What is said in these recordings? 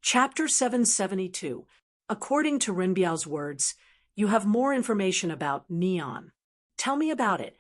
Chapter 772. According to Renbiao's words, you have more information about Neon. Tell me about it.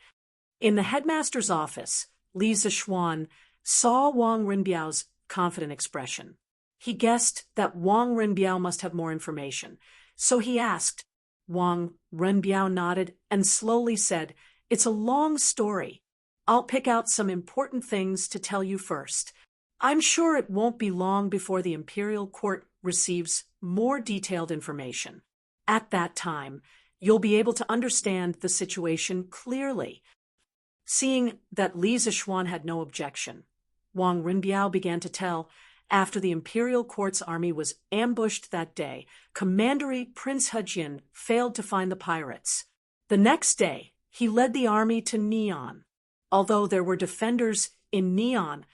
In the headmaster's office, Li Zixuan saw Wang Renbiao's confident expression. He guessed that Wang Renbiao must have more information, so he asked. Wang Renbiao nodded and slowly said, "It's a long story. I'll pick out some important things to tell you first. I'm sure it won't be long before the imperial court receives more detailed information. At that time, you'll be able to understand the situation clearly." Seeing that Li Zixuan had no objection, Wang Renbiao began to tell. After the imperial court's army was ambushed that day, Commandery Prince Hejin failed to find the pirates. The next day, he led the army to Neon. Although there were defenders in Neon,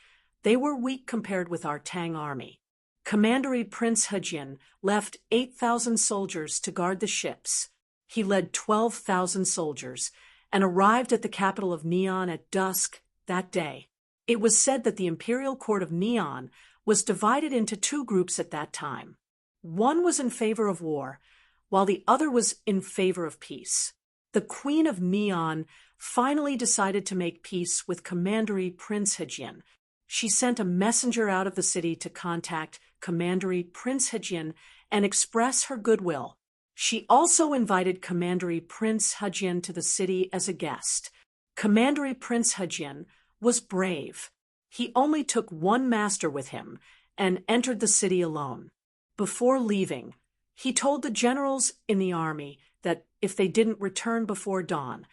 they were weak compared with our Tang army. Commandery Prince Hejin left 8,000 soldiers to guard the ships. He led 12,000 soldiers and arrived at the capital of Neon at dusk that day. It was said that the imperial court of Neon was divided into two groups at that time. One was in favor of war, while the other was in favor of peace. The Queen of Neon finally decided to make peace with Commandery Prince Hejin. She sent a messenger out of the city to contact Commandery Prince Hejin and express her goodwill. She also invited Commandery Prince Hejin to the city as a guest. Commandery Prince Hejin was brave. He only took one master with him and entered the city alone. Before leaving, he told the generals in the army that if they didn't return before dawn,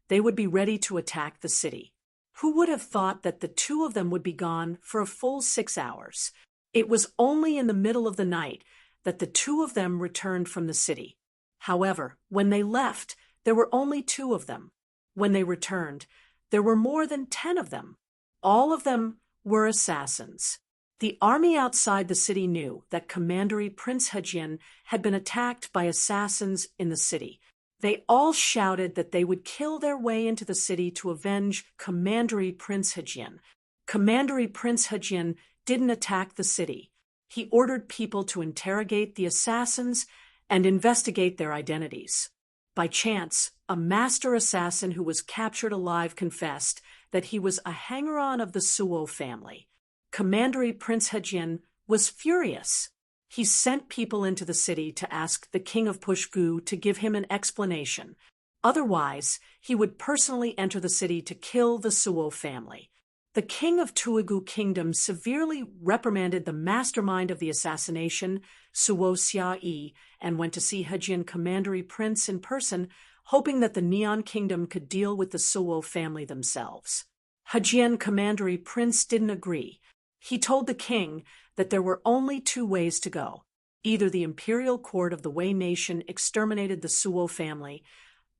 they would be ready to attack the city. Who would have thought that the two of them would be gone for a full 6 hours? It was only in the middle of the night that the two of them returned from the city. However, when they left, there were only 2 of them. When they returned, there were more than 10 of them. All of them were assassins. The army outside the city knew that Commandery Prince Hejin had been attacked by assassins in the city. They all shouted that they would kill their way into the city to avenge Commandery Prince Hejin. Commandery Prince Hejin didn't attack the city. He ordered people to interrogate the assassins and investigate their identities. By chance, a master assassin who was captured alive confessed that he was a hanger-on of the Suo family. Commandery Prince Hejin was furious. He sent people into the city to ask the king of Pushgu to give him an explanation. Otherwise, he would personally enter the city to kill the Suo family. The king of Tuigu Kingdom severely reprimanded the mastermind of the assassination, Suo Xia, and went to see Hejin Commandery Prince in person, hoping that the Neon Kingdom could deal with the Suo family themselves. Hejin Commandery Prince didn't agree. He told the king that there were only 2 ways to go. Either the imperial court of the Wei nation exterminated the Suo family,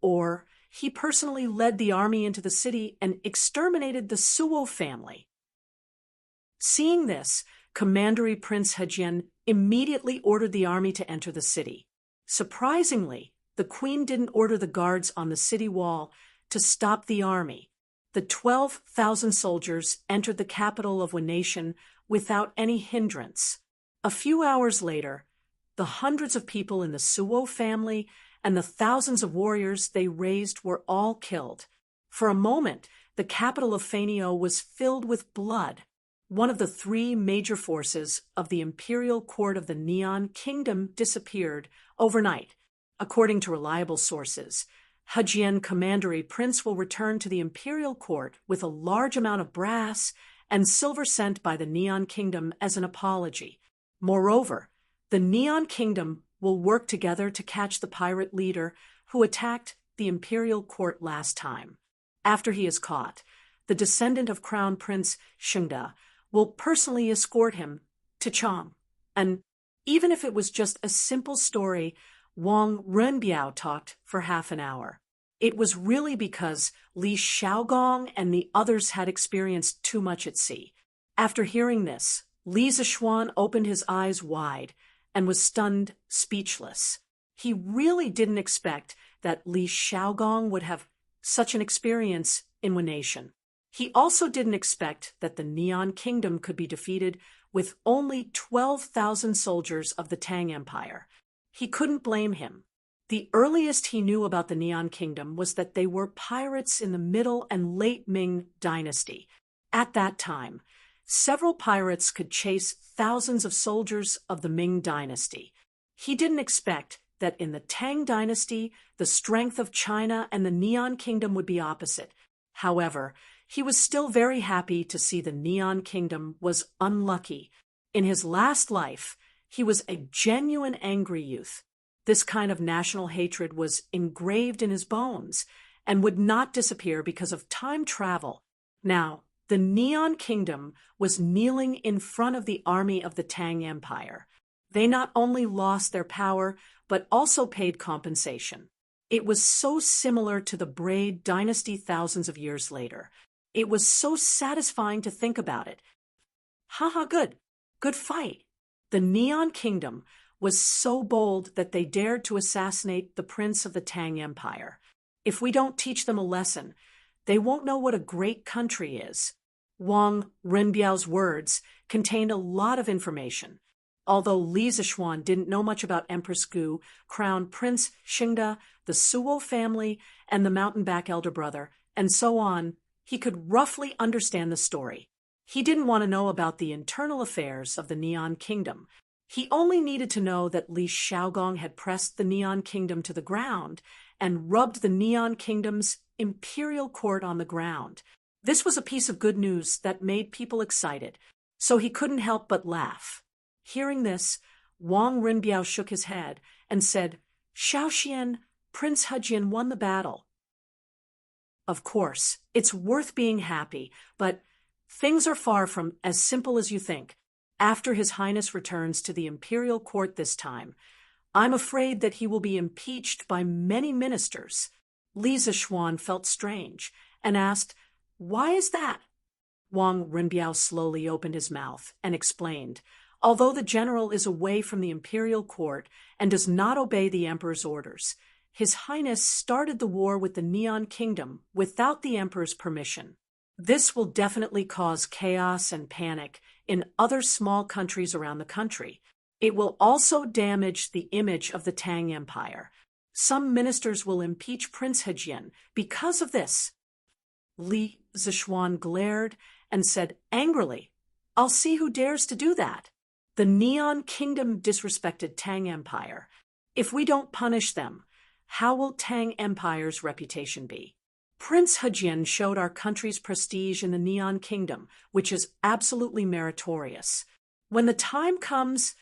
or he personally led the army into the city and exterminated the Suo family. Seeing this, Commandery Prince Hejin immediately ordered the army to enter the city. Surprisingly, the queen didn't order the guards on the city wall to stop the army. The 12,000 soldiers entered the capital of Wei nation without any hindrance. A few hours later, the hundreds of people in the Suo family and the thousands of warriors they raised were all killed. For a moment, the capital of Fainio was filled with blood. One of the 3 major forces of the imperial court of the Neon Kingdom disappeared overnight. According to reliable sources, Hejin Commandery Prince will return to the imperial court with a large amount of brass and silver sent by the Neon Kingdom as an apology. Moreover, the Neon Kingdom will work together to catch the pirate leader who attacked the imperial court last time. After he is caught, the descendant of Crown Prince Shengda will personally escort him to Chang. And even if it was just a simple story, Wang Renbiao talked for half an hour. It was really because Li Xiaogong and the others had experienced too much at sea. After hearing this, Li Zixuan opened his eyes wide and was stunned speechless. He really didn't expect that Li Xiaogong would have such an experience in Wei nation. He also didn't expect that the Neon Kingdom could be defeated with only 12,000 soldiers of the Tang Empire. He couldn't blame him. The earliest he knew about the Neon Kingdom was that they were pirates in the Middle and Late Ming Dynasty. At that time, several pirates could chase thousands of soldiers of the Ming Dynasty. He didn't expect that in the Tang Dynasty, the strength of China and the Neon Kingdom would be opposite. However, he was still very happy to see the Neon Kingdom was unlucky. In his last life, he was a genuine angry youth. This kind of national hatred was engraved in his bones and would not disappear because of time travel. Now, the Neon Kingdom was kneeling in front of the army of the Tang Empire. They not only lost their power, but also paid compensation. It was so similar to the Braid Dynasty thousands of years later. It was so satisfying to think about it. Haha, good. Good fight. The Neon Kingdom was so bold that they dared to assassinate the prince of the Tang Empire. If we don't teach them a lesson, they won't know what a great country is. Wang Renbiao's words contained a lot of information. Although Li Zishuan didn't know much about Empress Gu, Crown Prince Xingda, the Suo family, and the mountain-back elder brother, and so on, he could roughly understand the story. He didn't want to know about the internal affairs of the Neon Kingdom. He only needed to know that Li Xiaogong had pressed the Neon Kingdom to the ground and rubbed the Neon Kingdom's imperial court on the ground. This was a piece of good news that made people excited, so he couldn't help but laugh. Hearing this, Wang Renbiao shook his head and said, "Xiaoxian, Prince Hejian won the battle." Of course, it's worth being happy, but things are far from as simple as you think. After His Highness returns to the imperial court this time, I'm afraid that he will be impeached by many ministers. Li Zishuan felt strange and asked, "Why is that?" Wang Renbiao slowly opened his mouth and explained, "Although the general is away from the imperial court and does not obey the emperor's orders, His Highness started the war with the Neon Kingdom without the emperor's permission. This will definitely cause chaos and panic in other small countries around the country. It will also damage the image of the Tang Empire. Some ministers will impeach Prince Hejian because of this." Li Zishuan glared and said angrily, "I'll see who dares to do that. The Neon Kingdom disrespected Tang Empire. If we don't punish them, how will Tang Empire's reputation be? Prince Hejian showed our country's prestige in the Neon Kingdom, which is absolutely meritorious. When the time comes,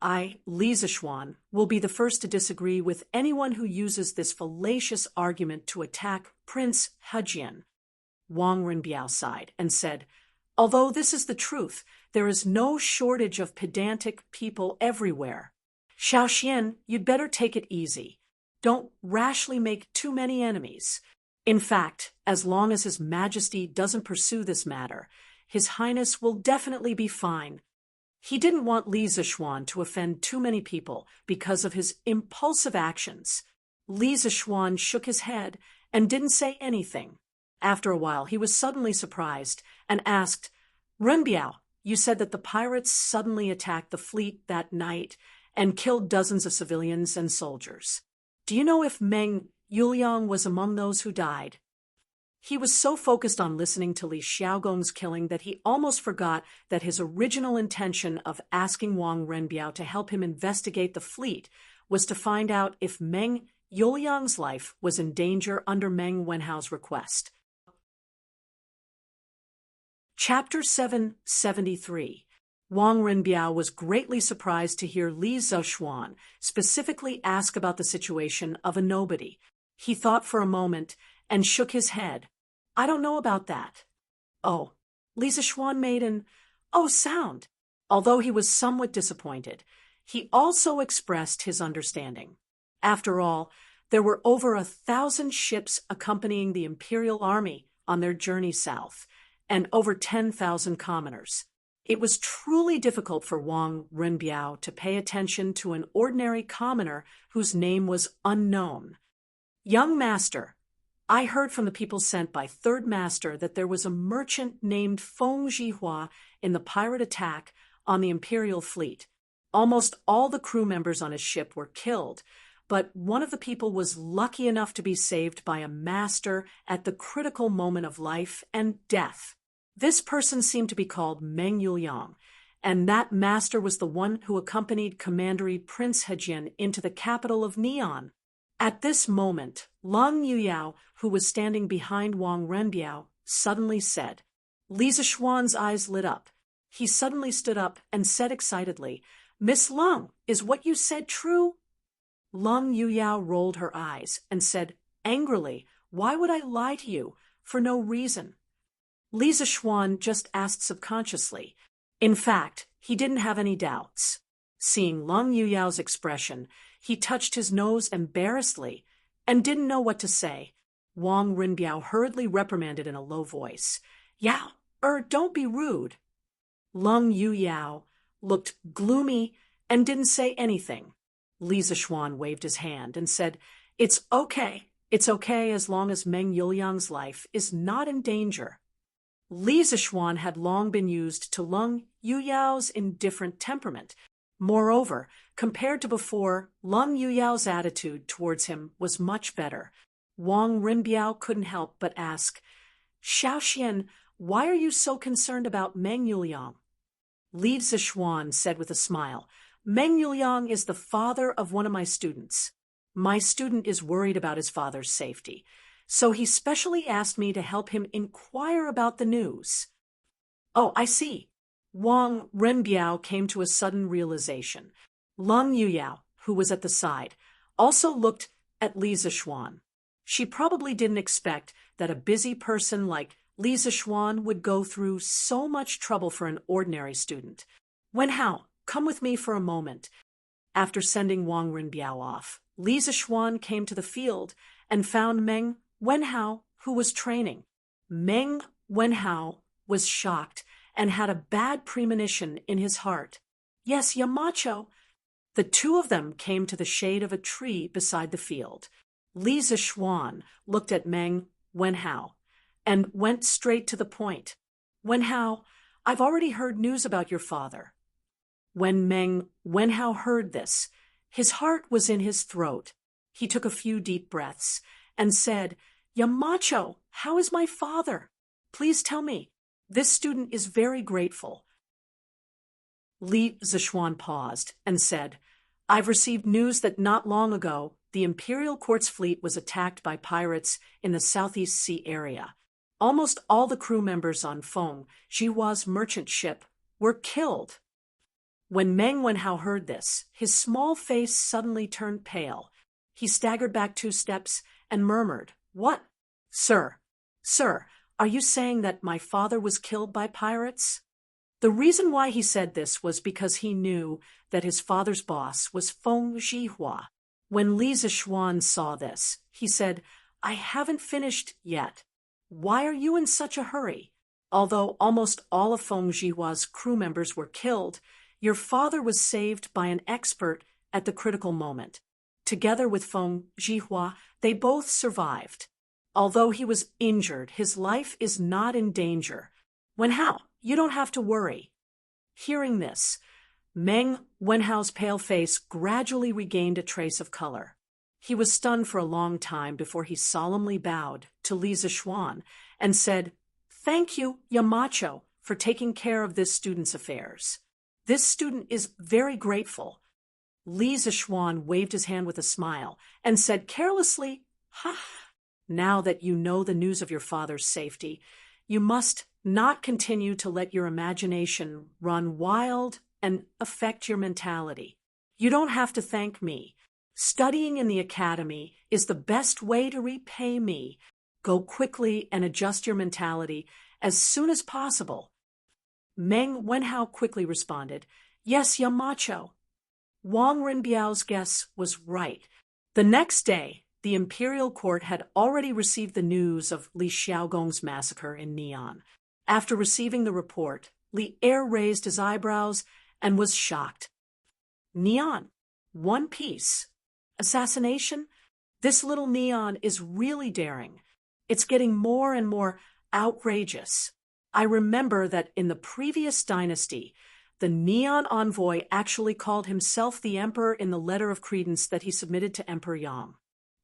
I, Li Zishuan, will be the first to disagree with anyone who uses this fallacious argument to attack Prince Hejian." Wang Renbiao sighed and said, "Although this is the truth, there is no shortage of pedantic people everywhere. Xiaoxian, you'd better take it easy. Don't rashly make too many enemies. In fact, as long as His Majesty doesn't pursue this matter, His Highness will definitely be fine." He didn't want Li Zishuan to offend too many people because of his impulsive actions. Li Zishuan shook his head and didn't say anything. After a while, he was suddenly surprised and asked, "Renbiao, you said that the pirates suddenly attacked the fleet that night and killed dozens of civilians and soldiers. Do you know if Meng Yuliang was among those who died?" He was so focused on listening to Li Xiaogong's killing that he almost forgot that his original intention of asking Wang Renbiao to help him investigate the fleet was to find out if Meng Yuliang's life was in danger under Meng Wenhao's request. Chapter 773. Wang Renbiao was greatly surprised to hear Li Zishuan specifically ask about the situation of a nobody. He thought for a moment and shook his head. "I don't know about that." "Oh." Li Zishuan made an "oh" sound. Although he was somewhat disappointed, he also expressed his understanding. After all, there were over 1,000 ships accompanying the imperial army on their journey south, and over 10,000 commoners. It was truly difficult for Wang Renbiao to pay attention to an ordinary commoner whose name was unknown. "Young master, I heard from the people sent by Third Master that there was a merchant named Feng Zhihua in the pirate attack on the Imperial fleet. Almost all the crew members on his ship were killed, but one of the people was lucky enough to be saved by a master at the critical moment of life and death. This person seemed to be called Meng Yuliang, and that master was the one who accompanied Commander Prince Hejian into the capital of Neon. At this moment, Lang Yuyao, who was standing behind Wang Renbiao, suddenly said. Li Zishuan's eyes lit up. He suddenly stood up and said excitedly, "Miss Lang, is what you said true?" Lang Yuyao rolled her eyes and said angrily, "Why would I lie to you? For no reason." Li Zishuan just asked subconsciously. In fact, he didn't have any doubts. Seeing Lang Yuyao's expression, he touched his nose embarrassedly and didn't know what to say. Wang Renbiao hurriedly reprimanded in a low voice, "Yao, don't be rude." Lang Yuyao looked gloomy and didn't say anything. Li Zishuan waved his hand and said, It's okay as long as Meng Yuliang's life is not in danger." Li Zishuan had long been used to Lang Yuyao's indifferent temperament. Moreover, compared to before, Lang Yuyao's attitude towards him was much better. Wang Renbiao couldn't help but ask, "Xiaoxian, why are you so concerned about Meng Yuliang?" Li Zishuan said with a smile, "Meng Yuliang is the father of one of my students. My student is worried about his father's safety, so he specially asked me to help him inquire about the news." "Oh, I see." Wang Renbiao came to a sudden realization. Lang Yuyao, who was at the side, also looked at Li Zishuan. She probably didn't expect that a busy person like Li Zishuan would go through so much trouble for an ordinary student. "Wenhao, come with me for a moment." After sending Wang Renbiao off, Li Zishuan came to the field and found Meng Wenhao, who was training. Meng Wenhao was shocked and had a bad premonition in his heart. "Yes, Yamacho." The two of them came to the shade of a tree beside the field. Li Zishuan looked at Meng Wenhao and went straight to the point. "Wenhao, I've already heard news about your father." When Meng Wenhao heard this, his heart was in his throat. He took a few deep breaths and said, "Yamacho, how is my father? Please tell me. This student is very grateful." Li Zishuan paused and said, "I've received news that not long ago, the Imperial Court's fleet was attacked by pirates in the Southeast Sea area. Almost all the crew members on Feng Jihua's merchant ship were killed." When Meng Wenhao heard this, his small face suddenly turned pale. He staggered back 2 steps and murmured, "What? Sir, are you saying that my father was killed by pirates?" The reason why he said this was because he knew that his father's boss was Feng Jihua. When Li Zishuan saw this, he said, "I haven't finished yet. Why are you in such a hurry? Although almost all of Feng Jihua's crew members were killed, your father was saved by an expert at the critical moment. Together with Feng Jihua, they both survived. Although he was injured, his life is not in danger. Wenhao, you don't have to worry." Hearing this, Meng Wenhao's pale face gradually regained a trace of color. He was stunned for a long time before he solemnly bowed to Li Zishuan and said, "Thank you, Yamacho, for taking care of this student's affairs. This student is very grateful." Li Zishuan waved his hand with a smile and said carelessly, "Ha! Now that you know the news of your father's safety, you must not continue to let your imagination run wild and affect your mentality. You don't have to thank me. Studying in the academy is the best way to repay me. Go quickly and adjust your mentality as soon as possible." Meng Wenhao quickly responded, "Yes, Yamacho." Wang Renbiao's guess was right. The next day, the Imperial Court had already received the news of Li Xiaogong's massacre in Neon. After receiving the report, Li Er raised his eyebrows and was shocked. Neon, one piece. Assassination? This little Neon is really daring. It's getting more and more outrageous. I remember that in the previous dynasty, the neon envoy actually called himself the emperor in the letter of credence that he submitted to Emperor Yang.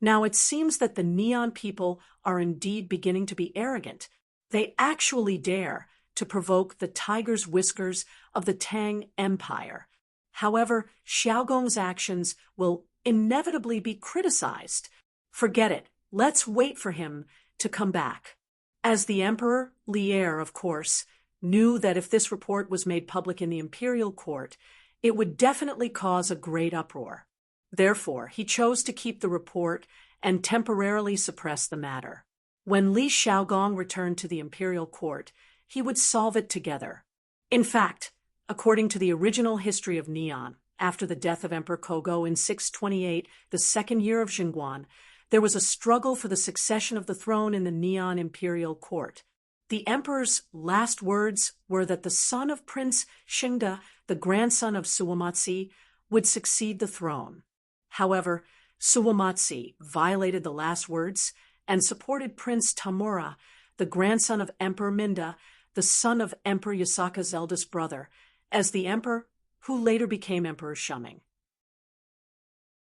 Now it seems that the neon people are indeed beginning to be arrogant. They actually dare to provoke the tiger's whiskers of the Tang Empire. However, Xiaogong's actions will inevitably be criticized. Forget it. Let's wait for him to come back. As the emperor, Lier, of course, knew that if this report was made public in the imperial court, it would definitely cause a great uproar. Therefore, he chose to keep the report and temporarily suppress the matter. When Li Xiaogong returned to the imperial court, he would solve it together. In fact, according to the original history of Neon, after the death of Emperor Kogo in 628, the second year of Xinguan, there was a struggle for the succession of the throne in the Neon imperial court. The emperor's last words were that the son of Prince Xingde, the grandson of Suwamatsi, would succeed the throne. However, Suwamatsi violated the last words and supported Prince Tamura, the grandson of Emperor Minda, the son of Emperor Yasaka's eldest brother, as the emperor, who later became Emperor Shuming.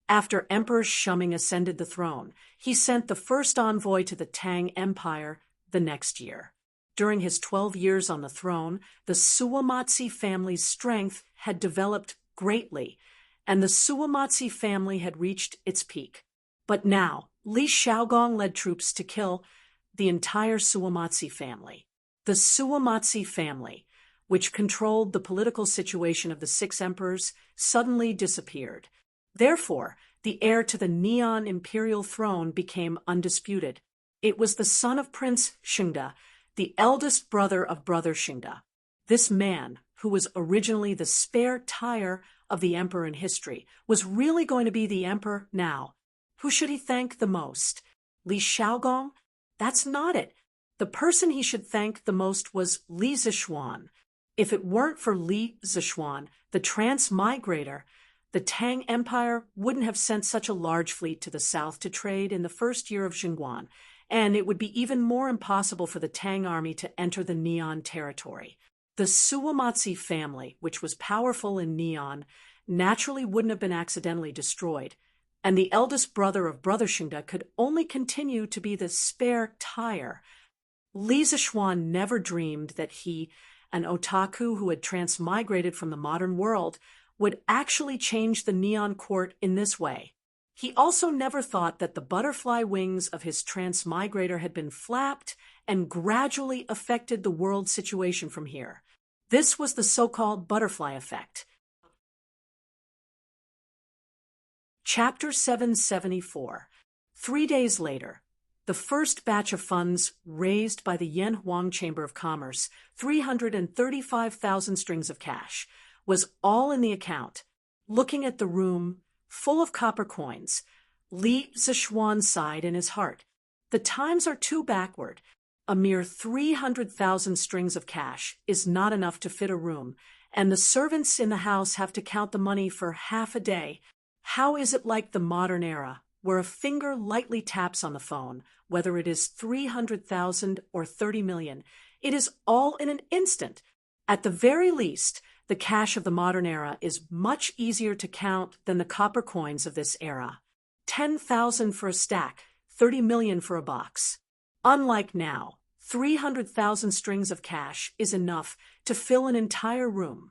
After Emperor Shuming ascended the throne, he sent the first envoy to the Tang Empire the next year. During his 12 years on the throne, the Suwamatsi family's strength had developed greatly, and the Suwamatsi family had reached its peak. But now, Li Xiaogong led troops to kill the entire Suwamatsi family. The Suwamatsi family, which controlled the political situation of the 6 emperors, suddenly disappeared. Therefore, the heir to the Neon imperial throne became undisputed. It was the son of Prince Xingde, the eldest brother of Brother Xingde. This man, who was originally the spare tire of the emperor in history, was really going to be the emperor now. Who should he thank the most? Li Xiaogong? That's not it. The person he should thank the most was Li Zishuan. If it weren't for Li Zishuan, the transmigrator, the Tang Empire wouldn't have sent such a large fleet to the south to trade in the first year of Xinguan, and it would be even more impossible for the Tang army to enter the Neon territory. The Suwamatsi family, which was powerful in Neon, naturally wouldn't have been accidentally destroyed, and the eldest brother of Brother Xingde could only continue to be the spare tire. Li Zishuan never dreamed that he, an otaku who had transmigrated from the modern world, would actually change the Neon court in this way. He also never thought that the butterfly wings of his transmigrator had been flapped and gradually affected the world situation from here. This was the so-called butterfly effect. Chapter 774. 3 days later, the first batch of funds raised by the Yan Huang Chamber of Commerce, 335,000 strings of cash, was all in the account. Looking at the room full of copper coins, Li Zishuan sighed in his heart. The times are too backward. A mere 300,000 strings of cash is not enough to fit a room, and the servants in the house have to count the money for half a day. How is it like the modern era, where a finger lightly taps on the phone, whether it is 300,000 or 30 million? It is all in an instant. At the very least, the cash of the modern era is much easier to count than the copper coins of this era. 10,000 for a stack, 30 million for a box. Unlike now, 300,000 strings of cash is enough to fill an entire room.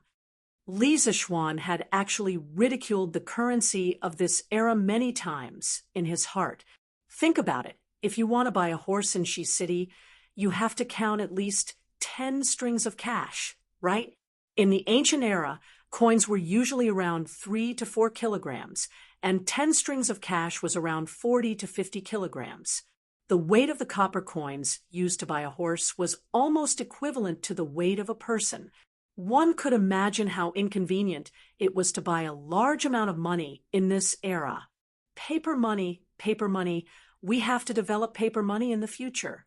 Li Zishuan had actually ridiculed the currency of this era many times in his heart. Think about it. If you want to buy a horse in Shi City, you have to count at least 10 strings of cash, right? In the ancient era, coins were usually around 3 to 4 kilograms, and 10 strings of cash was around 40 to 50 kilograms. The weight of the copper coins used to buy a horse was almost equivalent to the weight of a person. One could imagine how inconvenient it was to buy a large amount of money in this era. Paper money, we have to develop paper money in the future.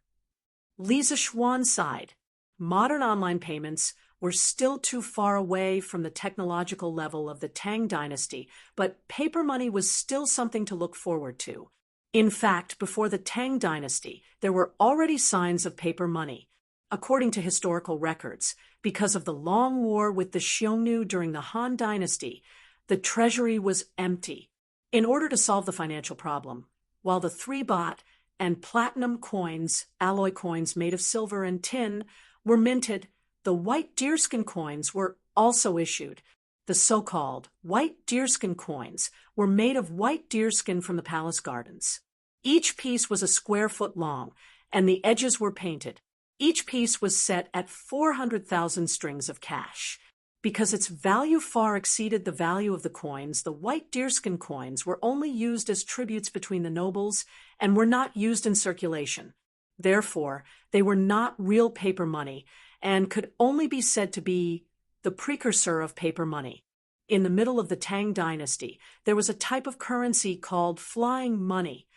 Li Zishuan sighed. Modern online payments were still too far away from the technological level of the Tang Dynasty, but paper money was still something to look forward to. In fact, before the Tang Dynasty, there were already signs of paper money. according to historical records, because of the long war with the Xiongnu during the Han Dynasty, the treasury was empty. In order to solve the financial problem, while the 3 baht and platinum coins, alloy coins made of silver and tin, were minted, the white deerskin coins were also issued. The so-called white deerskin coins were made of white deerskin from the palace gardens. Each piece was a square foot long, and the edges were painted. Each piece was set at 400,000 strings of cash. Because its value far exceeded the value of the coins, the white deerskin coins were only used as tributes between the nobles and were not used in circulation. Therefore, they were not real paper money and could only be said to be the precursor of paper money. In the middle of the Tang Dynasty, there was a type of currency called flying money.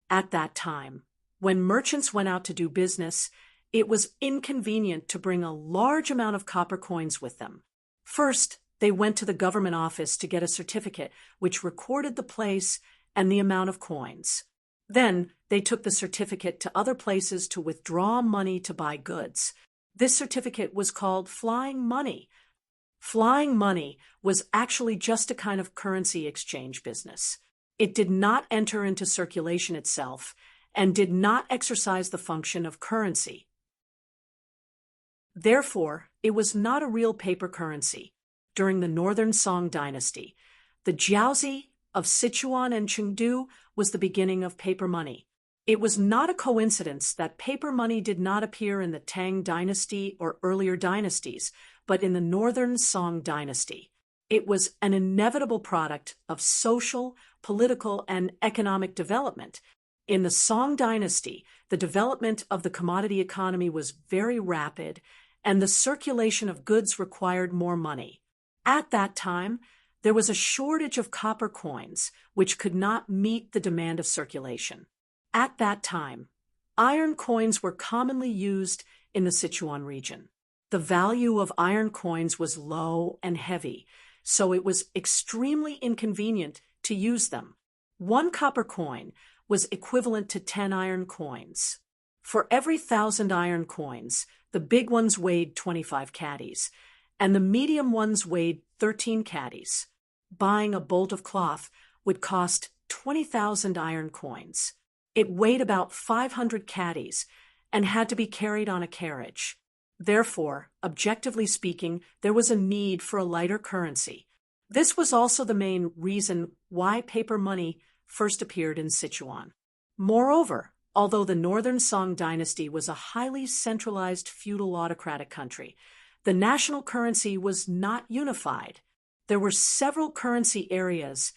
At that time, when merchants went out to do business, it was inconvenient to bring a large amount of copper coins with them. First, they went to the government office to get a certificate which recorded the place and the amount of coins. Then, they took the certificate to other places to withdraw money to buy goods. This certificate was called flying money. Flying money was actually just a kind of currency exchange business. It did not enter into circulation itself and did not exercise the function of currency. Therefore, it was not a real paper currency. During the Northern Song Dynasty, the jiaozi of Sichuan and Chengdu was the beginning of paper money. It was not a coincidence that paper money did not appear in the Tang Dynasty or earlier dynasties, but in the Northern Song Dynasty. It was an inevitable product of social, political, and economic development. In the Song Dynasty, the development of the commodity economy was very rapid, and the circulation of goods required more money. At that time, there was a shortage of copper coins, which could not meet the demand of circulation. At that time, iron coins were commonly used in the Sichuan region. The value of iron coins was low and heavy, so it was extremely inconvenient to use them. 1 copper coin was equivalent to 10 iron coins. For every 1,000 iron coins, the big ones weighed 25 caddies, and the medium ones weighed 13 caddies. Buying a bolt of cloth would cost 20,000 iron coins. It weighed about 500 caddies and had to be carried on a carriage. Therefore, objectively speaking, there was a need for a lighter currency. This was also the main reason why paper money first appeared in Sichuan. Moreover, although the Northern Song Dynasty was a highly centralized feudal autocratic country, the national currency was not unified. There were several currency areas,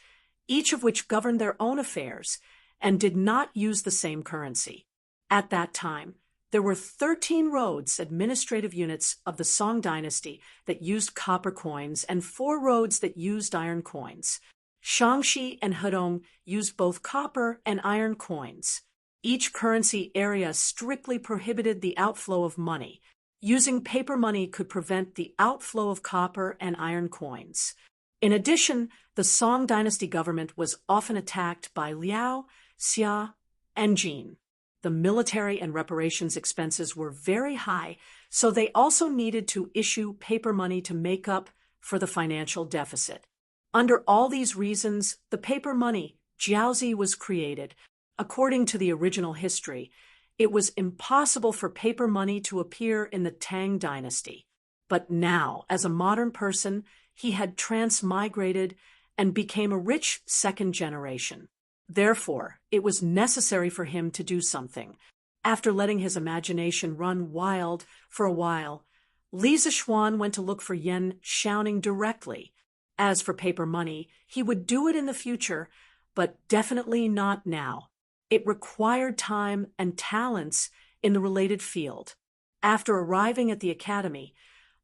each of which governed their own affairs and did not use the same currency. At that time, there were 13 roads, administrative units of the Song Dynasty that used copper coins and 4 roads that used iron coins. Shaanxi and Hedong used both copper and iron coins. Each currency area strictly prohibited the outflow of money. Using paper money could prevent the outflow of copper and iron coins. In addition, the Song Dynasty government was often attacked by Liao, Xia, and Jin. The military and reparations expenses were very high, so they also needed to issue paper money to make up for the financial deficit. Under all these reasons, the paper money, jiaozi, was created. According to the original history, it was impossible for paper money to appear in the Tang Dynasty. But now, as a modern person, he had transmigrated and became a rich second generation. Therefore, it was necessary for him to do something. After letting his imagination run wild for a while, Li Zishuan went to look for Yan Xiaoning directly. As for paper money, he would do it in the future, but definitely not now. It required time and talents in the related field. After arriving at the academy,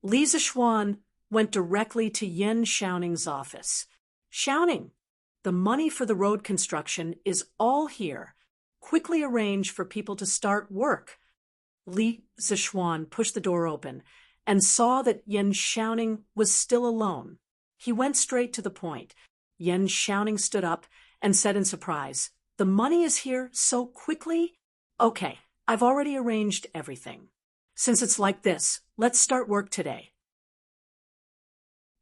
Li Zishuan went directly to Yan Xiaoning's office. "Xiaoning, the money for the road construction is all here. Quickly arrange for people to start work." Li Zishuan pushed the door open and saw that Yan Xiaoning was still alone. He went straight to the point. Yan Xiaoning stood up and said in surprise, "The money is here so quickly?" "Okay, I've already arranged everything." Since it's like this, let's start work today.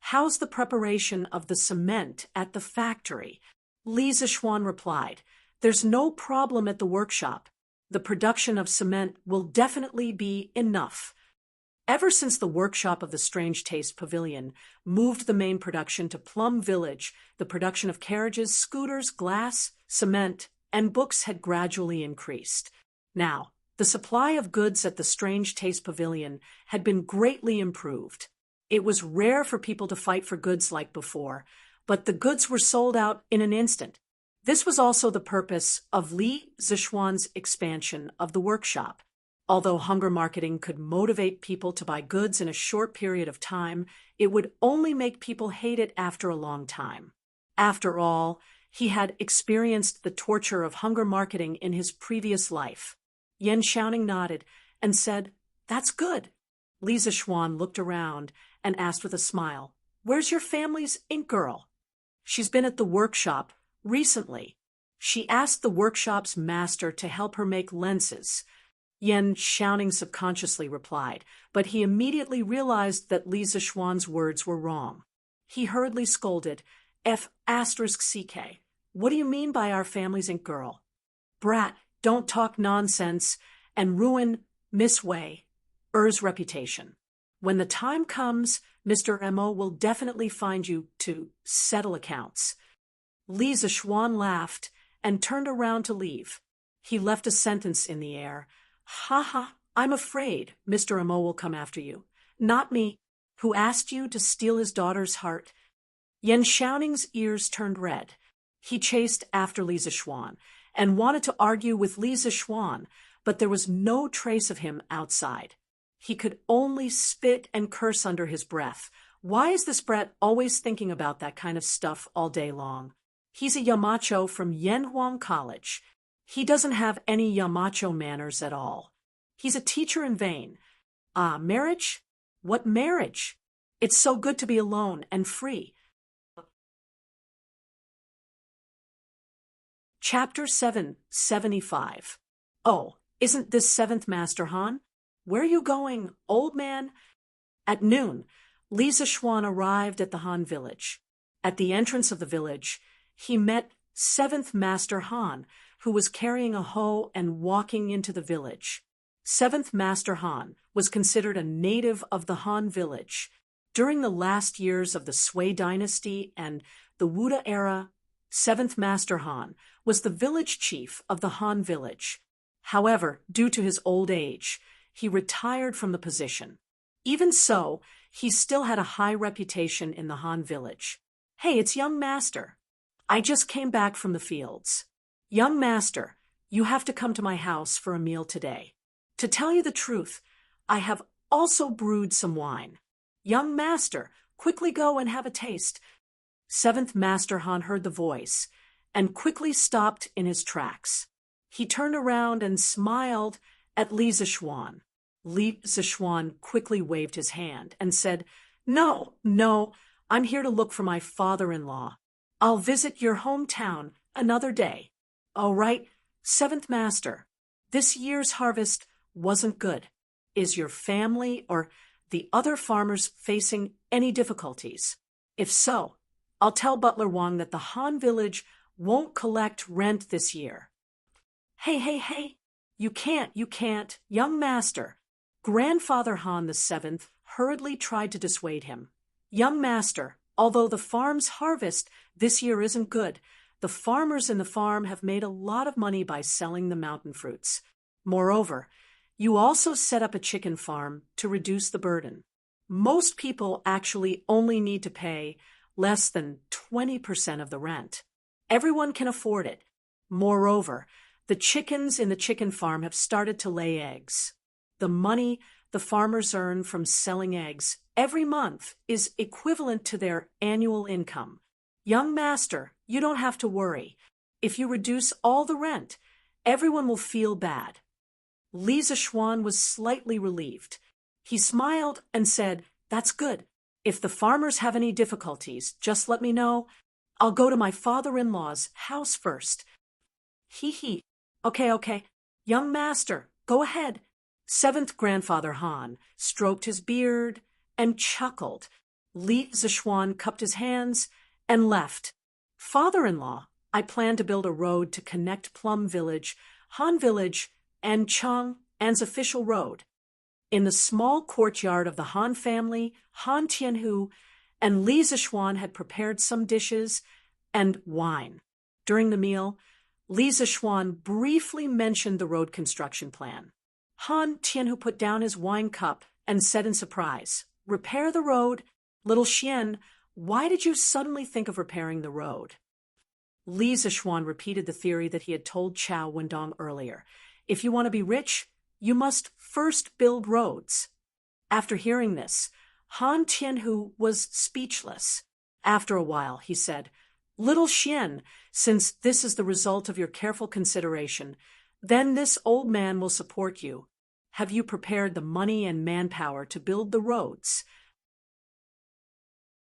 How's the preparation of the cement at the factory? Li Zishuan replied, There's no problem at the workshop. The production of cement will definitely be enough. Ever since the workshop of the Strange Taste Pavilion moved the main production to Plum Village, the production of carriages, scooters, glass, cement, and books had gradually increased. Now, the supply of goods at the Strange Taste Pavilion had been greatly improved. It was rare for people to fight for goods like before, but the goods were sold out in an instant. This was also the purpose of Li Zishuan's expansion of the workshop. Although hunger marketing could motivate people to buy goods in a short period of time, it would only make people hate it after a long time. After all, he had experienced the torture of hunger marketing in his previous life. Yan Xiaoning nodded and said, That's good. Li Zishuan looked around and asked with a smile, Where's your family's ink girl? She's been at the workshop recently. She asked the workshop's master to help her make lenses. Yan Xiaoning subconsciously replied, but he immediately realized that Li Zishuan's words were wrong. He hurriedly scolded, F***CK. What do you mean by our family's ink girl? Brat, don't talk nonsense and ruin Miss Wei's reputation. When the time comes, Mr. Mo will definitely find you to settle accounts. Li Zishuan laughed and turned around to leave. He left a sentence in the air. Ha ha, I'm afraid Mr. Mo will come after you. Not me, who asked you to steal his daughter's heart. Yan Xiaoning's ears turned red. He chased after Li Zishuan and wanted to argue with Li Zishuan, but there was no trace of him outside. He could only spit and curse under his breath. Why is this brat always thinking about that kind of stuff all day long? He's a Yamacho from Yanhuang College. He doesn't have any Yamacho manners at all. He's a teacher in vain. Marriage? What marriage? It's so good to be alone and free. Chapter 775. Oh, isn't this 7th Master Han? Where are you going, old man? At noon, Li Zishuan arrived at the Han village. At the entrance of the village, he met 7th Master Han, who was carrying a hoe and walking into the village. 7th Master Han was considered a native of the Han village. During the last years of the Sui Dynasty and the Wuda era, 7th Master Han was the village chief of the Han village. However, due to his old age, he retired from the position. Even so, he still had a high reputation in the Han village. Hey, it's young master. I just came back from the fields. Young master, you have to come to my house for a meal today. To tell you the truth, I have also brewed some wine. Young master, quickly go and have a taste. 7th Master Han heard the voice and quickly stopped in his tracks. He turned around and smiled at Li Zishuan. Li Zishuan quickly waved his hand and said, No, I'm here to look for my father-in-law. I'll visit your hometown another day. All right, 7th Master, this year's harvest wasn't good. Is your family or the other farmers facing any difficulties? If so, I'll tell Butler Wang that the Han village won't collect rent this year. Hey, you can't, young master. Grandfather Han the 7th hurriedly tried to dissuade him. Young master, although the farm's harvest this year isn't good, the farmers in the farm have made a lot of money by selling the mountain fruits. Moreover, you also set up a chicken farm to reduce the burden. Most people actually only need to pay less than 20% of the rent. Everyone can afford it. Moreover, the chickens in the chicken farm have started to lay eggs. The money the farmers earn from selling eggs every month is equivalent to their annual income. Young master, you don't have to worry. If you reduce all the rent, everyone will feel bad. Li Zishuan was slightly relieved. He smiled and said, That's good. If the farmers have any difficulties, just let me know. I'll go to my father-in-law's house first. Hee. Okay. Young master, go ahead. Seventh grandfather Han stroked his beard and chuckled. Li Zishuan cupped his hands and left. Father-in-law, I plan to build a road to connect Plum Village, Han Village, and Chang'an's official road. In the small courtyard of the Han family, Han Tianhu and Li Zishuan had prepared some dishes and wine. During the meal, Li Zishuan briefly mentioned the road construction plan. Han Tianhu put down his wine cup and said in surprise, "Repair the road? Little Xian, why did you suddenly think of repairing the road?" Li Zishuan repeated the theory that he had told Chao Wendong earlier. If you want to be rich, you must first build roads. After hearing this, Han Tianhu was speechless. After a while, he said, "Little Xian, since this is the result of your careful consideration, then this old man will support you. Have you prepared the money and manpower to build the roads?"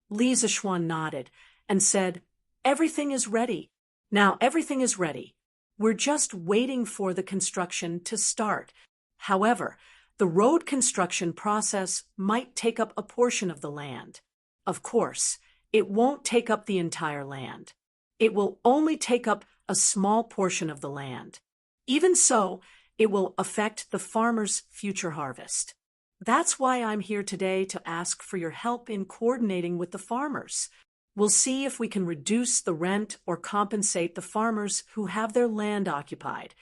Li Zishuan nodded and said, "Everything is ready. Now everything is ready. We're just waiting for the construction to start. However, the road construction process might take up a portion of the land. Of course, it won't take up the entire land. It will only take up a small portion of the land. Even so, it will affect the farmer's future harvest. That's why I'm here today to ask for your help in coordinating with the farmers. We'll see if we can reduce the rent or compensate the farmers who have their land occupied.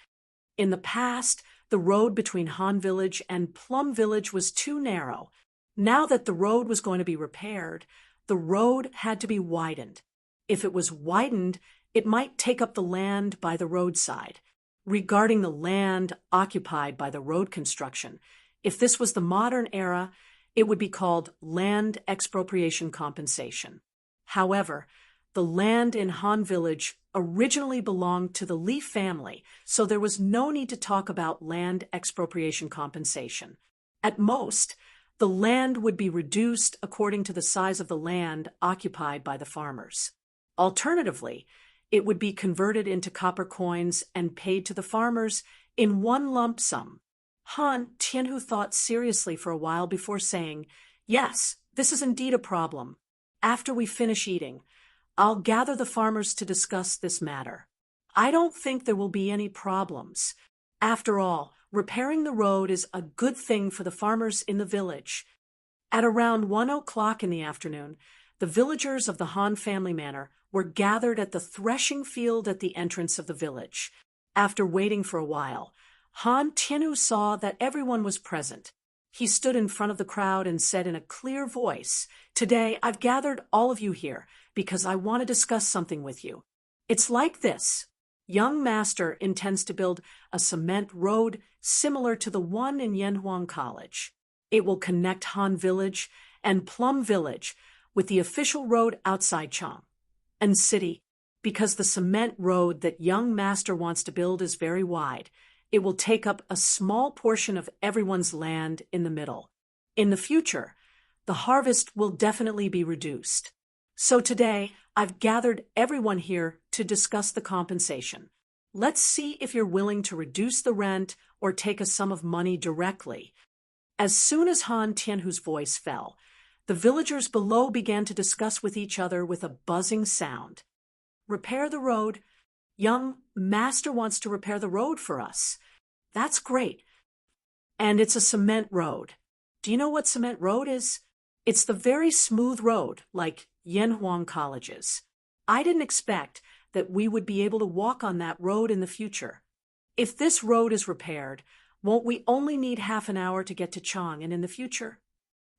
In the past, the road between Han Village and Plum Village was too narrow. Now that the road was going to be repaired, the road had to be widened. If it was widened, it might take up the land by the roadside. Regarding the land occupied by the road construction, if this was the modern era, it would be called land expropriation compensation. However, the land in Han Village originally belonged to the Li family, so there was no need to talk about land expropriation compensation. At most, the land would be reduced according to the size of the land occupied by the farmers. Alternatively, it would be converted into copper coins and paid to the farmers in one lump sum. Han Tianhu thought seriously for a while before saying, "Yes, this is indeed a problem. After we finish eating, I'll gather the farmers to discuss this matter. I don't think there will be any problems. After all, repairing the road is a good thing for the farmers in the village." At around 1 o'clock in the afternoon, the villagers of the Han family manor were gathered at the threshing field at the entrance of the village. After waiting for a while, Han Tianhu saw that everyone was present. He stood in front of the crowd and said in a clear voice, "Today I've gathered all of you here because I want to discuss something with you. It's like this. Young Master intends to build a cement road similar to the one in Yanhuang College. It will connect Han Village and Plum Village with the official road outside Chang'an City. Because the cement road that young Master wants to build is very wide, it will take up a small portion of everyone's land in the middle. In the future, the harvest will definitely be reduced. So today, I've gathered everyone here to discuss the compensation. Let's see if you're willing to reduce the rent or take a sum of money directly." As soon as Han Tianhu's voice fell, the villagers below began to discuss with each other with a buzzing sound. "Repair the road. Young Master wants to repair the road for us. That's great. And it's a cement road. Do you know what cement road is? It's the very smooth road, like Yanhuang College's. I didn't expect that we would be able to walk on that road in the future. If this road is repaired, won't we only need half an hour to get to Chang'an in the future?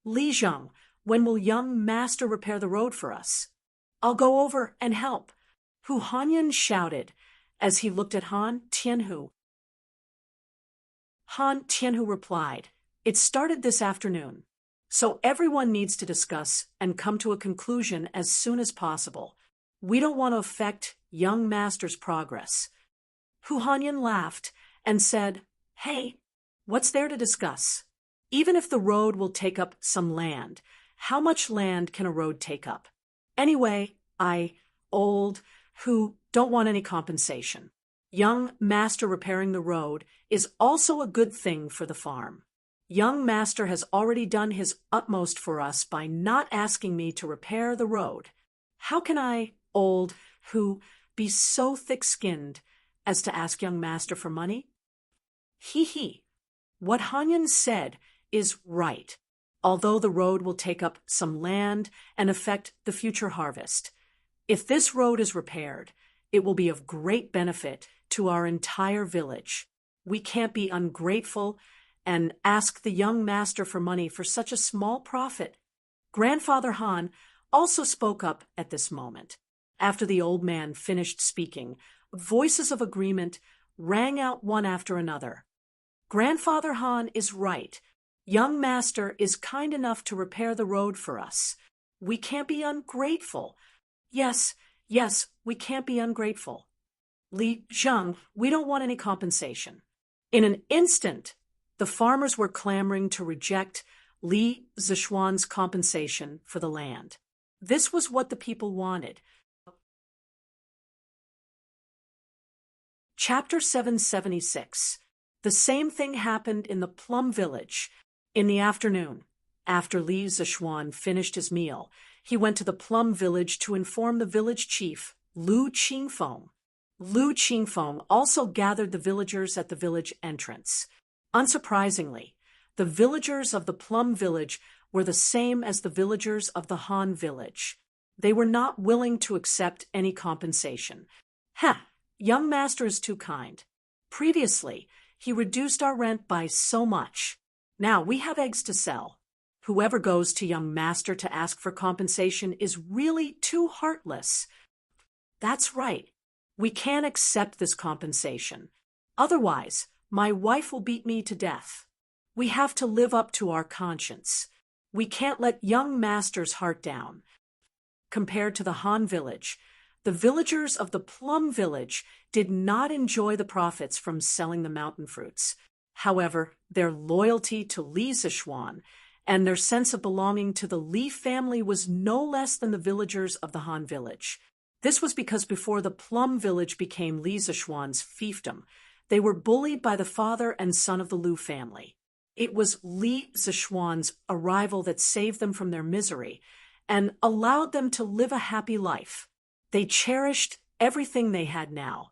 Li Zhang, when will young Master repair the road for us? I'll go over and help," Hu Hanyan shouted as he looked at Han Tianhu. Han Tianhu replied, "It started this afternoon, so everyone needs to discuss and come to a conclusion as soon as possible. We don't want to affect young Master's progress." Hu Hanyan laughed and said, "Hey, what's there to discuss? Even if the road will take up some land, how much land can a road take up? Anyway, old, who don't want any compensation. Young master repairing the road is also a good thing for the farm. Young master has already done his utmost for us by not asking me to repair the road. How can I, old, who, be so thick-skinned as to ask young master for money? He. What Hanyan said is right, although the road will take up some land and affect the future harvest. If this road is repaired, it will be of great benefit to our entire village. We can't be ungrateful and ask the young master for money for such a small profit. Grandfather Han also spoke up at this moment. After the old man finished speaking, voices of agreement rang out one after another. Grandfather Han is right. Young master is kind enough to repair the road for us. We can't be ungrateful. Yes, we can't be ungrateful. Li Zheng, we don't want any compensation. In an instant, the farmers were clamoring to reject Li Zishuan's compensation for the land. This was what the people wanted. Chapter 776. The same thing happened in the Plum Village. In the afternoon, after Li Zishuan finished his meal, he went to the Plum Village to inform the village chief, Lu Qingfeng. Lu Qingfeng also gathered the villagers at the village entrance. Unsurprisingly, the villagers of the Plum Village were the same as the villagers of the Han Village. They were not willing to accept any compensation. Young master is too kind. Previously, he reduced our rent by so much. Now we have eggs to sell. Whoever goes to young master to ask for compensation is really too heartless. That's right. We can't accept this compensation. Otherwise, my wife will beat me to death. We have to live up to our conscience. We can't let young master's heart down. Compared to the Han Village, the villagers of the Plum Village did not enjoy the profits from selling the mountain fruits. However, their loyalty to Li Zishuan and their sense of belonging to the Li family was no less than the villagers of the Han Village. This was because before the Plum Village became Li Zishuan's fiefdom, they were bullied by the father and son of the Lu family. It was Li Zishuan's arrival that saved them from their misery and allowed them to live a happy life. They cherished everything they had now.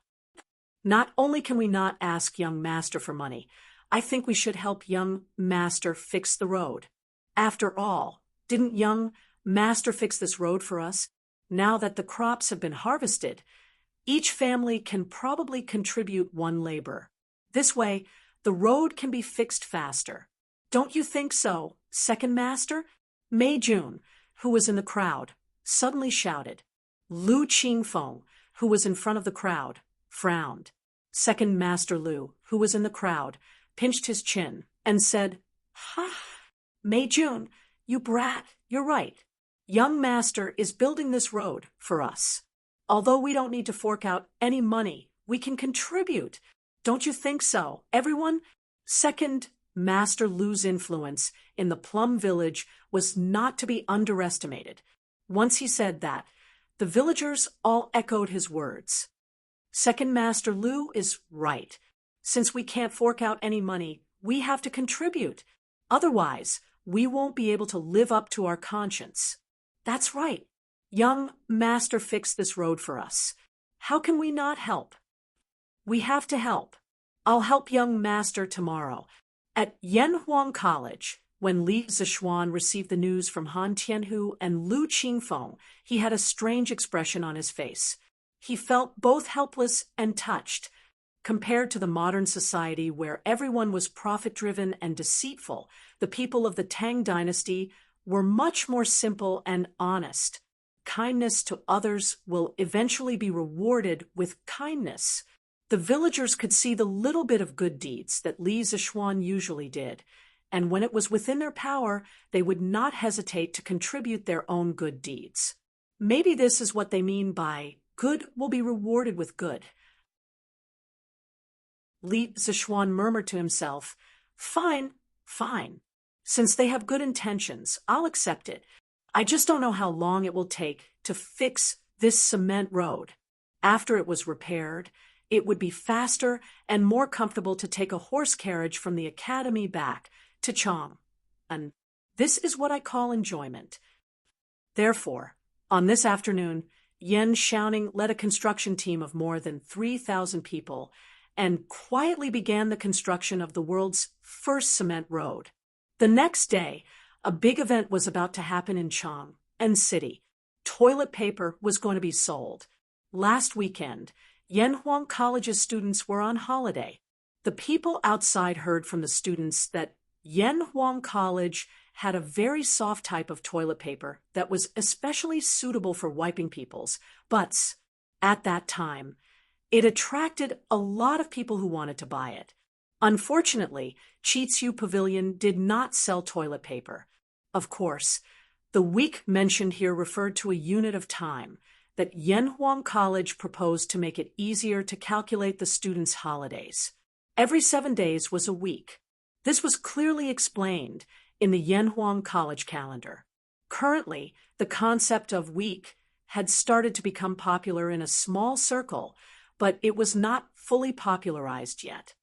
Not only can we not ask young master for money, I think we should help young master fix the road. After all, didn't young master fix this road for us? Now that the crops have been harvested, each family can probably contribute one labor. This way, the road can be fixed faster. Don't you think so, second master? Mei Jun, who was in the crowd, suddenly shouted. Lu Qingfeng, who was in front of the crowd, frowned. Second Master Lu, who was in the crowd, pinched his chin and said, Mei Jun, you brat, you're right. Young master is building this road for us. Although we don't need to fork out any money, we can contribute. Don't you think so, everyone? Second Master Lu's influence in the Plum Village was not to be underestimated. Once he said that, the villagers all echoed his words. Second Master Lu is right. Since we can't fork out any money, we have to contribute. Otherwise, we won't be able to live up to our conscience. That's right. Young master fixed this road for us. How can we not help? We have to help. I'll help young master tomorrow. At Yanhuang College, when Li Zishuan received the news from Han Tianhu and Lu Qingfeng, he had a strange expression on his face. He felt both helpless and touched. Compared to the modern society where everyone was profit-driven and deceitful, the people of the Tang Dynasty were much more simple and honest. Kindness to others will eventually be rewarded with kindness. The villagers could see the little bit of good deeds that Li Zishuan usually did, and when it was within their power, they would not hesitate to contribute their own good deeds. Maybe this is what they mean by good will be rewarded with good. Li Zishuan murmured to himself, Fine. Since they have good intentions, I'll accept it. I just don't know how long it will take to fix this cement road. After it was repaired, it would be faster and more comfortable to take a horse carriage from the academy back to Chang. And this is what I call enjoyment. Therefore, on this afternoon, Yan Xiaoning led a construction team of more than 3,000 people and quietly began the construction of the world's first cement road. The next day, a big event was about to happen in Chang and City. Toilet paper was going to be sold. Last weekend, Yanhuang College's students were on holiday. The people outside heard from the students that Yanhuang College had a very soft type of toilet paper that was especially suitable for wiping people's butts. At that time, it attracted a lot of people who wanted to buy it. Unfortunately, Chitsiu Pavilion did not sell toilet paper. Of course, the week mentioned here referred to a unit of time that Yanhuang College proposed to make it easier to calculate the students' holidays. Every 7 days was a week. This was clearly explained in the Yanhuang College calendar. Currently, the concept of week had started to become popular in a small circle, but it was not fully popularized yet.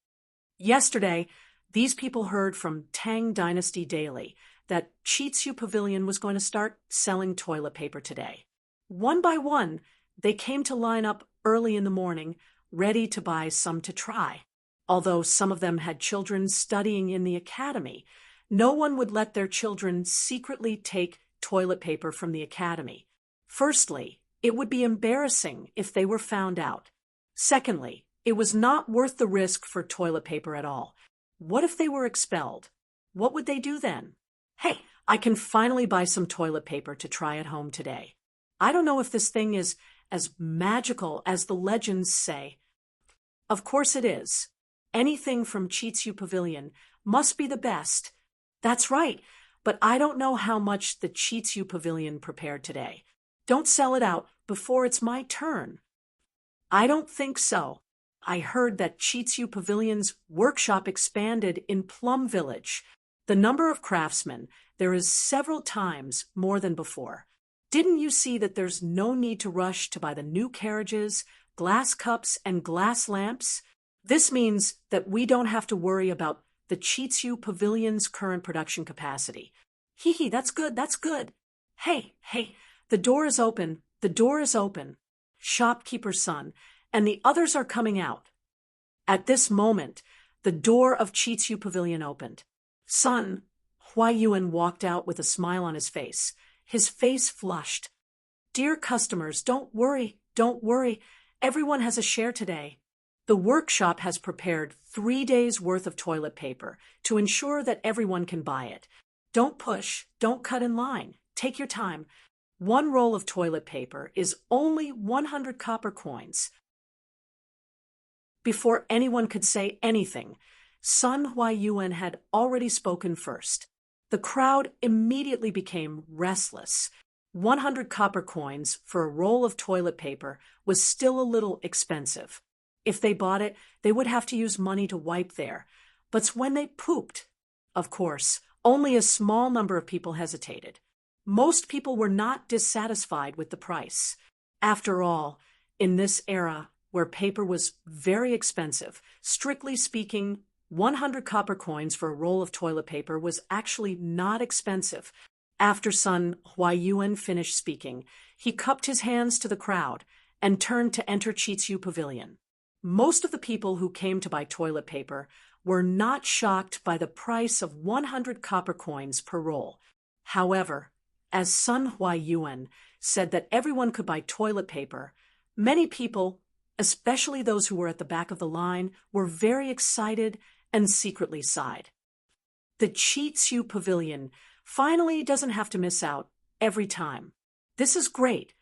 Yesterday, these people heard from Tang Dynasty Daily that Chitsiu Pavilion was going to start selling toilet paper today. One by one, they came to line up early in the morning, ready to buy some to try. Although some of them had children studying in the academy, no one would let their children secretly take toilet paper from the academy. Firstly, it would be embarrassing if they were found out. Secondly, it was not worth the risk for toilet paper at all. What if they were expelled? What would they do then? Hey, I can finally buy some toilet paper to try at home today. I don't know if this thing is as magical as the legends say. Of course it is. Anything from Chitsiu Pavilion must be the best. That's right, but I don't know how much the Chitsiu Pavilion prepared today. Don't sell it out before it's my turn. I don't think so. I heard that Chitsiu Pavilion's workshop expanded in Plum Village. The number of craftsmen there is several times more than before. Didn't you see that there's no need to rush to buy the new carriages, glass cups, and glass lamps? This means that we don't have to worry about the Chitsiu Pavilion's current production capacity. Hee, that's good, that's good. Hey, the door is open, the door is open. Shopkeeper's son, and the others are coming out. At this moment, the door of Chitsiu Pavilion opened. Son, Huayuan walked out with a smile on his face flushed. Dear customers, don't worry. Everyone has a share today. The workshop has prepared 3 days' worth of toilet paper to ensure that everyone can buy it. Don't push, don't cut in line. Take your time. 1 roll of toilet paper is only 100 copper coins. Before anyone could say anything, Sun Huayuan had already spoken first. The crowd immediately became restless. 100 copper coins for a roll of toilet paper was still a little expensive. If they bought it, they would have to use money to wipe there. But when they pooped, of course, only a small number of people hesitated. Most people were not dissatisfied with the price. After all, in this era where paper was very expensive, strictly speaking, 100 copper coins for a roll of toilet paper was actually not expensive. After Sun Huayuan finished speaking, he cupped his hands to the crowd and turned to enter Chitsiu Pavilion. Most of the people who came to buy toilet paper were not shocked by the price of 100 copper coins per roll. However, as Sun Huayuan said that everyone could buy toilet paper, many people, especially those who were at the back of the line, were very excited and secretly sighed. The Chitsiu Pavilion finally doesn't have to miss out every time. This is great.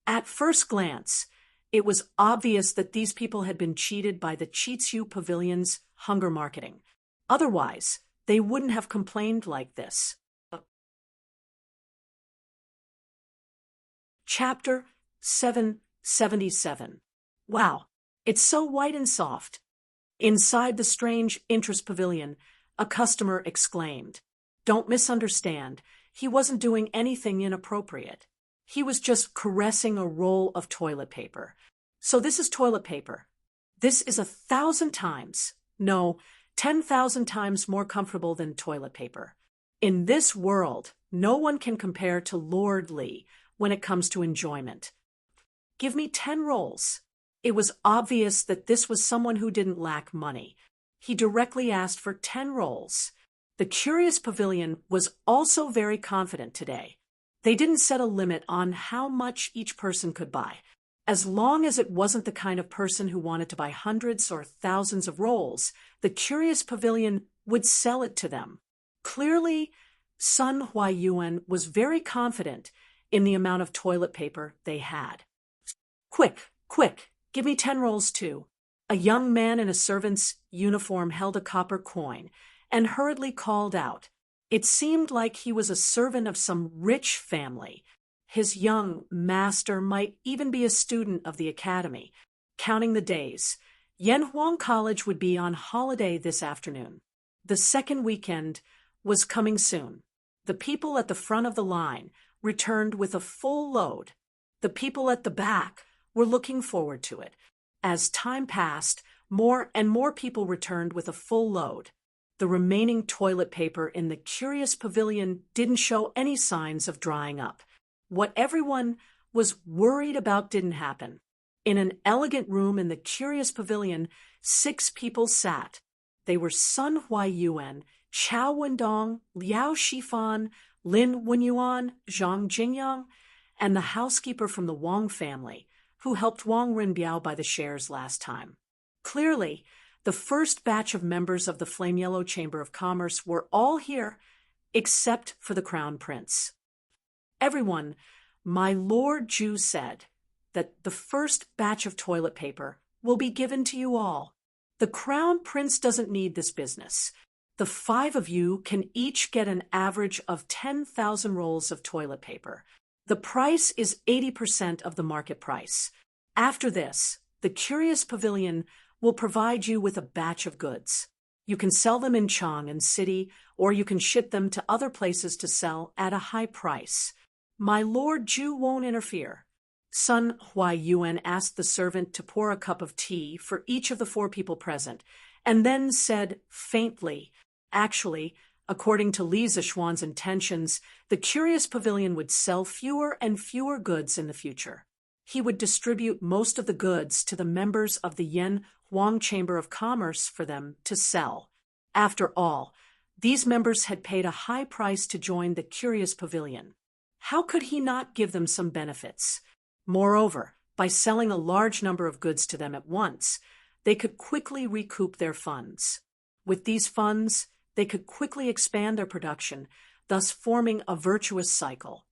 At first glance, it was obvious that these people had been cheated by the Chitsiu Pavilion's hunger marketing. Otherwise, they wouldn't have complained like this. Chapter 777. Wow, it's so white and soft. Inside the strange interest pavilion, a customer exclaimed, "Don't misunderstand. He wasn't doing anything inappropriate. He was just caressing a roll of toilet paper. So this is toilet paper. This is 1,000 times, no, 10,000 times more comfortable than toilet paper. In this world, no one can compare to Lord Li when it comes to enjoyment. Give me 10 rolls. It was obvious that this was someone who didn't lack money. He directly asked for 10 rolls. The Curious Pavilion was also very confident today. They didn't set a limit on how much each person could buy. As long as it wasn't the kind of person who wanted to buy hundreds or thousands of rolls, the Curious Pavilion would sell it to them. Clearly, Sun Huaiyuan was very confident in the amount of toilet paper they had. Quick, quick, give me 10 rolls too. A young man in a servant's uniform held a copper coin and hurriedly called out. It seemed like he was a servant of some rich family. His young master might even be a student of the academy. Counting the days, Yanhuang College would be on holiday this afternoon. The second weekend was coming soon. The people at the front of the line returned with a full load. The people at the back were looking forward to it. As time passed, more and more people returned with a full load. The remaining toilet paper in the Curious Pavilion didn't show any signs of drying up. What everyone was worried about didn't happen. In an elegant room in the Curious Pavilion, 6 people sat. They were Sun Huaiyuan, Chao Wendong, Liao Shifan, Lin Wenyuan, Zhang Jingyang, and the housekeeper from the Wang family, who helped Wang Rinbiao buy the shares last time. Clearly, the first batch of members of the Flame Yellow Chamber of Commerce were all here, except for the Crown Prince. Everyone, my Lord Zhu said that the first batch of toilet paper will be given to you all. The Crown Prince doesn't need this business. The 5 of you can each get an average of 10,000 rolls of toilet paper. The price is 80% of the market price. After this, the Curious Pavilion will provide you with a batch of goods. You can sell them in Chang'an City, or you can ship them to other places to sell at a high price. My Lord Zhu won't interfere. Sun Huaiyuan asked the servant to pour a cup of tea for each of the 4 people present, and then said faintly, actually, according to Li Zishuan's intentions, the Curious Pavilion would sell fewer and fewer goods in the future. He would distribute most of the goods to the members of the Yanhuang Chamber of Commerce for them to sell. After all, these members had paid a high price to join the Curious Pavilion. How could he not give them some benefits? Moreover, by selling a large number of goods to them at once, they could quickly recoup their funds. With these funds, they could quickly expand their production, thus forming a virtuous cycle.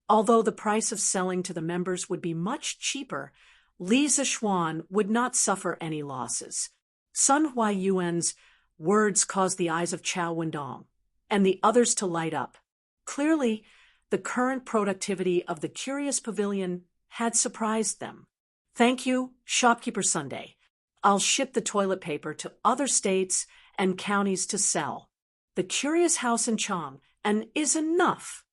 Although the price of selling to the members would be much cheaper, Li Zishuan would not suffer any losses. Sun Huaiyuan's words caused the eyes of Chao Wendong and the others to light up. Clearly, the current productivity of the Curious Pavilion had surprised them. Thank you, Shopkeeper Sunday. I'll ship the toilet paper to other states and counties to sell. The Curious House in Chang'an is enough.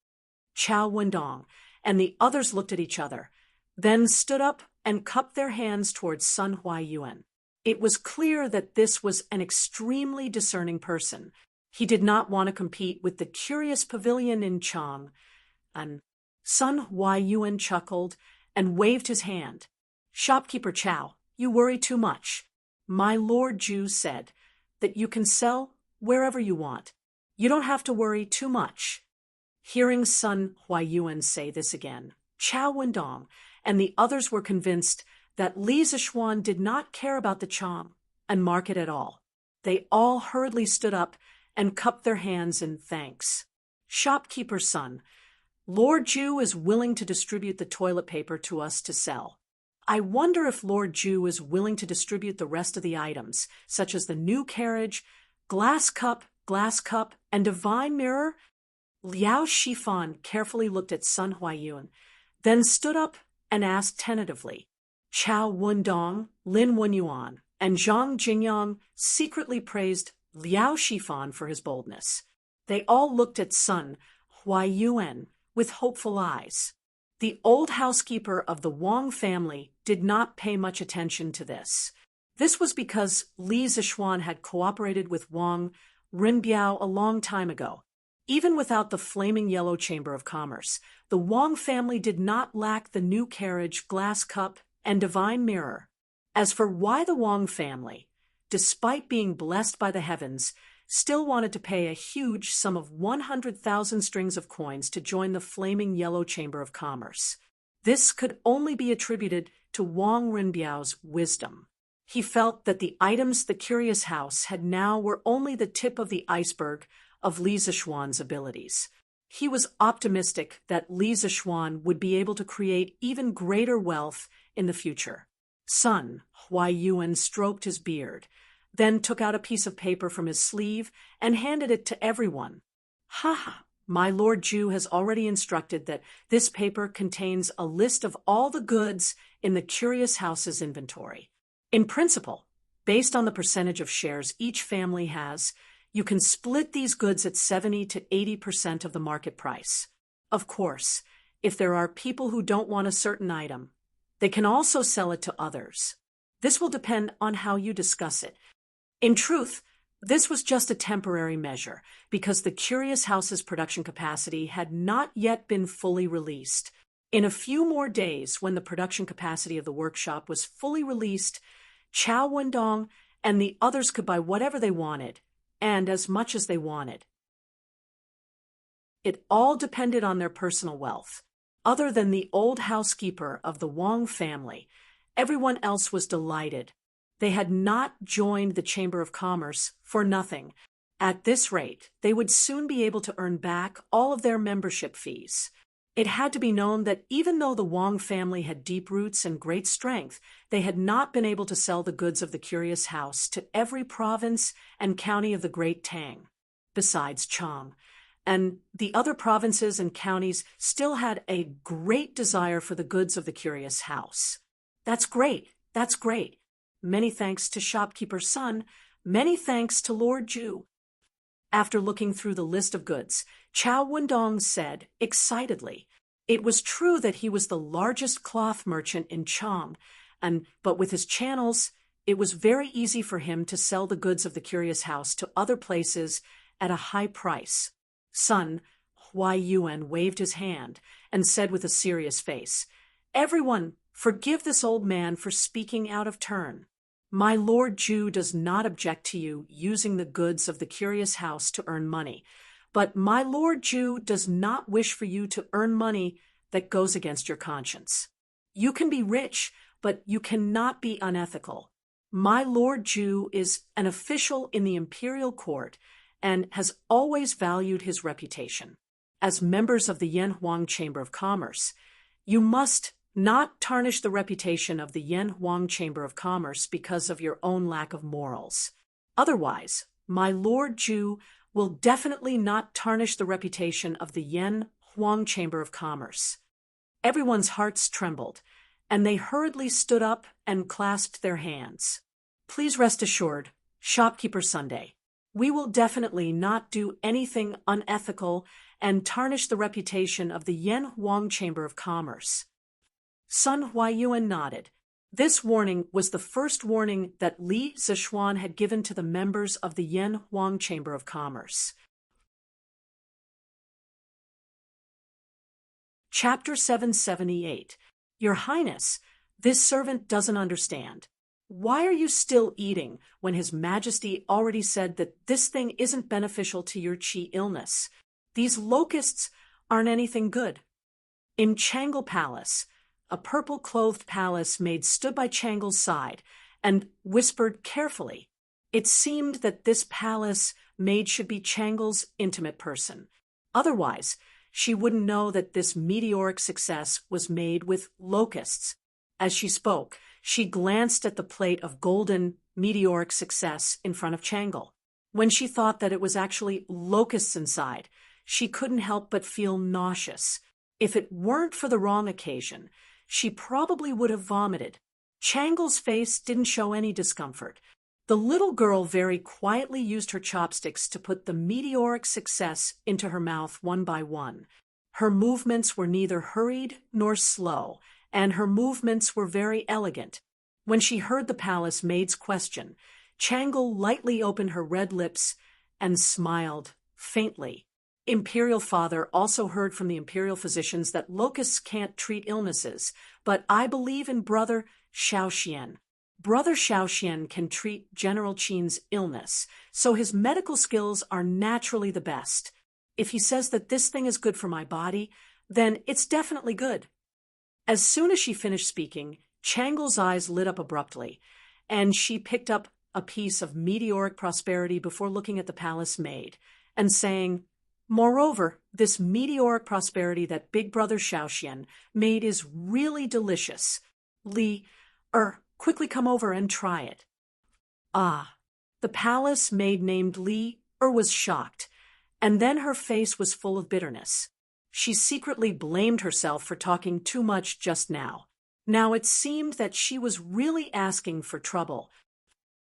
Chao Wendong and the others looked at each other, then stood up and cupped their hands towards Sun Huaiyuan. It was clear that this was an extremely discerning person. He did not want to compete with the Curious Pavilion in Chang'an. Sun Huaiyuan chuckled and waved his hand. Shopkeeper Chao, you worry too much. My Lord Zhu said that you can sell wherever you want. You don't have to worry too much. Hearing Sun Huaiyuan say this again, Chao Wendong and the others were convinced that Li Zishuan did not care about the Chang'an market at all. They all hurriedly stood up and cupped their hands in thanks. Shopkeeper Sun, Lord Zhu is willing to distribute the toilet paper to us to sell. I wonder if Lord Zhu is willing to distribute the rest of the items, such as the new carriage, glass cup, and divine mirror. Liao Shifan carefully looked at Sun Huaiyuan, then stood up and asked tentatively. Chao Wendong, Lin Wenyuan, and Zhang Jingyang secretly praised Liao Shifan for his boldness. They all looked at Sun Huaiyuan with hopeful eyes. The old housekeeper of the Wang family did not pay much attention to this. This was because Li Zixuan had cooperated with Wang Rinbiao a long time ago. Even without the flaming yellow Chamber of Commerce, the Wang family did not lack the new carriage, glass cup, and divine mirror. As for why the Wang family, despite being blessed by the heavens, still wanted to pay a huge sum of 100,000 strings of coins to join the flaming yellow Chamber of Commerce, this could only be attributed to Wang Rinbiao's wisdom. He felt that the items the curious house had now were only the tip of the iceberg of Li Zixuan's abilities. He was optimistic that Li Zixuan would be able to create even greater wealth in the future. Sun Huaiyuan stroked his beard, then took out a piece of paper from his sleeve and handed it to everyone. Ha! My Lord Ju has already instructed that this paper contains a list of all the goods in the curious house's inventory. In principle, based on the percentage of shares each family has, you can split these goods at 70 to 80% of the market price. Of course, if there are people who don't want a certain item, they can also sell it to others. This will depend on how you discuss it. In truth, this was just a temporary measure because the curious house's production capacity had not yet been fully released. In a few more days, when the production capacity of the workshop was fully released, Chao Wendong and the others could buy whatever they wanted, and as much as they wanted. It all depended on their personal wealth. Other than the old housekeeper of the Wang family, everyone else was delighted. They had not joined the Chamber of Commerce for nothing. At this rate, they would soon be able to earn back all of their membership fees. It had to be known that even though the Wang family had deep roots and great strength, they had not been able to sell the goods of the curious house to every province and county of the great Tang, besides Chang. And the other provinces and counties still had a great desire for the goods of the curious house. That's great. That's great. Many thanks to shopkeeper Sun. Many thanks to Lord Ju. After looking through the list of goods, Chao Wendong said excitedly, it was true that he was the largest cloth merchant in Chang, but with his channels, it was very easy for him to sell the goods of the curious house to other places at a high price. Sun Huaiyuan waved his hand and said with a serious face, everyone, forgive this old man for speaking out of turn. My Lord Ju does not object to you using the goods of the curious house to earn money, but my Lord Ju does not wish for you to earn money that goes against your conscience. You can be rich, but you cannot be unethical. My Lord Ju is an official in the imperial court and has always valued his reputation. As members of the Yanhuang Chamber of Commerce, you must not tarnish the reputation of the Yanhuang Chamber of Commerce because of your own lack of morals. Otherwise, my Lord Ju will definitely not tarnish the reputation of the Yanhuang Chamber of Commerce. Everyone's hearts trembled, and they hurriedly stood up and clasped their hands. Please rest assured, Shopkeeper Sunday, we will definitely not do anything unethical and tarnish the reputation of the Yanhuang Chamber of Commerce. Sun Huaiyuan nodded. This warning was the first warning that Li Zixuan had given to the members of the Yanhuang Chamber of Commerce. Chapter 778. Your Highness, this servant doesn't understand. Why are you still eating when His Majesty already said that this thing isn't beneficial to your qi illness? These locusts aren't anything good. In Changle Palace, a purple-clothed palace maid stood by Changle's side and whispered carefully. It seemed that this palace maid should be Changle's intimate person. Otherwise, she wouldn't know that this meteoric success was made with locusts. As she spoke, she glanced at the plate of golden meteoric success in front of Changle. When she thought that it was actually locusts inside, she couldn't help but feel nauseous. If it weren't for the wrong occasion, she probably would have vomited. Changle's face didn't show any discomfort. The little girl very quietly used her chopsticks to put the meteoric success into her mouth one by one. Her movements were neither hurried nor slow, and her movements were very elegant. When she heard the palace maid's question, Changle lightly opened her red lips and smiled faintly. Imperial Father also heard from the imperial physicians that locusts can't treat illnesses, but I believe in Brother Xiaoxian. Brother Xiaoxian can treat General Qin's illness, so his medical skills are naturally the best. If he says that this thing is good for my body, then it's definitely good. As soon as she finished speaking, Changle's eyes lit up abruptly, and she picked up a piece of meteoric prosperity before looking at the palace maid, and saying, "Moreover, this meteoric prosperity that Big Brother Xiaoxian made is really delicious. Li, quickly come over and try it." Ah, the palace maid named Li was shocked, and then her face was full of bitterness. She secretly blamed herself for talking too much just now. Now it seemed that she was really asking for trouble.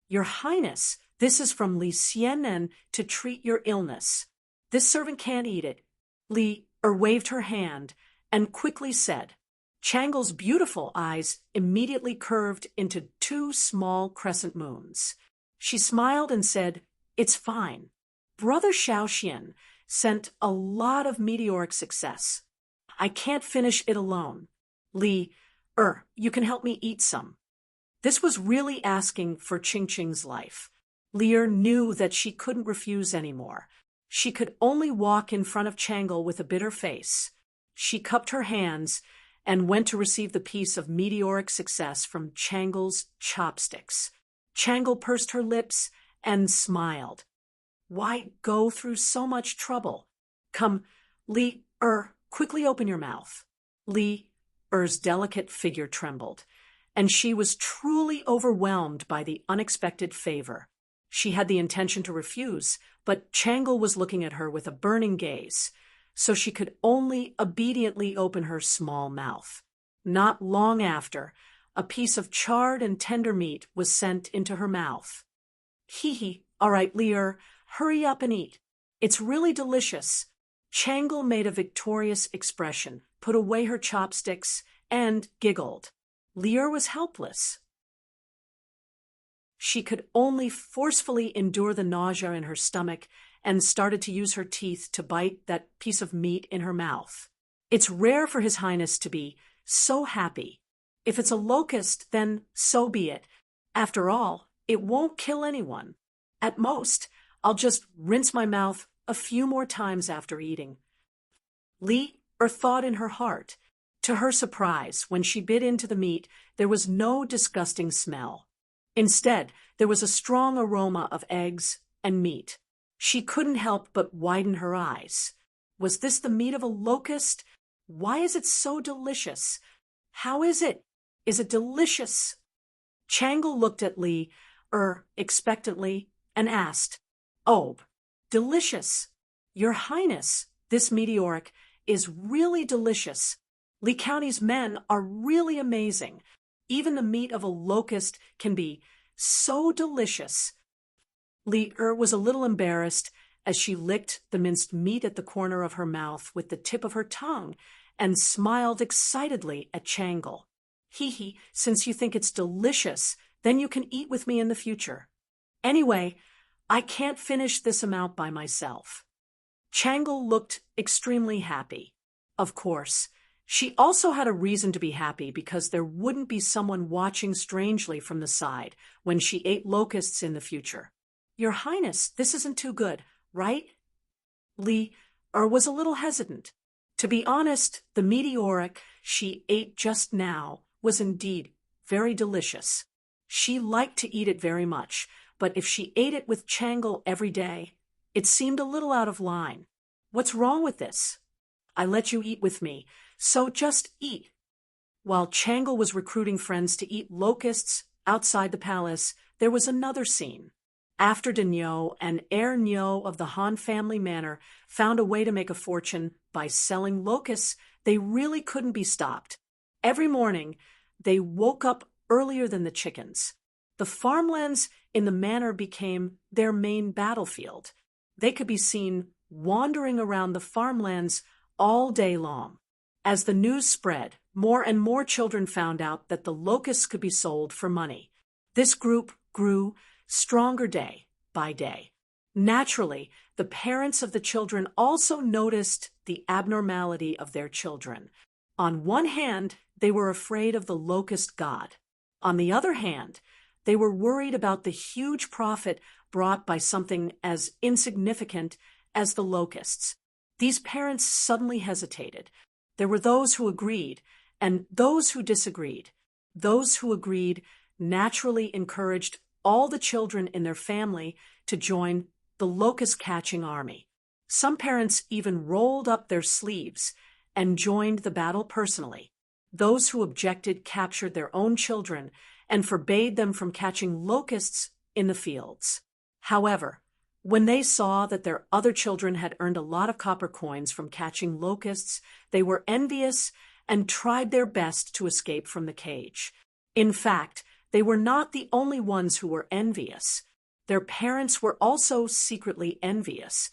"Your Highness, this is from Li Xianen to treat your illness. This servant can't eat it." Li waved her hand and quickly said. Changle's beautiful eyes immediately curved into two small crescent moons. She smiled and said, "It's fine. Brother Xiaoxian sent a lot of meteoric success. I can't finish it alone. Li, you can help me eat some." This was really asking for Ching Ching's life. Li knew that she couldn't refuse anymore. She could only walk in front of Changle with a bitter face. She cupped her hands and went to receive the piece of meteoric success from Changle's chopsticks. Changle pursed her lips and smiled. Why go through so much trouble? Come, Li, quickly open your mouth. Li's delicate figure trembled, and she was truly overwhelmed by the unexpected favor. She had the intention to refuse, but Changle was looking at her with a burning gaze, so she could only obediently open her small mouth. Not long after, a piece of charred and tender meat was sent into her mouth. "Hee, all right, Li, hurry up and eat. It's really delicious." Changle made a victorious expression, put away her chopsticks, and giggled. Li was helpless. She could only forcefully endure the nausea in her stomach and started to use her teeth to bite that piece of meat in her mouth. It's rare for His Highness to be so happy. If it's a locust, then so be it. After all, it won't kill anyone. At most, I'll just rinse my mouth a few more times after eating. Li thought in her heart. To her surprise, when she bit into the meat, there was no disgusting smell. Instead, there was a strong aroma of eggs and meat. She couldn't help but widen her eyes. Was this the meat of a locust? Why is it so delicious? How is it? Is it delicious? Changle looked at Li, expectantly, and asked, "Oh, delicious. Your Highness, this meteoric is really delicious. Li County's men are really amazing. Even the meat of a locust can be so delicious." Li was a little embarrassed as she licked the minced meat at the corner of her mouth with the tip of her tongue and smiled excitedly at Changle. "Hee, since you think it's delicious, then you can eat with me in the future. Anyway, I can't finish this amount by myself." Changle looked extremely happy. Of course, she also had a reason to be happy because there wouldn't be someone watching strangely from the side when she ate locusts in the future. "Your Highness, this isn't too good, right?" Li was a little hesitant. To be honest, the meteoric she ate just now was indeed very delicious. She liked to eat it very much, but if she ate it with Changle every day, it seemed a little out of line. What's wrong with this? I let you eat with me, so just eat. While Changle was recruiting friends to eat locusts outside the palace, there was another scene. After Daigneau and Heir Niu of the Han family manor found a way to make a fortune by selling locusts, they really couldn't be stopped. Every morning, they woke up earlier than the chickens. The farmlands in the manor became their main battlefield. They could be seen wandering around the farmlands all day long. As the news spread, more and more children found out that the locusts could be sold for money. This group grew stronger day by day. Naturally, the parents of the children also noticed the abnormality of their children. On one hand, they were afraid of the locust god. On the other hand, they were worried about the huge profit brought by something as insignificant as the locusts. These parents suddenly hesitated. There were those who agreed, and those who disagreed. Those who agreed naturally encouraged all the children in their family to join the locust-catching army. Some parents even rolled up their sleeves and joined the battle personally. Those who objected captured their own children and forbade them from catching locusts in the fields. However, when they saw that their other children had earned a lot of copper coins from catching locusts, they were envious and tried their best to escape from the cage. In fact, they were not the only ones who were envious. Their parents were also secretly envious.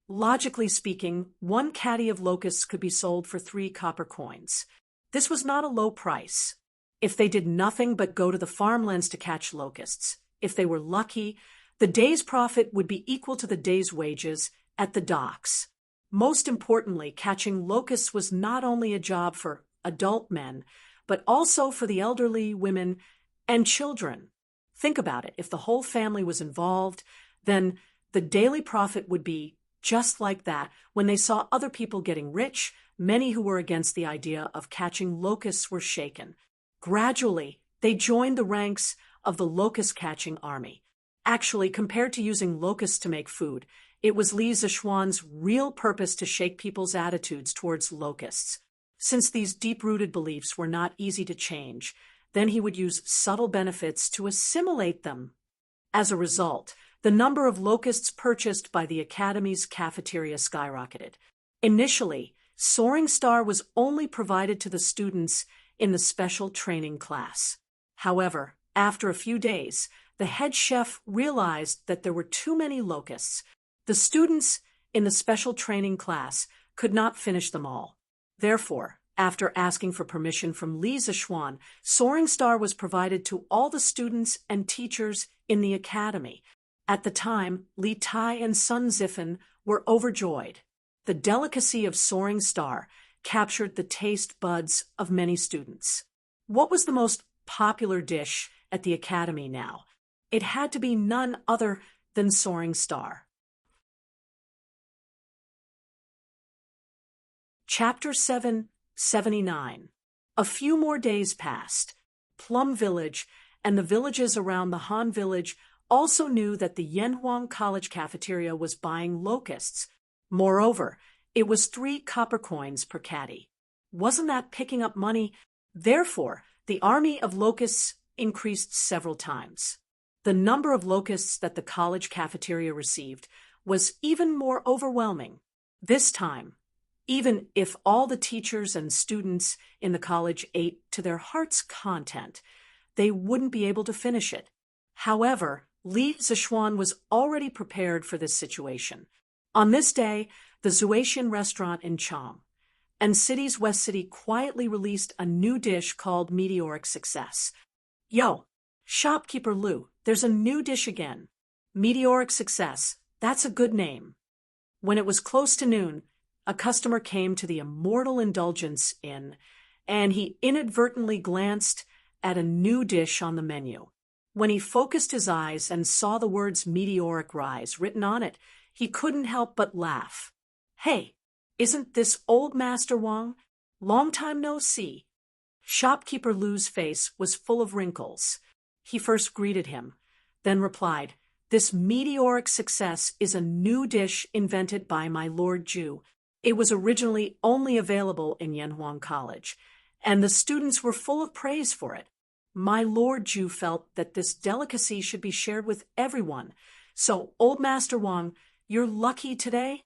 Logically speaking, one caddy of locusts could be sold for 3 copper coins. This was not a low price. If they did nothing but go to the farmlands to catch locusts, if they were lucky, the day's profit would be equal to the day's wages at the docks. Most importantly, catching locusts was not only a job for adult men, but also for the elderly, women, and children. Think about it. If the whole family was involved, then the daily profit would be just like that. When they saw other people getting rich, many who were against the idea of catching locusts were shaken. Gradually, they joined the ranks of the locust-catching army. Actually, compared to using locusts to make food, it was Li Zishuan's real purpose to shake people's attitudes towards locusts. Since these deep-rooted beliefs were not easy to change, then he would use subtle benefits to assimilate them. As a result, the number of locusts purchased by the Academy's cafeteria skyrocketed. Initially, Soaring Star was only provided to the students in the special training class. However, after a few days, the head chef realized that there were too many locusts. The students in the special training class could not finish them all. Therefore, after asking for permission from Li Zishuan, Soaring Star was provided to all the students and teachers in the academy. At the time, Li Tai and Sun Zifen were overjoyed. The delicacy of Soaring Star captured the taste buds of many students. What was the most popular dish at the academy now? It had to be none other than Soaring Star. Chapter 779. A few more days passed. Plum Village and the villages around the Han Village also knew that the Yanhuang College cafeteria was buying locusts. Moreover, it was 3 copper coins per caddy. Wasn't that picking up money? Therefore, the army of locusts increased several times. The number of locusts that the college cafeteria received was even more overwhelming. This time, even if all the teachers and students in the college ate to their heart's content, they wouldn't be able to finish it. However, Li Zishuan was already prepared for this situation. On this day, the Zuetian restaurant in Chang and City's West City quietly released a new dish called Meteoric Success. Yo, shopkeeper Lu, there's a new dish again. Meteoric Success, that's a good name. When it was close to noon, a customer came to the Immortal Indulgence Inn, and he inadvertently glanced at a new dish on the menu. When he focused his eyes and saw the words Meteoric Rise written on it, he couldn't help but laugh. Hey, isn't this old Master Wang? Long time no see. Shopkeeper Lu's face was full of wrinkles. He first greeted him, then replied, "This Meteoric Success is a new dish invented by my Lord Ju. It was originally only available in Yanhuang College, and the students were full of praise for it. My Lord Ju felt that this delicacy should be shared with everyone. So, old Master Wang, you're lucky today?"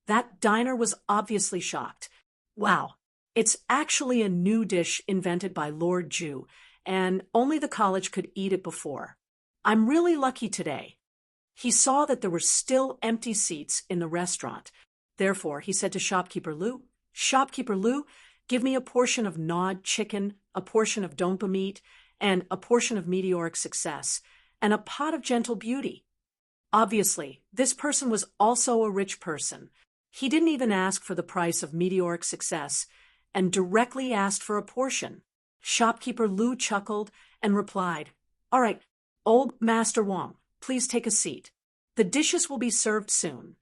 That diner was obviously shocked. Wow, it's actually a new dish invented by Lord Ju, and only the college could eat it before. I'm really lucky today. He saw that there were still empty seats in the restaurant. Therefore, he said to Shopkeeper Lu, "Shopkeeper Lu, give me a portion of gnawed chicken, a portion of dompa meat, and a portion of meteoric success, and a pot of gentle beauty." Obviously, this person was also a rich person. He didn't even ask for the price of meteoric success, and directly asked for a portion. Shopkeeper Lu chuckled and replied, "All right, old Master Wang, please take a seat. The dishes will be served soon."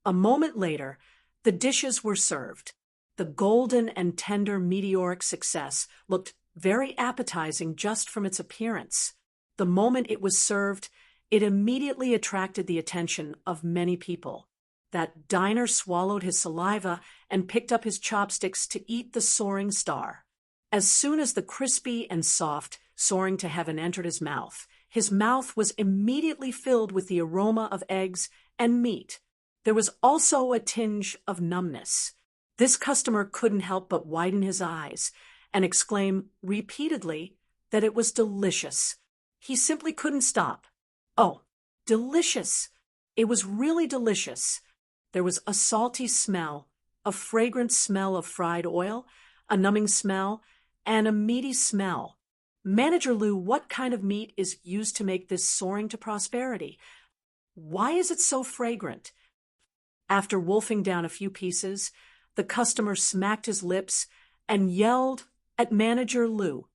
A moment later, the dishes were served. The golden and tender meteoric success looked very appetizing just from its appearance. The moment it was served, it immediately attracted the attention of many people. That diner swallowed his saliva and picked up his chopsticks to eat the soaring star. As soon as the crispy and soft, soaring to heaven entered his mouth was immediately filled with the aroma of eggs and meat. There was also a tinge of numbness. This customer couldn't help but widen his eyes and exclaim repeatedly that it was delicious. He simply couldn't stop. Oh, delicious! It was really delicious. There was a salty smell, a fragrant smell of fried oil, a numbing smell, and a meaty smell. Manager Lu, what kind of meat is used to make this soaring to prosperity? Why is it so fragrant? After wolfing down a few pieces, the customer smacked his lips and yelled at Manager Lu.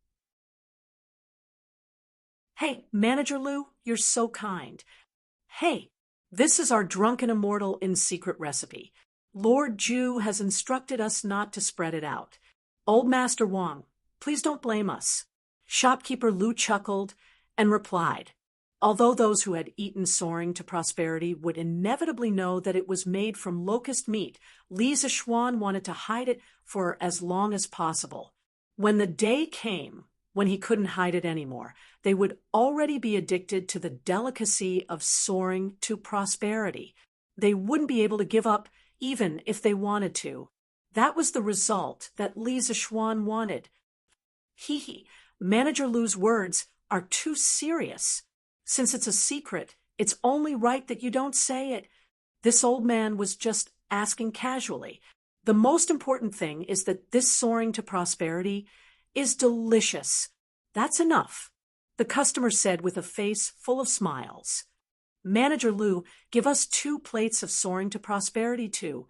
"Hey, Manager Lu, you're so kind. Hey, this is our drunken immortal in secret recipe. Lord Ju has instructed us not to spread it out. Old Master Wang, please don't blame us." Shopkeeper Lu chuckled and replied, although those who had eaten soaring to prosperity would inevitably know that it was made from locust meat, Li Zishuan wanted to hide it for as long as possible. When the day came when he couldn't hide it anymore, they would already be addicted to the delicacy of soaring to prosperity. They wouldn't be able to give up even if they wanted to. That was the result that Li Zishuan wanted. Hee, Manager Lu's words are too serious. Since it's a secret, it's only right that you don't say it. This old man was just asking casually. The most important thing is that this soaring to prosperity is delicious. That's enough, the customer said with a face full of smiles. Manager Lu, give us 2 plates of soaring to prosperity too.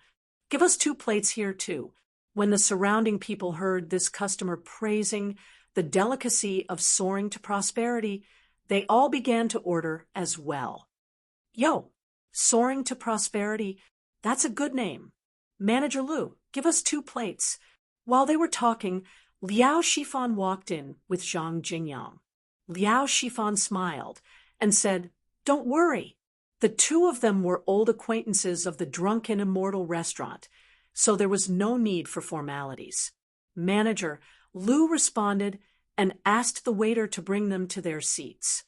Give us 2 plates here too. When the surrounding people heard this customer praising the delicacy of soaring to prosperity, they all began to order as well. Yo, soaring to prosperity, that's a good name. Manager Lu, give us 2 plates. While they were talking, Liao Shifan walked in with Zhang Jingyang. Liao Shifan smiled and said, "Don't worry." The 2 of them were old acquaintances of the Drunken Immortal restaurant, so there was no need for formalities. Manager Lu responded and asked the waiter to bring them to their seats.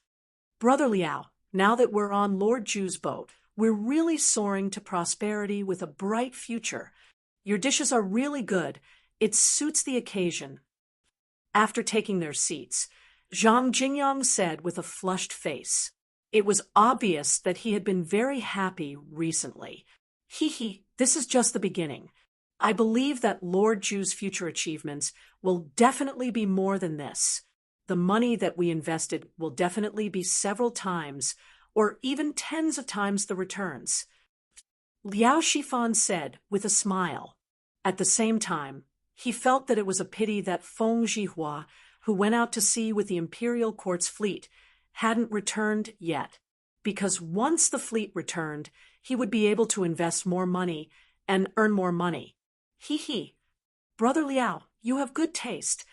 "Brother Liao, now that we're on Lord Ju's boat, we're really soaring to prosperity with a bright future. Your dishes are really good. It suits the occasion." After taking their seats, Zhang Jingyang said with a flushed face. It was obvious that he had been very happy recently. Hee, this is just the beginning. I believe that Lord Ju's future achievements will definitely be more than this. The money that we invested will definitely be several times or even tens of times the returns. Liao Shifan said with a smile. At the same time, he felt that it was a pity that Feng Zhihua, who went out to sea with the imperial court's fleet, hadn't returned yet, because once the fleet returned, he would be able to invest more money and earn more money. Hee, Brother Liao, you have good taste.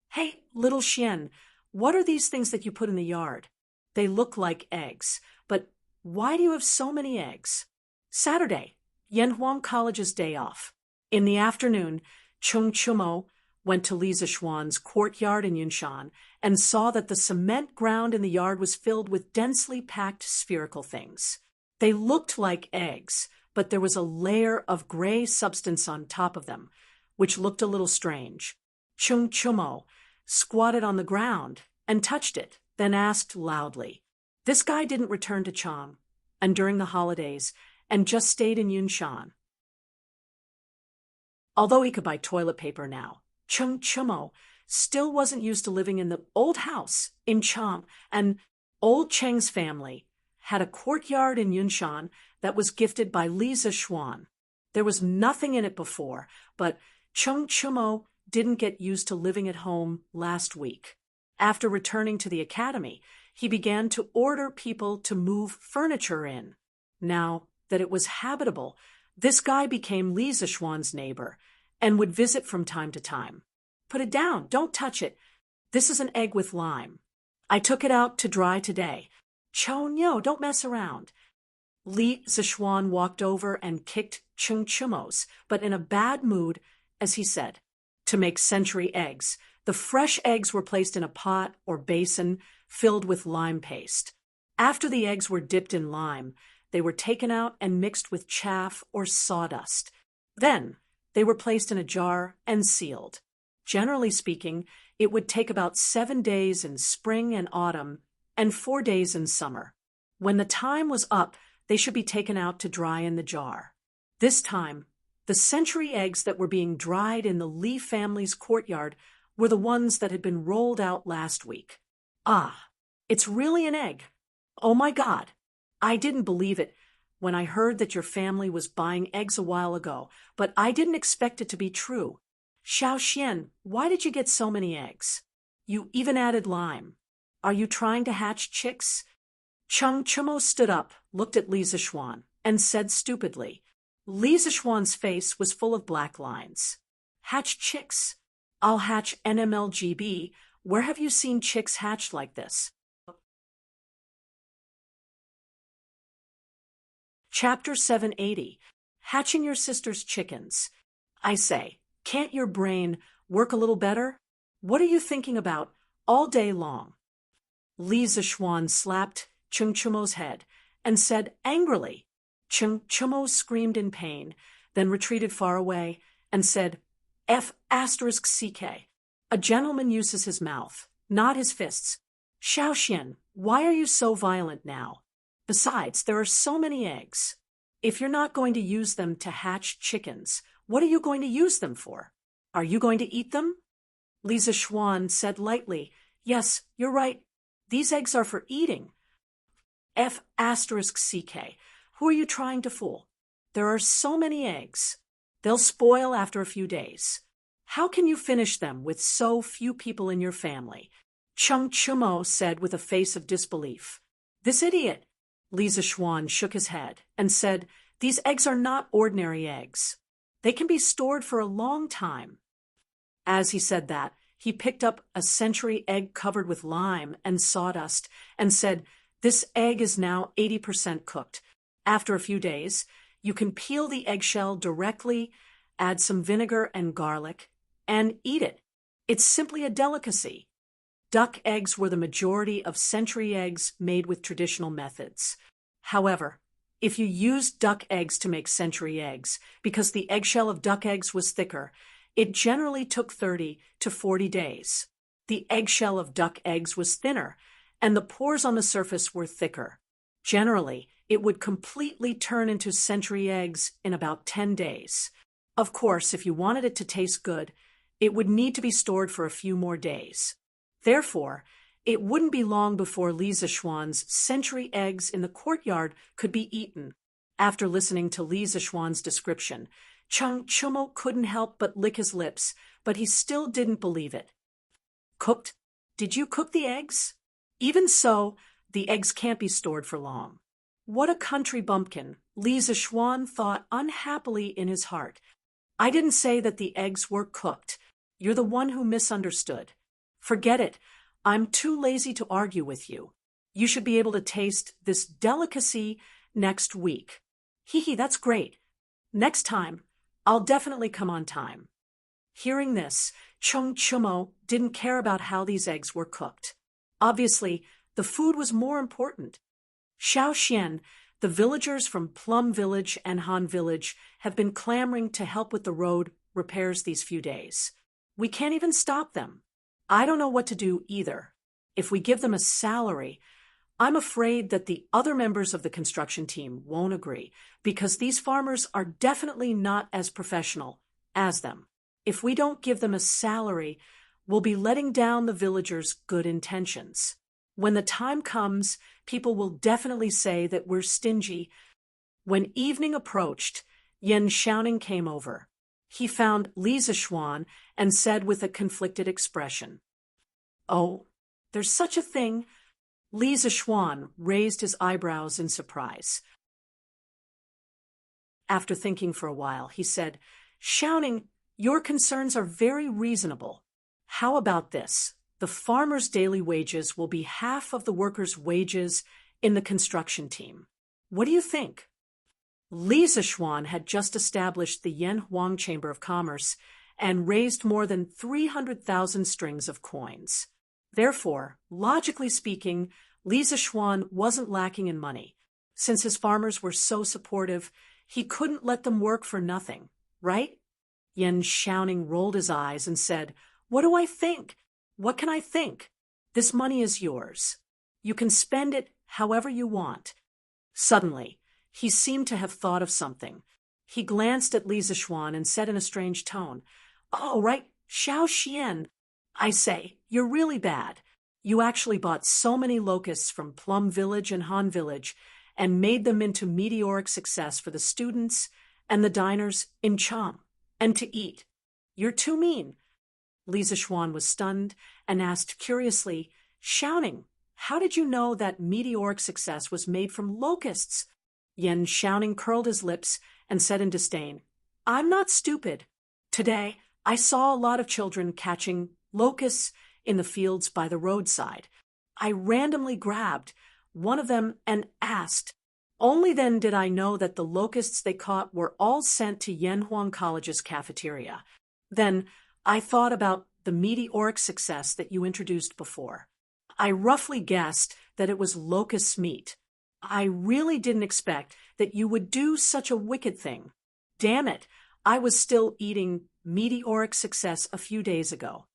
Hey, little Xian, what are these things that you put in the yard? They look like eggs, but why do you have so many eggs? Saturday, Yanhuang College's day off. In the afternoon, Chung Chumo went to Li Zishuan's courtyard in Yunshan and saw that the cement ground in the yard was filled with densely packed spherical things. They looked like eggs, but there was a layer of gray substance on top of them, which looked a little strange. Chung Chumo squatted on the ground and touched it, then asked loudly. This guy didn't return to Chang, and during the holidays, and just stayed in Yunshan. Although he could buy toilet paper now, Chung Chumo still wasn't used to living in the old house in Cham, and old Cheng's family had a courtyard in Yunshan that was gifted by Li Zixuan. There was nothing in it before, but Chung Chumo didn't get used to living at home last week. After returning to the academy, he began to order people to move furniture in. Now that it was habitable, this guy became Li Zixuan's neighbor and would visit from time to time. Put it down, don't touch it. This is an egg with lime. I took it out to dry today. Chonyo, don't mess around. Li Zixuan walked over and kicked Chung Chumos, but in a bad mood, as he said, to make century eggs. The fresh eggs were placed in a pot or basin filled with lime paste. After the eggs were dipped in lime, they were taken out and mixed with chaff or sawdust. Then, they were placed in a jar and sealed. Generally speaking, it would take about 7 days in spring and autumn and 4 days in summer. When the time was up, they should be taken out to dry in the jar. This time, the century eggs that were being dried in the Li family's courtyard were the ones that had been rolled out last week. Ah, it's really an egg. Oh my God. I didn't believe it when I heard that your family was buying eggs a while ago, but I didn't expect it to be true. Xiao Xian, why did you get so many eggs? You even added lime. Are you trying to hatch chicks? Chung Chumo stood up, looked at Li Zixuan, and said stupidly. Li Zixuan's face was full of black lines. Hatch chicks. I'll hatch NMLGB. Where have you seen chicks hatched like this? Chapter 780. Hatching your sister's chickens. I say, can't your brain work a little better? What are you thinking about all day long? Li Zixuan slapped Chung Chumo's head and said angrily. Chung Chumo screamed in pain, then retreated far away and said, F***CK. A gentleman uses his mouth, not his fists. Xiao Xian, why are you so violent now? Besides, there are so many eggs. If you're not going to use them to hatch chickens, what are you going to use them for? Are you going to eat them? Li Zixuan said lightly, yes, you're right. These eggs are for eating. F***CK. Who are you trying to fool? There are so many eggs. They'll spoil after a few days. How can you finish them with so few people in your family? Chung Chumo said with a face of disbelief. This idiot. Li Zixuan shook his head and said, these eggs are not ordinary eggs. They can be stored for a long time. As he said that, he picked up a century egg covered with lime and sawdust and said, this egg is now 80% cooked. After a few days, you can peel the eggshell directly, add some vinegar and garlic, and eat it. It's simply a delicacy. Duck eggs were the majority of century eggs made with traditional methods. However, if you used duck eggs to make century eggs, because the eggshell of duck eggs was thicker, it generally took 30 to 40 days. The eggshell of duck eggs was thinner, and the pores on the surface were thicker. Generally, it would completely turn into century eggs in about 10 days. Of course, if you wanted it to taste good, it would need to be stored for a few more days. Therefore, it wouldn't be long before Li Zixuan's century eggs in the courtyard could be eaten. After listening to Li Zixuan's description, Chung Chumo couldn't help but lick his lips, but he still didn't believe it. Cooked? Did you cook the eggs? Even so, the eggs can't be stored for long. What a country bumpkin, Li Zixuan thought unhappily in his heart. I didn't say that the eggs were cooked. You're the one who misunderstood. Forget it. I'm too lazy to argue with you. You should be able to taste this delicacy next week. Hee, that's great. Next time, I'll definitely come on time. Hearing this, Chung Chumo didn't care about how these eggs were cooked. Obviously, the food was more important. Xiao Xian, the villagers from Plum Village and Han Village have been clamoring to help with the road repairs these few days. We can't even stop them. I don't know what to do either. If we give them a salary, I'm afraid that the other members of the construction team won't agree, because these farmers are definitely not as professional as them. If we don't give them a salary, we'll be letting down the villagers' good intentions. When the time comes, people will definitely say that we're stingy. When evening approached, Yan Xiaoning came over. He found Li Zixuan and said with a conflicted expression, "Oh, there's such a thing?" Li Zixuan raised his eyebrows in surprise. After thinking for a while, he said, "Xiaoning, your concerns are very reasonable. How about this? The farmer's daily wages will be half of the workers' wages in the construction team. What do you think?" Li Zixuan had just established the Yanhuang Chamber of Commerce and raised more than 300,000 strings of coins. Therefore, logically speaking, Li Zixuan wasn't lacking in money. Since his farmers were so supportive, he couldn't let them work for nothing, right? Yan Xiaoning rolled his eyes and said, "What do I think? What can I think? This money is yours. You can spend it however you want." Suddenly, he seemed to have thought of something. He glanced at Li Zixuan and said in a strange tone, "Oh, right, Xiao Xian. I say, you're really bad. You actually bought so many locusts from Plum Village and Han Village and made them into meteoric success for the students and the diners in Cham, and to eat. You're too mean." Li Zixuan was stunned and asked curiously, "Xiaoning, how did you know that meteoric success was made from locusts?" Yan Xiaoning curled his lips and said in disdain, "I'm not stupid. Today, I saw a lot of children catching locusts in the fields by the roadside. I randomly grabbed one of them and asked. Only then did I know that the locusts they caught were all sent to Yanhuang College's cafeteria. Then I thought about the meteoric success that you introduced before. I roughly guessed that it was locust meat. I really didn't expect that you would do such a wicked thing. Damn it, I was still eating meteoric success a few days ago."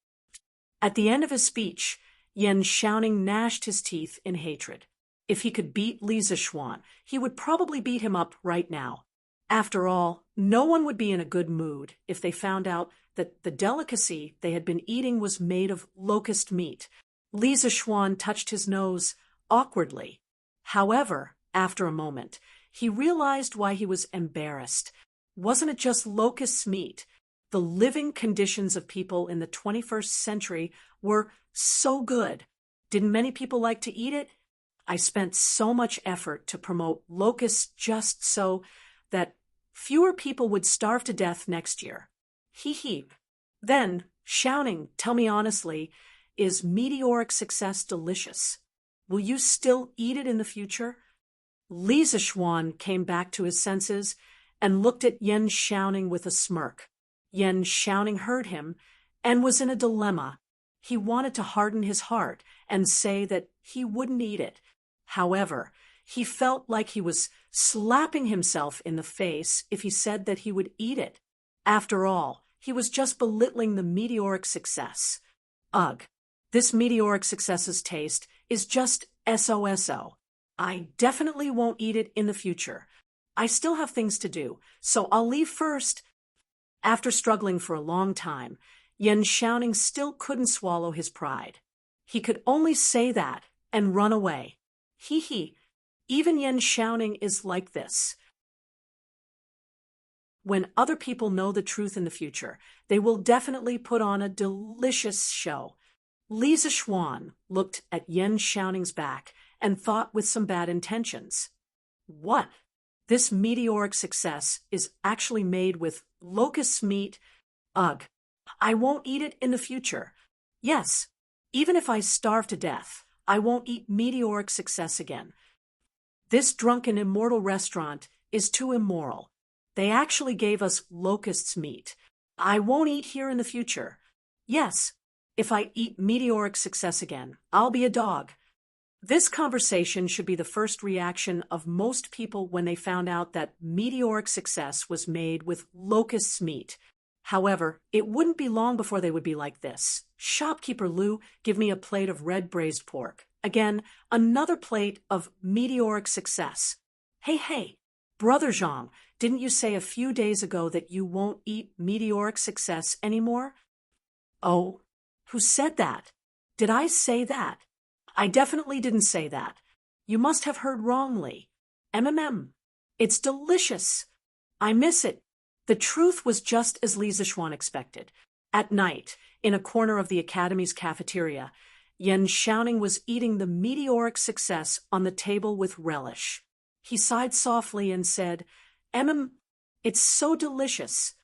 At the end of his speech, Yan Xiaoning gnashed his teeth in hatred. If he could beat Li Zixuan, he would probably beat him up right now. After all, no one would be in a good mood if they found out that the delicacy they had been eating was made of locust meat. Li Zixuan touched his nose awkwardly. However, after a moment, he realized why he was embarrassed. Wasn't it just locust meat? The living conditions of people in the 21st century were so good. Didn't many people like to eat it? I spent so much effort to promote locusts just so that fewer people would starve to death next year. Hee hee. Then, Xiaoning, tell me honestly, is meteoric success delicious? Will you still eat it in the future? Li Zixuan came back to his senses and looked at Yan Xiaoning with a smirk. Yan Xiaoning heard him and was in a dilemma. He wanted to harden his heart and say that he wouldn't eat it. However, he felt like he was slapping himself in the face if he said that he would eat it. After all, he was just belittling the meteoric success. Ugh, this meteoric success's taste is just SOSO. I definitely won't eat it in the future. I still have things to do, so I'll leave first. After struggling for a long time, Yan Xiaoning still couldn't swallow his pride. He could only say that and run away. Hee hee, even Yan Xiaoning is like this. When other people know the truth in the future, they will definitely put on a delicious show. Li Zixuan looked at Yan Xiaoning's back and thought with some bad intentions. What? This meteoric success is actually made with locust meat? Ugh, I won't eat it in the future. Yes, even if I starve to death, I won't eat meteoric success again. This drunken immortal restaurant is too immoral. They actually gave us locust's meat. I won't eat here in the future. Yes, if I eat meteoric success again, I'll be a dog. This conversation should be the first reaction of most people when they found out that meteoric success was made with locust's meat. However, it wouldn't be long before they would be like this. Shopkeeper Lu, give me a plate of red braised pork. Again, another plate of meteoric success. Hey, Brother Zhang, Didn't you say a few days ago that you won't eat meteoric success anymore? Oh, who said that? Did I say that? I definitely didn't say that. You must have heard wrongly. It's delicious. I miss it. The truth was just as Lisa Schwan expected. At night, in a corner of the Academy's cafeteria, Yen Xiaoning was eating the meteoric success on the table with relish. He sighed softly and said, it's so delicious.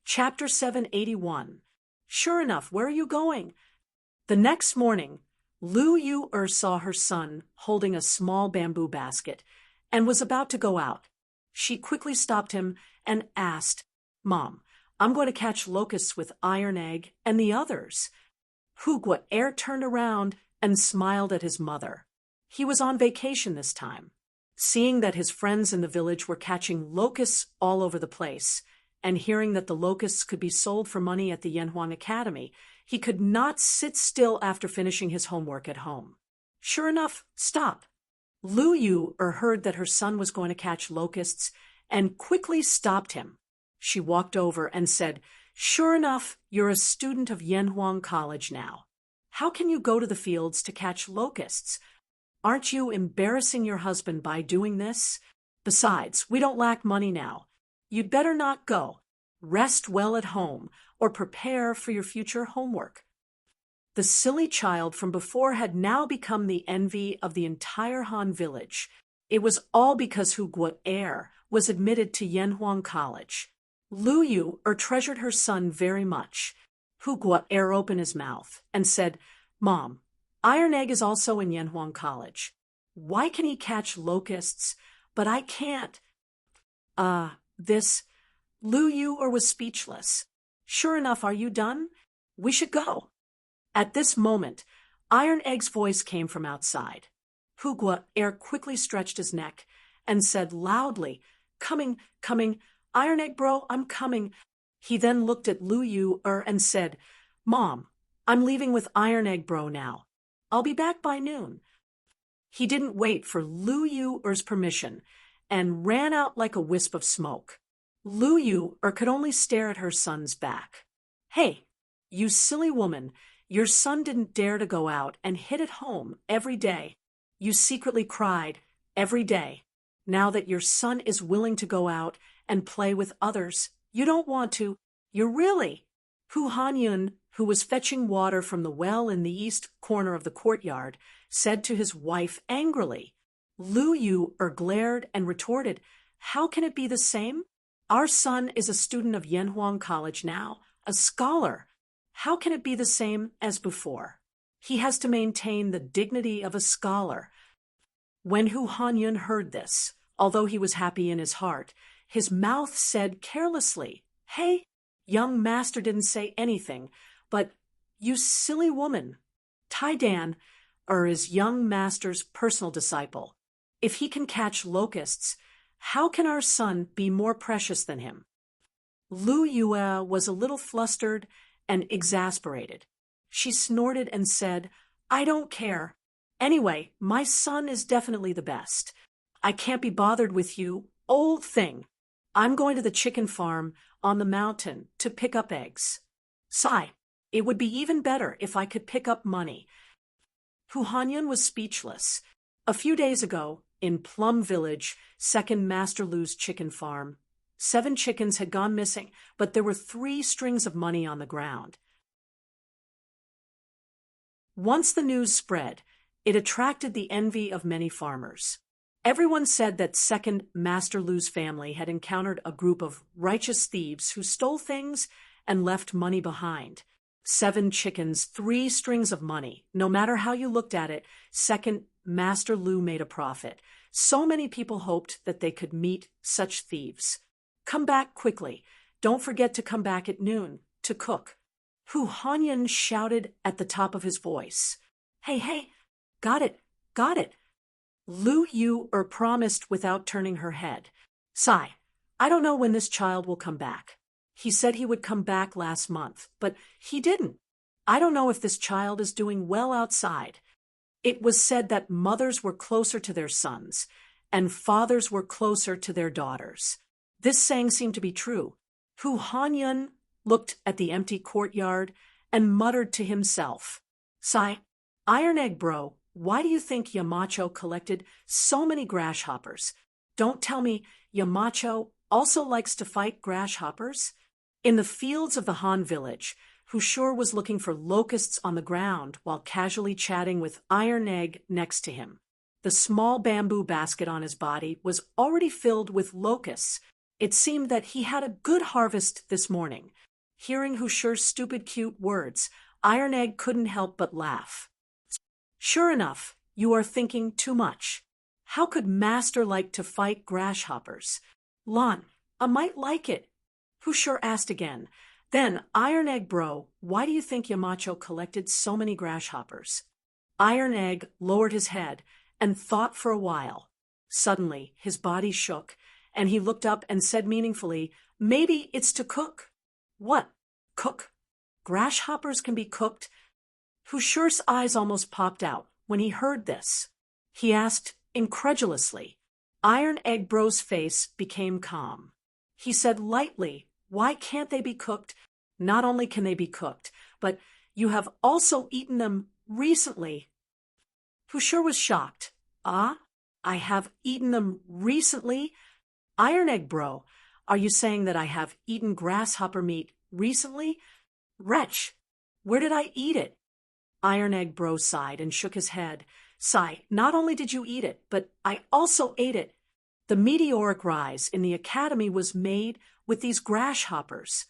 Chapter 781. Sure enough, where are you going? The next morning, Lu Yu saw her son holding a small bamboo basket and was about to go out. She quickly stopped him and asked, Mom, I'm going to catch locusts with Iron Egg and the others. Hu Guo turned around and smiled at his mother. He was on vacation this time. Seeing that his friends in the village were catching locusts all over the place, and hearing that the locusts could be sold for money at the Yanhuang Academy, he could not sit still after finishing his homework at home. Sure enough, stop. Lu Yu heard that her son was going to catch locusts and quickly stopped him. She walked over and said, Sure enough, you're a student of Yanhuang College now. How can you go to the fields to catch locusts? Aren't you embarrassing your husband by doing this? Besides, we don't lack money now. You'd better not go. Rest well at home, or prepare for your future homework. The silly child from before had now become the envy of the entire Han village. It was all because Hu Guo was admitted to Yanhuang College. Lu Yu treasured her son very much. Hu Guo opened his mouth and said, Mom, Iron Egg is also in Yanhuang College. Why can he catch locusts, but I can't? Lu Yu was speechless. Sure enough, are you done? We should go. At this moment, Iron Egg's voice came from outside. Hu Guo quickly stretched his neck and said loudly, Coming, Iron Egg bro, I'm coming. He then looked at Lu Yu and said, Mom, I'm leaving with Iron Egg bro now. I'll be back by noon. He didn't wait for Lu Yu's permission and ran out like a wisp of smoke. Lu Yu could only stare at her son's back. Hey, you silly woman, your son didn't dare to go out and hit at home every day. You secretly cried every day. Now that your son is willing to go out and play with others, you don't want to. You're really. Hu Hanyun, who was fetching water from the well in the east corner of the courtyard, said to his wife angrily. Lu Yu glared and retorted, How can it be the same? Our son is a student of Yanhuang College now, a scholar. How can it be the same as before? He has to maintain the dignity of a scholar. When Hu Hanyun heard this, although he was happy in his heart, his mouth said carelessly, Hey, young master didn't say anything, but you silly woman. Tai Dan is young master's personal disciple. If he can catch locusts, how can our son be more precious than him? Lu Yue was a little flustered and exasperated. She snorted and said, I don't care. Anyway, my son is definitely the best. I can't be bothered with you, old thing. I'm going to the chicken farm on the mountain to pick up eggs. Sigh, it would be even better if I could pick up money. Hu Hanyun was speechless. A few days ago, in Plum Village, second Master Lu's chicken farm, 7 chickens had gone missing, but there were 3 strings of money on the ground. Once the news spread, it attracted the envy of many farmers. Everyone said that second Master Lu's family had encountered a group of righteous thieves who stole things and left money behind. 7 chickens, 3 strings of money. No matter how you looked at it, second Master Lu made a profit. So many people hoped that they could meet such thieves. Come back quickly. Don't forget to come back at noon to cook. Hu Hanyun shouted at the top of his voice. Hey, got it. Lu Yu promised without turning her head. Sigh, I don't know when this child will come back. He said he would come back last month, but he didn't. I don't know if this child is doing well outside. It was said that mothers were closer to their sons, and fathers were closer to their daughters. This saying seemed to be true. Hu Hanyun looked at the empty courtyard and muttered to himself, "Sigh, Iron Egg Bro, why do you think Yamacho collected so many grasshoppers? Don't tell me Yamacho also likes to fight grasshoppers?" In the fields of the Han village, Hushur was looking for locusts on the ground while casually chatting with Iron Egg next to him. The small bamboo basket on his body was already filled with locusts. It seemed that he had a good harvest this morning. Hearing Hushur's stupid cute words, Iron Egg couldn't help but laugh. "Sure enough, you are thinking too much. How could Master like to fight grasshoppers?" "Lon, I might like it," Hushur asked again. "Then, Iron Egg Bro, why do you think Yamacho collected so many grasshoppers?" Iron Egg lowered his head and thought for a while. Suddenly, his body shook, and he looked up and said meaningfully, "Maybe it's to cook." "What? Cook? Grasshoppers can be cooked?" Hushur's eyes almost popped out when he heard this. He asked incredulously. Iron Egg Bro's face became calm. He said lightly, "Why can't they be cooked? Not only can they be cooked, but you have also eaten them recently." Hushur was shocked. "Ah? I have eaten them recently? Iron Egg Bro, are you saying that I have eaten grasshopper meat recently? Wretch, where did I eat it?" Iron Egg Bro sighed and shook his head. "Sigh, not only did you eat it, but I also ate it. The meteoric rise in the academy was made with these grasshoppers."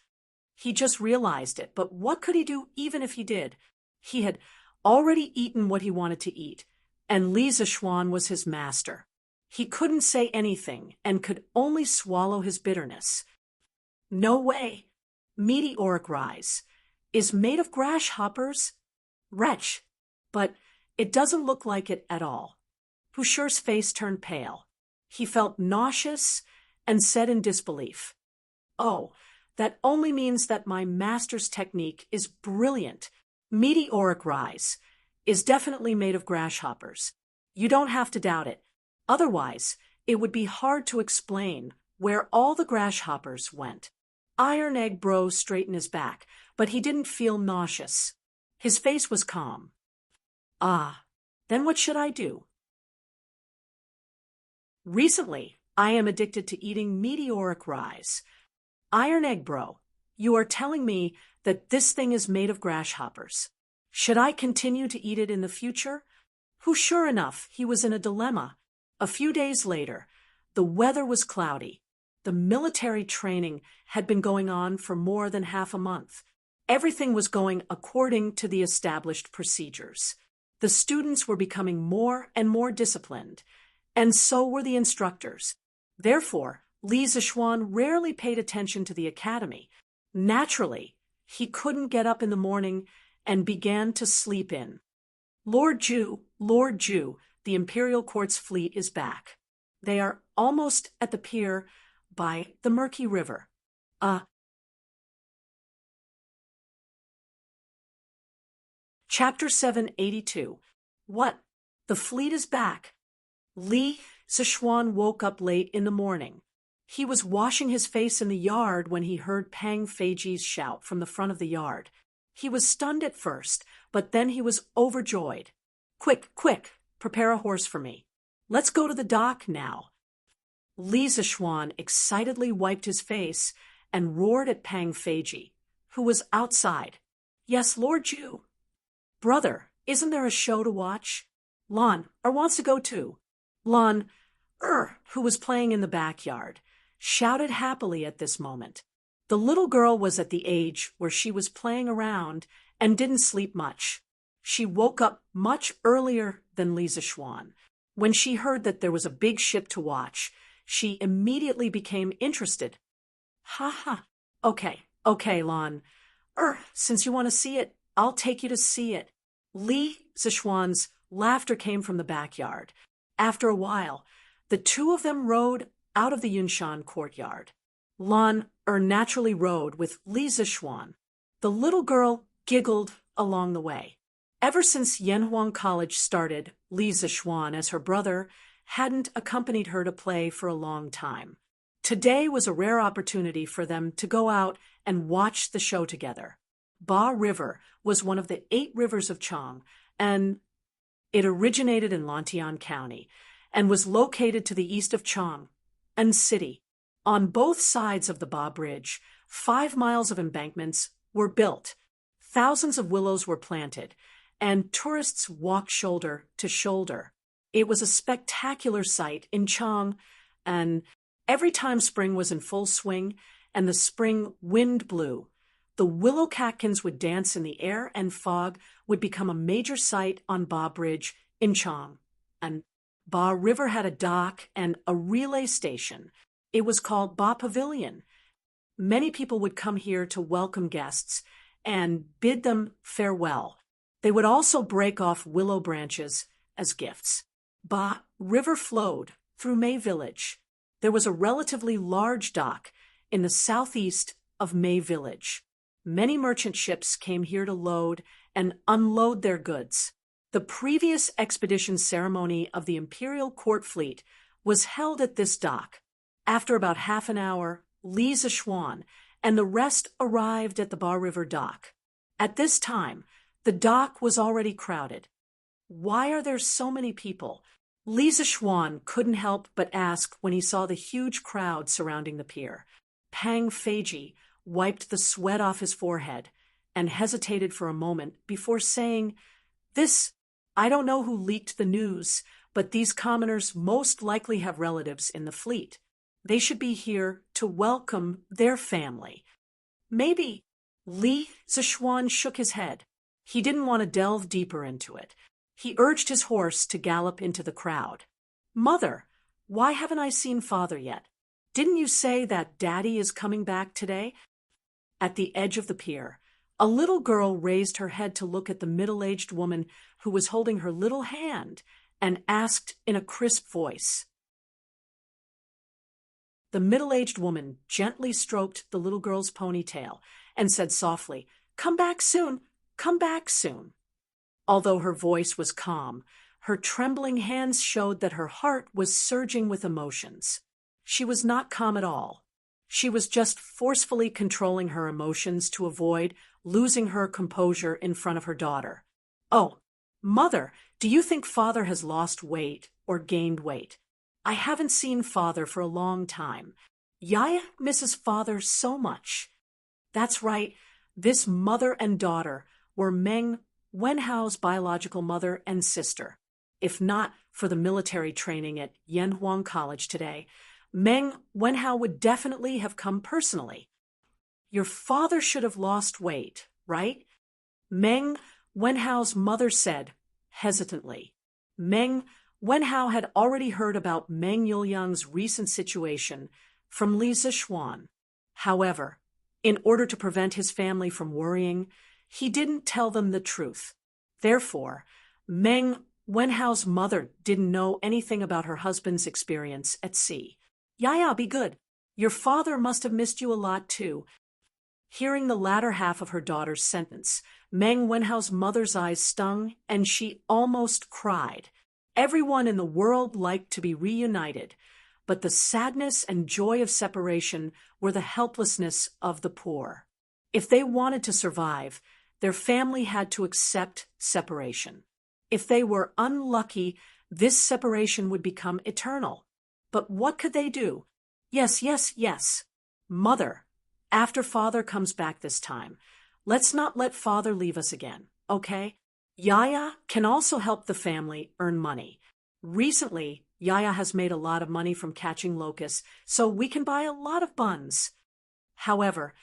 He just realized it, but what could he do even if he did? He had already eaten what he wanted to eat, and Li Zishuan was his master. He couldn't say anything and could only swallow his bitterness. "No way. Meteoric rise is made of grasshoppers? Wretch, but it doesn't look like it at all." Hushur's face turned pale. He felt nauseous and said in disbelief, "Oh, that only means that my master's technique is brilliant. Meteoric rise is definitely made of grasshoppers. You don't have to doubt it. Otherwise, it would be hard to explain where all the grasshoppers went." Iron Egg Bro straightened his back, but he didn't feel nauseous. His face was calm. "Ah, then what should I do?" "Recently, I am addicted to eating meteoric rise. Iron Egg Bro, you are telling me that this thing is made of grasshoppers. Should I continue to eat it in the future?" Sure enough, he was in a dilemma. A few days later, the weather was cloudy. The military training had been going on for more than half a month. Everything was going according to the established procedures. The students were becoming more and more disciplined, and so were the instructors. Therefore, Li Zishuan rarely paid attention to the academy. Naturally, he couldn't get up in the morning and began to sleep in. Lord Ju, the Imperial Court's fleet is back. They are almost at the pier by the murky river. Chapter 782. What? The fleet is back. Li Zishuan woke up late in the morning. He was washing his face in the yard when he heard Pang Feiji's shout from the front of the yard. He was stunned at first, but then he was overjoyed. Quick, prepare a horse for me. Let's go to the dock now." Li Zishuan excitedly wiped his face and roared at Pang Feiji, who was outside. "Yes, Lord Ju." "Brother, isn't there a show to watch?" "Lon, wants to go too." Lon, who was playing in the backyard, shouted happily at this moment. The little girl was at the age where she was playing around and didn't sleep much. She woke up much earlier than Li Zishuan. When she heard that there was a big ship to watch, she immediately became interested. "Ha. Okay, Lon. Since you want to see it, I'll take you to see it." Li Zishuan's laughter came from the backyard. After a while, the two of them rode out of the Yunshan courtyard. Lon naturally rode with Li Zishuan. The little girl giggled along the way. Ever since Yanhuang College started, Li Zixuan, as her brother, hadn't accompanied her to play for a long time. Today was a rare opportunity for them to go out and watch the show together. Ba River was one of the 8 rivers of Chang, and it originated in Lantian County and was located to the east of Chang and City. On both sides of the Ba Bridge, 5 miles of embankments were built, thousands of willows were planted, and tourists walked shoulder to shoulder. It was a spectacular sight in Chang, and every time spring was in full swing and the spring wind blew, the willow catkins would dance in the air and fog would become a major sight on Ba Bridge in Chang. And Ba River had a dock and a relay station. It was called Ba Pavilion. Many people would come here to welcome guests and bid them farewell. They would also break off willow branches as gifts. Ba River flowed through May Village. There was a relatively large dock in the southeast of May Village. Many merchant ships came here to load and unload their goods. The previous expedition ceremony of the Imperial Court Fleet was held at this dock. After about half an hour, Li Zixuan and the rest arrived at the Ba River dock. At this time, the dock was already crowded. Why are there so many people? Li Zixuan couldn't help but ask when he saw the huge crowd surrounding the pier. Pang Feiji wiped the sweat off his forehead and hesitated for a moment before saying, I don't know who leaked the news, but these commoners most likely have relatives in the fleet. They should be here to welcome their family. Maybe. Li Zixuan shook his head. He didn't want to delve deeper into it. He urged his horse to gallop into the crowd. Mother, why haven't I seen Father yet? Didn't you say that Daddy is coming back today? At the edge of the pier, a little girl raised her head to look at the middle-aged woman who was holding her little hand and asked in a crisp voice. The middle-aged woman gently stroked the little girl's ponytail and said softly, "Come back soon, come back soon." Although her voice was calm, her trembling hands showed that her heart was surging with emotions. She was not calm at all. She was just forcefully controlling her emotions to avoid losing her composure in front of her daughter. "Oh, Mother, do you think Father has lost weight or gained weight? I haven't seen Father for a long time. Yaya misses Father so much." That's right, this mother and daughter were Meng Wenhao's biological mother and sister. If not for the military training at Yanhuang College today, Meng Wenhao would definitely have come personally. "Your father should have lost weight, right?" Meng Wenhao's mother said, hesitantly. Meng Wenhao had already heard about Meng Yuliang's recent situation from Li Zixuan. However, in order to prevent his family from worrying, he didn't tell them the truth. Therefore, Meng Wenhao's mother didn't know anything about her husband's experience at sea. "Yaya, be good. Your father must have missed you a lot too." Hearing the latter half of her daughter's sentence, Meng Wenhao's mother's eyes stung and she almost cried. Everyone in the world liked to be reunited, but the sadness and joy of separation were the helplessness of the poor. If they wanted to survive, their family had to accept separation. If they were unlucky, this separation would become eternal. But what could they do? Yes. Mother, after Father comes back this time, let's not let Father leave us again, okay? Yaya can also help the family earn money. Recently, Yaya has made a lot of money from catching locusts, so we can buy a lot of buns. However,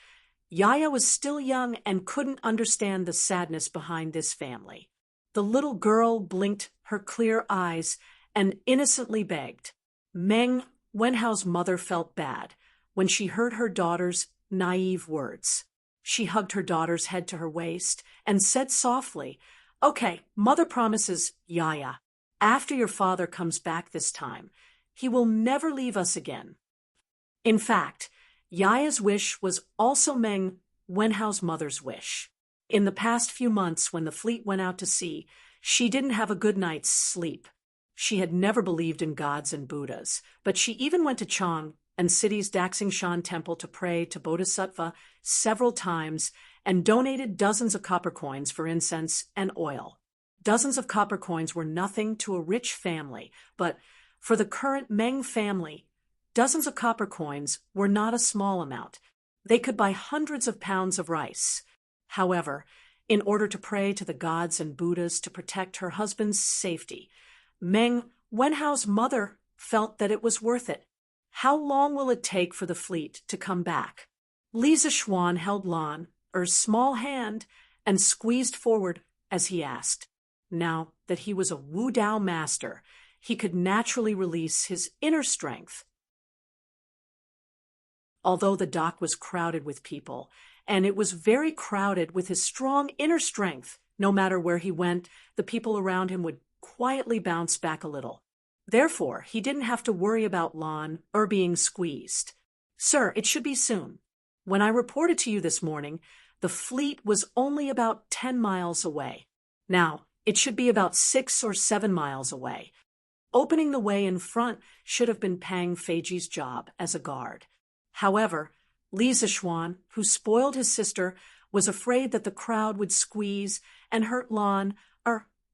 Yaya was still young and couldn't understand the sadness behind this family. The little girl blinked her clear eyes and innocently begged. Meng Wenhao's mother felt bad when she heard her daughter's naive words. She hugged her daughter's head to her waist and said softly, "Okay, Mother promises, Yaya, after your father comes back this time, he will never leave us again." In fact, Yaya's wish was also Meng Wenhao's mother's wish. In the past few months, when the fleet went out to sea, she didn't have a good night's sleep. She had never believed in gods and Buddhas, but she even went to Chang and city's Daxingshan temple to pray to Bodhisattva several times and donated dozens of copper coins for incense and oil. Dozens of copper coins were nothing to a rich family, but for the current Meng family, dozens of copper coins were not a small amount. They could buy hundreds of pounds of rice. However, in order to pray to the gods and Buddhas to protect her husband's safety, Meng Wenhao's mother felt that it was worth it. How long will it take for the fleet to come back? Li Zixuan held Lan Er's small hand and squeezed forward as he asked. Now that he was a Wu Dao master, he could naturally release his inner strength. Although the dock was crowded with people, and it was very crowded with his strong inner strength, no matter where he went, the people around him would quietly bounce back a little. Therefore, he didn't have to worry about Lan or being squeezed. Sir, it should be soon. When I reported to you this morning, the fleet was only about 10 miles away. Now, it should be about 6 or 7 miles away. Opening the way in front should have been Pang Feiji's job as a guard. However, Li Zixuan, who spoiled his sister, was afraid that the crowd would squeeze and hurt Lan,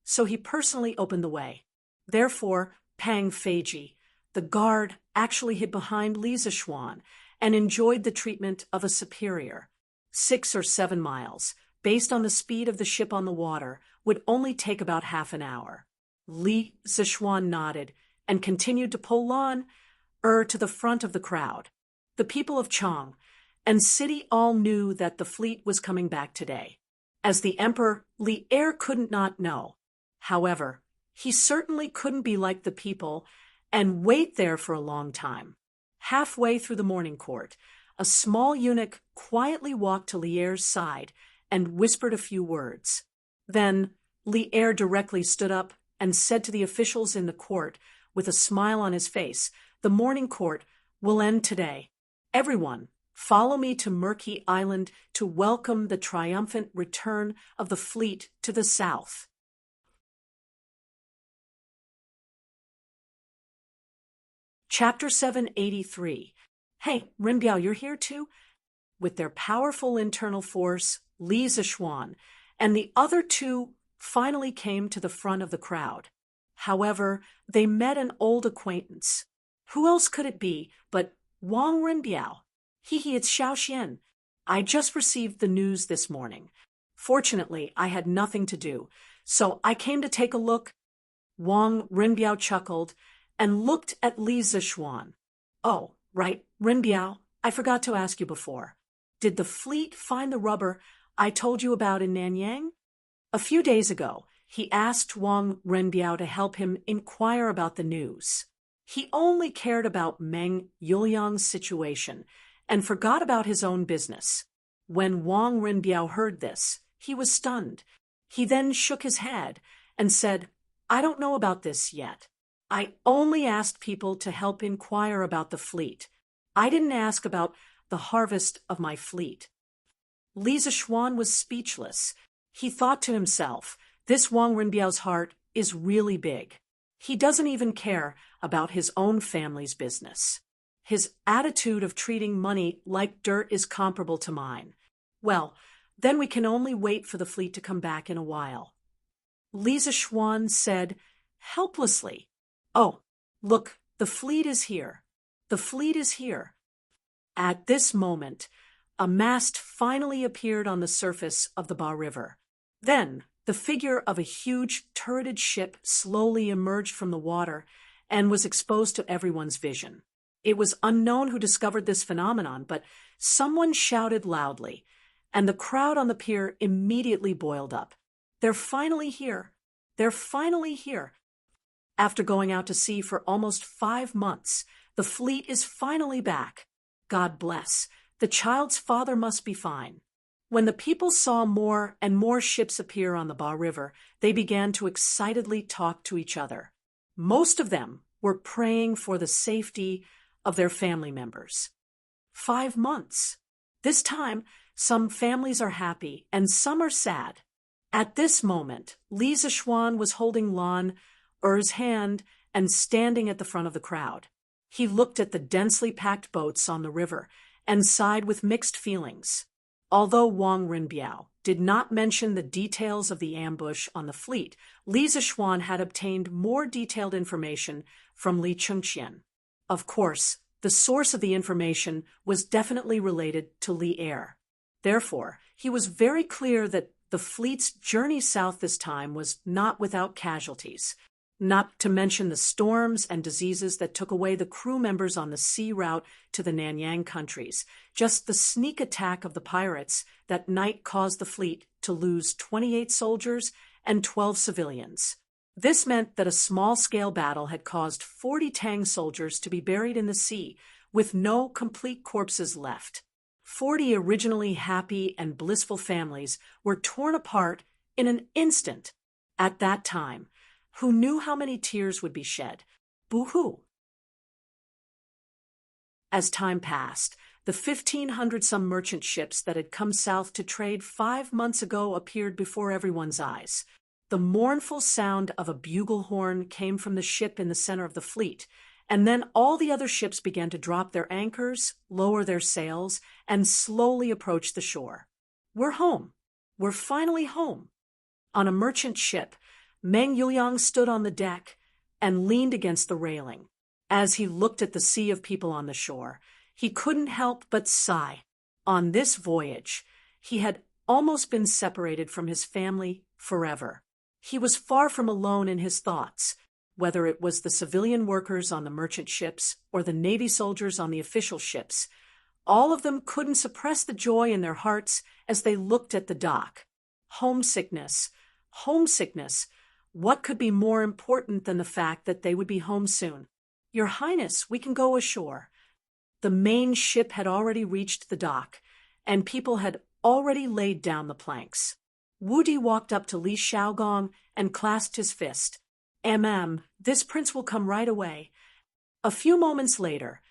so he personally opened the way. Therefore, Pang Feiji, the guard, actually hid behind Li Zixuan and enjoyed the treatment of a superior. 6 or 7 miles, based on the speed of the ship on the water, would only take about half an hour. Li Zixuan nodded and continued to pull Lan to the front of the crowd. The people of Chang and city all knew that the fleet was coming back today. As the emperor, Li Er couldn't not know. However, he certainly couldn't be like the people and wait there for a long time. Halfway through the morning court, a small eunuch quietly walked to Li Er's side and whispered a few words. Then Li Er directly stood up and said to the officials in the court, with a smile on his face, "The morning court will end today. Everyone, follow me to Murky Island to welcome the triumphant return of the fleet to the south." Chapter 783. Hey, Rinbiao, you're here too? With their powerful internal force, Li Zixuan and the other two finally came to the front of the crowd. However, they met an old acquaintance. Who else could it be but Wang Rinbiao? It's Xiaoxian. I just received the news this morning. Fortunately, I had nothing to do, so I came to take a look. Wang Rinbiao chuckled and looked at Li Zixuan. Oh, right, Rinbiao, I forgot to ask you before. Did the fleet find the rubber I told you about in Nanyang? A few days ago, he asked Wang Rinbiao to help him inquire about the news. He only cared about Meng Yuliang's situation and forgot about his own business. When Wang Rinbiao heard this, he was stunned. He then shook his head and said, "I don't know about this yet. I only asked people to help inquire about the fleet. I didn't ask about the harvest of my fleet." Li Zixuan was speechless. He thought to himself, this Wang Rinbiao's heart is really big. He doesn't even care about his own family's business. His attitude of treating money like dirt is comparable to mine. Well, then we can only wait for the fleet to come back in a while. Li Zixuan said helplessly, "Oh, look, the fleet is here. The fleet is here." At this moment, a mast finally appeared on the surface of the Ba River. Then, the figure of a huge turreted ship slowly emerged from the water and was exposed to everyone's vision. It was unknown who discovered this phenomenon, but someone shouted loudly, and the crowd on the pier immediately boiled up. "They're finally here. They're finally here. After going out to sea for almost 5 months, the fleet is finally back. God bless. The child's father must be fine." When the people saw more and more ships appear on the Ba River, they began to excitedly talk to each other. Most of them were praying for the safety of their family members. 5 months. This time, Some families are happy and some are sad. At this moment, Li Zixuan was holding Lan Er's hand and standing at the front of the crowd. He looked at the densely packed boats on the river and sighed with mixed feelings. Although Wang Rinbiao did not mention the details of the ambush on the fleet, Li Zixuan had obtained more detailed information from Li Chengxian. Of course, the source of the information was definitely related to Li Er. Therefore, he was very clear that the fleet's journey south this time was not without casualties, not to mention the storms and diseases that took away the crew members on the sea route to the Nanyang countries. Just the sneak attack of the pirates that night caused the fleet to lose 28 soldiers and 12 civilians. This meant that a small-scale battle had caused 40 Tang soldiers to be buried in the sea, with no complete corpses left. 40 originally happy and blissful families were torn apart in an instant. At that time, who knew how many tears would be shed? Boo-hoo! As time passed, the 1,500-some merchant ships that had come south to trade 5 months ago appeared before everyone's eyes. The mournful sound of a bugle horn came from the ship in the center of the fleet, and then all the other ships began to drop their anchors, lower their sails, and slowly approach the shore. We're home. We're finally home. On a merchant ship, Meng Yuliang stood on the deck and leaned against the railing. As he looked at the sea of people on the shore, he couldn't help but sigh. On this voyage, he had almost been separated from his family forever. He was far from alone in his thoughts, whether it was the civilian workers on the merchant ships or the Navy soldiers on the official ships. All of them couldn't suppress the joy in their hearts as they looked at the dock. Homesickness. Homesickness. What could be more important than the fact that they would be home soon? Your Highness, we can go ashore. The main ship had already reached the dock, and people had already laid down the planks. Wu Di walked up to Li Xiaogong and clasped his fist. This prince will come right away. A few moments later,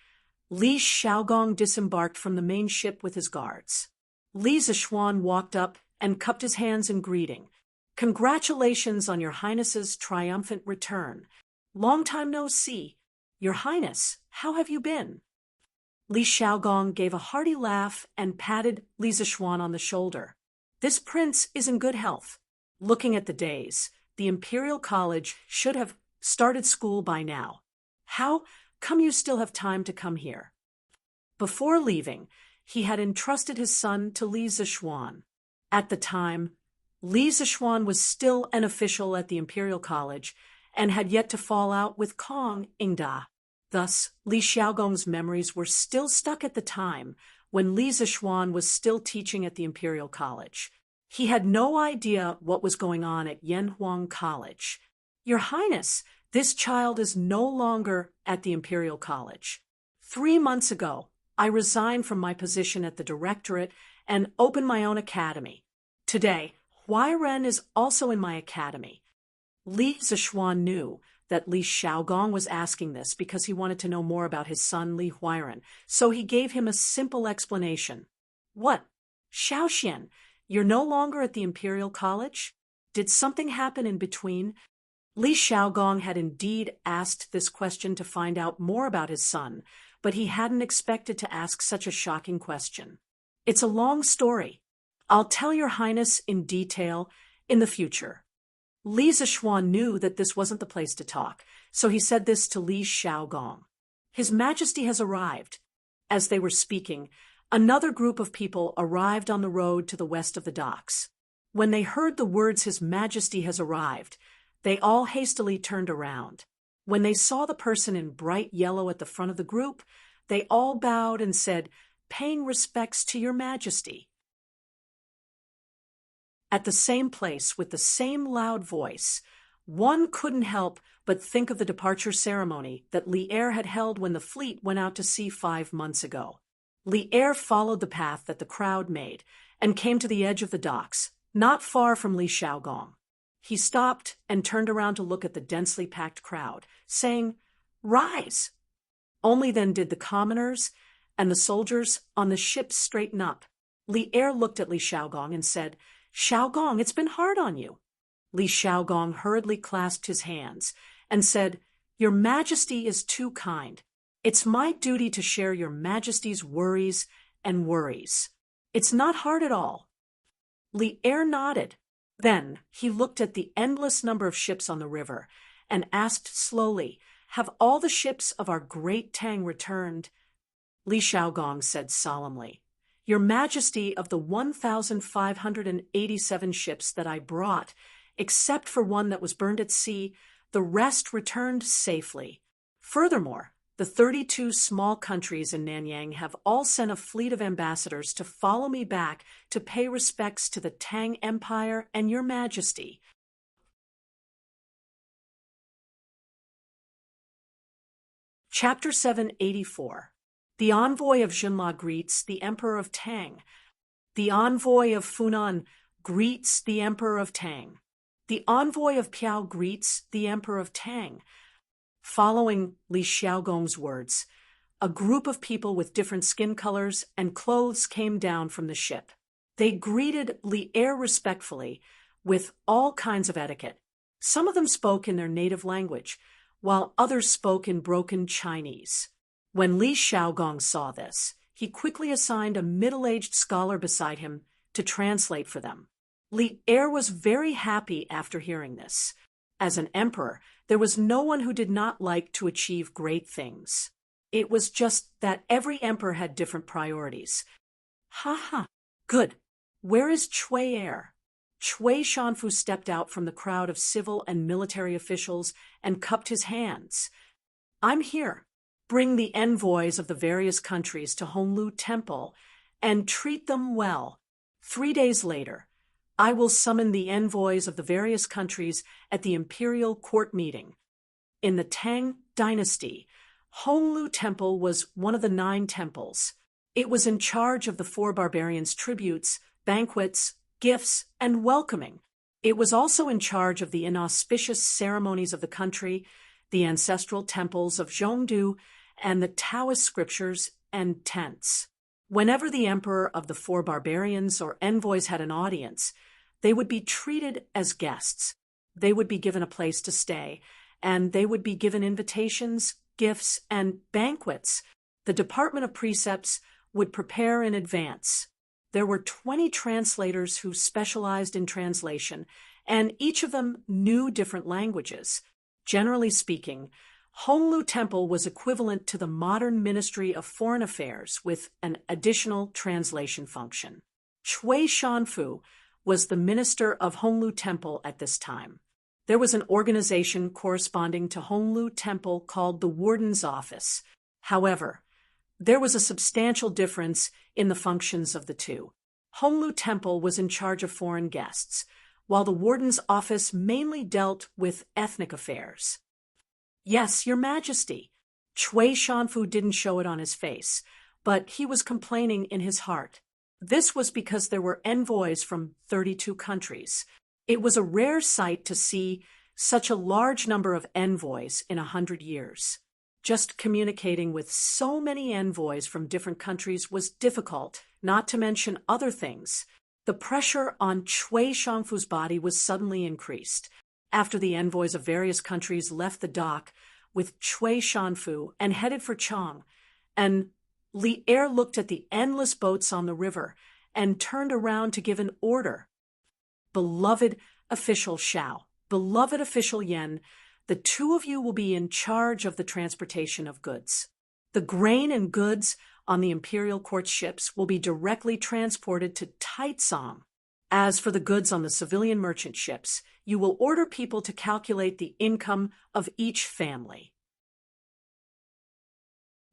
Li Xiaogong disembarked from the main ship with his guards. Li Zixuan walked up and cupped his hands in greeting. Congratulations on your Highness's triumphant return. Long time no see. Your Highness, how have you been? Li Xiaogong gave a hearty laugh and patted Li Zixuan on the shoulder. This prince is in good health. Looking at the days, the Imperial College should have started school by now. How come you still have time to come here? Before leaving, he had entrusted his son to Li Zixuan. At the time, Li Zixuan was still an official at the Imperial College and had yet to fall out with Kong Ingda. Thus, Li Xiaogong's memories were still stuck at the time when Li Zixuan was still teaching at the Imperial College. He had no idea what was going on at Yanhuang College. Your Highness, this child is no longer at the Imperial College. 3 months ago, I resigned from my position at the Directorate and opened my own academy. Today, Huairen is also in my academy. Li Zixuan knew that Li Xiaogong was asking this because he wanted to know more about his son Li Huairen, so he gave him a simple explanation. What? Xiaoxian, you're no longer at the Imperial College? Did something happen in between? Li Xiaogong had indeed asked this question to find out more about his son, but he hadn't expected to ask such a shocking question. It's a long story. I'll tell your Highness in detail in the future. Li Zixuan knew that this wasn't the place to talk, so he said this to Li Xiaogong. His Majesty has arrived. As they were speaking, another group of people arrived on the road to the west of the docks. When they heard the words His Majesty has arrived, they all hastily turned around. When they saw the person in bright yellow at the front of the group, they all bowed and said, "Paying respects to your Majesty." At the same place, with the same loud voice, one couldn't help but think of the departure ceremony that Li Er had held when the fleet went out to sea 5 months ago. Li Er followed the path that the crowd made and came to the edge of the docks, not far from Li Xiaogong. He stopped and turned around to look at the densely packed crowd, saying, "Rise!" Only then did the commoners and the soldiers on the ship straighten up. Li Er looked at Li Xiaogong and said, "Xiaogong, it's been hard on you." Li Xiaogong hurriedly clasped his hands and said, "Your Majesty is too kind. It's my duty to share your Majesty's worries and worries. It's not hard at all." Li Er nodded. Then he looked at the endless number of ships on the river and asked slowly, "Have all the ships of our great Tang returned?" Li Xiaogong said solemnly, "Your Majesty, of the 1,587 ships that I brought, except for one that was burned at sea, the rest returned safely. Furthermore, the 32 small countries in Nanyang have all sent a fleet of ambassadors to follow me back to pay respects to the Tang Empire and your Majesty." Chapter 784. The envoy of Junla greets the Emperor of Tang. The envoy of Funan greets the Emperor of Tang. The envoy of Piao greets the Emperor of Tang. Following Li Xiaogong's words, a group of people with different skin colors and clothes came down from the ship. They greeted Li Er respectfully with all kinds of etiquette. Some of them spoke in their native language, while others spoke in broken Chinese. When Li Xiaogong saw this, he quickly assigned a middle-aged scholar beside him to translate for them. Li Er was very happy after hearing this. As an emperor, there was no one who did not like to achieve great things. It was just that every emperor had different priorities. Ha! Good. Where is Cui Er? Cui Shanfu stepped out from the crowd of civil and military officials and cupped his hands. "I'm here. Bring the envoys of the various countries to Honglu Temple and treat them well. 3 days later, I will summon the envoys of the various countries at the imperial court meeting." In the Tang Dynasty, Honglu Temple was one of the 9 temples. It was in charge of the 4 barbarians' tributes, banquets, gifts, and welcoming. It was also in charge of the inauspicious ceremonies of the country, the ancestral temples of Zhongdu, and the Taoist scriptures and tents. Whenever the emperor of the 4 barbarians or envoys had an audience, they would be treated as guests. They would be given a place to stay, and they would be given invitations, gifts, and banquets. The Department of Precepts would prepare in advance. There were 20 translators who specialized in translation, and each of them knew different languages. Generally speaking, Honglu Temple was equivalent to the modern Ministry of Foreign Affairs with an additional translation function. Cui Shanfu was the minister of Honglu Temple at this time. There was an organization corresponding to Honglu Temple called the Warden's Office. However, there was a substantial difference in the functions of the two. Honglu Temple was in charge of foreign guests, while the Warden's Office mainly dealt with ethnic affairs. "Yes, Your Majesty." Cui Shanfu didn't show it on his face, but he was complaining in his heart. This was because there were envoys from 32 countries. It was a rare sight to see such a large number of envoys in 100 years. Just communicating with so many envoys from different countries was difficult, not to mention other things. The pressure on Cui Shanfu's body was suddenly increased. After the envoys of various countries left the dock with Cui Shanfu and headed for Chang, and Li Er looked at the endless boats on the river and turned around to give an order. "Beloved official Xiao, beloved official Yen, the 2 of you will be in charge of the transportation of goods. The grain and goods on the imperial court ships will be directly transported to Taizong. As for the goods on the civilian merchant ships, you will order people to calculate the income of each family.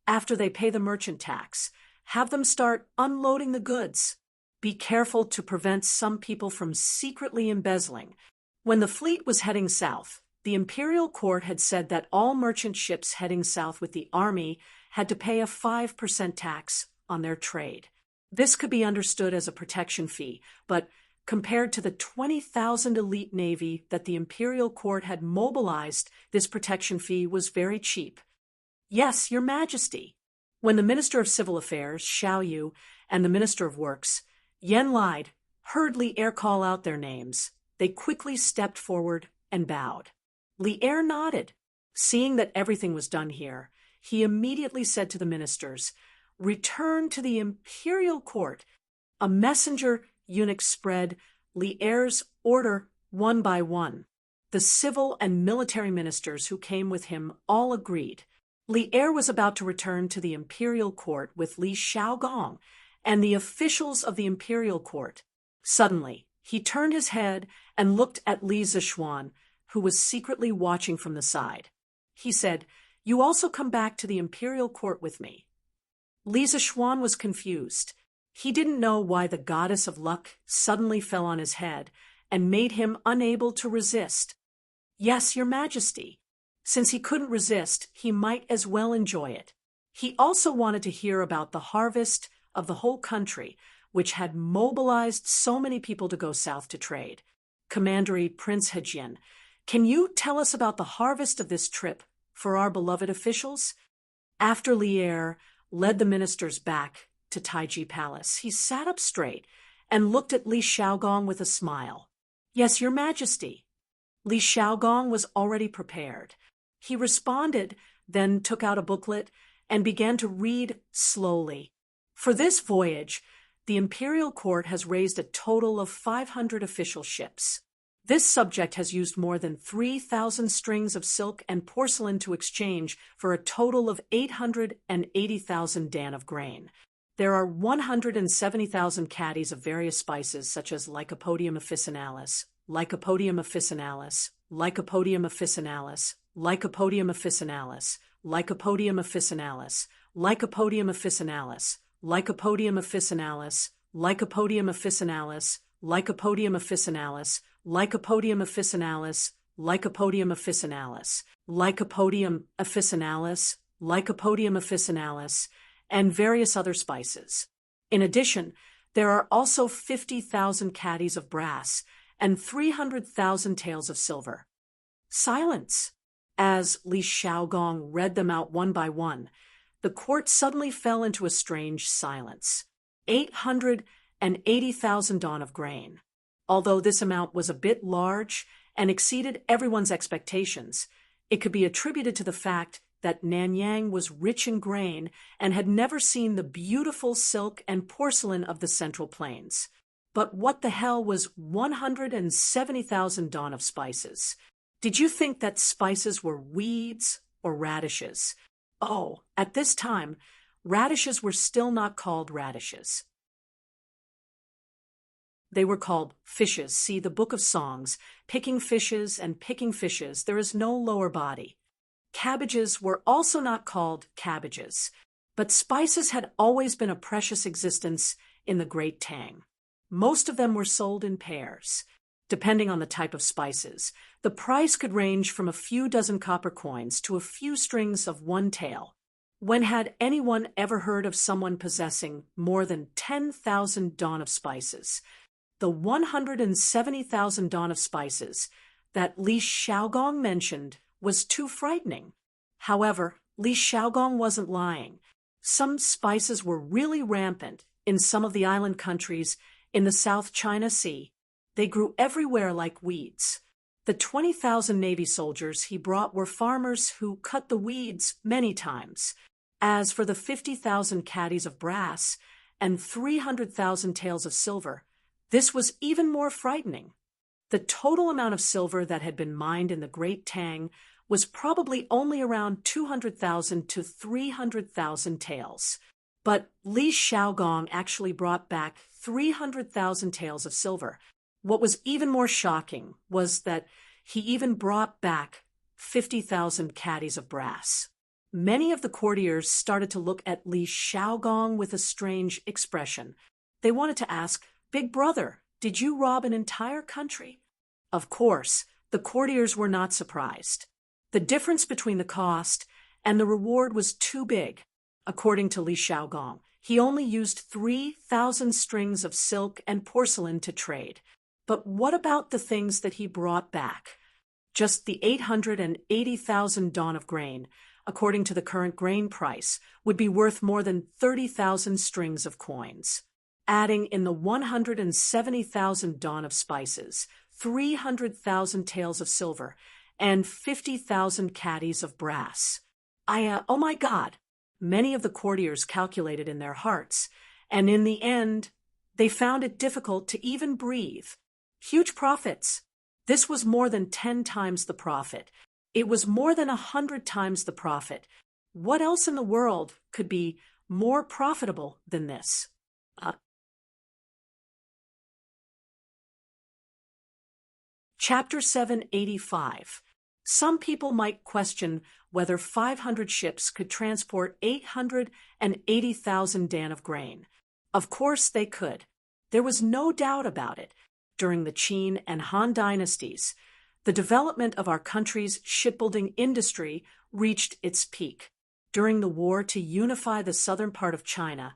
After they pay the merchant tax, have them start unloading the goods. Be careful to prevent some people from secretly embezzling." When the fleet was heading south, the imperial court had said that all merchant ships heading south with the army had to pay a 5% tax on their trade. This could be understood as a protection fee, but compared to the 20,000 elite navy that the imperial court had mobilized, this protection fee was very cheap. "Yes, Your Majesty." When the Minister of Civil Affairs, Xiao Yu, and the Minister of Works, Yen lied, heard Li Er call out their names. They quickly stepped forward and bowed. Li Er nodded. Seeing that everything was done here, he immediately said to the ministers, "Return to the imperial court." A messenger eunuch spread Li Er's order one by one. The civil and military ministers who came with him all agreed. Li Er was about to return to the imperial court with Li Xiaogong and the officials of the imperial court. Suddenly, he turned his head and looked at Li Zishuan, who was secretly watching from the side. He said, "You also come back to the imperial court with me." Li Zishuan was confused. He didn't know why the goddess of luck suddenly fell on his head and made him unable to resist. "Yes, your majesty." Since he couldn't resist, he might as well enjoy it. He also wanted to hear about the harvest of the whole country, which had mobilized so many people to go south to trade. "Commandery Prince Hejin, can you tell us about the harvest of this trip for our beloved officials?" After Li Er led the ministers back to Taiji Palace, he sat up straight and looked at Li Xiaogong with a smile. "Yes, your majesty." Li Xiaogong was already prepared. He responded, then took out a booklet and began to read slowly. For this voyage, the imperial court has raised a total of 500 official ships. This subject has used more than 3,000 strings of silk and porcelain to exchange for a total of 880,000 dan of grain. There are 170,000 caddies of various spices such as Lycopodium officinalis, Lycopodium officinalis, Lycopodium officinalis, Lycopodium officinalis, Lycopodium officinalis, Lycopodium officinalis, Lycopodium officinalis, Lycopodium officinalis, Lycopodium officinalis, Lycopodium officinalis, Lycopodium officinalis, Lycopodium officinalis, Lycopodium officinalis, and various other spices. In addition, there are also 50,000 caddies of brass and 300,000 taels of silver. Silence. As Li Xiaogong read them out one by one, the court suddenly fell into a strange silence. 880,000 dan of grain. Although this amount was a bit large and exceeded everyone's expectations, it could be attributed to the fact that Nanyang was rich in grain and had never seen the beautiful silk and porcelain of the Central Plains. But what the hell was 170,000 dan of spices? Did you think that spices were weeds or radishes? Oh, at this time, radishes were still not called radishes. They were called fishes. See the Book of Songs. Picking fishes and picking fishes, there is no lower body. Cabbages were also not called cabbages, but spices had always been a precious existence in the Great Tang. Most of them were sold in pairs. Depending on the type of spices, the price could range from a few dozen copper coins to a few strings of one tael. When had anyone ever heard of someone possessing more than 10,000 dan of spices? The 170,000 dan of spices that Li Xiaogong mentioned was too frightening. However, Li Xiaogong wasn't lying. Some spices were really rampant in some of the island countries in the South China Sea. They grew everywhere like weeds. The 20,000 Navy soldiers he brought were farmers who cut the weeds many times. As for the 50,000 caddies of brass and 300,000 taels of silver, this was even more frightening. The total amount of silver that had been mined in the Great Tang was probably only around 200,000 to 300,000 taels. But Li Xiaogong actually brought back 300,000 taels of silver. What was even more shocking was that he even brought back 50,000 caddies of brass. Many of the courtiers started to look at Li Xiaogong with a strange expression. They wanted to ask, "Big brother, did you rob an entire country?" Of course, the courtiers were not surprised. The difference between the cost and the reward was too big. According to Li Xiaogong, he only used 3,000 strings of silk and porcelain to trade. But what about the things that he brought back? Just the 880,000 dan of grain, according to the current grain price, would be worth more than 30,000 strings of coins. adding in the 170,000 dawn of spices, 300,000 taels of silver, and 50,000 caddies of brass. Oh my God! Many of the courtiers calculated in their hearts, and in the end, they found it difficult to even breathe. Huge profits. This was more than 10 times the profit. It was more than 100 times the profit. What else in the world could be more profitable than this? Chapter 785. Some people might question whether 500 ships could transport 880,000 dan of grain. Of course they could. There was no doubt about it. During the Qin and Han dynasties, the development of our country's shipbuilding industry reached its peak. During the war to unify the southern part of China,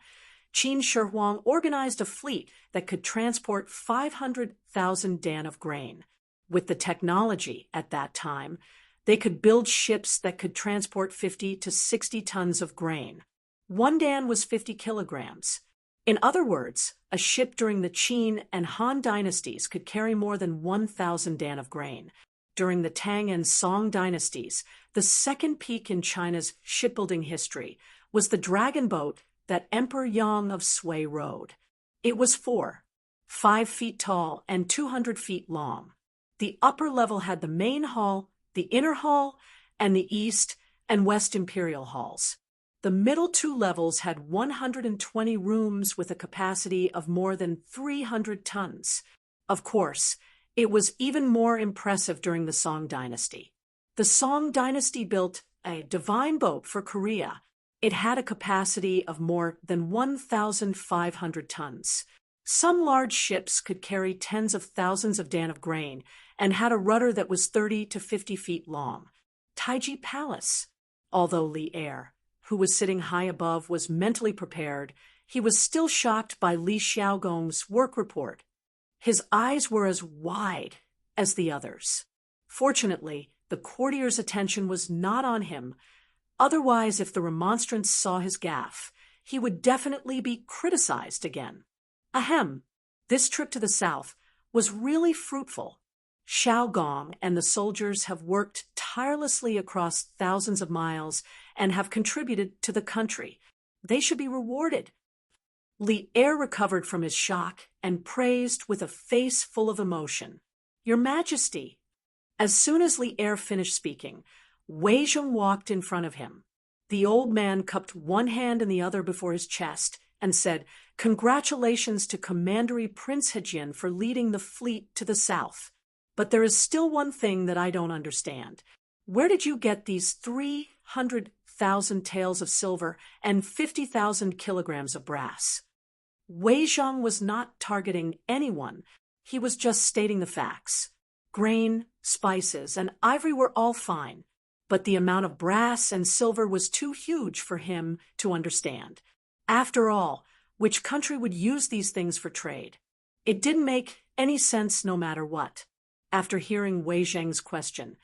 Qin Shi Huang organized a fleet that could transport 500,000 dan of grain. With the technology at that time, they could build ships that could transport 50 to 60 tons of grain. One dan was 50 kilograms. In other words, a ship during the Qin and Han dynasties could carry more than 1,000 dan of grain. During the Tang and Song dynasties, the second peak in China's shipbuilding history was the dragon boat that Emperor Yang of Sui rode. It was 5 feet tall and 200 feet long. The upper level had the main hall, the inner hall, and the east and west imperial halls. The middle two levels had 120 rooms with a capacity of more than 300 tons. Of course, it was even more impressive during the Song dynasty. The Song dynasty built a divine boat for Korea. It had a capacity of more than 1,500 tons. Some large ships could carry tens of thousands of dan of grain and had a rudder that was 30 to 50 feet long. Taiji Palace. Although Li Er, who was sitting high above, was mentally prepared, he was still shocked by Li Xiaogong's work report. His eyes were as wide as the others. Fortunately, the courtier's attention was not on him. Otherwise, if the remonstrance saw his gaffe, he would definitely be criticized again. Ahem! This trip to the south was really fruitful. Xiaogong and the soldiers have worked tirelessly across thousands of miles and have contributed to the country. They should be rewarded. Li Er recovered from his shock and praised with a face full of emotion. Your Majesty. As soon as Li Er finished speaking, Wei Zhong walked in front of him. The old man cupped one hand and the other before his chest and said, "Congratulations to Commandery Prince Hejian for leading the fleet to the south. But there is still one thing that I don't understand. Where did you get these 300,000 taels of silver and 50,000 kilograms of brass?" Wei Zhong was not targeting anyone. He was just stating the facts. Grain, spices, and ivory were all fine, but the amount of brass and silver was too huge for him to understand. After all, which country would use these things for trade? It didn't make any sense no matter what. After hearing Wei Zheng's question,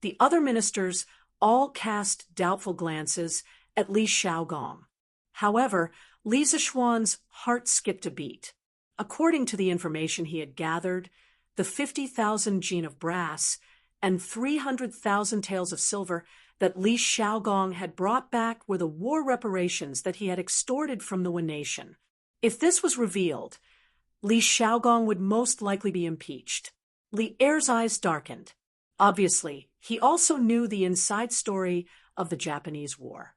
the other ministers all cast doubtful glances at Li Xiaogong. However, Li Zishuan's heart skipped a beat. According to the information he had gathered, the 50,000 jin of brass and 300,000 taels of silver that Li Xiaogong had brought back were the war reparations that he had extorted from the Wen nation. If this was revealed, Li Xiaogong would most likely be impeached. Li Er's eyes darkened. Obviously, he also knew the inside story of the Japanese War.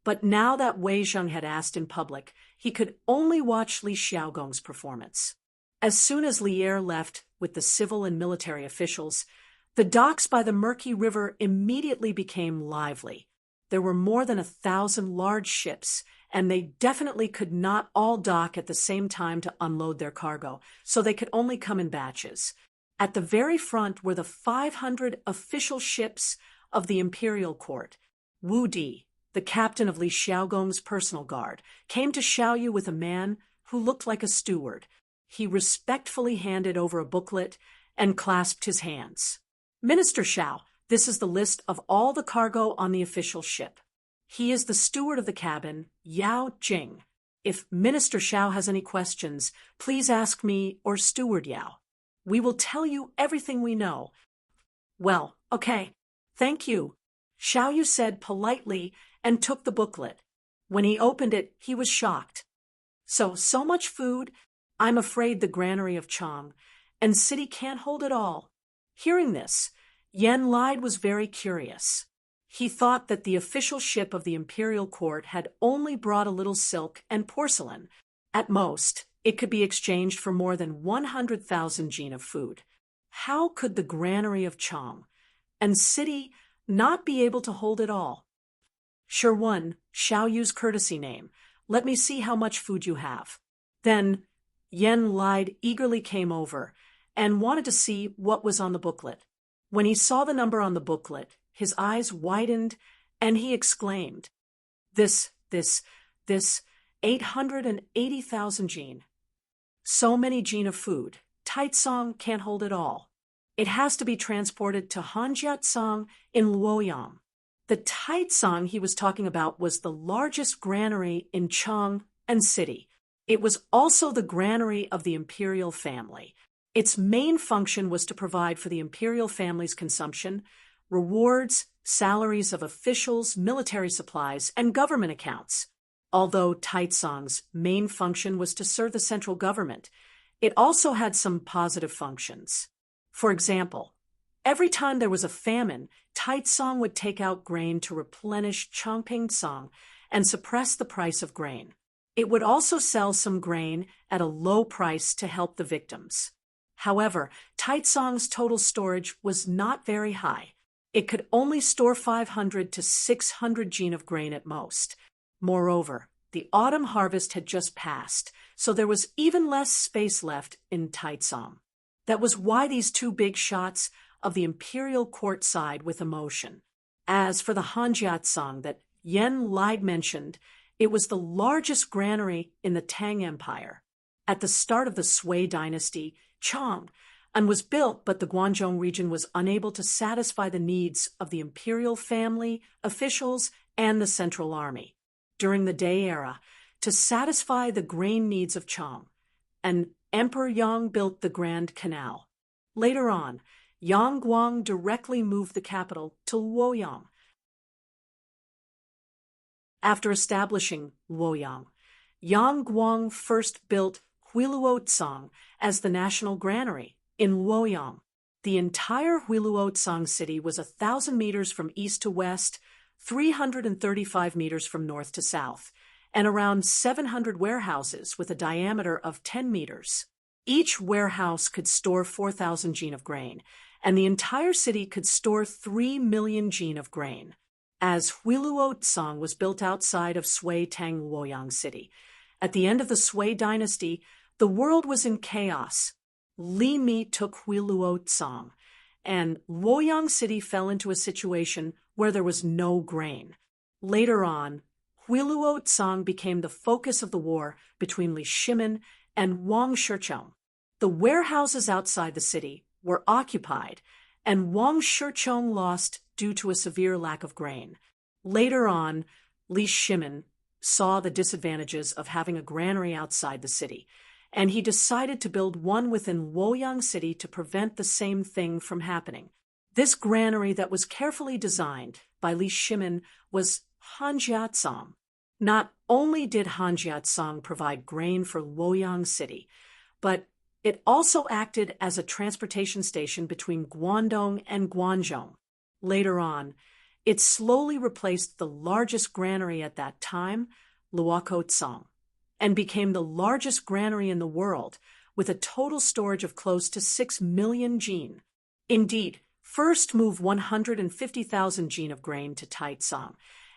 But now that Wei Zhong had asked in public, he could only watch Li Xiaogong's performance. As soon as Li Er left with the civil and military officials, the docks by the murky river immediately became lively. There were more than 1,000 large ships, and they definitely could not all dock at the same time to unload their cargo, so they could only come in batches. At the very front were the 500 official ships of the imperial court. Wu Di, the captain of Li Xiaogong's personal guard, came to Xiaoyu with a man who looked like a steward. He respectfully handed over a booklet and clasped his hands. "Minister Xiao, this is the list of all the cargo on the official ship. He is the steward of the cabin, Yao Jing. If Minister Xiao has any questions, please ask me or Steward Yao. We will tell you everything we know. Well, okay. Thank you, Xiao Yu said politely and took the booklet. When he opened it, he was shocked. So much food. I'm afraid the granary of Chang and city can't hold it all. Hearing this, Yen Lide was very curious. He thought that the official ship of the imperial court had only brought a little silk and porcelain. At most, it could be exchanged for more than 100,000 jin of food. How could the granary of Chang and city not be able to hold it all? Sure one, Xiao Yu's courtesy name. Let me see how much food you have. Then Yen Lide eagerly came over and wanted to see what was on the booklet. When he saw the number on the booklet, his eyes widened and he exclaimed, This, 880,000 jin. So many jin of food. Taitsong can't hold it all. It has to be transported to Hanjiatsang in Luoyang. The Taitsong he was talking about was the largest granary in Chang and city. It was also the granary of the imperial family. Its main function was to provide for the imperial family's consumption, rewards, salaries of officials, military supplies, and government accounts. Although Taitsong's main function was to serve the central government, it also had some positive functions. For example, every time there was a famine, Taitsong would take out grain to replenish Chongping-song and suppress the price of grain. It would also sell some grain at a low price to help the victims. However, Taitsong's total storage was not very high. It could only store 500 to 600 jin of grain at most. Moreover, the autumn harvest had just passed, so there was even less space left in Taitsong. That was why these two big shots of the imperial court sighed with emotion. As for the Hanjiatsang that Yen Lide mentioned, it was the largest granary in the Tang Empire. At the start of the Sui Dynasty, Chang, and was built, but the Guangzhou region was unable to satisfy the needs of the imperial family, officials, and the central army. During the Day era, to satisfy the grain needs of Chang, and Emperor Yang built the Grand Canal. Later on, Yang Guang directly moved the capital to Luoyang. After establishing Luoyang, Yang Guang first built Huiluotsang as the national granary in Luoyang. The entire Huiluotsang city was 1,000 meters from east to west, 335 meters from north to south, and around 700 warehouses with a diameter of 10 meters. Each warehouse could store 4,000 jin of grain, and the entire city could store 3 million jin of grain. As Huiluotsang was built outside of Sui Tang Luoyang city, at the end of the Sui Dynasty, the world was in chaos. Li Mi took Huiluotsang, and Luoyang city fell into a situation where there was no grain. Later on, Huiluotsang became the focus of the war between Li Shimin and Wang Shicheng. The warehouses outside the city were occupied, and Wang Shicheng lost due to a severe lack of grain. Later on, Li Shimin saw the disadvantages of having a granary outside the city, and he decided to build one within Luoyang city to prevent the same thing from happening. This granary that was carefully designed by Li Shimin was Hanjiatsang. Not only did Hanjiatsang provide grain for Luoyang city, but it also acted as a transportation station between Guangdong and Guangzhou. Later on, it slowly replaced the largest granary at that time, Luokotsang, and became the largest granary in the world, with a total storage of close to 6 million jin. Indeed, first move 150,000 jin of grain to Taitsong,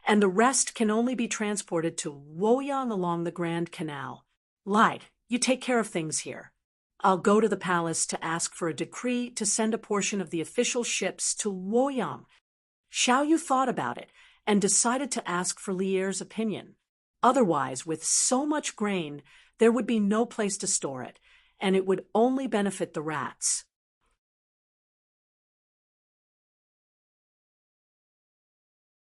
and the rest can only be transported to Luoyang along the Grand Canal. Lide, you take care of things here. I'll go to the palace to ask for a decree to send a portion of the official ships to Luoyang. Xiao Yu thought about it and decided to ask for Li Er's opinion. Otherwise, with so much grain, there would be no place to store it, and it would only benefit the rats.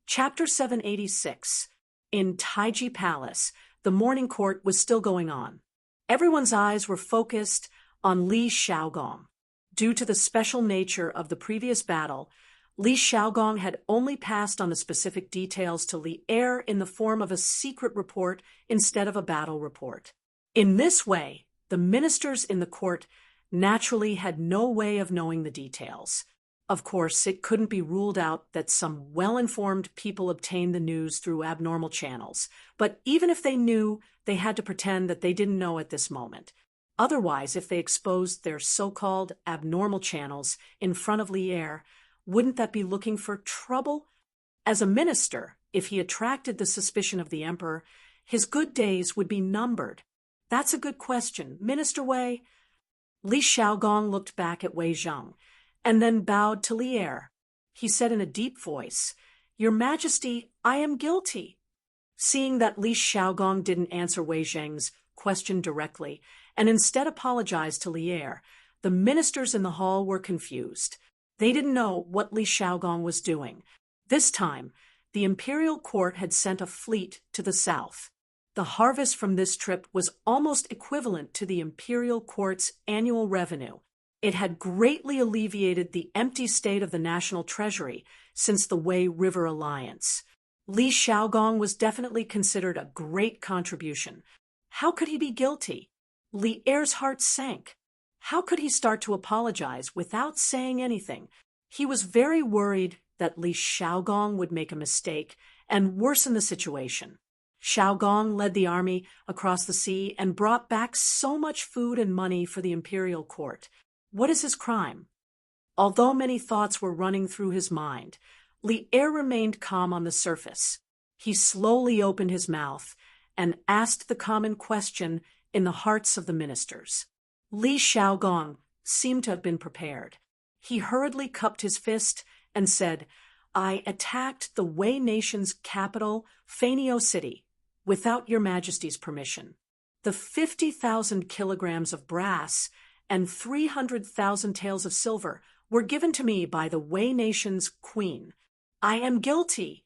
Chapter 786. In Taiji Palace, the morning court was still going on. Everyone's eyes were focused on Li Xiaogong. Due to the special nature of the previous battle, Li Xiaogong had only passed on the specific details to Li Er in the form of a secret report instead of a battle report. In this way, the ministers in the court naturally had no way of knowing the details. Of course, it couldn't be ruled out that some well-informed people obtained the news through abnormal channels, but even if they knew, they had to pretend that they didn't know at this moment. Otherwise, if they exposed their so-called abnormal channels in front of Li Er, wouldn't that be looking for trouble? As a minister, if he attracted the suspicion of the emperor, his good days would be numbered. That's a good question, Minister Wei. Li Xiaogong looked back at Wei Zheng, and then bowed to Li Er. He said in a deep voice, "Your Majesty, I am guilty." Seeing that Li Xiaogong didn't answer Wei Zheng's question directly, and instead apologized to Li Er, the ministers in the hall were confused. They didn't know what Li Xiaogong was doing. This time, the imperial court had sent a fleet to the south. The harvest from this trip was almost equivalent to the imperial court's annual revenue. It had greatly alleviated the empty state of the national treasury since the Wei River Alliance. Li Xiaogong was definitely considered a great contribution. How could he be guilty? Li Er's heart sank. How could he start to apologize without saying anything? He was very worried that Li Xiaogong would make a mistake and worsen the situation. Xiaogong led the army across the sea and brought back so much food and money for the imperial court. What is his crime? Although many thoughts were running through his mind, Li Er remained calm on the surface. He slowly opened his mouth and asked the common question in the hearts of the ministers. Li Xiaogong seemed to have been prepared. He hurriedly cupped his fist and said, "I attacked the Wei nation's capital, Fanio City, without your Majesty's permission. The 50,000 kilograms of brass and 300,000 taels of silver were given to me by the Wei nation's queen. I am guilty."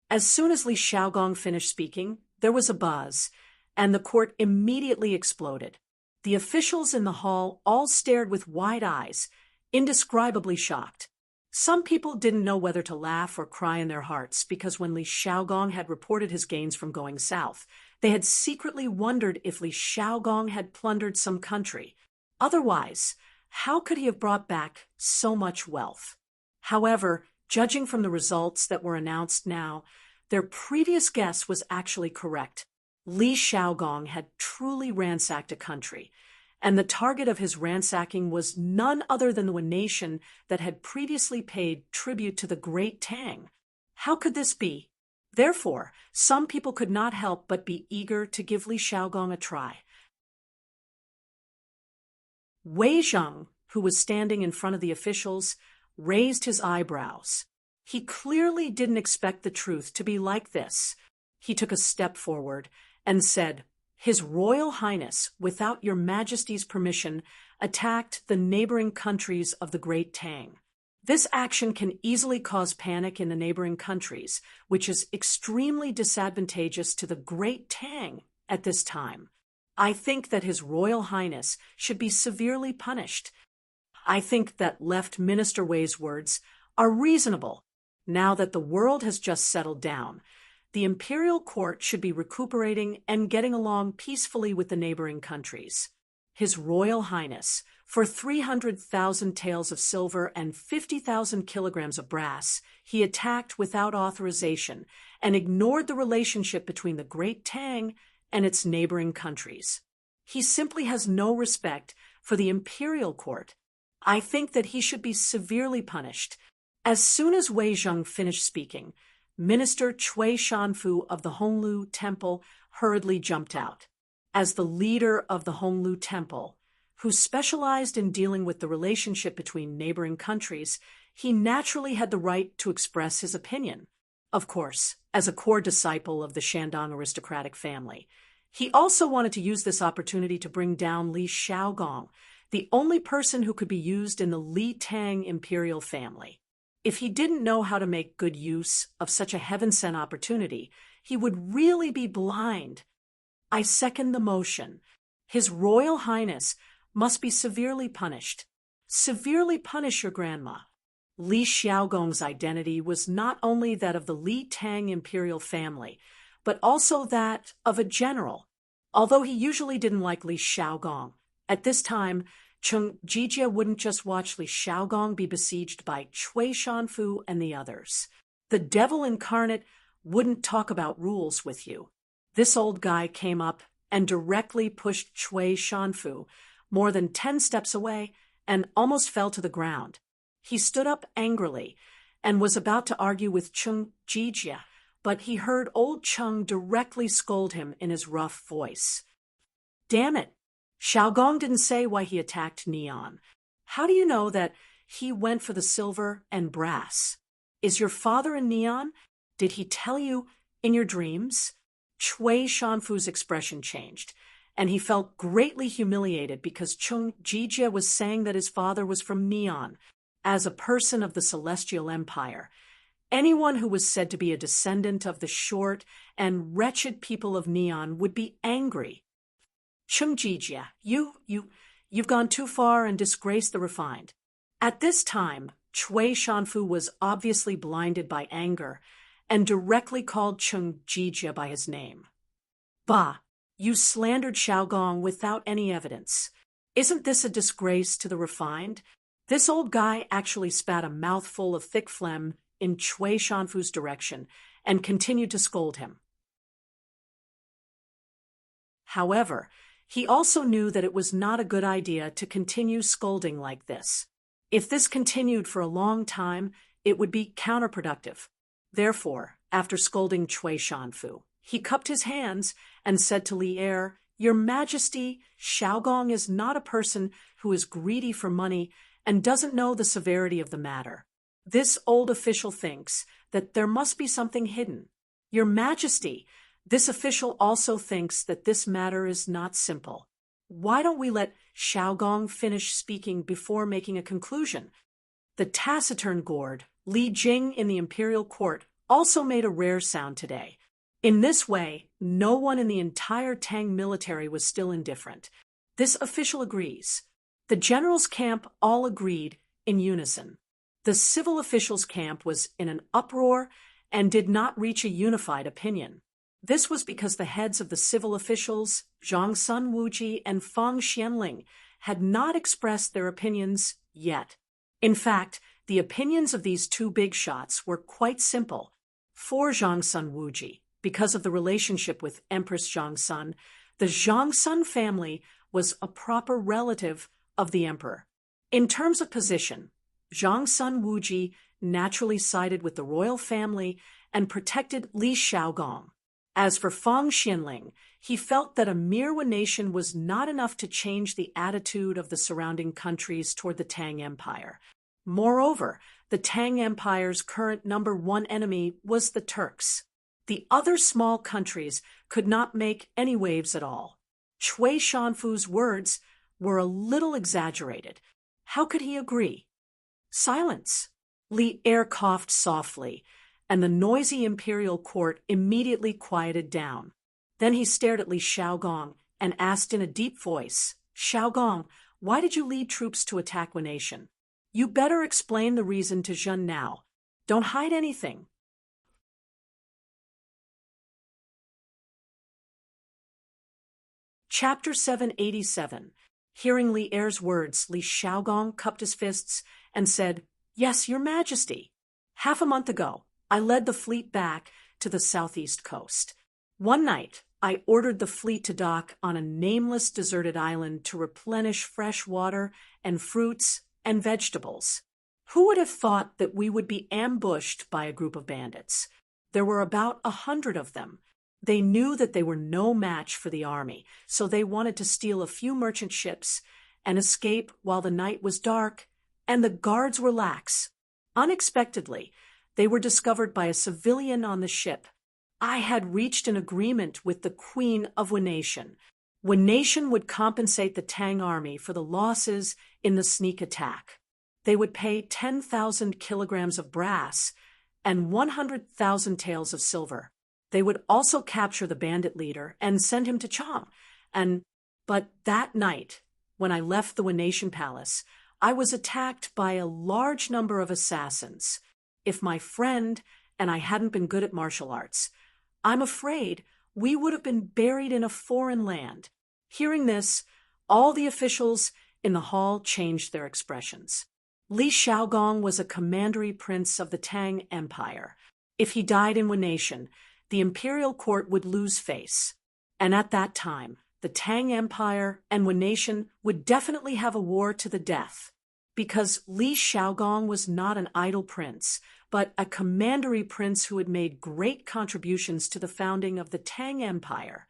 As soon as Li Xiaogong finished speaking, there was a buzz, and the court immediately exploded. The officials in the hall all stared with wide eyes, indescribably shocked. Some people didn't know whether to laugh or cry in their hearts because when Li Xiaogong had reported his gains from going south, they had secretly wondered if Li Xiaogong had plundered some country. Otherwise, how could he have brought back so much wealth? However, judging from the results that were announced now, their previous guess was actually correct. Li Xiaogong had truly ransacked a country, and the target of his ransacking was none other than the nation that had previously paid tribute to the great Tang. How could this be? Therefore, some people could not help but be eager to give Li Xiaogong a try. Wei Zheng, who was standing in front of the officials, raised his eyebrows. He clearly didn't expect the truth to be like this. He took a step forward and said, "His Royal Highness, without your Majesty's permission, attacked the neighboring countries of the Great Tang. This action can easily cause panic in the neighboring countries, which is extremely disadvantageous to the Great Tang at this time. I think that His Royal Highness should be severely punished. I think that Left Minister Wei's words are reasonable. Now that the world has just settled down, the imperial court should be recuperating and getting along peacefully with the neighboring countries. His Royal Highness, for 300,000 taels of silver and 50,000 kilograms of brass, he attacked without authorization and ignored the relationship between the Great Tang and its neighboring countries. He simply has no respect for the imperial court. I think that he should be severely punished." As soon as Wei Zheng finished speaking, Minister Cui Shanfu of the Honglu Temple hurriedly jumped out. As the leader of the Honglu Temple, who specialized in dealing with the relationship between neighboring countries, he naturally had the right to express his opinion. Of course, as a core disciple of the Shandong aristocratic family, he also wanted to use this opportunity to bring down Li Xiaogong, the only person who could be used in the Li Tang imperial family. If he didn't know how to make good use of such a heaven-sent opportunity, he would really be blind. I second the motion. His Royal Highness must be severely punished. Severely punish your grandma. Li Xiaogong's identity was not only that of the Li Tang imperial family, but also that of a general. Although he usually didn't like Li Xiaogong, at this time, Cheng Jijie wouldn't just watch Li Xiaogong be besieged by Cui Shanfu and the others. The devil incarnate wouldn't talk about rules with you. This old guy came up and directly pushed Cui Shanfu more than 10 steps away and almost fell to the ground. He stood up angrily and was about to argue with Cheng Jijie, but he heard old Cheng directly scold him in his rough voice. Damn it! Xiaogong didn't say why he attacked Neon. How do you know that he went for the silver and brass? Is your father in Neon? Did he tell you in your dreams? Cui Shanfu's expression changed, and he felt greatly humiliated because Cheng Jijie was saying that his father was from Neon. As a person of the Celestial Empire, anyone who was said to be a descendant of the short and wretched people of Neon would be angry. Cheng Jijie, you've gone too far and disgraced the refined. At this time, Cui Shanfu was obviously blinded by anger and directly called Cheng Jijie by his name. Bah, you slandered Xiaogong without any evidence. Isn't this a disgrace to the refined? This old guy actually spat a mouthful of thick phlegm in Cui Shanfu's direction and continued to scold him. However, he also knew that it was not a good idea to continue scolding like this. If this continued for a long time, it would be counterproductive. Therefore, after scolding Cui Shanfu, he cupped his hands and said to Li Er, Your Majesty, Xiaogong is not a person who is greedy for money and doesn't know the severity of the matter. This old official thinks that there must be something hidden. Your Majesty, this official also thinks that this matter is not simple. Why don't we let Xiaogong finish speaking before making a conclusion? The taciturn gourd, Li Jing in the imperial court, also made a rare sound today. In this way, no one in the entire Tang military was still indifferent. This official agrees. The general's camp all agreed in unison. The civil officials' camp was in an uproar and did not reach a unified opinion. This was because the heads of the civil officials, Zhang Sun Wuji and Fang Xianling, had not expressed their opinions yet. In fact, the opinions of these two big shots were quite simple. For Zhang Sun Wuji, because of the relationship with Empress Zhang Sun, the Zhang Sun family was a proper relative of the emperor. In terms of position, Zhang Sun Wuji naturally sided with the royal family and protected Li Xiaogong. As for Fang Xianling, he felt that a mere nation was not enough to change the attitude of the surrounding countries toward the Tang Empire. Moreover, the Tang Empire's current number one enemy was the Turks. The other small countries could not make any waves at all. Cui Shanfu's words were a little exaggerated. How could he agree? Silence. Li Er coughed softly, and the noisy imperial court immediately quieted down. Then he stared at Li Xiaogong and asked in a deep voice, Xiaogong, why did you lead troops to attack Wen Nation? You better explain the reason to Zhen now. Don't hide anything. Chapter 787. Hearing Li Er's words, Li Xiaogong cupped his fists and said, Yes, Your Majesty. Half a month ago, I led the fleet back to the southeast coast. One night, I ordered the fleet to dock on a nameless deserted island to replenish fresh water and fruits and vegetables. Who would have thought that we would be ambushed by a group of bandits? There were about 100 of them. They knew that they were no match for the army, so they wanted to steal a few merchant ships and escape while the night was dark and the guards were lax. Unexpectedly, they were discovered by a civilian on the ship. I had reached an agreement with the Queen of Wen Nation. Wen Nation would compensate the Tang army for the losses in the sneak attack. They would pay 10,000 kilograms of brass and 100,000 taels of silver. They would also capture the bandit leader and send him to Chang. But that night, when I left the Wenatian palace, I was attacked by a large number of assassins. If my friend and I hadn't been good at martial arts, I'm afraid we would have been buried in a foreign land. Hearing this, all the officials in the hall changed their expressions. Li Xiaogong was a commandery prince of the Tang Empire. If he died in Wenatian, the imperial court would lose face. And at that time, the Tang Empire and Wenatian would definitely have a war to the death. Because Li Xiaogong was not an idle prince, but a commandery prince who had made great contributions to the founding of the Tang Empire.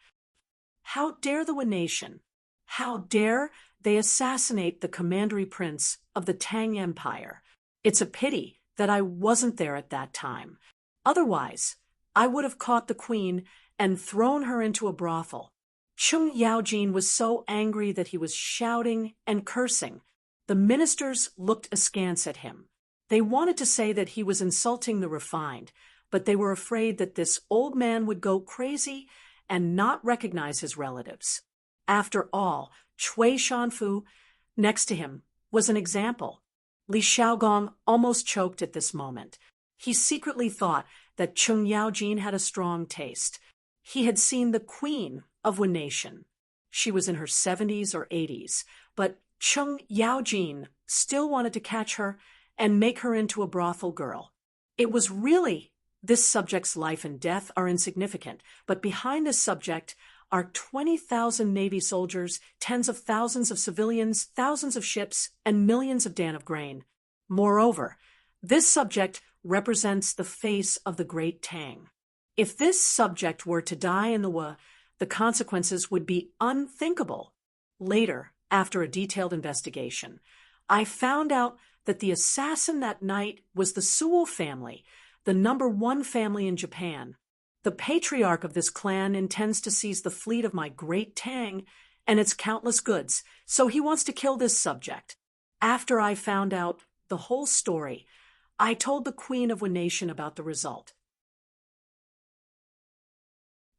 How dare the Wenatian? How dare they assassinate the commandery prince of the Tang Empire? It's a pity that I wasn't there at that time. Otherwise, I would have caught the queen and thrown her into a brothel. Chung Yaojin was so angry that he was shouting and cursing. The ministers looked askance at him. They wanted to say that he was insulting the refined, but they were afraid that this old man would go crazy and not recognize his relatives. After all, Cui Shanfu, next to him, was an example. Li Xiaogong almost choked at this moment. He secretly thought that Chung Yaojin had a strong taste. He had seen the queen of Wenatian. She was in her 70s or 80s, but Chung Yaojin still wanted to catch her and make her into a brothel girl. It was really this subject's life and death are insignificant, but behind this subject are 20,000 Navy soldiers, tens of thousands of civilians, thousands of ships, and millions of dan of grain. Moreover, this subject represents the face of the great Tang. If this subject were to die in the consequences would be unthinkable. Later, after a detailed investigation, I found out that the assassin that night was the Suo family, the #1 family in Japan. The patriarch of this clan intends to seize the fleet of my great Tang and its countless goods, so he wants to kill this subject. After I found out the whole story, I told the Queen of Wenatian about the result.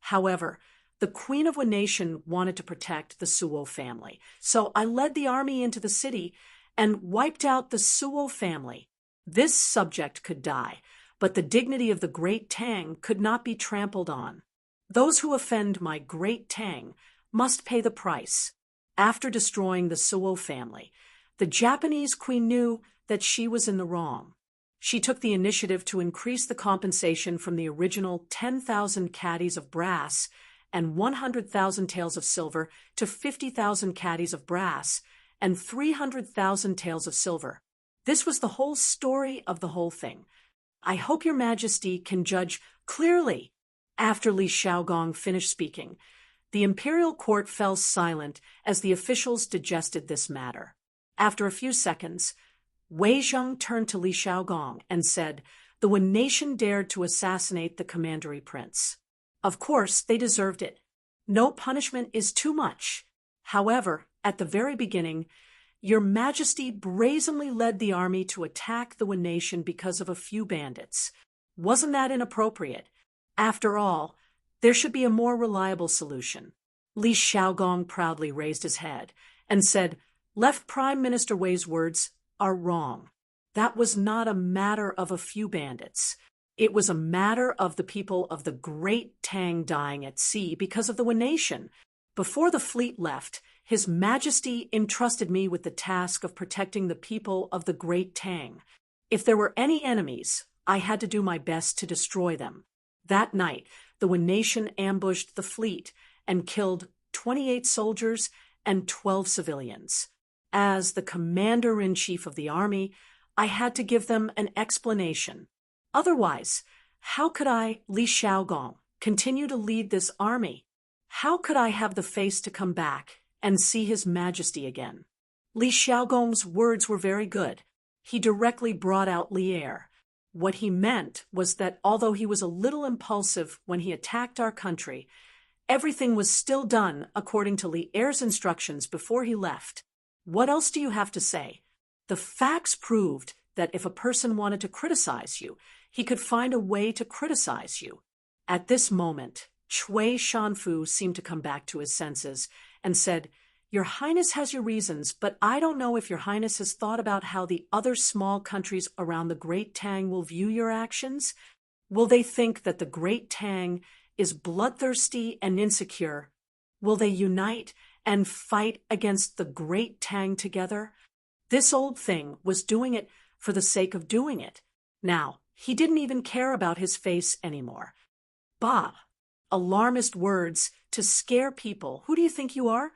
However, the Queen of Wenatian wanted to protect the Suo family, so I led the army into the city and wiped out the Suo family. This subject could die, but the dignity of the great Tang could not be trampled on. Those who offend my great Tang must pay the price. After destroying the Suo family, the Japanese queen knew that she was in the wrong. She took the initiative to increase the compensation from the original 10,000 caddies of brass and 100,000 taels of silver to 50,000 caddies of brass and 300,000 taels of silver. This was the whole story of the whole thing. I hope your majesty can judge clearly. After Li Xiaogong finished speaking, the imperial court fell silent as the officials digested this matter. After a few seconds, Wei Zheng turned to Li Xiaogong and said, "The Wenatian dared to assassinate the commandery prince. Of course, they deserved it. No punishment is too much. However, at the very beginning, your majesty brazenly led the army to attack the Wenatian because of a few bandits. Wasn't that inappropriate? After all, there should be a more reliable solution." Li Xiaogong proudly raised his head and said, "Left Prime Minister Wei's words are wrong. That was not a matter of a few bandits. It was a matter of the people of the great Tang dying at sea because of the Wenatian. Before the fleet left, His Majesty entrusted me with the task of protecting the people of the great Tang. If there were any enemies, I had to do my best to destroy them. That night, the Wenatian ambushed the fleet and killed 28 soldiers and 12 civilians. As the commander-in-chief of the army, I had to give them an explanation. Otherwise, how could I, Li Xiaogong, continue to lead this army? How could I have the face to come back and see His Majesty again?" Li Xiaogong's words were very good. He directly brought out Li Er. What he meant was that although he was a little impulsive when he attacked our country, everything was still done according to Li Er's instructions before he left. What else do you have to say? The facts proved that if a person wanted to criticize you, he could find a way to criticize you. At this moment, Chui Shanfu seemed to come back to his senses and said, "Your Highness has your reasons, but I don't know if your Highness has thought about how the other small countries around the Great Tang will view your actions. Will they think that the Great Tang is bloodthirsty and insecure? Will they unite and fight against the Great Tang together?" This old thing was doing it for the sake of doing it. Now, he didn't even care about his face anymore. "Bah! Alarmist words to scare people. Who do you think you are?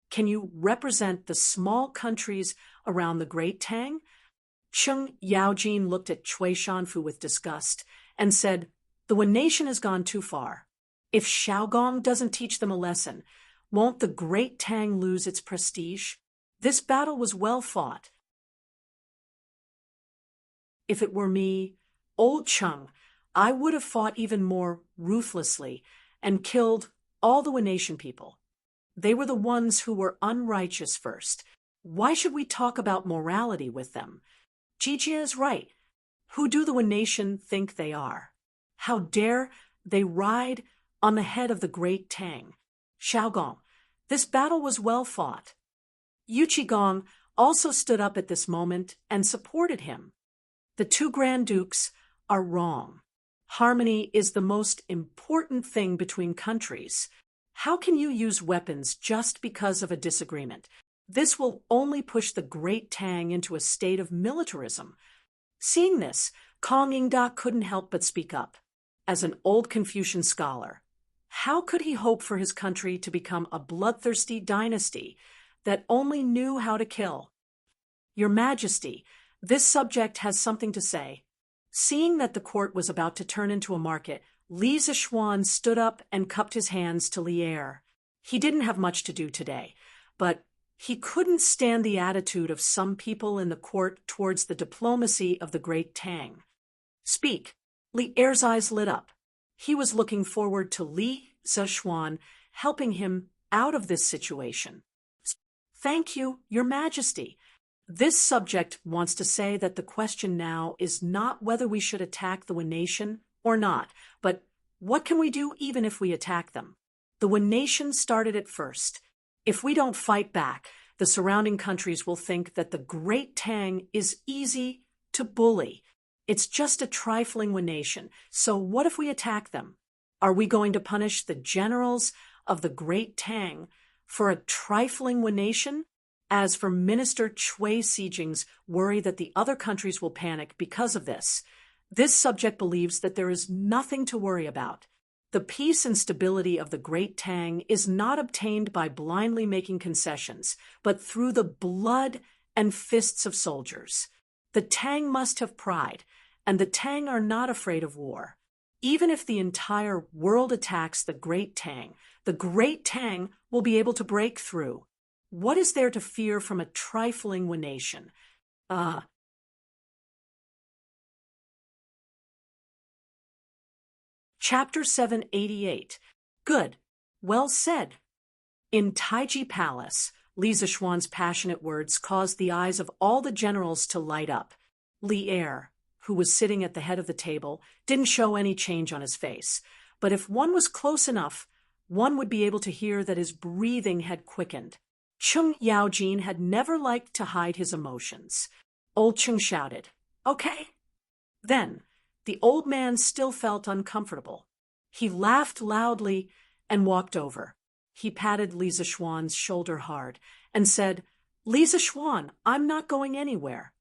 Can you represent the small countries around the Great Tang?" Cheng Yaojin looked at Chui Shanfu with disgust and said, "The Wen nation has gone too far. If Xiaogong doesn't teach them a lesson, won't the Great Tang lose its prestige? This battle was well fought. If it were me, old Cheng, I would have fought even more ruthlessly and killed all the Wen nation people. They were the ones who were unrighteous first. Why should we talk about morality with them? Jijia is right. Who do the Wen nation think they are? How dare they ride on the head of the Great Tang? Xiaogong, this battle was well fought." Yu Qigong also stood up at this moment and supported him. "The two Grand Dukes are wrong. Harmony is the most important thing between countries. How can you use weapons just because of a disagreement? This will only push the Great Tang into a state of militarism." Seeing this, Kong Yingda couldn't help but speak up. As an old Confucian scholar, how could he hope for his country to become a bloodthirsty dynasty that only knew how to kill? "Your Majesty, this subject has something to say." Seeing that the court was about to turn into a market, Li Zishuan stood up and cupped his hands to the air. He didn't have much to do today, but he couldn't stand the attitude of some people in the court towards the diplomacy of the Great Tang. "Speak." Li Er's eyes lit up. He was looking forward to Li Zishuan helping him out of this situation. "Thank you, Your Majesty. This subject wants to say that the question now is not whether we should attack the Wen nation or not, but what can we do even if we attack them? The Wen nation started it first. If we don't fight back, the surrounding countries will think that the Great Tang is easy to bully. It's just a trifling Wen nation, so what if we attack them? Are we going to punish the generals of the Great Tang for a trifling Wen nation? As for Minister Chui Sijing's worry that the other countries will panic because of this subject believes that there is nothing to worry about. The peace and stability of the Great Tang is not obtained by blindly making concessions, but through the blood and fists of soldiers. The Tang must have pride, and the Tang are not afraid of war. Even if the entire world attacks the Great Tang will be able to break through. What is there to fear from a trifling Wen nation? Chapter 788. Good. Well said. In Taiji Palace, Li Zishuan's passionate words caused the eyes of all the generals to light up. Li Er, who was sitting at the head of the table, didn't show any change on his face, but if one was close enough, one would be able to hear that his breathing had quickened. Cheng Yaojin had never liked to hide his emotions. Old Cheng shouted, "Okay." Then, the old man still felt uncomfortable. He laughed loudly and walked over. He patted Li Zishuan's shoulder hard and said, "Li Zishuan, I'm not going anywhere."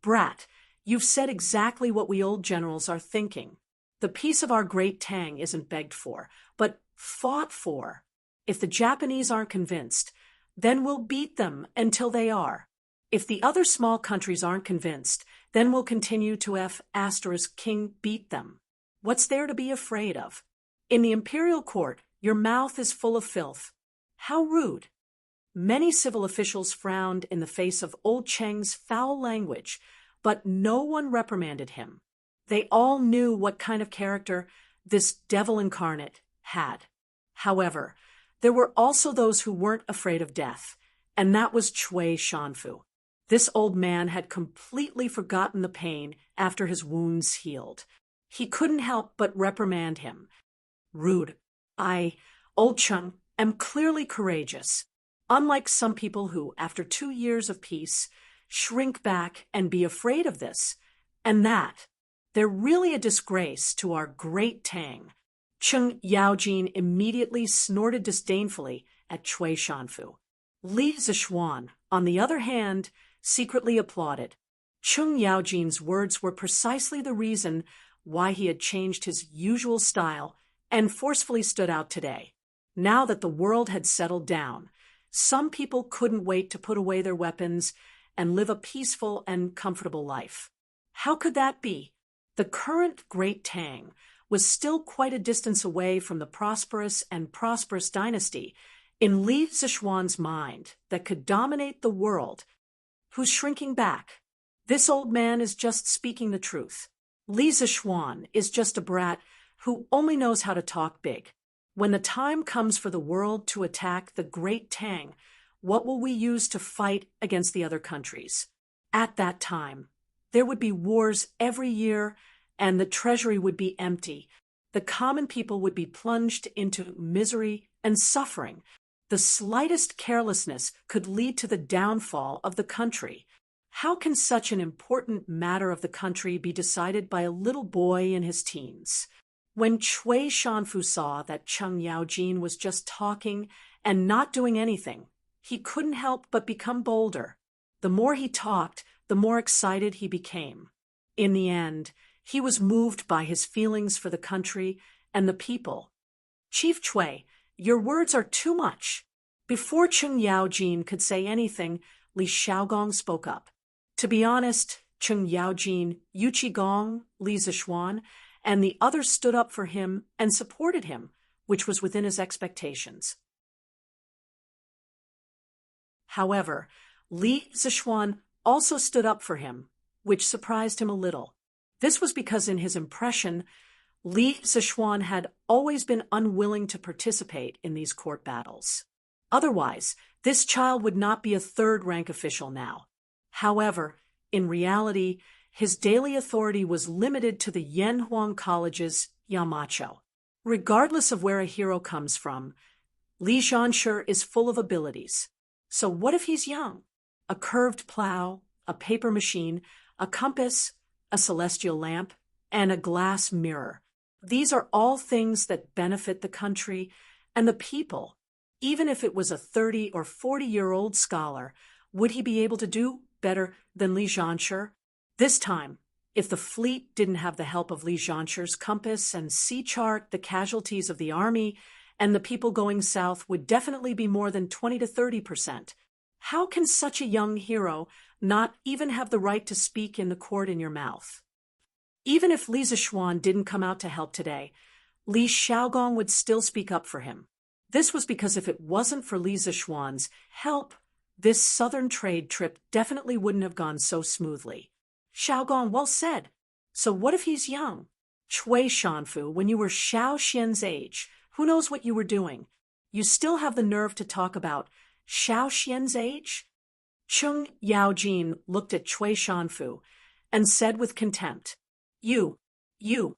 "Brat, you've said exactly what we old generals are thinking. The peace of our Great Tang isn't begged for, but fought for. If the Japanese aren't convinced, then we'll beat them until they are. If the other small countries aren't convinced, then we'll continue to King beat them. What's there to be afraid of? In the imperial court, your mouth is full of filth. How rude." Many civil officials frowned in the face of old Cheng's foul language, but no one reprimanded him. They all knew what kind of character this devil incarnate had. However, there were also those who weren't afraid of death, and that was Chui Shanfu. This old man had completely forgotten the pain after his wounds healed. He couldn't help but reprimand him. Rude. Old Chung, am clearly courageous. Unlike some people who, after 2 years of peace, shrink back and be afraid of this, and that. They're really a disgrace to our great Tang. Chung Yaojin immediately snorted disdainfully at Cui Shanfu. Li Zixuan, on the other hand, secretly applauded. Chung Yaojin's words were precisely the reason why he had changed his usual style and forcefully stood out today. Now that the world had settled down, some people couldn't wait to put away their weapons and live a peaceful and comfortable life. How could that be? The current Great Tang was still quite a distance away from the prosperous dynasty in Li Zixuan's mind that could dominate the world. Who's shrinking back? This old man is just speaking the truth. Li Zixuan is just a brat who only knows how to talk big. When the time comes for the world to attack the Great Tang, what will we use to fight against the other countries? At that time, there would be wars every year, and the treasury would be empty. The common people would be plunged into misery and suffering. The slightest carelessness could lead to the downfall of the country. How can such an important matter of the country be decided by a little boy in his teens? When Cui Shanfu saw that Chung Yaojin was just talking and not doing anything, he couldn't help but become bolder. The more he talked, the more excited he became. In the end, he was moved by his feelings for the country and the people. Chief Cui, your words are too much. Before Chung Yaojin could say anything, Li Xiaogong spoke up. To be honest, Chung Yaojin, Yu Qigong, Li Zixuan, and the others stood up for him and supported him, which was within his expectations. However, Li Zixuan also stood up for him, which surprised him a little. This was because in his impression, Li Zixuan had always been unwilling to participate in these court battles. Otherwise, this child would not be a third-rank official now. However, in reality, his daily authority was limited to the Yanhuang College's Yamacho. Regardless of where a hero comes from, Li Zhanshi is full of abilities. So what if he's young? A curved plow, a paper machine, a compass, a celestial lamp, and a glass mirror. These are all things that benefit the country and the people. Even if it was a 30 or 40-year-old scholar, would he be able to do better than Li Zhanshi? This time, if the fleet didn't have the help of Li Zhanshi's compass and sea chart, the casualties of the army and the people going south would definitely be more than 20 to 30%. How can such a young hero not even have the right to speak in the court in your mouth? Even if Li Zixuan didn't come out to help today, Li Xiaogong would still speak up for him. This was because if it wasn't for Li Zixuan's help, this southern trade trip definitely wouldn't have gone so smoothly. Xiaogong, well said. So what if he's young? Cui Shanfu, when you were Xiao Xian's age, who knows what you were doing? You still have the nerve to talk about Xiao Xian's age? Chung Yaojin looked at Cui Shanfu and said with contempt, You. Cui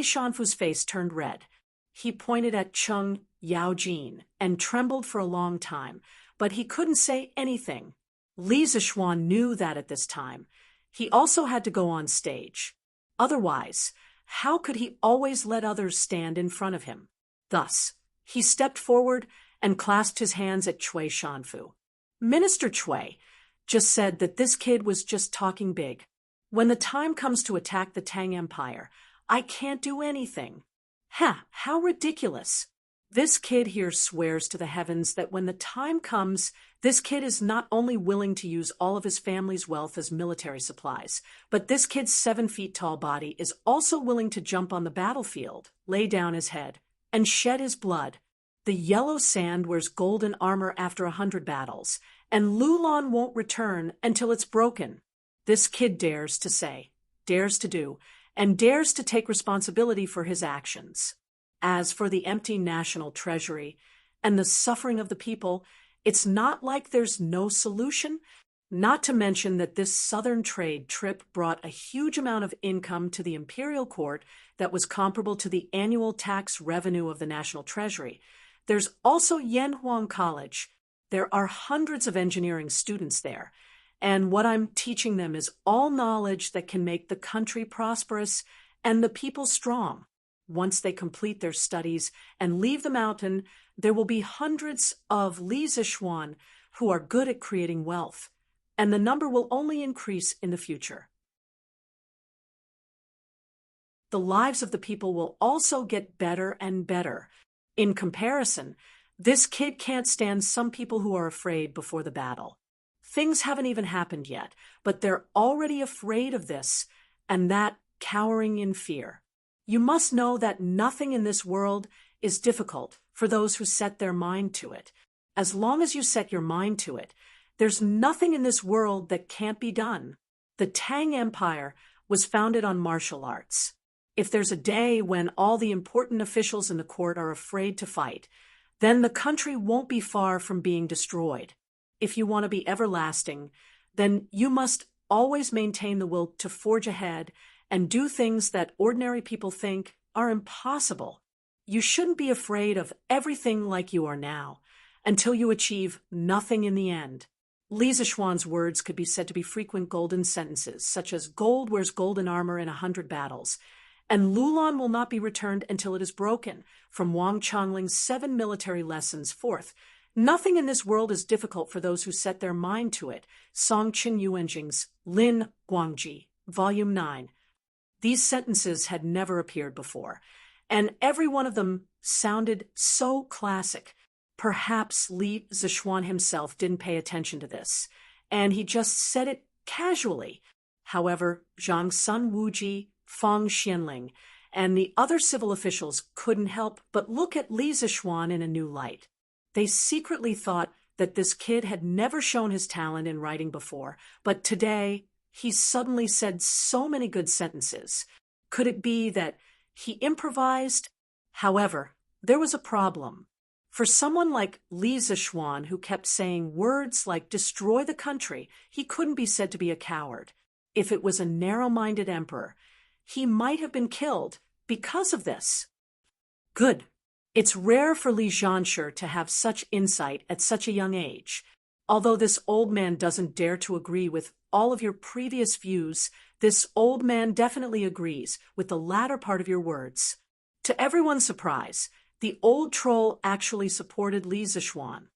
Shanfu's face turned red. He pointed at Chung Yaojin and trembled for a long time, but he couldn't say anything. Li Zixuan knew that at this time, he also had to go on stage. Otherwise, how could he always let others stand in front of him? Thus, he stepped forward and clasped his hands at Cui Shanfu. Minister Cui just said that this kid was just talking big. When the time comes to attack the Tang Empire, I can't do anything. How ridiculous. This kid here swears to the heavens that when the time comes, this kid is not only willing to use all of his family's wealth as military supplies, but this kid's 7-feet-tall body is also willing to jump on the battlefield, lay down his head, and shed his blood. The yellow sand wears golden armor after 100 battles, and Lulan won't return until it's broken. This kid dares to say, dares to do, and dares to take responsibility for his actions. As for the empty national treasury and the suffering of the people, it's not like there's no solution. Not to mention that this southern trade trip brought a huge amount of income to the imperial court that was comparable to the annual tax revenue of the national treasury. There's also Yanhuang College. There are hundreds of engineering students there, and what I'm teaching them is all knowledge that can make the country prosperous and the people strong. Once they complete their studies and leave the mountain, there will be hundreds of Li Zixuan who are good at creating wealth, and the number will only increase in the future. The lives of the people will also get better and better. In comparison, this kid can't stand some people who are afraid before the battle. Things haven't even happened yet, but they're already afraid of this, and that cowering in fear. You must know that nothing in this world is difficult for those who set their mind to it. As long as you set your mind to it, there's nothing in this world that can't be done. The Tang Empire was founded on martial arts. If there's a day when all the important officials in the court are afraid to fight, then the country won't be far from being destroyed. If you want to be everlasting, then you must always maintain the will to forge ahead and do things that ordinary people think are impossible. You shouldn't be afraid of everything like you are now, until you achieve nothing in the end. Li Zixuan's words could be said to be frequent golden sentences, such as "Gold wears golden armor in 100 battles," and "Lulan will not be returned until it is broken," from Wang Changling's 7 military lessons. Fourth, "Nothing in this world is difficult for those who set their mind to it." Song Qin Yuanjing's Lin Guangji, Volume 9. These sentences had never appeared before, and every one of them sounded so classic. Perhaps Li Zixuan himself didn't pay attention to this, and he just said it casually. However, Zhang Sun Wuji, Fang Xianling, and the other civil officials couldn't help but look at Li Zixuan in a new light. They secretly thought that this kid had never shown his talent in writing before, but today he suddenly said so many good sentences. Could it be that he improvised? However, there was a problem. For someone like Li Zixuan, who kept saying words like "destroy the country," he couldn't be said to be a coward. If it was a narrow-minded emperor, he might have been killed because of this. Good. It's rare for Li Zhanshe to have such insight at such a young age. Although this old man doesn't dare to agree with all of your previous views, this old man definitely agrees with the latter part of your words. To everyone's surprise, the old troll actually supported Li Zixuan.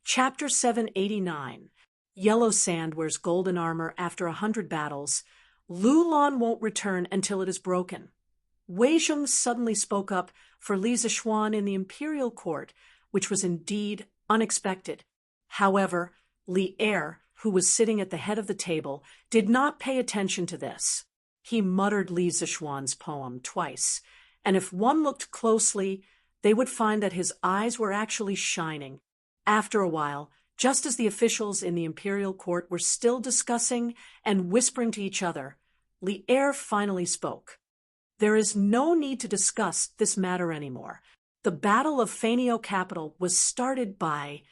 Chapter 789. Yellow Sand wears golden armor after 100 battles. Lulan won't return until it is broken. Wei Zhong suddenly spoke up for Li Zixuan in the imperial court, which was indeed unexpected. However, Li Er, who was sitting at the head of the table, did not pay attention to this. He muttered Li Zixuan's poem twice, and if one looked closely, they would find that his eyes were actually shining. After a while, just as the officials in the imperial court were still discussing and whispering to each other, Li Er finally spoke. There is no need to discuss this matter anymore. The Battle of Fanio capital was started by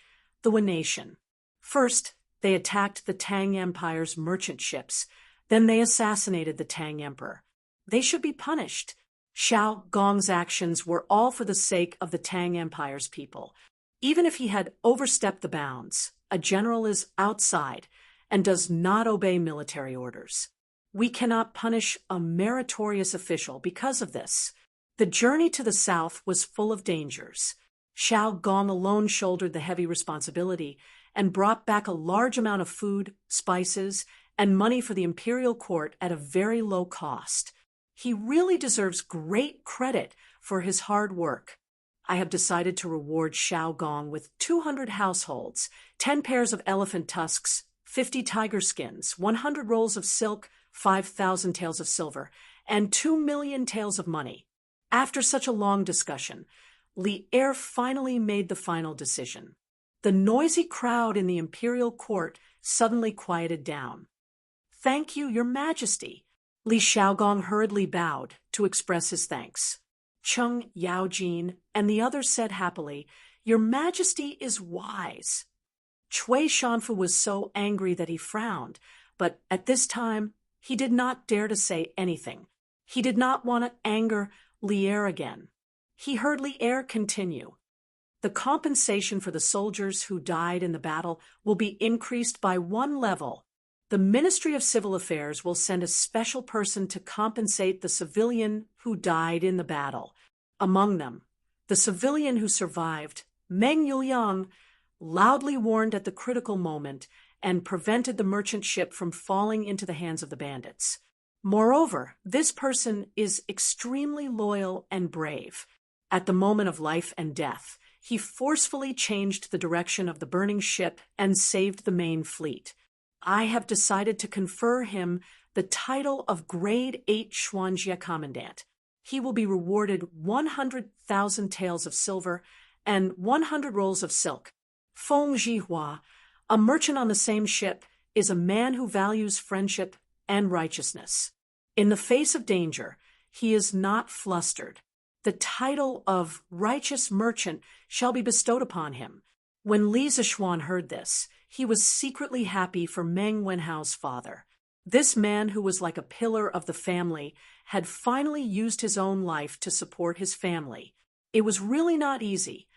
the Wen nation. First, they attacked the Tang Empire's merchant ships. Then they assassinated the Tang Emperor. They should be punished. Xiao Gong's actions were all for the sake of the Tang Empire's people. Even if he had overstepped the bounds, a general is outside and does not obey military orders. We cannot punish a meritorious official because of this. The journey to the south was full of dangers. Xiao Gong alone shouldered the heavy responsibility and brought back a large amount of food, spices, and money for the imperial court at a very low cost. He really deserves great credit for his hard work. I have decided to reward Xiao Gong with 200 households, 10 pairs of elephant tusks, 50 tiger skins, 100 rolls of silk, 5,000 taels of silver, and 2 million taels of money. After such a long discussion, Li Er finally made the final decision. The noisy crowd in the imperial court suddenly quieted down. "Thank you, Your Majesty." Li Xiaogong hurriedly bowed to express his thanks. Chung Yaojin and the others said happily, "Your Majesty is wise." Cui Shanfu was so angry that he frowned, but at this time he did not dare to say anything. He did not want to anger Li Er again. He heard Li Er continue. "The compensation for the soldiers who died in the battle will be increased by 1 level. The Ministry of Civil Affairs will send a special person to compensate the civilian who died in the battle. Among them, the civilian who survived, Meng Yuliang, loudly warned at the critical moment and prevented the merchant ship from falling into the hands of the bandits. Moreover, this person is extremely loyal and brave. At the moment of life and death, he forcefully changed the direction of the burning ship and saved the main fleet. I have decided to confer him the title of Grade 8 Xuanjie Commandant. He will be rewarded 100,000 taels of silver and 100 rolls of silk. Feng Jihua, a merchant on the same ship, is a man who values friendship and righteousness. In the face of danger, he is not flustered. The title of righteous merchant shall be bestowed upon him." When Li Zishuan heard this, he was secretly happy for Meng Wenhao's father. This man, who was like a pillar of the family, had finally used his own life to support his family. It was really not easy.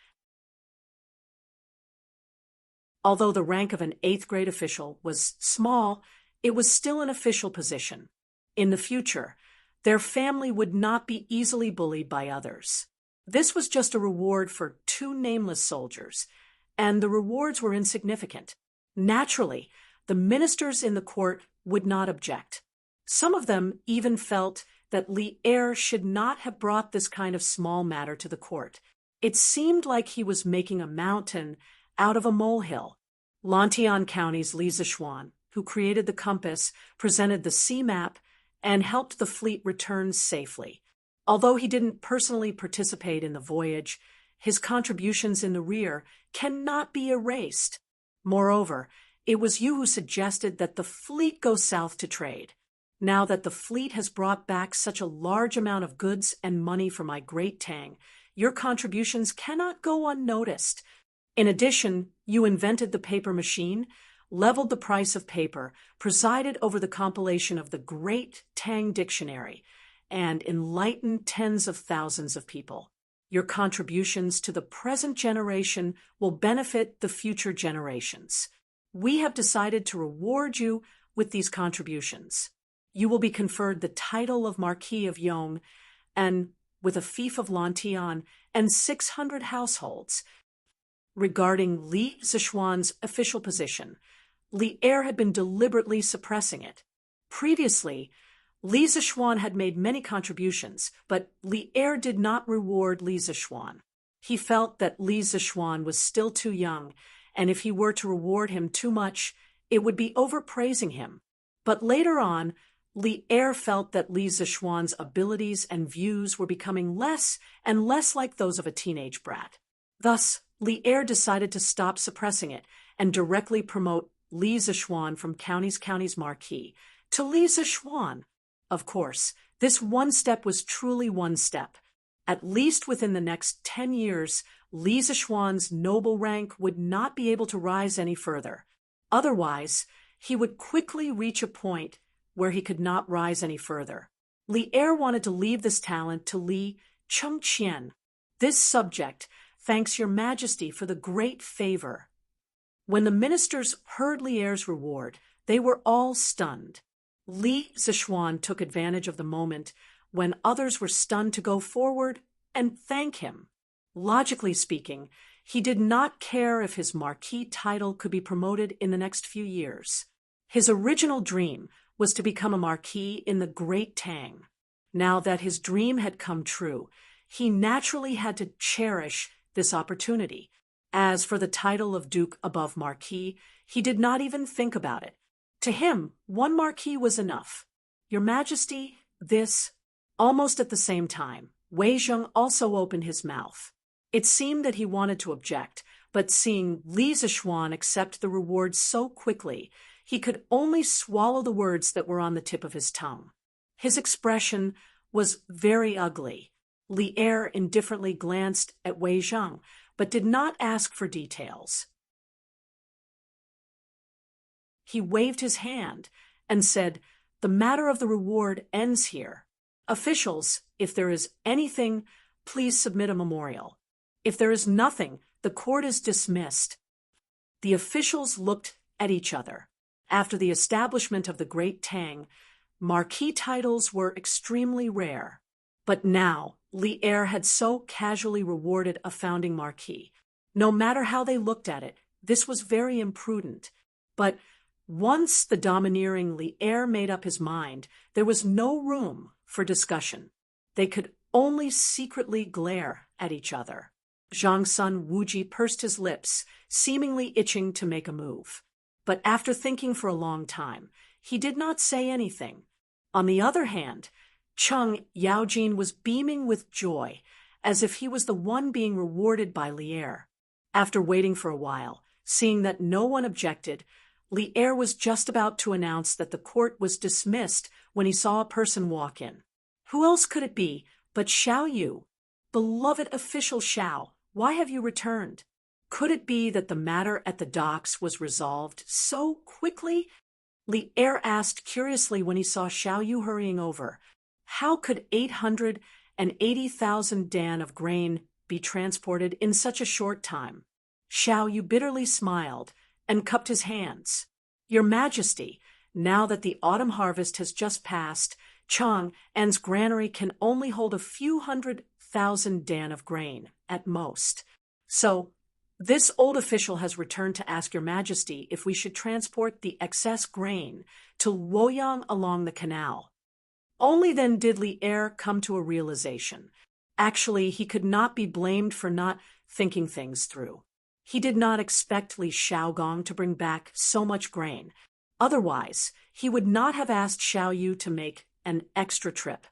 Although the rank of an 8th grade official was small, it was still an official position. In the future, their family would not be easily bullied by others. This was just a reward for 2 nameless soldiers, and the rewards were insignificant. Naturally, the ministers in the court would not object. Some of them even felt that Li Er should not have brought this kind of small matter to the court. It seemed like he was making a mountain out of a molehill. Lantian County's Li Zishuan, who created the compass, presented the sea map and helped the fleet return safely. Although he didn't personally participate in the voyage, his contributions in the rear cannot be erased. Moreover, it was you who suggested that the fleet go south to trade. Now that the fleet has brought back such a large amount of goods and money for my great Tang, your contributions cannot go unnoticed. In addition, you invented the paper machine, leveled the price of paper, presided over the compilation of the great Tang dictionary, and enlightened tens of thousands of people. Your contributions to the present generation will benefit the future generations. We have decided to reward you with these contributions. You will be conferred the title of Marquis of Yong, and with a fief of Lantian and 600 households. Regarding Li Zishuan's official position, Li Er had been deliberately suppressing it. Previously, Li Zishuan had made many contributions, but Li Er did not reward Li Zishuan. He felt that Li Zishuan was still too young, and if he were to reward him too much, it would be overpraising him. But later on, Li Er felt that Li Zishuan's abilities and views were becoming less and less like those of a teenage brat. Thus, Li Er decided to stop suppressing it and directly promote Li Zishuan from County's Marquis to Li Zishuan. Of course, this one step was truly one step. At least within the next 10 years, Li Zishuan's noble rank would not be able to rise any further. Otherwise, he would quickly reach a point where he could not rise any further. Li Er wanted to leave this talent to Li Chengqian. This subject thanks your Majesty for the great favor. When the ministers heard Li Er's reward, they were all stunned. Li Zishuan took advantage of the moment when others were stunned to go forward and thank him. Logically speaking, he did not care if his marquis title could be promoted in the next few years. His original dream was to become a marquis in the Great Tang. Now that his dream had come true, he naturally had to cherish this opportunity. As for the title of Duke above Marquis, he did not even think about it. To him, one Marquis was enough. Your Majesty, this. Almost at the same time, Wei Zheng also opened his mouth. It seemed that he wanted to object, but seeing Li Zishuan accept the reward so quickly, he could only swallow the words that were on the tip of his tongue. His expression was very ugly. Li Er indifferently glanced at Wei Zhang, but did not ask for details. He waved his hand and said, "The matter of the reward ends here. Officials, if there is anything, please submit a memorial. If there is nothing, the court is dismissed." The officials looked at each other. After the establishment of the Great Tang, marquis titles were extremely rare. But now, Li Er had so casually rewarded a founding marquis. No matter how they looked at it, this was very imprudent. But once the domineering Li Er made up his mind, there was no room for discussion. They could only secretly glare at each other. Zhang Sun Wuji pursed his lips, seemingly itching to make a move. But after thinking for a long time, he did not say anything. On the other hand, Cheng Yaojin was beaming with joy, as if he was the one being rewarded by Li Er. After waiting for a while, seeing that no one objected, Li Er was just about to announce that the court was dismissed when he saw a person walk in. Who else could it be but Xiao Yu? "Beloved official Xiao, why have you returned?" Could it be that the matter at the docks was resolved so quickly? Li Er asked curiously when he saw Xiao Yu hurrying over. How could 880,000 dan of grain be transported in such a short time? Xiao Yu bitterly smiled and cupped his hands. "Your Majesty, now that the autumn harvest has just passed, Chang'an's granary can only hold a few 100,000 dan of grain, at most. So, this old official has returned to ask your Majesty if we should transport the excess grain to Luoyang along the canal." Only then did Li Er come to a realization. Actually, he could not be blamed for not thinking things through. He did not expect Li Xiaogong to bring back so much grain. Otherwise, he would not have asked Xiao Yu to make an extra trip.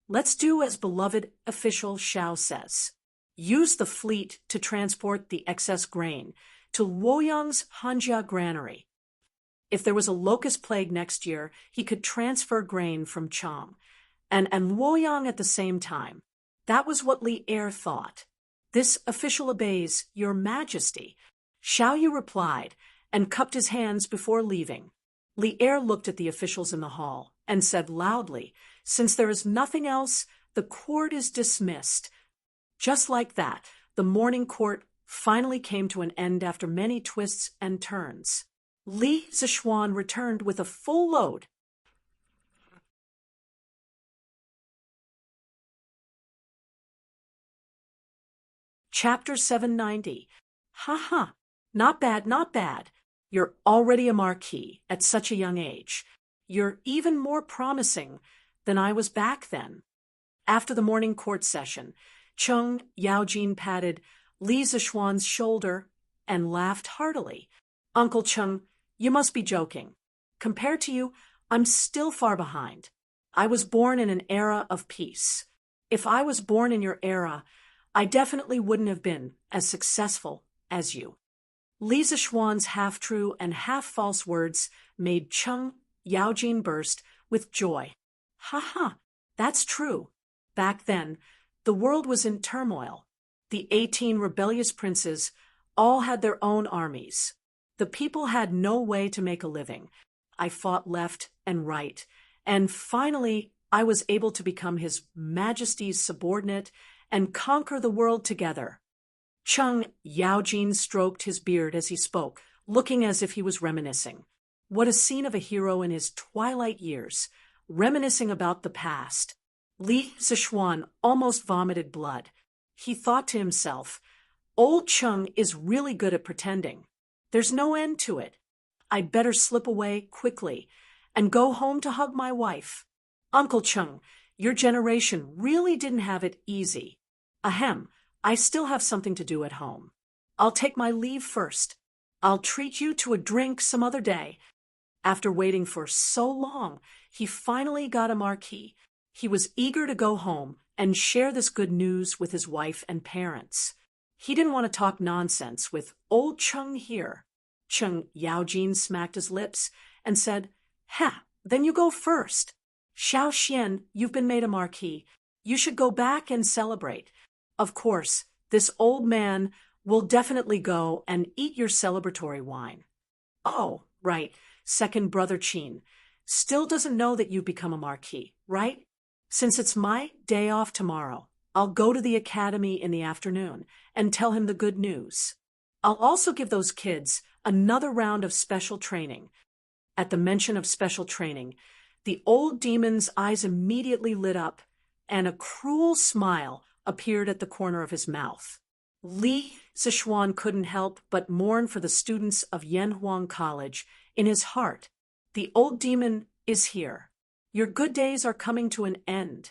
Let's do as beloved official Xiao says. Use the fleet to transport the excess grain to Luoyang's Hanjia granary. If there was a locust plague next year, he could transfer grain from Chang and Luoyang at the same time. That was what Li Er thought. "This official obeys, your Majesty," Xiao Yu replied, and cupped his hands before leaving. Li Er looked at the officials in the hall and said loudly, "Since there is nothing else, the court is dismissed." Just like that, the morning court finally came to an end after many twists and turns. Li Zishuan returned with a full load. Chapter 790. Ha! Not bad, not bad. You're already a marquis at such a young age. You're even more promising than I was back then. After the morning court session, Cheng Yaojin patted Li Zishuan's shoulder and laughed heartily. "Uncle Cheng, you must be joking. Compared to you, I'm still far behind. I was born in an era of peace. If I was born in your era, I definitely wouldn't have been as successful as you." Li Zishuan's half-true and half-false words made Cheng Yaojin burst with joy. Ha! That's true. Back then, the world was in turmoil. The 18 rebellious princes all had their own armies. The people had no way to make a living. I fought left and right, and finally I was able to become His Majesty's subordinate and conquer the world together. Cheng Yaojin stroked his beard as he spoke, looking as if he was reminiscing. What a scene of a hero in his twilight years, reminiscing about the past. Li Zishuan almost vomited blood. He thought to himself, "Old Cheng is really good at pretending. There's no end to it. I'd better slip away quickly and go home to hug my wife. Uncle Cheng, your generation really didn't have it easy. I still have something to do at home. I'll take my leave first. I'll treat you to a drink some other day." After waiting for so long, he finally got a marquis. He was eager to go home and share this good news with his wife and parents. He didn't want to talk nonsense with old Cheng here. Cheng Yaojin smacked his lips and said, "Then you go first. Xiao Xian, you've been made a marquis. You should go back and celebrate. Of course, this old man will definitely go and eat your celebratory wine. Oh, right, second brother Chin. Still doesn't know that you've become a marquis, right? Since it's my day off tomorrow, I'll go to the academy in the afternoon and tell him the good news. I'll also give those kids another round of special training. At the mention of special training, the old demon's eyes immediately lit up, and a cruel smile appeared at the corner of his mouth. Li Zishuan couldn't help but mourn for the students of Yanhuang College. In his heart, the old demon is here. Your good days are coming to an end.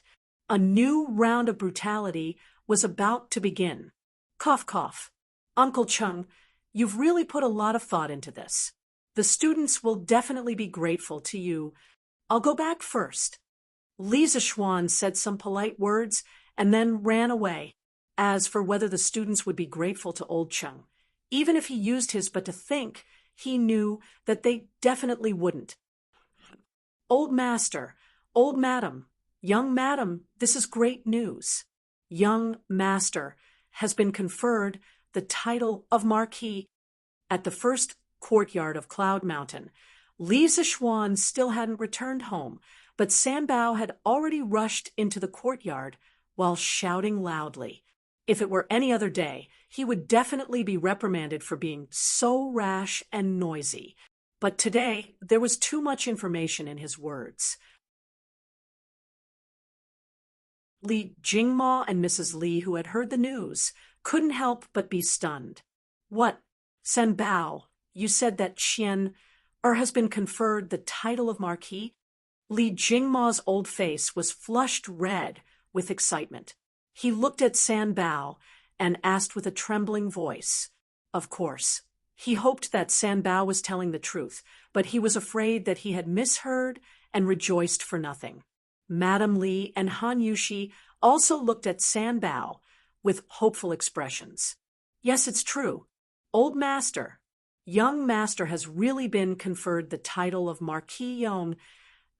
A new round of brutality was about to begin. Cough, cough. Uncle Chung, you've really put a lot of thought into this. The students will definitely be grateful to you. I'll go back first. Li Zishuan said some polite words and then ran away. As for whether the students would be grateful to old Chung, even if he used his but to think, he knew that they definitely wouldn't. Old master, old madam, young madam, this is great news. Young master has been conferred the title of marquis. At the first courtyard of Cloud Mountain, Li Zishuan still hadn't returned home, but Sanbao had already rushed into the courtyard while shouting loudly. If it were any other day, he would definitely be reprimanded for being so rash and noisy. But today, there was too much information in his words. Li Jingma and Mrs. Li, who had heard the news, couldn't help but be stunned. What? Sanbao, you said that Qian has been conferred the title of marquis? Li Jingma's old face was flushed red with excitement. He looked at Sanbao and asked with a trembling voice. Of course, he hoped that Sanbao was telling the truth, but he was afraid that he had misheard and rejoiced for nothing. Madame Li and Han Yushi also looked at Sanbao with hopeful expressions. Yes, it's true. Old master, young master has really been conferred the title of Marquis Yong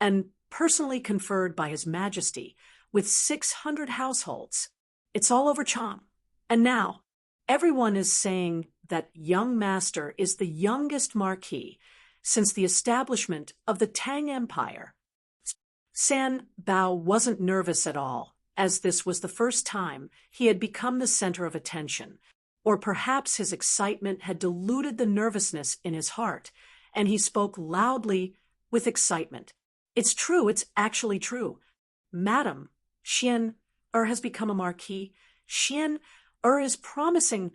and personally conferred by His Majesty with 600 households. It's all over Chang. And now, everyone is saying that young master is the youngest marquis since the establishment of the Tang Empire. Sanbao wasn't nervous at all, as this was the first time he had become the center of attention. Or perhaps his excitement had diluted the nervousness in his heart, and he spoke loudly with excitement. It's true, it's actually true. Madam, Qian has become a marquis. Qian is promising.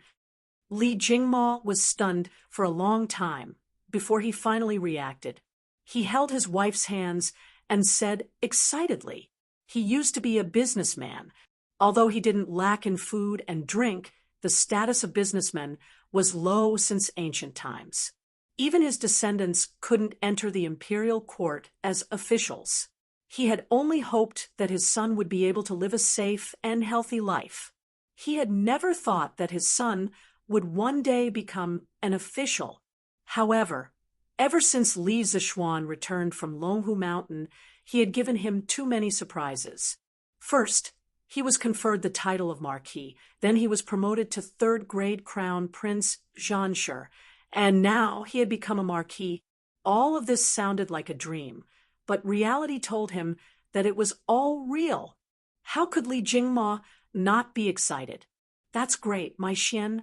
Li Jingma was stunned for a long time before he finally reacted. He held his wife's hands and said excitedly, he used to be a businessman. Although he didn't lack in food and drink, the status of businessmen was low since ancient times. Even his descendants couldn't enter the imperial court as officials. He had only hoped that his son would be able to live a safe and healthy life. He had never thought that his son would one day become an official. However, ever since Li Zishuan returned from Longhu Mountain, he had given him too many surprises. First, he was conferred the title of marquis, then he was promoted to third-grade crown Prince Zhanshe, and now he had become a marquis. All of this sounded like a dream, but reality told him that it was all real. How could Li Jingma not be excited? That's great, my Qian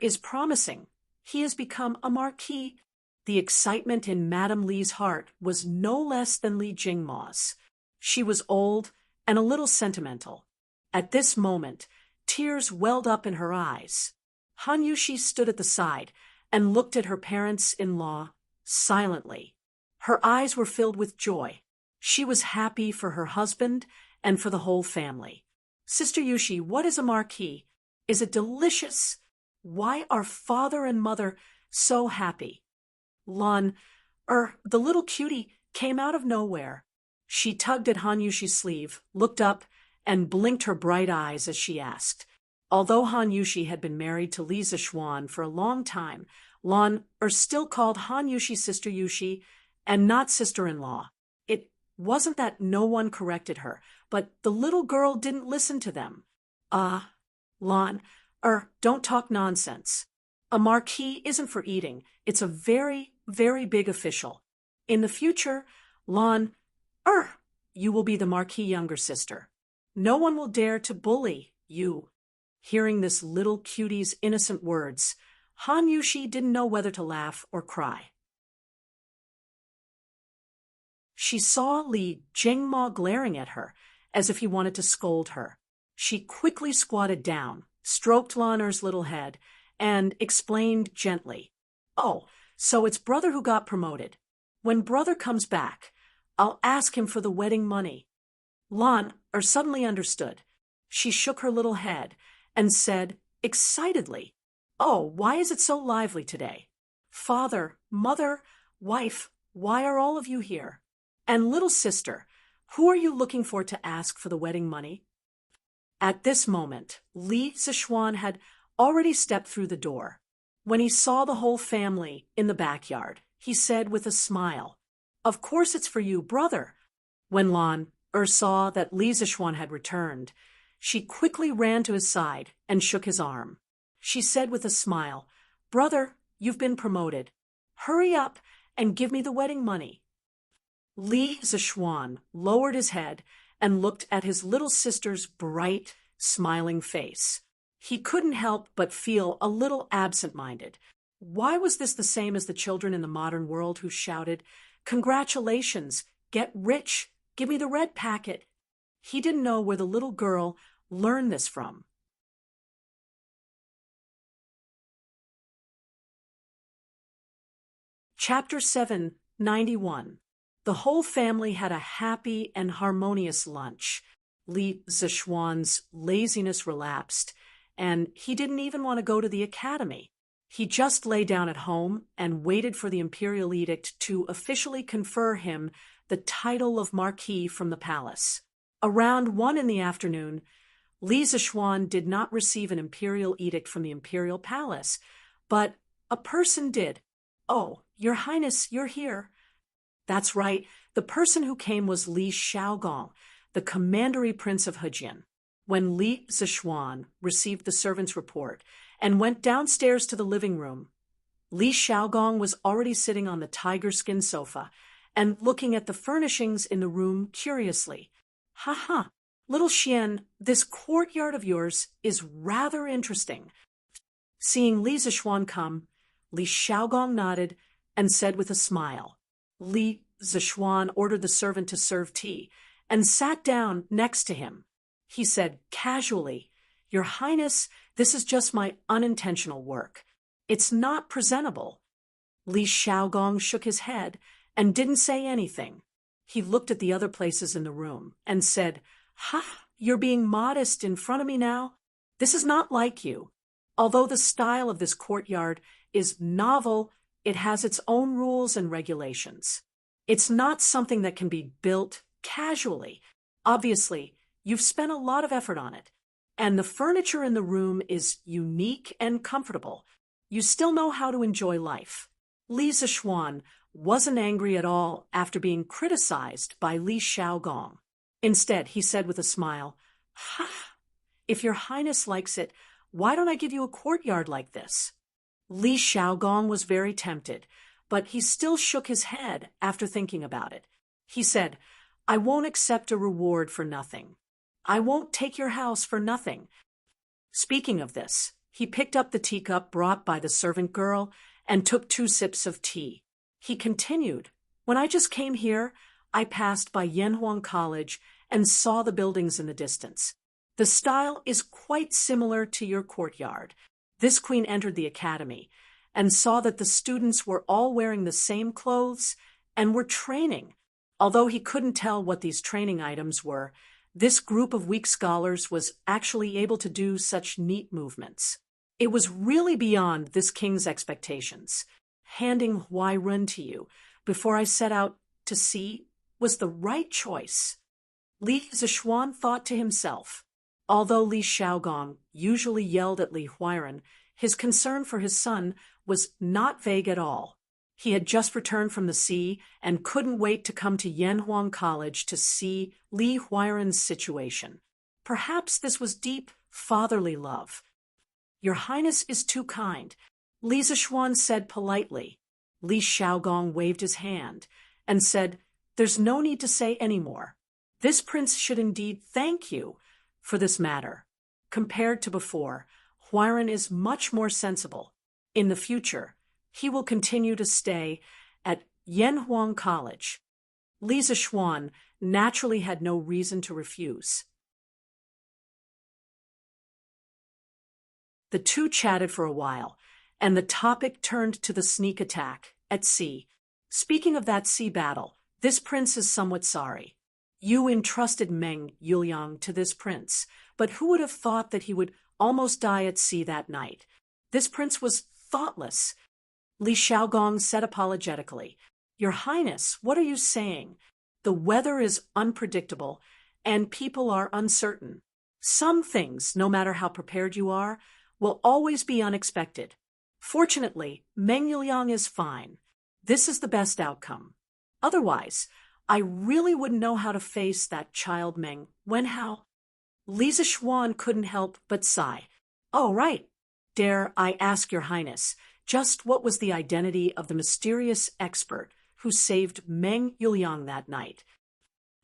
is promising. He has become a marquis. The excitement in Madame Li's heart was no less than Li Jingma's. She was old and a little sentimental. At this moment, tears welled up in her eyes. Han Yushi stood at the side and looked at her parents-in-law silently. Her eyes were filled with joy. She was happy for her husband and for the whole family. Sister Yushi, what is a marquis? Is it delicious? Why are father and mother so happy? Lon, the little cutie came out of nowhere. She tugged at Han Yushi's sleeve, looked up, and blinked her bright eyes as she asked. Although Han Yushi had been married to Li Zishuan for a long time, Lon still called Han Yushi Sister Yushi and not sister-in-law. It wasn't that no one corrected her, but the little girl didn't listen to them. Lon, don't talk nonsense. A marquis isn't for eating. It's a very, very big official. In the future, Lon, you will be the marquis younger sister. No one will dare to bully you. Hearing this little cutie's innocent words, Han Yushi didn't know whether to laugh or cry. She saw Li Jingma glaring at her, as if he wanted to scold her. She quickly squatted down, stroked Lan Er's little head, and explained gently, "Oh, so it's brother who got promoted. When brother comes back, I'll ask him for the wedding money." Lan Er suddenly understood. She shook her little head and said excitedly, "Oh, why is it so lively today? Father, mother, wife, why are all of you here? And little sister, who are you looking for to ask for the wedding money?" At this moment, Li Zishuan had already stepped through the door. When he saw the whole family in the backyard, he said with a smile, "Of course it's for you, brother." When Lan Er saw that Li Zishuan had returned, she quickly ran to his side and shook his arm. She said with a smile, "Brother, you've been promoted. Hurry up and give me the wedding money." Li Zishuan lowered his head and looked at his little sister's bright, smiling face. He couldn't help but feel a little absent-minded. Why was this the same as the children in the modern world who shouted, "Congratulations, get rich, give me the red packet"? He didn't know where the little girl learned this from. Chapter 791. The whole family had a happy and harmonious lunch. Li Zishuan's laziness relapsed, and he didn't even want to go to the academy. He just lay down at home and waited for the imperial edict to officially confer him the title of marquis from the palace. Around 1 in the afternoon, Li Zishuan did not receive an imperial edict from the imperial palace, but a person did. "Oh, Your Highness, you're here." That's right, the person who came was Li Xiaogong, the commandery prince of Hejin. When Li Zishuan received the servant's report and went downstairs to the living room, Li Xiaogong was already sitting on the tiger skin sofa and looking at the furnishings in the room curiously. "Ha, little Xian, this courtyard of yours is rather interesting." Seeing Li Zishuan come, Li Xiaogong nodded and said with a smile. Li Zishuan ordered the servant to serve tea and sat down next to him. He said casually, "Your Highness, this is just my unintentional work. It's not presentable." Li Xiaogong shook his head and didn't say anything. He looked at the other places in the room and said, "You're being modest in front of me now? This is not like you. Although the style of this courtyard is novel, it has its own rules and regulations. It's not something that can be built casually. Obviously, you've spent a lot of effort on it, and the furniture in the room is unique and comfortable. You still know how to enjoy life." Li Zishuan wasn't angry at all after being criticized by Li Xiaogong. Instead, he said with a smile, "If Your Highness likes it, why don't I give you a courtyard like this?" Li Xiaogong was very tempted, but he still shook his head after thinking about it. He said, "I won't accept a reward for nothing. I won't take your house for nothing." Speaking of this, he picked up the teacup brought by the servant girl and took 2 sips of tea. He continued, "When I just came here, I passed by Yanhuang College and saw the buildings in the distance. The style is quite similar to your courtyard." This queen entered the academy and saw that the students were all wearing the same clothes and were training. Although he couldn't tell what these training items were, this group of weak scholars was actually able to do such neat movements. It was really beyond this king's expectations. Handing Huairun to you before I set out to sea was the right choice. Li Zishuan thought to himself. Although Li Xiaogong usually yelled at Li Huairun, his concern for his son was not vague at all. He had just returned from the sea and couldn't wait to come to Yanhuang College to see Li Huairan's situation. Perhaps this was deep, fatherly love. "Your Highness is too kind," Li Zishuan said politely. Li Xiaogong waved his hand and said, "There's no need to say any more. This prince should indeed thank you for this matter. Compared to before, Huairan is much more sensible. In the future, he will continue to stay at Yanhuang College." Li Zishuan naturally had no reason to refuse. The two chatted for a while, and the topic turned to the sneak attack at sea. "Speaking of that sea battle, this prince is somewhat sorry. You entrusted Meng Yuliang to this prince, but who would have thought that he would almost die at sea that night? This prince was thoughtless." Li Xiaogong said apologetically, "Your Highness, what are you saying? The weather is unpredictable, and people are uncertain. Some things, no matter how prepared you are, will always be unexpected. Fortunately, Meng Yuliang is fine. This is the best outcome. Otherwise, I really wouldn't know how to face that child Meng Wenhao." Li Zishuan couldn't help but sigh. "Oh, right. Dare I ask your Highness, just what was the identity of the mysterious expert who saved Meng Yuliang that night?"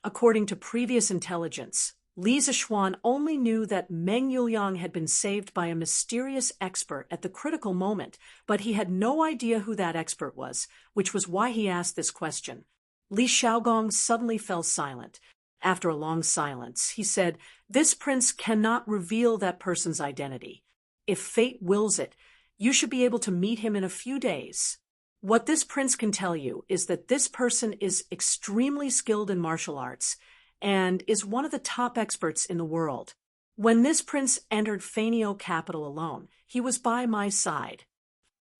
According to previous intelligence, Li Zishuan only knew that Meng Yuliang had been saved by a mysterious expert at the critical moment, but he had no idea who that expert was, which was why he asked this question. Li Xiaogong suddenly fell silent. After a long silence, he said, "This prince cannot reveal that person's identity. If fate wills it, you should be able to meet him in a few days. What this prince can tell you is that this person is extremely skilled in martial arts and is one of the top experts in the world. When this prince entered Fainio capital alone, he was by my side."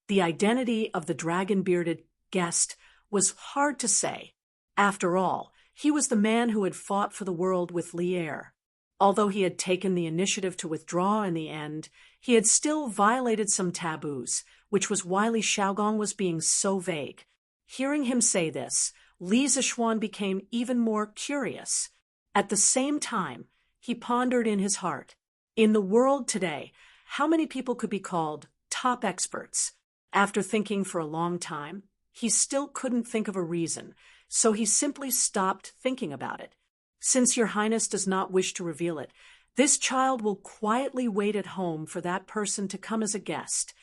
The identity of the dragon-bearded guest was hard to say. After all, he was the man who had fought for the world with Lier. Although he had taken the initiative to withdraw in the end, he had still violated some taboos, which was why Li Xiaogong was being so vague. Hearing him say this, Li Zishuan became even more curious. At the same time, he pondered in his heart, in the world today, how many people could be called top experts? After thinking for a long time, he still couldn't think of a reason, so he simply stopped thinking about it. "Since your Highness does not wish to reveal it, this child will quietly wait at home for that person to come as a guest."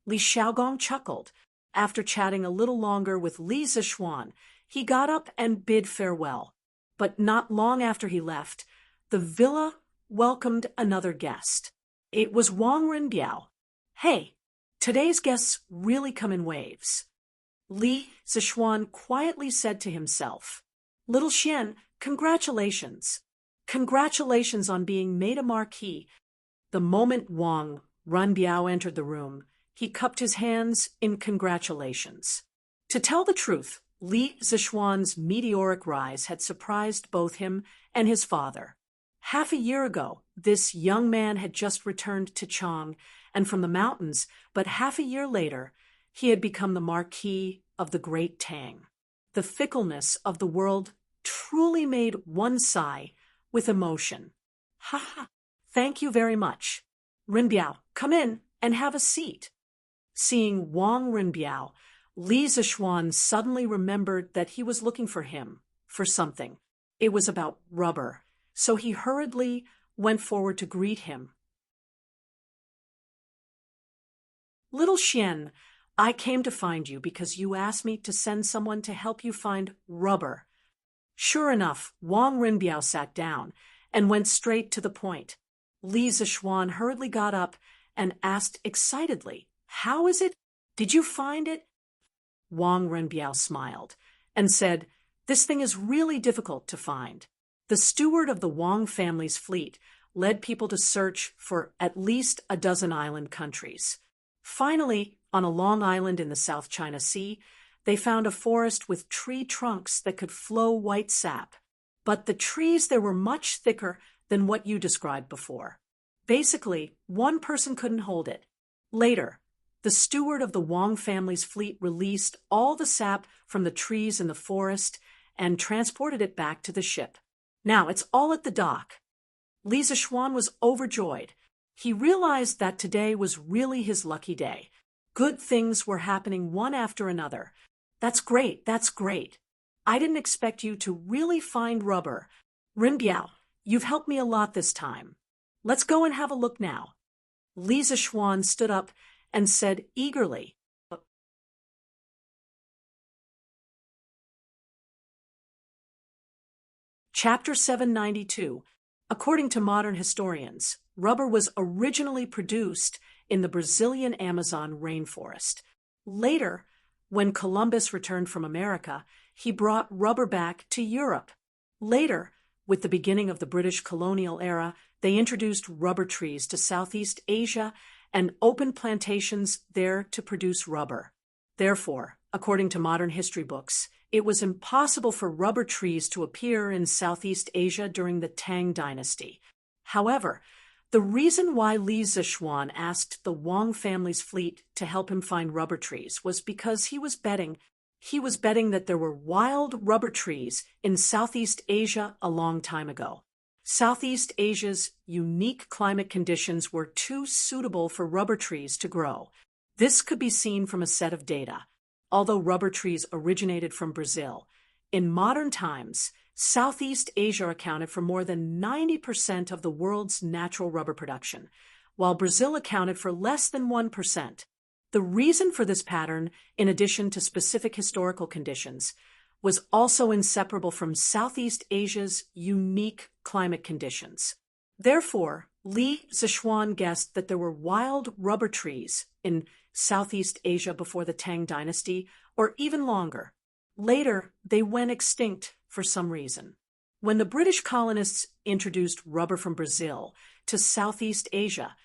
Li Xiaogong chuckled. After chatting a little longer with Li Zishuan, he got up and bid farewell. But not long after he left, the villa welcomed another guest. It was Wang Rinbiao. "Hey, today's guests really come in waves," Li Zishuan quietly said to himself. "Little Xian, congratulations. Congratulations on being made a marquis." The moment Wang Rinbiao entered the room, he cupped his hands in congratulations. To tell the truth, Li Zishuan's meteoric rise had surprised both him and his father. Half a year ago, this young man had just returned to Chang and from the mountains, but half a year later, he had become the Marquis of the Great Tang. The fickleness of the world truly made one sigh with emotion. "Ha ha, thank you very much. Rinbiao, come in and have a seat." Seeing Wang Rinbiao, Li Zishuan suddenly remembered that he was looking for him, for something. It was about rubber, so he hurriedly went forward to greet him. "Little Xian, I came to find you because you asked me to send someone to help you find rubber." Sure enough, Wang Rinbiao sat down and went straight to the point. Li Zishuan hurriedly got up and asked excitedly, "How is it? Did you find it?" Wang Rinbiao smiled and said, "This thing is really difficult to find. The steward of the Wang family's fleet led people to search for at least a dozen island countries. Finally, on a long island in the South China Sea, they found a forest with tree trunks that could flow white sap. But the trees there were much thicker than what you described before. Basically, one person couldn't hold it. Later, the steward of the Wang family's fleet released all the sap from the trees in the forest and transported it back to the ship. Now it's all at the dock. Li Zixuan was overjoyed. He realized that today was really his lucky day. Good things were happening one after another. That's great, that's great. I didn't expect you to really find rubber. Rinbiao, you've helped me a lot this time. Let's go and have a look now. Li Zixuan stood up and said eagerly, Chapter 792. According to modern historians, rubber was originally produced in the Brazilian Amazon rainforest. Later, when Columbus returned from America, he brought rubber back to Europe. Later, with the beginning of the British colonial era, they introduced rubber trees to Southeast Asia and opened plantations there to produce rubber. Therefore, according to modern history books, it was impossible for rubber trees to appear in Southeast Asia during the Tang Dynasty. However, the reason why Li Zixuan asked the Wang family's fleet to help him find rubber trees was because he was betting that there were wild rubber trees in Southeast Asia a long time ago. Southeast Asia's unique climate conditions were too suitable for rubber trees to grow. This could be seen from a set of data. Although rubber trees originated from Brazil, in modern times, Southeast Asia accounted for more than 90% of the world's natural rubber production, while Brazil accounted for less than 1%. The reason for this pattern, in addition to specific historical conditions, was also inseparable from Southeast Asia's unique climate conditions. Therefore, Li Zixuan guessed that there were wild rubber trees in Southeast Asia before the Tang Dynasty, or even longer. Later, they went extinct for some reason. When the British colonists introduced rubber from Brazil to Southeast Asia,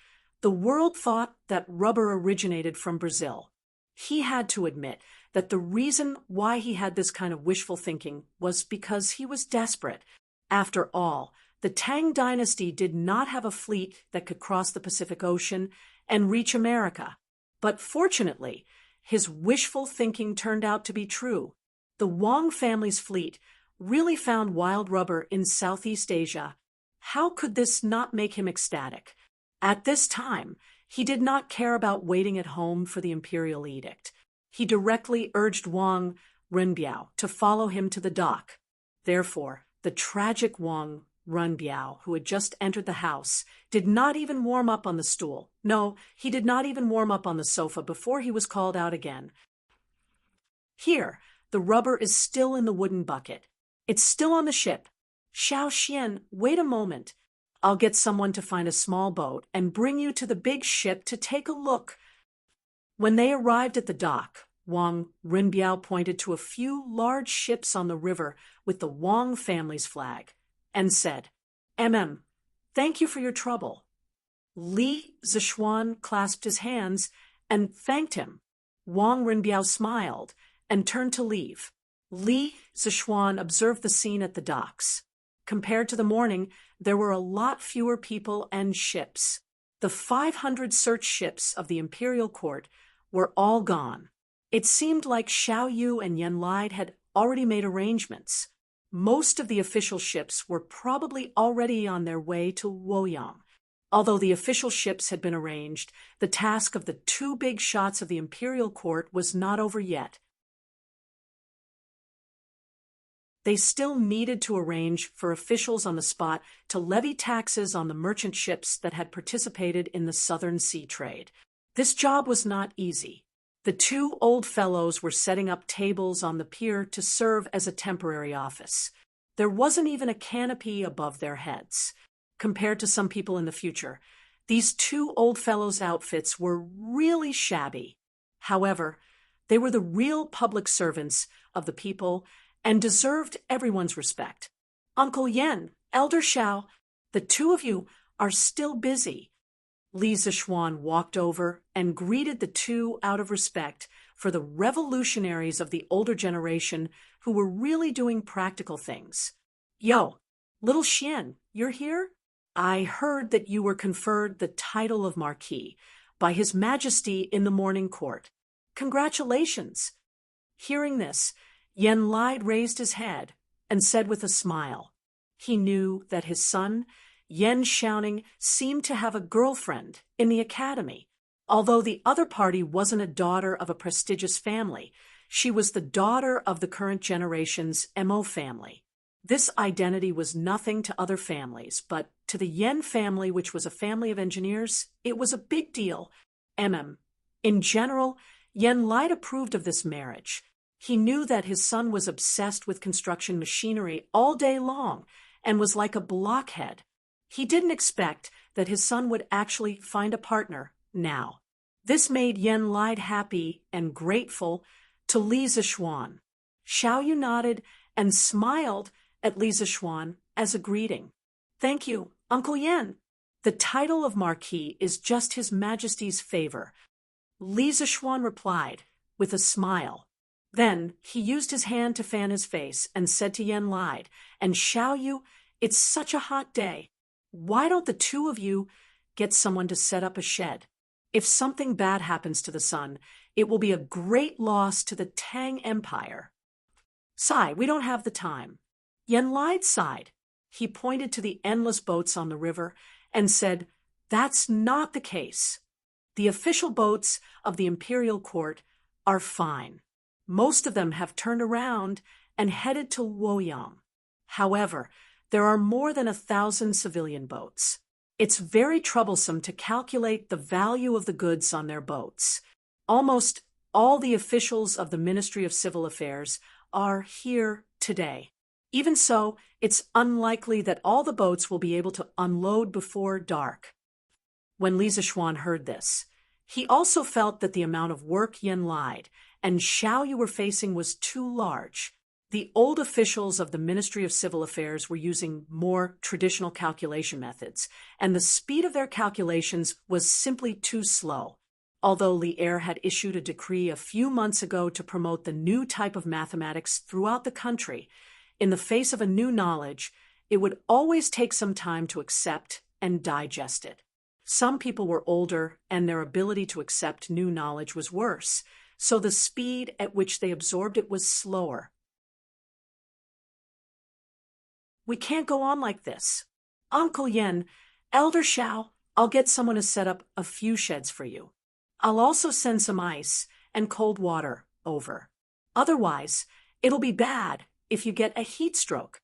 the world thought that rubber originated from Brazil. He had to admit that the reason why he had this kind of wishful thinking was because he was desperate. After all, the Tang Dynasty did not have a fleet that could cross the Pacific Ocean and reach America. But fortunately, his wishful thinking turned out to be true. The Wang family's fleet really found wild rubber in Southeast Asia. How could this not make him ecstatic? At this time, he did not care about waiting at home for the imperial edict. He directly urged Wang Renbiao to follow him to the dock. Therefore, the tragic Wang Renbiao, who had just entered the house, did not even warm up on the stool. No, he did not even warm up on the sofa before he was called out again. Here, the rubber is still in the wooden bucket. It's still on the ship. Xiao Xian, wait a moment. I'll get someone to find a small boat and bring you to the big ship to take a look. When they arrived at the dock, Wang Renbiao pointed to a few large ships on the river with the Wang family's flag and said, Thank you for your trouble. Li Zixuan clasped his hands and thanked him. Wang Renbiao smiled and turned to leave. Li Zixuan observed the scene at the docks. Compared to the morning, there were a lot fewer people and ships. The 500 search ships of the imperial court were all gone. It seemed like Xiao Yu and Yan Lide had already made arrangements. Most of the official ships were probably already on their way to Luoyang. Although the official ships had been arranged, the task of the two big shots of the imperial court was not over yet. They still needed to arrange for officials on the spot to levy taxes on the merchant ships that had participated in the Southern Sea trade. This job was not easy. The two old fellows were setting up tables on the pier to serve as a temporary office. There wasn't even a canopy above their heads. Compared to some people in the future, these two old fellows' outfits were really shabby. However, they were the real public servants of the people and deserved everyone's respect. Uncle Yen, Elder Xiao, the two of you are still busy. Li Zixuan walked over and greeted the two out of respect for the revolutionaries of the older generation who were really doing practical things. Yo, little Xian, you're here? I heard that you were conferred the title of Marquis. by His Majesty in the morning court. Congratulations! Hearing this, Yen Lide raised his head and said with a smile. He knew that his son, Yen Xiaoning, seemed to have a girlfriend in the academy. Although the other party wasn't a daughter of a prestigious family, she was the daughter of the current generation's Mo family. This identity was nothing to other families, but to the Yen family, which was a family of engineers, it was a big deal. In general, Yen Lide approved of this marriage. He knew that his son was obsessed with construction machinery all day long and was like a blockhead. He didn't expect that his son would actually find a partner now. This made Yen Lide happy and grateful to Li Zishuan. Xiaoyu nodded and smiled at Li Zishuan as a greeting. Thank you, Uncle Yen. The title of Marquis is just His Majesty's favor. Li Zishuan replied with a smile. Then he used his hand to fan his face and said to Yen Lide, "And Xiaoyu, it's such a hot day. Why don't the two of you get someone to set up a shed? If something bad happens to the sun, it will be a great loss to the Tang Empire." "Sigh, we don't have the time." Yen Lide sighed. He pointed to the endless boats on the river and said, "That's not the case. The official boats of the imperial court are fine. Most of them have turned around and headed to Luoyang. However, there are more than 1,000 civilian boats. It's very troublesome to calculate the value of the goods on their boats. Almost all the officials of the Ministry of Civil Affairs are here today. Even so, it's unlikely that all the boats will be able to unload before dark." When Li Zishuan heard this, he also felt that the amount of work Yen Lide and Xiaoyu were facing was too large. The old officials of the Ministry of Civil Affairs were using more traditional calculation methods, and the speed of their calculations was simply too slow. Although Li Er had issued a decree a few months ago to promote the new type of mathematics throughout the country, in the face of a new knowledge, it would always take some time to accept and digest it. Some people were older, and their ability to accept new knowledge was worse, so the speed at which they absorbed it was slower. "We can't go on like this. Uncle Yen, Elder Xiao, I'll get someone to set up a few sheds for you. I'll also send some ice and cold water over. Otherwise, it'll be bad if you get a heat stroke,"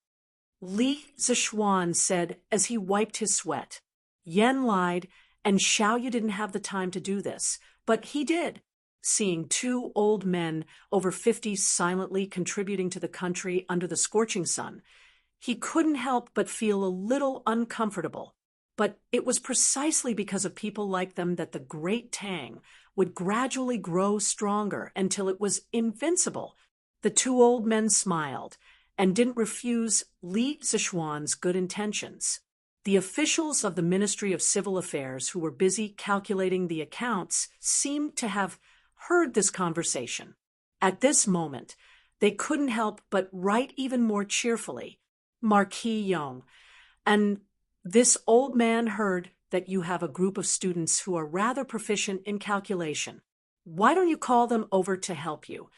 Li Zishuan said as he wiped his sweat. Yen Lide and Xiaoyu didn't have the time to do this, but he did. Seeing two old men over 50 silently contributing to the country under the scorching sun, he couldn't help but feel a little uncomfortable. But it was precisely because of people like them that the great Tang would gradually grow stronger until it was invincible. The two old men smiled and didn't refuse Li Zishuan's good intentions. The officials of the Ministry of Civil Affairs who were busy calculating the accounts seemed to have heard this conversation. At this moment, they couldn't help but write even more cheerfully, "Marquis Yong, and this old man heard that you have a group of students who are rather proficient in calculation. Why don't you call them over to help you?"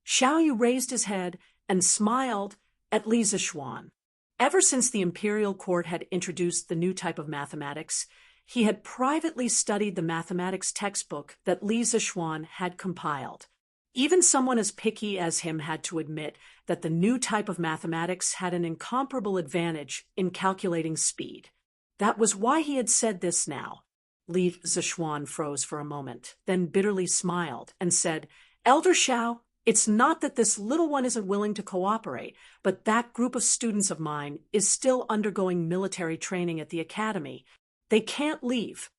Xiaoyu raised his head and smiled at Li Zishuan. Ever since the imperial court had introduced the new type of mathematics, he had privately studied the mathematics textbook that Li Zishuan had compiled. Even someone as picky as him had to admit that the new type of mathematics had an incomparable advantage in calculating speed. That was why he had said this now. Li Zishuan froze for a moment, then bitterly smiled and said, "Elder Xiao, it's not that this little one isn't willing to cooperate, but that group of students of mine is still undergoing military training at the academy. They can't leave."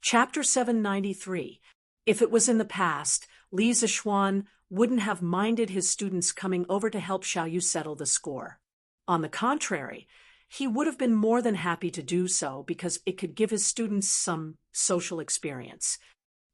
Chapter 793. If it was in the past, Li Zishuan wouldn't have minded his students coming over to help Xiaoyu settle the score. On the contrary, he would have been more than happy to do so because it could give his students some social experience.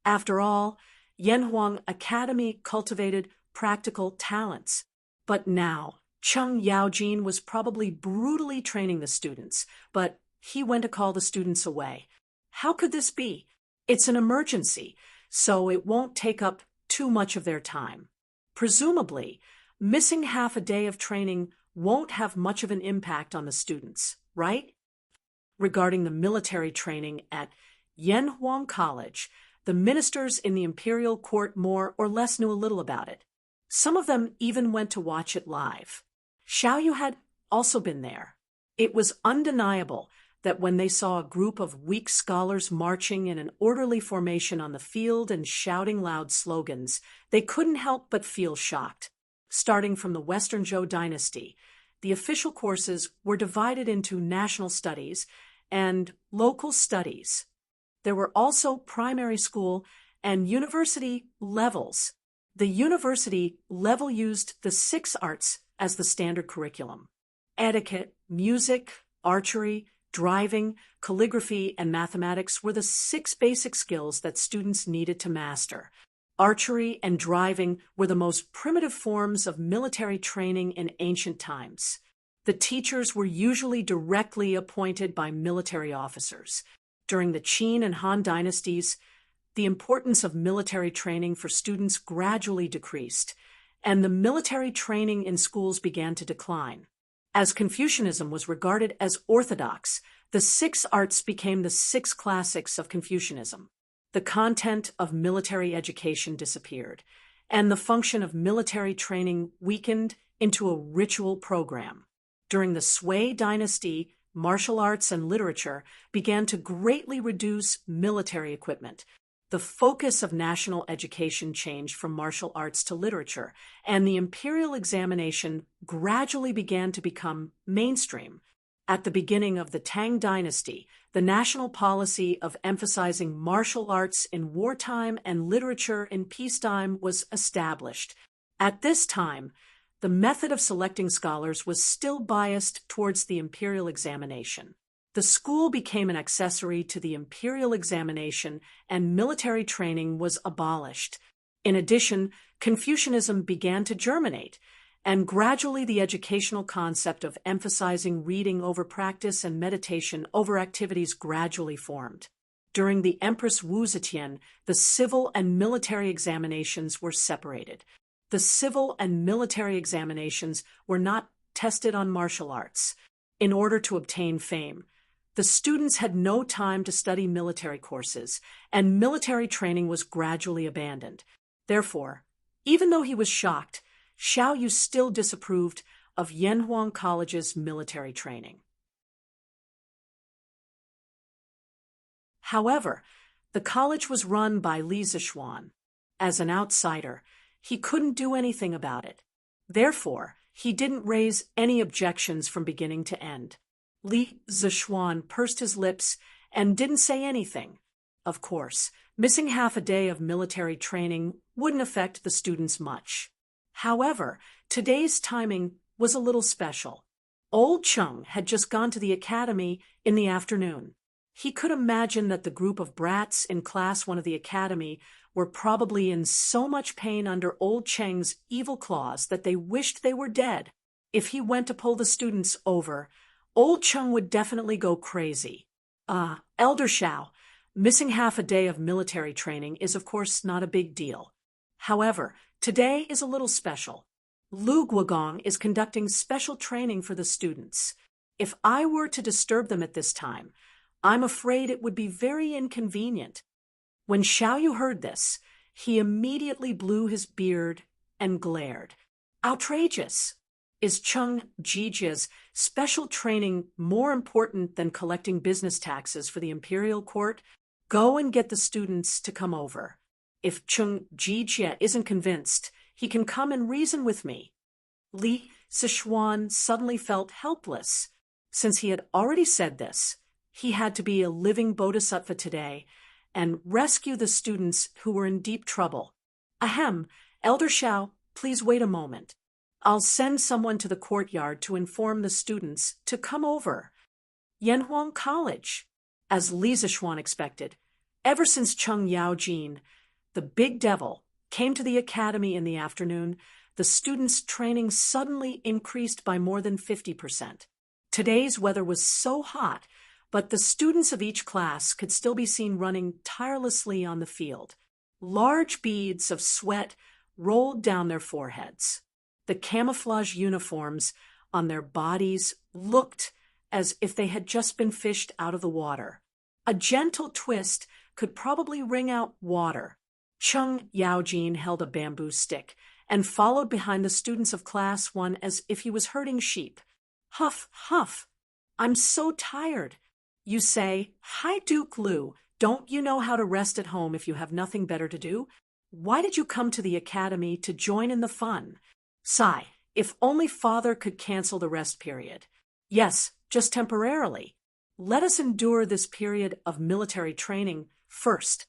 After all, Yanhuang Academy cultivated practical talents. But now, Chung Yaojin was probably brutally training the students, but he went to call the students away. How could this be? It's an emergency, so it won't take up too much of their time. Presumably, missing half a day of training won't have much of an impact on the students, right? Regarding the military training at Yanhuang College, the ministers in the imperial court more or less knew a little about it. Some of them even went to watch it live. Xiaoyu had also been there. It was undeniable that when they saw a group of weak scholars marching in an orderly formation on the field and shouting loud slogans, they couldn't help but feel shocked. Starting from the Western Zhou Dynasty, the official courses were divided into national studies and local studies. There were also primary school and university levels. The university level used the 6 arts as the standard curriculum. Etiquette, music, archery, driving, calligraphy, and mathematics were the 6 basic skills that students needed to master. Archery and driving were the most primitive forms of military training in ancient times. The teachers were usually directly appointed by military officers. During the Qin and Han dynasties, the importance of military training for students gradually decreased, and the military training in schools began to decline. As Confucianism was regarded as orthodox, the 6 arts became the 6 classics of Confucianism. The content of military education disappeared, and the function of military training weakened into a ritual program. During the Sui dynasty, martial arts and literature began to greatly reduce military equipment. The focus of national education changed from martial arts to literature, and the imperial examination gradually began to become mainstream. At the beginning of the Tang Dynasty, the national policy of emphasizing martial arts in wartime and literature in peacetime was established. At this time, the method of selecting scholars was still biased towards the imperial examination. The school became an accessory to the imperial examination, and military training was abolished. In addition, Confucianism began to germinate, and gradually the educational concept of emphasizing reading over practice and meditation over activities gradually formed. During the Empress Wu Zetian, the civil and military examinations were separated. The civil and military examinations were not tested on martial arts. In order to obtain fame, the students had no time to study military courses, and military training was gradually abandoned. Therefore, even though he was shocked, Xiaoyu still disapproved of Yanhuang College's military training. However, the college was run by Li Zishuan. As an outsider, he couldn't do anything about it. Therefore, he didn't raise any objections from beginning to end. Li Zishuan pursed his lips and didn't say anything. Of course, missing half a day of military training wouldn't affect the students much. However, today's timing was a little special. Old Chung had just gone to the academy in the afternoon. He could imagine that the group of brats in Class 1 of the academy were probably in so much pain under Old Cheng's evil claws that they wished they were dead. If he went to pull the students over, Old Chung would definitely go crazy. Elder Xiao, missing half a day of military training is of course not a big deal. However, today is a little special. Lu Guogong is conducting special training for the students. If I were to disturb them at this time, I'm afraid it would be very inconvenient. When Xiaoyu heard this, he immediately blew his beard and glared. Outrageous! Is Chung Jijia's special training more important than collecting business taxes for the imperial court? Go and get the students to come over. If Chung Jijia isn't convinced, he can come and reason with me. Li Zishuan suddenly felt helpless. Since he had already said this, he had to be a living bodhisattva today and rescue the students who were in deep trouble. Ahem, Elder Xiao, please wait a moment. I'll send someone to the courtyard to inform the students to come over. Yanhuang College. As Li Zishuan expected, ever since Chung Yaojin, the big devil, came to the academy in the afternoon, the students' training suddenly increased by more than 50%. Today's weather was so hot, but the students of each class could still be seen running tirelessly on the field. Large beads of sweat rolled down their foreheads. The camouflage uniforms on their bodies looked as if they had just been fished out of the water. A gentle twist could probably wring out water. Chung Yaojin held a bamboo stick and followed behind the students of Class 1 as if he was herding sheep. Huff, huff. I'm so tired. You say, Hi, Duke Lu. Don't you know how to rest at home if you have nothing better to do? Why did you come to the academy to join in the fun? Sigh, if only father could cancel the rest period. Yes, just temporarily. Let us endure this period of military training first.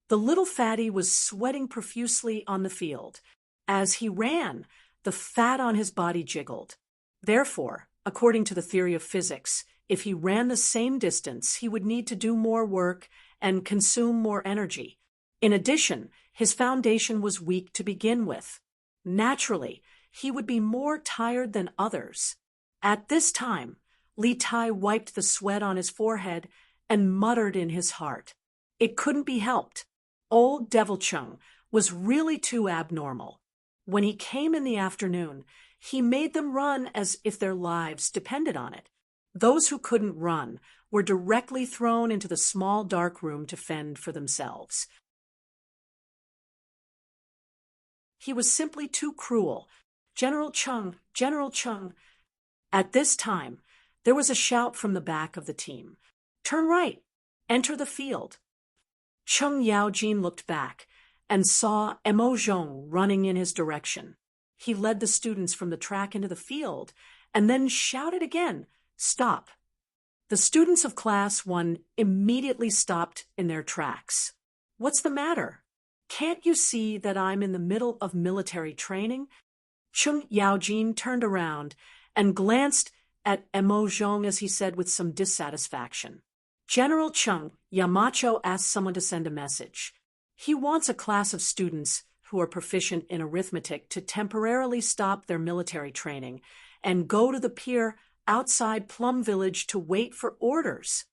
The little fatty was sweating profusely on the field. As he ran, the fat on his body jiggled. Therefore, according to the theory of physics, if he ran the same distance, he would need to do more work and consume more energy. In addition, his foundation was weak to begin with. Naturally, he would be more tired than others. At this time, Li Tai wiped the sweat on his forehead and muttered in his heart. It couldn't be helped. Old Devil Chung was really too abnormal. When he came in the afternoon, he made them run as if their lives depended on it. Those who couldn't run were directly thrown into the small dark room to fend for themselves. He was simply too cruel. General Chung, General Chung. At this time, there was a shout from the back of the team. Turn right. Enter the field. Chung Yaojin looked back and saw Mo Zhong running in his direction. He led the students from the track into the field and then shouted again, Stop. The students of Class 1 immediately stopped in their tracks. What's the matter? Can't you see that I'm in the middle of military training? Chung Yaojin turned around and glanced at Mo Zhong as he said with some dissatisfaction. General Chung, Yamacho asked someone to send a message. He wants a class of students who are proficient in arithmetic to temporarily stop their military training and go to the pier outside Plum Village to wait for orders.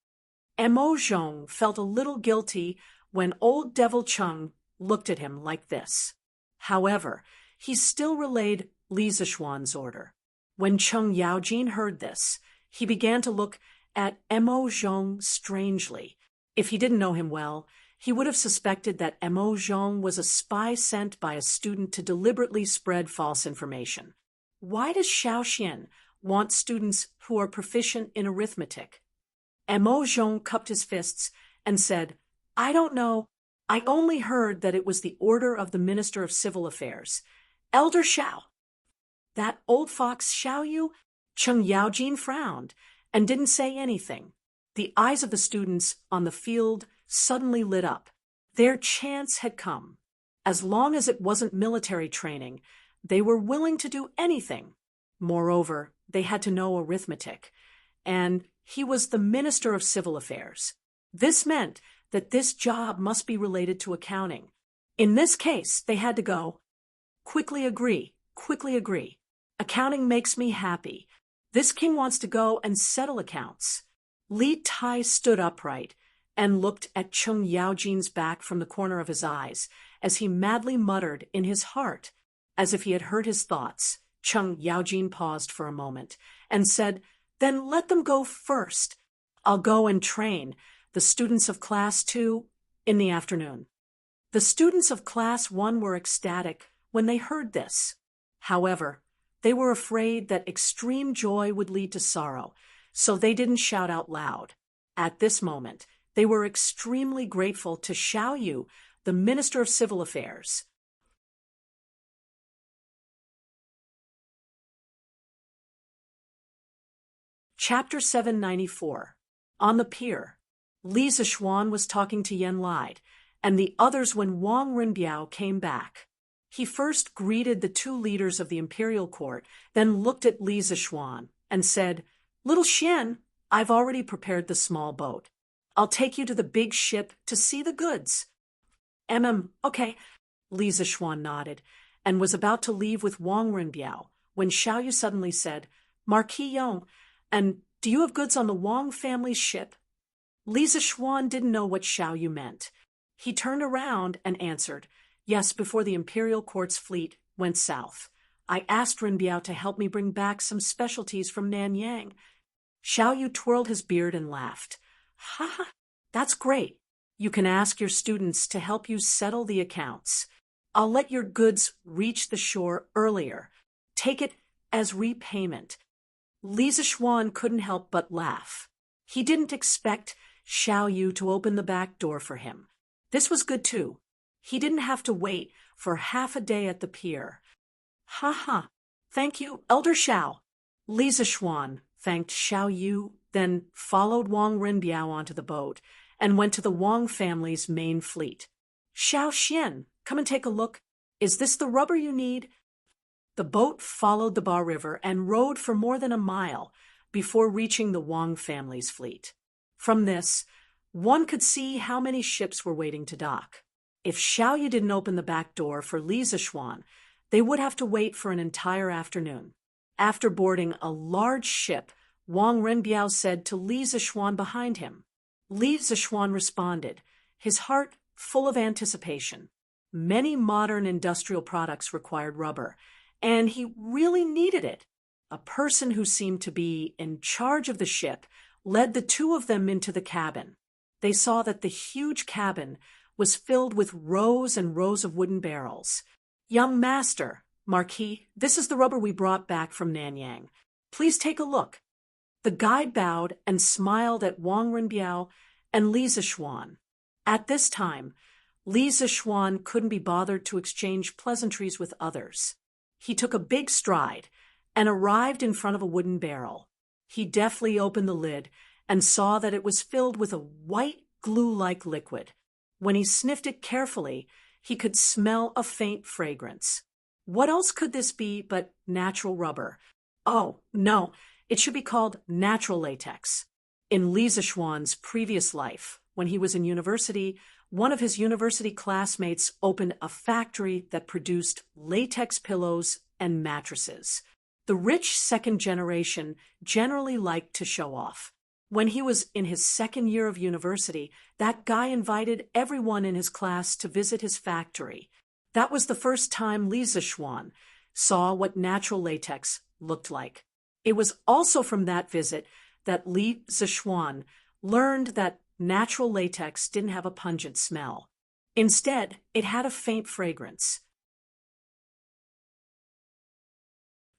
Mo Zhong felt a little guilty when old Devil Chung looked at him like this. However, he still relayed Li Zishuan's order. When Chung Yaojin heard this, he began to look at Mo Zhong strangely. If he didn't know him well, he would have suspected that Mo Zhong was a spy sent by a student to deliberately spread false information. Why does Xiaoxian want students who are proficient in arithmetic? Mo Zhong cupped his fists and said, I don't know. I only heard that it was the order of the Minister of Civil Affairs. Elder Xiao. That old fox Xiao Yu? Chung Yaojin frowned and didn't say anything. The eyes of the students on the field suddenly lit up. Their chance had come. As long as it wasn't military training, they were willing to do anything. Moreover, they had to know arithmetic, and he was the Minister of Civil Affairs. This meant that this job must be related to accounting. In this case, they had to go. Quickly agree. Accounting makes me happy. This king wants to go and settle accounts. Li Tai stood upright and looked at Chung Yaojin's back from the corner of his eyes as he madly muttered in his heart. As if he had heard his thoughts, Chung Yaojin paused for a moment and said, Then let them go first. I'll go and train the students of Class 2 in the afternoon. The students of Class 1 were ecstatic when they heard this. However, they were afraid that extreme joy would lead to sorrow, so they didn't shout out loud. At this moment, they were extremely grateful to Xiao Yu, the Minister of Civil Affairs. Chapter 794. On the pier. Li Zishuan was talking to Yen Lide and the others when Wang Rinbiao came back. He first greeted the two leaders of the imperial court, then looked at Li Zishuan and said, Little Xian, I've already prepared the small boat. I'll take you to the big ship to see the goods. Okay, Li Zishuan nodded and was about to leave with Wang Renbiao when Xiao Yu suddenly said, "Marquis Yong, and do you have goods on the Wang family's ship?" Li Zixuan didn't know what Xiao Yu meant. He turned around and answered, "Yes, before the Imperial Court's fleet went south. I asked Renbiao to help me bring back some specialties from Nanyang." Xiao Yu twirled his beard and laughed. "Ha ha, that's great. You can ask your students to help you settle the accounts. I'll let your goods reach the shore earlier. Take it as repayment." Li Zixuan couldn't help but laugh. He didn't expect Xiao Yu to open the back door for him. This was good too. He didn't have to wait for half a day at the pier. "Ha ha, thank you, Elder Xiao." Li Zixuan thanked Xiao Yu, then followed Wang Renbiao onto the boat and went to the Wang family's main fleet. "Xiao Xian, come and take a look. Is this the rubber you need?" The boat followed the Ba River and rowed for more than a mile before reaching the Wang family's fleet. From this, one could see how many ships were waiting to dock. If Xiao Yu didn't open the back door for Li Zixuan, they would have to wait for an entire afternoon. After boarding a large ship, Wang Renbiao said to Li Zixuan behind him. Li Zixuan responded, his heart full of anticipation. Many modern industrial products required rubber, and he really needed it. A person who seemed to be in charge of the ship led the two of them into the cabin. They saw that the huge cabin was filled with rows and rows of wooden barrels. "Young master, Marquis, this is the rubber we brought back from Nanyang. Please take a look." The guide bowed and smiled at Wang Renbiao and Li Zixuan. At this time, Li Zixuan couldn't be bothered to exchange pleasantries with others. He took a big stride and arrived in front of a wooden barrel. He deftly opened the lid and saw that it was filled with a white glue-like liquid. When he sniffed it carefully, he could smell a faint fragrance. What else could this be but natural rubber? Oh, no, it should be called natural latex. In Li Zixuan's previous life, when he was in university, one of his university classmates opened a factory that produced latex pillows and mattresses. The rich second generation generally liked to show off. When he was in his second year of university, that guy invited everyone in his class to visit his factory. That was the first time Li Zixuan saw what natural latex looked like. It was also from that visit that Li Zixuan learned that natural latex didn't have a pungent smell. Instead, it had a faint fragrance.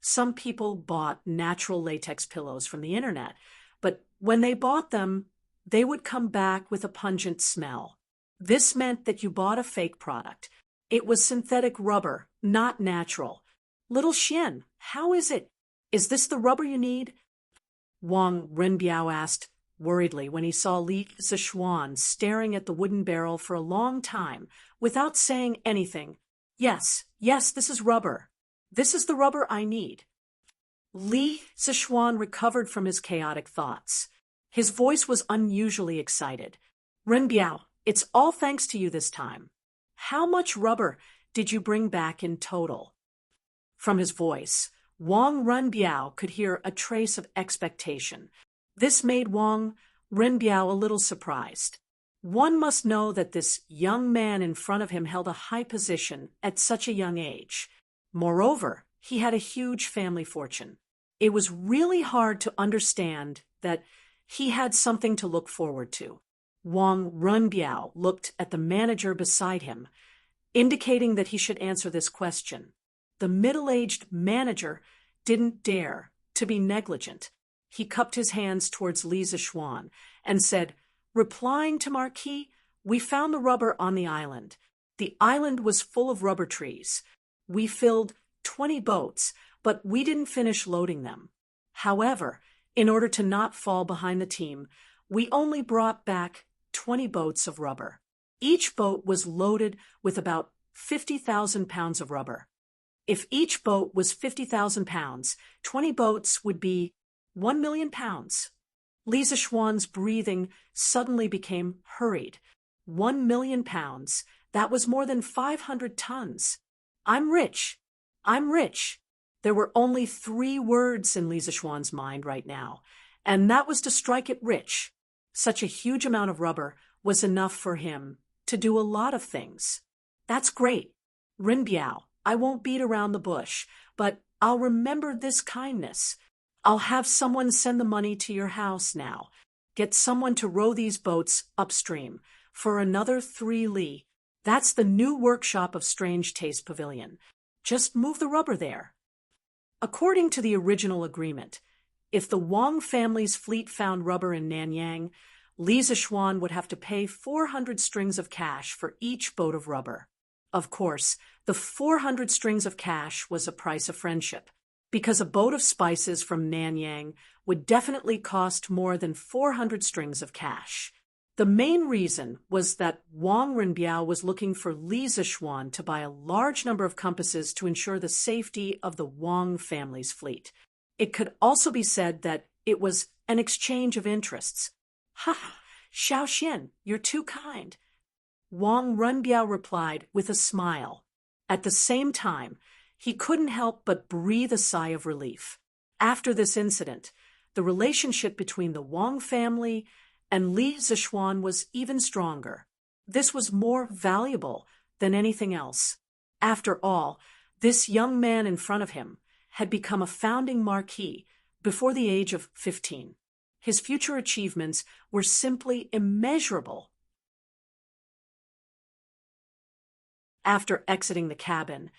Some people bought natural latex pillows from the internet, but when they bought them, they would come back with a pungent smell. This meant that you bought a fake product. It was synthetic rubber, not natural. "Little Xian, how is it? Is this the rubber you need?" Wang Renbiao asked worriedly when he saw Li Zixuan staring at the wooden barrel for a long time without saying anything. Yes, this is rubber. This is the rubber I need." Li Zixuan recovered from his chaotic thoughts. His voice was unusually excited. "Renbiao, it's all thanks to you this time. How much rubber did you bring back in total?" From his voice, Wang Renbiao could hear a trace of expectation. This made Wang Renbiao a little surprised. One must know that this young man in front of him held a high position at such a young age. Moreover, he had a huge family fortune. It was really hard to understand that he had something to look forward to. Wang Renbiao looked at the manager beside him, indicating that he should answer this question. The middle-aged manager didn't dare to be negligent. He cupped his hands towards Li Zixuan and said, "Replying to Marquis, we found the rubber on the island. The island was full of rubber trees. We filled 20 boats, but we didn't finish loading them. However, in order to not fall behind the team, we only brought back 20 boats of rubber. Each boat was loaded with about 50,000 pounds of rubber. If each boat was 50,000 pounds, 20 boats would be 1 million pounds. Li Zixuan's breathing suddenly became hurried. 1 million pounds, that was more than 500 tons. I'm rich. I'm rich. There were only 3 words in Li Zixuan's mind right now, and that was to strike it rich. Such a huge amount of rubber was enough for him to do a lot of things. That's great. Rinbiao, I won't beat around the bush, but I'll remember this kindness. I'll have someone send the money to your house now. Get someone to row these boats upstream for another 3 li. That's the new workshop of Strange Taste Pavilion. Just move the rubber there. According to the original agreement, if the Wang family's fleet found rubber in Nanyang, Li Zixuan would have to pay 400 strings of cash for each boat of rubber. Of course, the 400 strings of cash was a price of friendship, because a boat of spices from Nanyang would definitely cost more than 400 strings of cash. The main reason was that Wang Rinbiao was looking for Li Zixuan to buy a large number of compasses to ensure the safety of the Wang family's fleet. It could also be said that it was an exchange of interests. Ha! Xiaoxian, you're too kind. Wang Rinbiao replied with a smile. At the same time, he couldn't help but breathe a sigh of relief. After this incident, the relationship between the Wang family and Li Zixuan was even stronger. This was more valuable than anything else. After all, this young man in front of him had become a founding marquis before the age of 15. His future achievements were simply immeasurable. After exiting the cabin,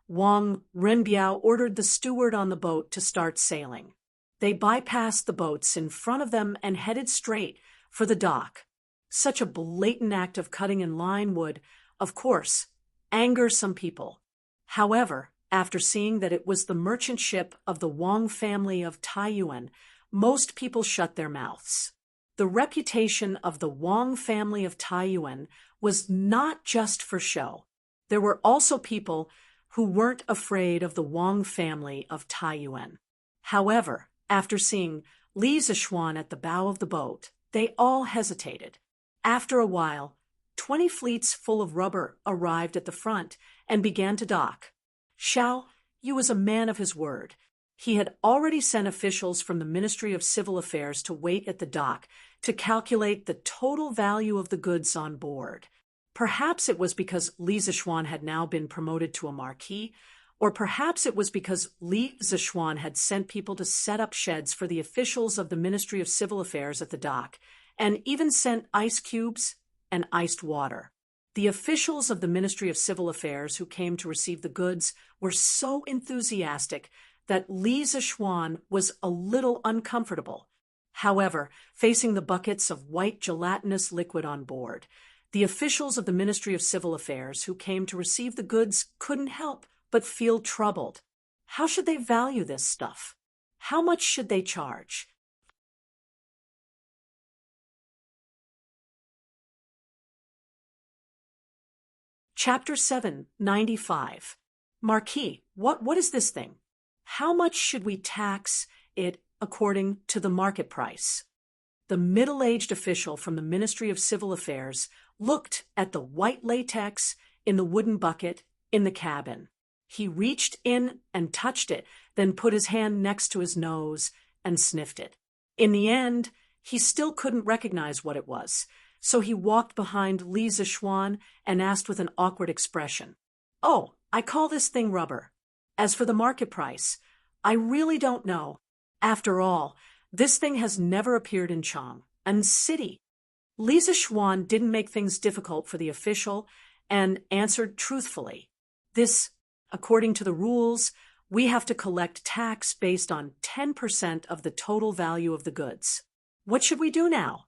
Wang Rinbiao ordered the steward on the boat to start sailing. They bypassed the boats in front of them and headed straight for the dock. Such a blatant act of cutting in line would, of course, anger some people. However, after seeing that it was the merchant ship of the Wang family of Taiyuan, most people shut their mouths. The reputation of the Wang family of Taiyuan was not just for show. There were also people who weren't afraid of the Wang family of Taiyuan. However, after seeing Li Zixuan at the bow of the boat, they all hesitated. After a while, 20 fleets full of rubber arrived at the front and began to dock. Xiao Yu was a man of his word. He had already sent officials from the Ministry of Civil Affairs to wait at the dock to calculate the total value of the goods on board. Perhaps it was because Li Zixuan had now been promoted to a marquis, or perhaps it was because Li Zixuan had sent people to set up sheds for the officials of the Ministry of Civil Affairs at the dock, and even sent ice cubes and iced water. The officials of the Ministry of Civil Affairs who came to receive the goods were so enthusiastic that Li Zixuan was a little uncomfortable. However, facing the buckets of white gelatinous liquid on board, the officials of the Ministry of Civil Affairs who came to receive the goods couldn't help but feel troubled. How should they value this stuff? How much should they charge? Chapter 795. Marquis, what is this thing? How much should we tax it according to the market price? The middle-aged official from the Ministry of Civil Affairs looked at the white latex in the wooden bucket in the cabin. He reached in and touched it, then put his hand next to his nose and sniffed it. In the end, he still couldn't recognize what it was, so he walked behind Li Zixuan and asked with an awkward expression, "Oh, I call this thing rubber. As for the market price, I really don't know. After all, this thing has never appeared in Chang'an City." Li Zixuan didn't make things difficult for the official and answered truthfully. According to the rules, we have to collect tax based on 10% of the total value of the goods. What should we do now?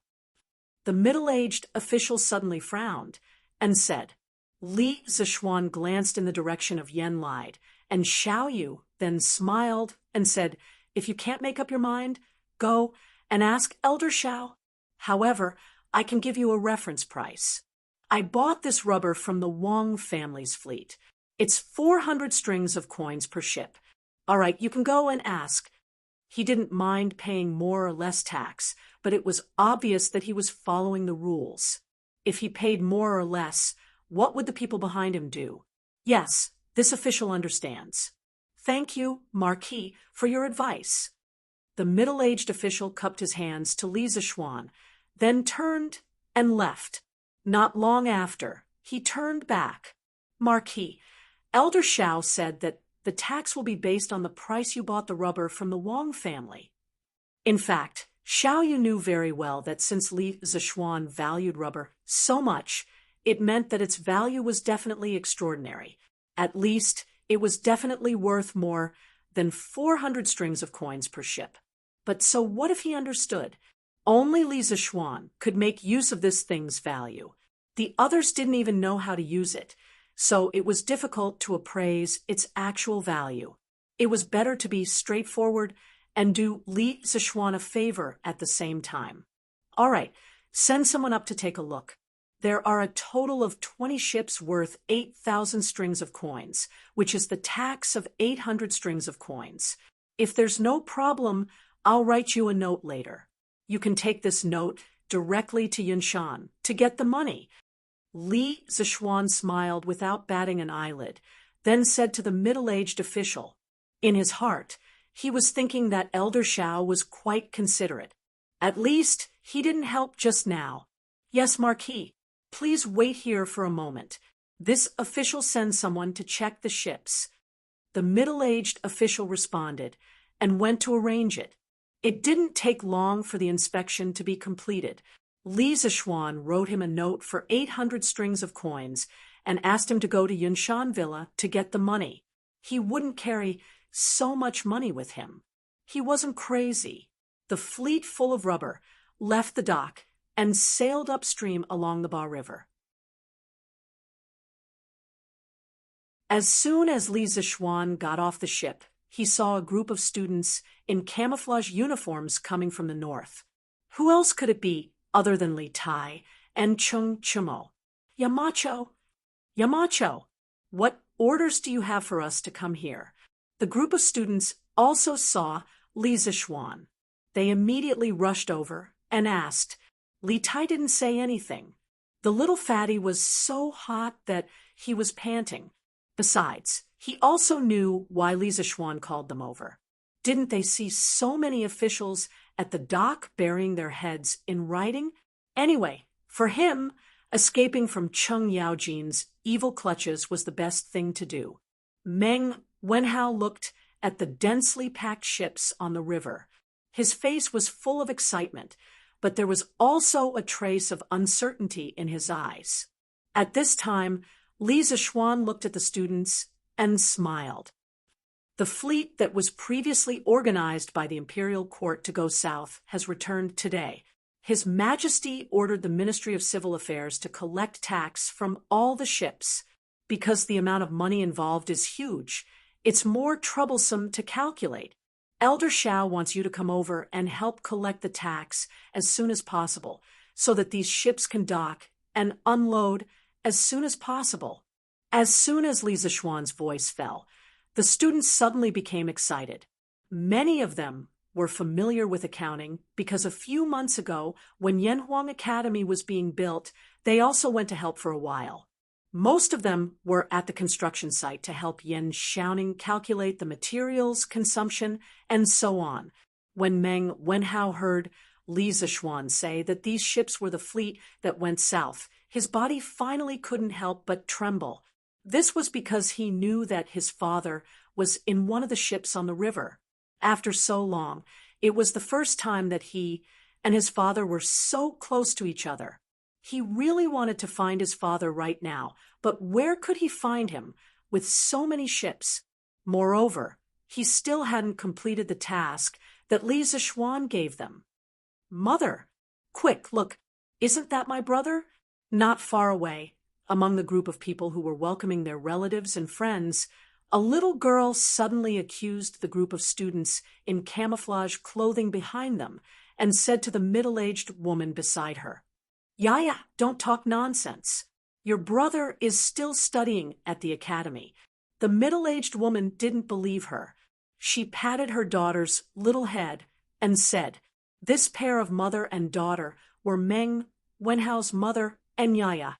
The middle-aged official suddenly frowned and said. Li Zixuan glanced in the direction of Yan Lied, and Xiao Yu then smiled and said, "If you can't make up your mind, go and ask Elder Xiao. However, I can give you a reference price. I bought this rubber from the Wang family's fleet. It's 400 strings of coins per ship. All right, you can go and ask." He didn't mind paying more or less tax, but it was obvious that he was following the rules. If he paid more or less, what would the people behind him do? Yes, This official understands. Thank you, Marquis, for your advice. The middle-aged official cupped his hands to Li Zishuan, then turned and left. Not long after, he turned back. Marquis, Elder Xiao said that the tax will be based on the price you bought the rubber from the Wang family. In fact, Xiao Yu knew very well that since Li Zishuan valued rubber so much, it meant that its value was definitely extraordinary. At least, it was definitely worth more than 400 strings of coins per ship. But so what if he understood? Only Li Zishuan could make use of this thing's value. The others didn't even know how to use it, so it was difficult to appraise its actual value. It was better to be straightforward and do Li Zishuan a favor at the same time. All right, send someone up to take a look. There are a total of 20 ships worth 8,000 strings of coins, which is the tax of 800 strings of coins. If there's no problem, I'll write you a note later. You can take this note directly to Yunshan to get the money. Li Zishuan smiled without batting an eyelid, then said to the middle-aged official. In his heart, he was thinking that Elder Xiao was quite considerate. At least, he didn't help just now. Yes, Marquis, please wait here for a moment. This official sends someone to check the ships. The middle-aged official responded and went to arrange it. It didn't take long for the inspection to be completed. Li Zishuan wrote him a note for 800 strings of coins and asked him to go to Yunshan Villa to get the money. He wouldn't carry so much money with him. He wasn't crazy. The fleet full of rubber left the dock and sailed upstream along the Ba River. As soon as Li Zishuan got off the ship, he saw a group of students in camouflage uniforms coming from the north. Who else could it be other than Li Tai and Chung Chumo? Yamacho, what orders do you have for us to come here? The group of students also saw Li Zishuan. They immediately rushed over and asked. Li Tai didn't say anything. The little fatty was so hot that he was panting. Besides, he also knew why Li Zishuan called them over. Didn't they see so many officials at the dock burying their heads in writing? Anyway, for him, escaping from Chung Yaojin's evil clutches was the best thing to do. Meng Wenhao looked at the densely packed ships on the river. His face was full of excitement, but there was also a trace of uncertainty in his eyes. At this time, Li Zishuan looked at the students and smiled. The fleet that was previously organized by the imperial court to go south has returned today. His Majesty ordered the Ministry of Civil Affairs to collect tax from all the ships. Because the amount of money involved is huge, it's more troublesome to calculate. Elder Xiao wants you to come over and help collect the tax as soon as possible, so that these ships can dock and unload as soon as possible. As soon as Li Zishuan's voice fell, the students suddenly became excited. Many of them were familiar with accounting because a few months ago, when Yanhuang Academy was being built, they also went to help for a while. Most of them were at the construction site to help Yan Xiaoning calculate the materials, consumption, and so on. When Meng Wenhao heard Li Zishuan say that these ships were the fleet that went south, his body finally couldn't help but tremble. This was because he knew that his father was in one of the ships on the river. After so long, it was the first time that he and his father were so close to each other. He really wanted to find his father right now, but where could he find him with so many ships? Moreover, he still hadn't completed the task that Li Zishuan gave them. Mother, quick, look, isn't that my brother? Not far away, among the group of people who were welcoming their relatives and friends, a little girl suddenly accused the group of students in camouflage clothing behind them and said to the middle-aged woman beside her, "Yaya, don't talk nonsense. Your brother is still studying at the academy." The middle-aged woman didn't believe her. She patted her daughter's little head and said, "This pair of mother and daughter were Meng Wenhao's mother and Yaya."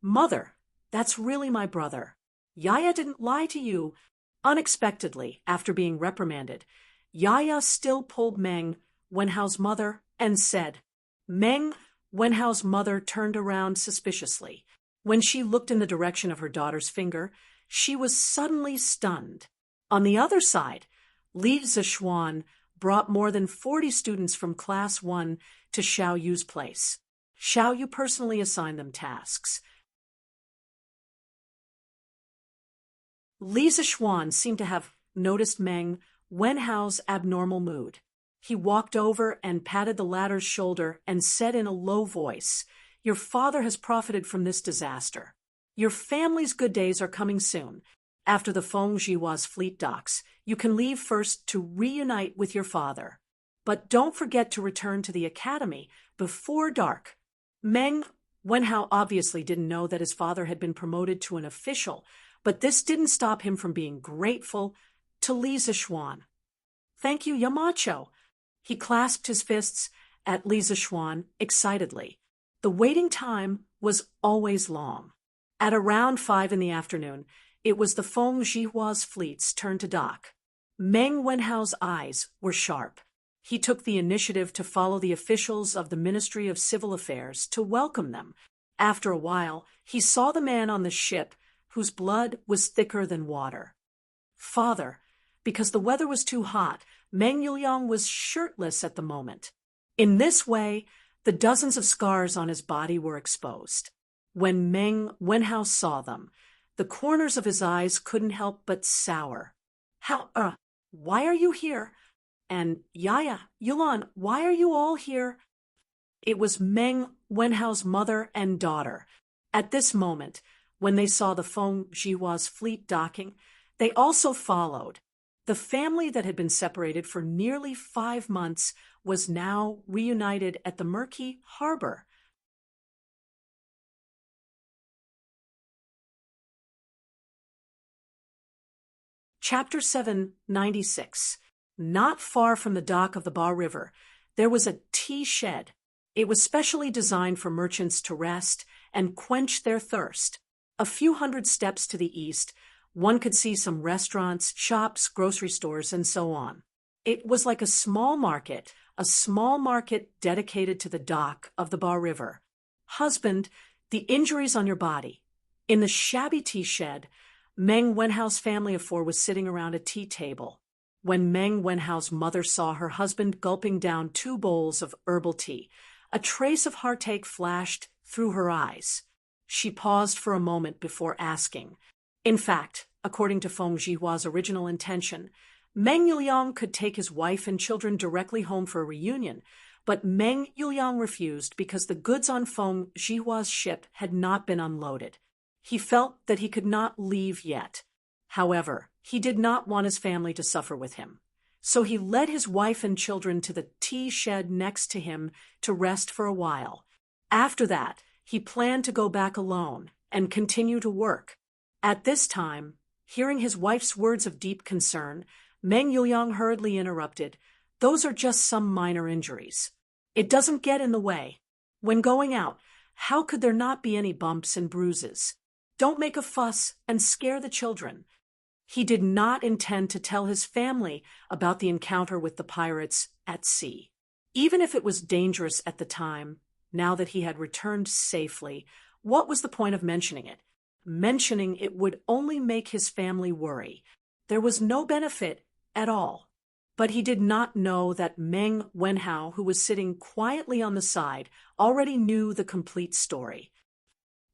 "Mother, that's really my brother. Yaya didn't lie to you. Unexpectedly, after being reprimanded, Yaya still pulled Meng Wenhao's mother and said, Meng Wenhao's mother turned around suspiciously. When she looked in the direction of her daughter's finger, she was suddenly stunned. On the other side, Li Zishuan brought more than 40 students from Class 1 to Xiao Yu's place. Xiao Yu personally assigned them tasks. Li Zishuan seemed to have noticed Meng Wenhao's abnormal mood. He walked over and patted the latter's shoulder and said in a low voice, Your father has profited from this disaster. Your family's good days are coming soon. After the Feng Jihua's fleet docks, you can leave first to reunite with your father. But don't forget to return to the academy before dark. Meng Wenhao obviously didn't know that his father had been promoted to an official, but this didn't stop him from being grateful to Li Zishuan. Thank you, Yamacho. He clasped his fists at Li Zishuan excitedly. The waiting time was always long. At around 5 in the afternoon, it was the Feng Jihua's fleet's turn to dock. Meng Wenhao's eyes were sharp. He took the initiative to follow the officials of the Ministry of Civil Affairs to welcome them. After a while, he saw the man on the ship whose blood was thicker than water. Father, because the weather was too hot, Meng Yuliang was shirtless at the moment. In this way, the dozens of scars on his body were exposed. When Meng Wenhao saw them, the corners of his eyes couldn't help but sour. Why are you here? And Yaya, Yulan, why are you all here? It was Meng Wenhao's mother and daughter. At this moment, when they saw the Feng Jihua's fleet docking, they also followed. The family that had been separated for nearly 5 months was now reunited at the murky harbor. Chapter 796. Not far from the dock of the Ba River, there was a tea shed. It was specially designed for merchants to rest and quench their thirst. A few hundred steps to the east, one could see some restaurants, shops, grocery stores, and so on. It was like a small market dedicated to the dock of the Ba River. Husband, the injuries on your body. In the shabby tea shed, Meng Wenhao's family of 4 was sitting around a tea table. When Meng Wenhao's mother saw her husband gulping down 2 bowls of herbal tea, a trace of heartache flashed through her eyes. She paused for a moment before asking. In fact, according to Feng Jihua's original intention, Meng Yuliang could take his wife and children directly home for a reunion, but Meng Yuliang refused because the goods on Feng Jihua's ship had not been unloaded. He felt that he could not leave yet. However, he did not want his family to suffer with him. So he led his wife and children to the tea shed next to him to rest for a while. After that, he planned to go back alone and continue to work. At this time, hearing his wife's words of deep concern, Meng Yuliang hurriedly interrupted, Those are just some minor injuries. It doesn't get in the way. When going out, how could there not be any bumps and bruises? Don't make a fuss and scare the children. He did not intend to tell his family about the encounter with the pirates at sea. Even if it was dangerous at the time, now that he had returned safely, what was the point of mentioning it? Mentioning it would only make his family worry. There was no benefit at all. But he did not know that Meng Wenhao, who was sitting quietly on the side, already knew the complete story.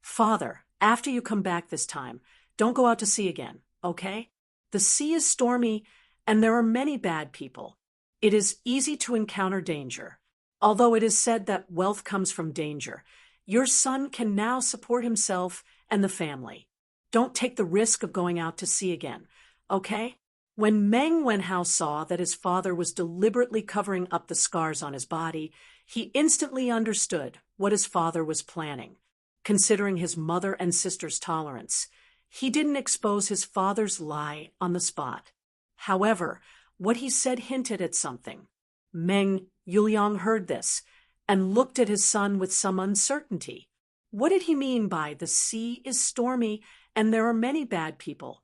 Father, after you come back this time, don't go out to sea again, okay? The sea is stormy, and there are many bad people. It is easy to encounter danger. Although it is said that wealth comes from danger, your son can now support himself and the family. Don't take the risk of going out to sea again, okay? When Meng Wenhao saw that his father was deliberately covering up the scars on his body, he instantly understood what his father was planning. Considering his mother and sister's tolerance, he didn't expose his father's lie on the spot. However, what he said hinted at something. Meng Yuliang heard this and looked at his son with some uncertainty. What did he mean by the sea is stormy and there are many bad people?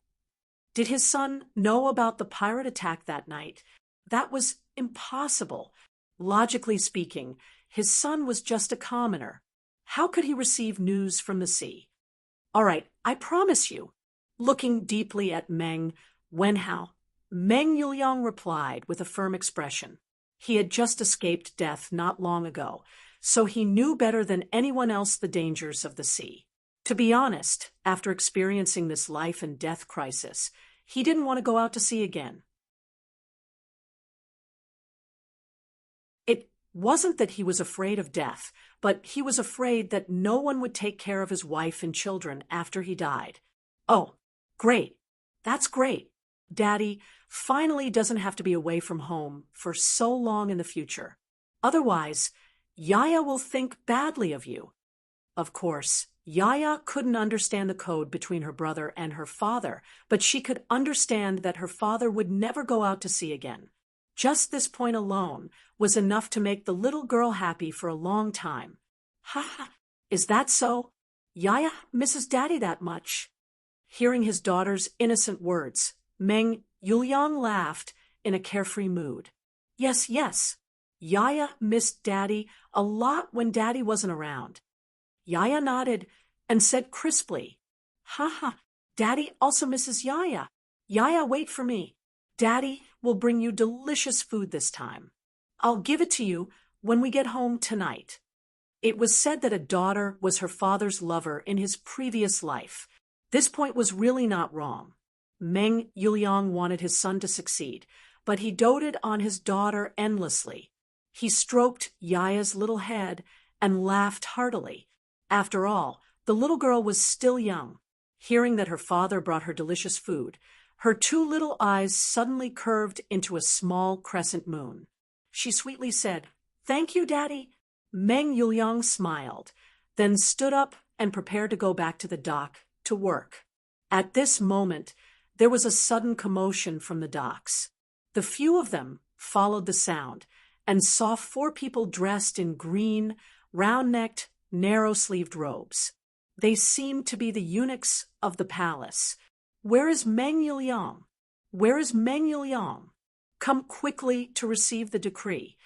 Did his son know about the pirate attack that night? That was impossible. Logically speaking, his son was just a commoner. How could he receive news from the sea? All right, I promise you. Looking deeply at Meng Wenhao, Meng Yuliang replied with a firm expression. He had just escaped death not long ago, so he knew better than anyone else the dangers of the sea. To be honest, after experiencing this life and death crisis, he didn't want to go out to sea again. It wasn't that he was afraid of death, but he was afraid that no one would take care of his wife and children after he died. Oh, great. That's great. Daddy finally doesn't have to be away from home for so long in the future. Otherwise, Yaya will think badly of you. Of course, Yaya couldn't understand the code between her brother and her father, but she could understand that her father would never go out to sea again. Just this point alone was enough to make the little girl happy for a long time. Ha ha, is that so? Yaya misses Daddy that much. Hearing his daughter's innocent words, Meng Yuliang laughed in a carefree mood. Yes, yes. Yaya missed Daddy a lot when Daddy wasn't around. Yaya nodded and said crisply, "Ha ha, Daddy also misses Yaya. Yaya, wait for me. Daddy will bring you delicious food this time. I'll give it to you when we get home tonight." It was said that a daughter was her father's lover in his previous life. This point was really not wrong. Meng Yuliang wanted his son to succeed, but he doted on his daughter endlessly. He stroked Yaya's little head and laughed heartily. After all, the little girl was still young. Hearing that her father brought her delicious food, her two little eyes suddenly curved into a small crescent moon. She sweetly said, "Thank you, Daddy." Meng Yuliang smiled, then stood up and prepared to go back to the dock to work. At this moment, there was a sudden commotion from the docks. The few of them followed the sound and saw 4 people dressed in green, round-necked, narrow-sleeved robes. They seemed to be the eunuchs of the palace. "Where is Meng Yuliang? Where is Meng Yuliang? Come quickly to receive the decree."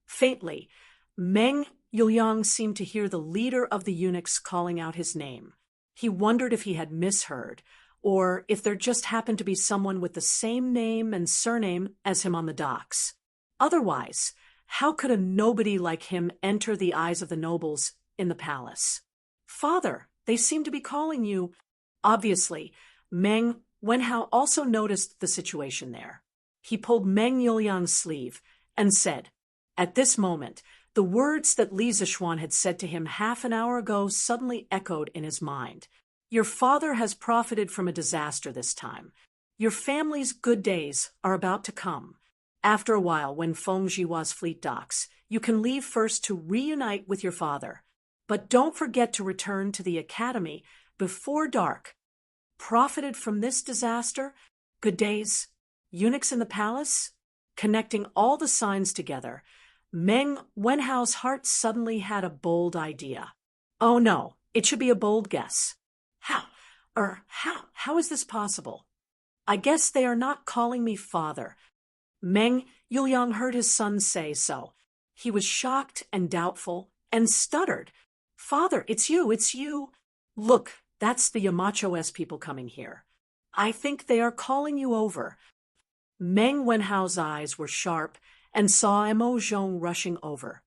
Faintly, Meng Yuliang seemed to hear the leader of the eunuchs calling out his name. He wondered if he had misheard, or if there just happened to be someone with the same name and surname as him on the docks. Otherwise, how could a nobody like him enter the eyes of the nobles in the palace? "Father, they seem to be calling you." Obviously, Meng Wenhao also noticed the situation there. He pulled Meng Yuliang's sleeve and said, at this moment, the words that Li Zixuan had said to him half an hour ago suddenly echoed in his mind. "Your father has profited from a disaster this time. Your family's good days are about to come. After a while, when Feng Jiwa's fleet docks, you can leave first to reunite with your father. But don't forget to return to the academy before dark." Profited from this disaster? Good days? Eunuchs in the palace? Connecting all the signs together, Meng Wenhao's heart suddenly had a bold idea. Oh no, it should be a bold guess. How is this possible? "I guess they are not calling me father." Meng Yuliang heard his son say so. He was shocked and doubtful and stuttered. "Father, it's you. Look, that's the Yamacho-S people coming here. I think they are calling you over." Meng Wenhao's eyes were sharp and saw Mo Zhong rushing over.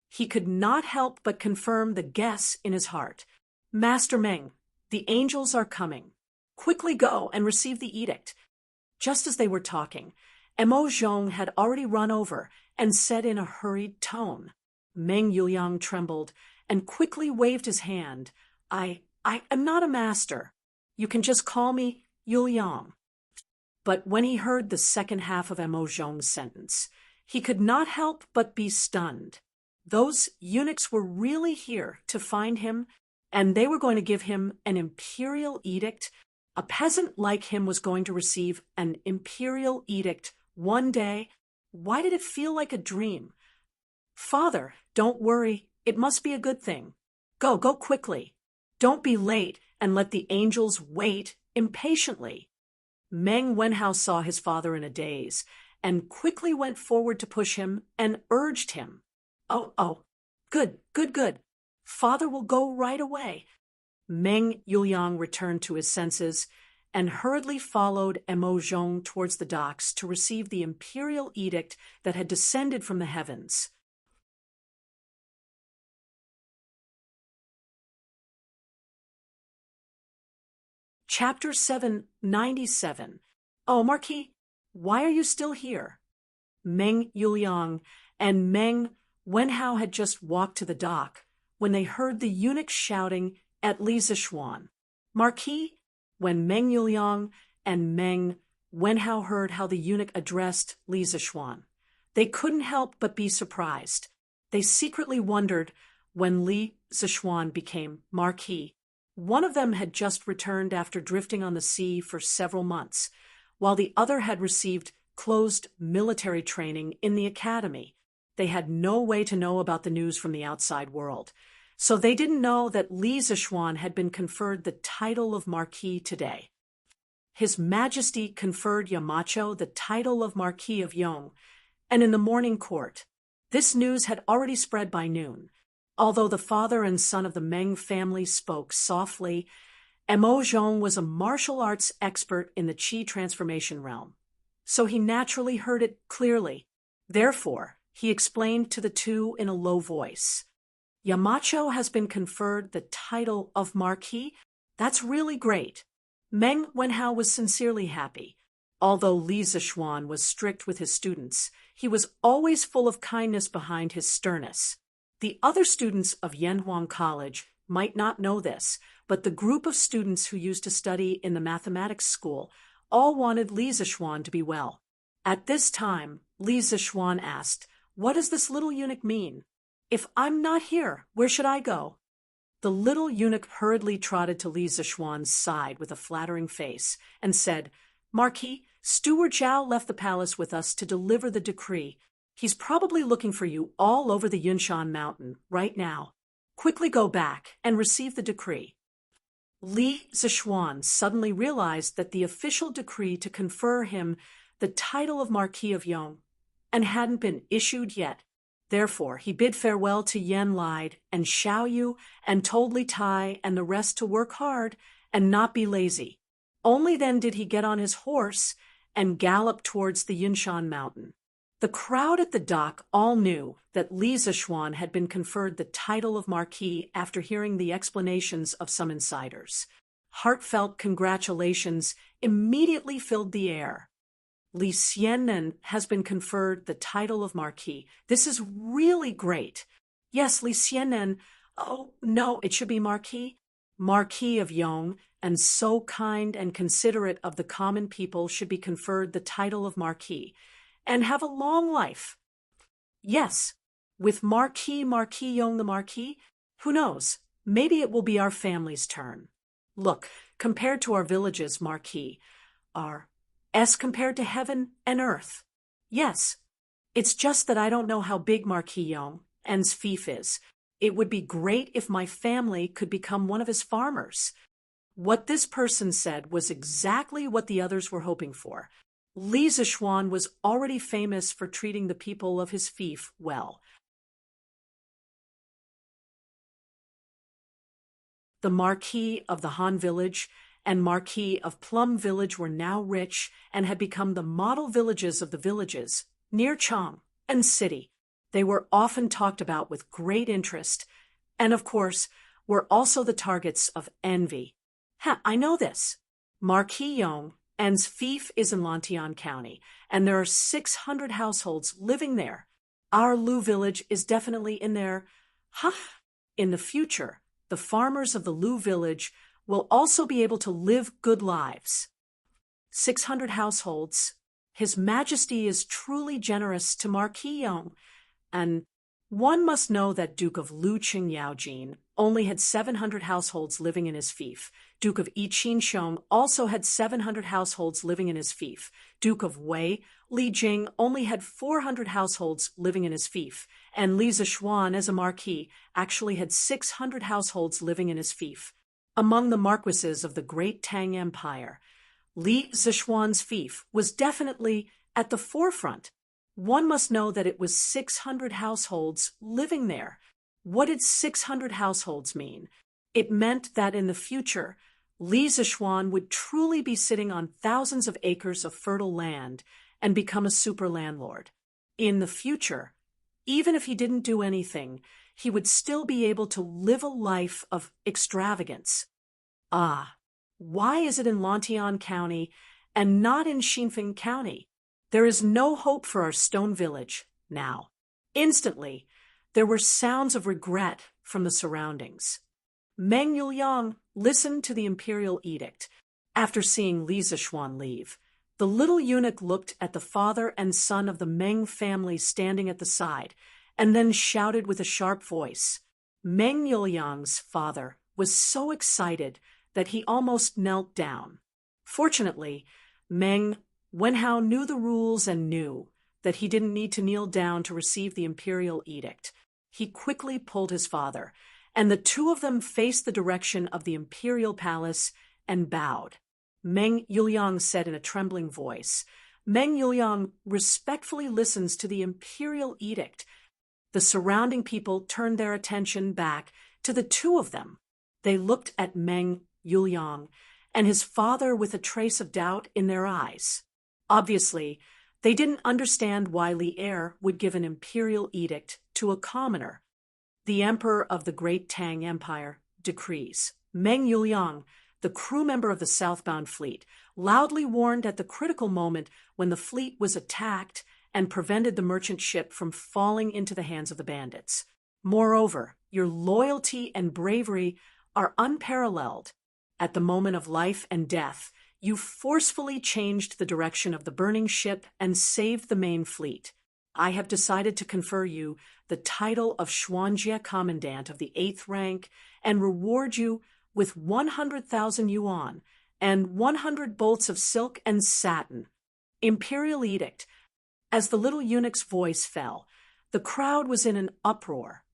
He could not help but confirm the guess in his heart. "Master Meng, the angels are coming. Quickly go and receive the edict." Just as they were talking, Mo Zhong had already run over and said in a hurried tone. Meng Yuliang trembled and quickly waved his hand. I am not a master. You can just call me Yuliang." But when he heard the second half of Mo Zhong's sentence, he could not help but be stunned. Those eunuchs were really here to find him, and they were going to give him an imperial edict. A peasant like him was going to receive an imperial edict one day. Why did it feel like a dream? Father, don't worry, it must be a good thing. Go quickly. Don't be late and let the angels wait impatiently. Meng Wenhao saw his father in a daze and quickly went forward to push him and urged him. Oh, good. Father will go right away. Meng Yuliang returned to his senses and hurriedly followed Emo Zhong towards the docks to receive the imperial edict that had descended from the heavens. Chapter 797. Oh, Marquis, why are you still here? Meng Yuliang and Meng Wenhao had just walked to the dock when they heard the eunuch shouting at Li Zishuan. Marquis, when Meng Yuliang and Meng Wenhao heard how the eunuch addressed Li Zishuan, they couldn't help but be surprised. They secretly wondered when Li Zishuan became Marquis. One of them had just returned after drifting on the sea for several months, while the other had received closed military training in the academy. They had no way to know about the news from the outside world, so they didn't know that Li Zishuan had been conferred the title of Marquis today. His Majesty conferred Yamacho the title of Marquis of Yong, and in the morning court, this news had already spread by noon. Although the father and son of the Meng family spoke softly, Emo Zhong was a martial arts expert in the Qi transformation realm, so he naturally heard it clearly. Therefore, he explained to the two in a low voice, Yamacho has been conferred the title of Marquis. That's really great. Meng Wenhao was sincerely happy. Although Li Zishuan was strict with his students, he was always full of kindness behind his sternness. The other students of Yanhuang College might not know this, but the group of students who used to study in the mathematics school all wanted Li Zishuan to be well. At this time, Li Zishuan asked, "What does this little eunuch mean? If I'm not here, where should I go?" The little eunuch hurriedly trotted to Li Zishuan's side with a flattering face and said, "Marquis, Steward Zhao left the palace with us to deliver the decree. He's probably looking for you all over the Yunshan Mountain right now. Quickly go back and receive the decree." Li Zishuan suddenly realized that the official decree to confer him the title of Marquis of Yong and hadn't been issued yet. Therefore, he bid farewell to Yen Lide and Xiao Yu and told Li Tai and the rest to work hard and not be lazy. Only then did he get on his horse and gallop towards the Yunshan Mountain. The crowd at the dock all knew that Li Zishuan had been conferred the title of Marquis after hearing the explanations of some insiders. Heartfelt congratulations immediately filled the air. Li Xianren has been conferred the title of Marquis. This is really great. Yes, Li Xianren. Oh, no, it should be Marquis. Marquis of Yong, and so kind and considerate of the common people, should be conferred the title of Marquis and have a long life. Yes, with Marquis Yong the Marquis, who knows, maybe it will be our family's turn. Look, compared to our villages, Marquis, are compared to heaven and earth. Yes, it's just that I don't know how big Marquis Yong and's fief is. It would be great if my family could become one of his farmers. What this person said was exactly what the others were hoping for. Li Zishuan was already famous for treating the people of his fief well. The Marquis of the Han Village and Marquis of Plum Village were now rich and had become the model villages of the villages near Chang and City. They were often talked about with great interest, and of course, were also the targets of envy. I know this. Marquis Yong and's fief is in Lantian County, and there are 600 households living there. Our Lu village is definitely in there. In the future, the farmers of the Lu village will also be able to live good lives. 600 households. His Majesty is truly generous to Marquis Yong, and one must know that Duke of Lu Qingyaojin only had 700 households living in his fief. Duke of Yiqinsheng also had 700 households living in his fief. Duke of Wei, Li Jing, only had 400 households living in his fief. And Li Zishuan, as a marquis, actually had 600 households living in his fief. Among the marquises of the great Tang Empire, Li Zishuan's fief was definitely at the forefront. One must know that it was 600 households living there. What did 600 households mean? It meant that in the future, Li Zishuan would truly be sitting on thousands of acres of fertile land and become a super landlord. In the future, even if he didn't do anything, he would still be able to live a life of extravagance. Ah, why is it in Lantian County and not in Xinfeng County? There is no hope for our stone village now. Instantly, there were sounds of regret from the surroundings. Meng Yuliang listened to the imperial edict. After seeing Li Zishuan leave, the little eunuch looked at the father and son of the Meng family standing at the side, and then shouted with a sharp voice. Meng Yuliang's father was so excited that he almost knelt down. Fortunately, Meng Wenhao knew the rules and knew that he didn't need to kneel down to receive the imperial edict. He quickly pulled his father, and the two of them faced the direction of the imperial palace and bowed. Meng Yuliang said in a trembling voice. Meng Yuliang respectfully listens to the imperial edict. The surrounding people turned their attention back to the two of them. They looked at Meng Yuliang and his father with a trace of doubt in their eyes. Obviously, they didn't understand why Li Er would give an imperial edict to a commoner. The emperor of the great Tang Empire decrees. Meng Yuliang, the crew member of the southbound fleet, loudly warned at the critical moment when the fleet was attacked and prevented the merchant ship from falling into the hands of the bandits. Moreover, your loyalty and bravery are unparalleled. At the moment of life and death, you forcefully changed the direction of the burning ship and saved the main fleet. I have decided to confer you the title of Xuanjie Commandant of the 8th rank and reward you with 100,000 yuan and 100 bolts of silk and satin. Imperial edict. As the little eunuch's voice fell, the crowd was in an uproar.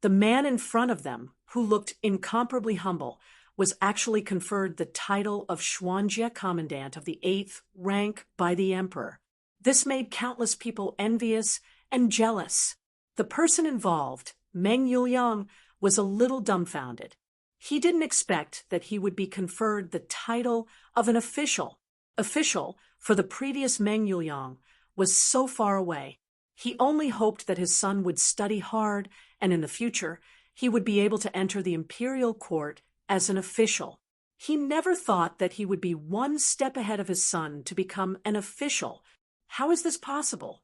The man in front of them, who looked incomparably humble, was actually conferred the title of Xuanjie Commandant of the 8th rank by the emperor. This made countless people envious and jealous. The person involved, Meng Yuliang, was a little dumbfounded. He didn't expect that he would be conferred the title of an official. Official, for the previous Meng Yuliang, was so far away. He only hoped that his son would study hard, and in the future, he would be able to enter the imperial court as an official. He never thought that he would be one step ahead of his son to become an official. How is this possible?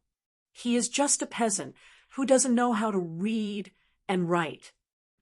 He is just a peasant who doesn't know how to read and write.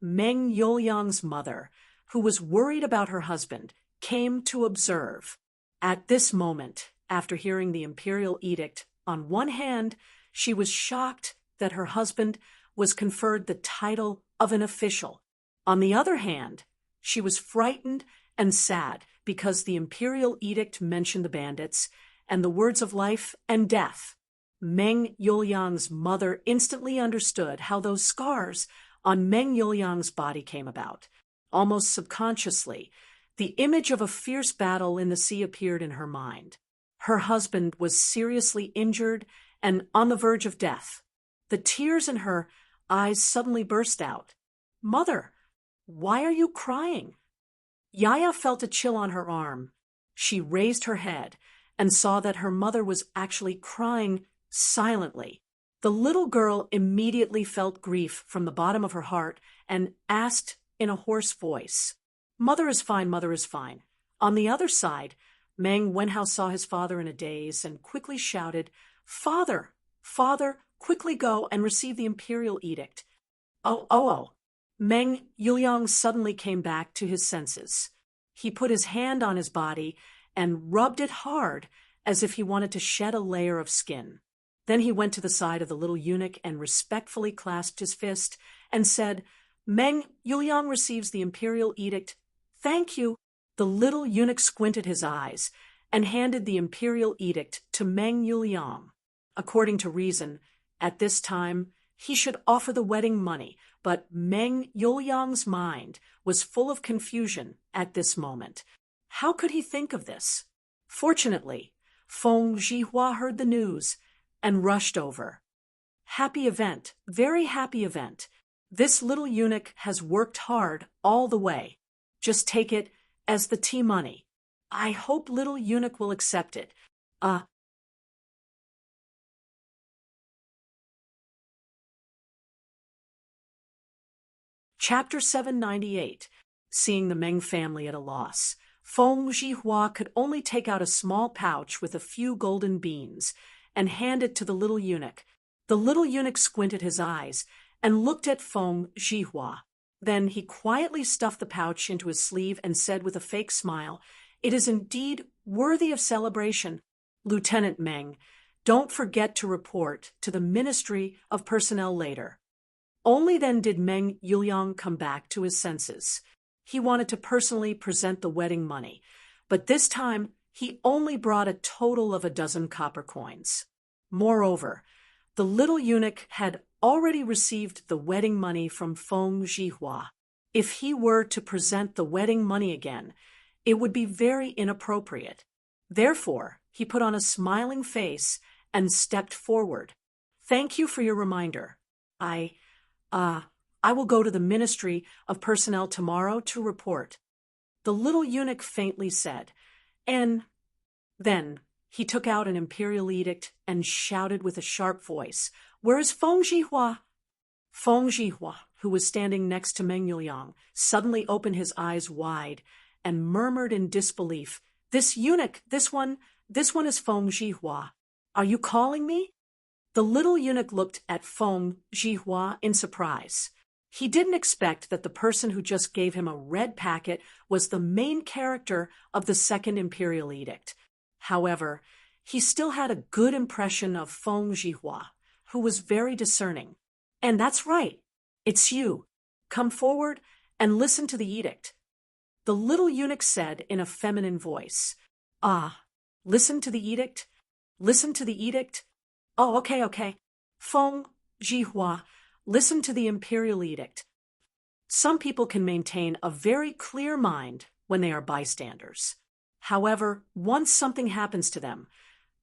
Meng Yuliang's mother, who was worried about her husband, came to observe. At this moment, after hearing the imperial edict, on one hand, she was shocked that her husband was conferred the title of an official. On the other hand, she was frightened and sad because the imperial edict mentioned the bandits and the words of life and death. Meng Yuliang's mother instantly understood how those scars on Meng Yuliang's body came about. Almost subconsciously, the image of a fierce battle in the sea appeared in her mind. Her husband was seriously injured and on the verge of death. The tears in her eyes suddenly burst out. "Mother, why are you crying?" Yaya felt a chill on her arm. She raised her head and saw that her mother was actually crying silently. The little girl immediately felt grief from the bottom of her heart and asked in a hoarse voice, "Mother is fine, mother is fine." On the other side, Meng Wenhao saw his father in a daze and quickly shouted, "Father, father, quickly go and receive the imperial edict." Oh. Meng Yuliang suddenly came back to his senses. He put his hand on his body and rubbed it hard as if he wanted to shed a layer of skin. Then he went to the side of the little eunuch and respectfully clasped his fist and said, "Meng Yuliang receives the imperial edict." "Thank you." The little eunuch squinted his eyes and handed the imperial edict to Meng Yuliang. According to reason, at this time, he should offer the wedding money, but Meng Yuliang's mind was full of confusion at this moment. How could he think of this? Fortunately, Feng Zhihua heard the news and rushed over. "Happy event, very happy event. This little eunuch has worked hard all the way. Just take it as the tea money. I hope little eunuch will accept it. Chapter 798. Seeing the Meng family at a loss. Feng Zhihua could only take out a small pouch with a few golden beans and hand it to the little eunuch. The little eunuch squinted his eyes and looked at Feng Zhihua. Then he quietly stuffed the pouch into his sleeve and said with a fake smile, "It is indeed worthy of celebration. Lieutenant Meng, don't forget to report to the Ministry of Personnel later." Only then did Meng Yuliang come back to his senses. He wanted to personally present the wedding money, but this time he only brought a total of 12 copper coins. Moreover, the little eunuch had already received the wedding money from Feng Zhihua. If he were to present the wedding money again, it would be very inappropriate. Therefore, he put on a smiling face and stepped forward. "Thank you for your reminder. I will go to the Ministry of Personnel tomorrow to report," the little eunuch faintly said, and then he took out an imperial edict and shouted with a sharp voice, "Where is Feng Zhihua?" Feng Zhihua, who was standing next to Meng Yuliang, suddenly opened his eyes wide and murmured in disbelief, "This eunuch, this one is Feng Zhihua. Are you calling me?" The little eunuch looked at Feng Zhihua in surprise. He didn't expect that the person who just gave him a red packet was the main character of the second imperial edict. However, he still had a good impression of Feng Zhihua, who was very discerning. "And that's right. It's you. Come forward and listen to the edict," the little eunuch said in a feminine voice. Listen to the edict? Listen to the edict? Oh, okay. Feng Zhihua, listen to the imperial edict. Some people can maintain a very clear mind when they are bystanders. However, once something happens to them,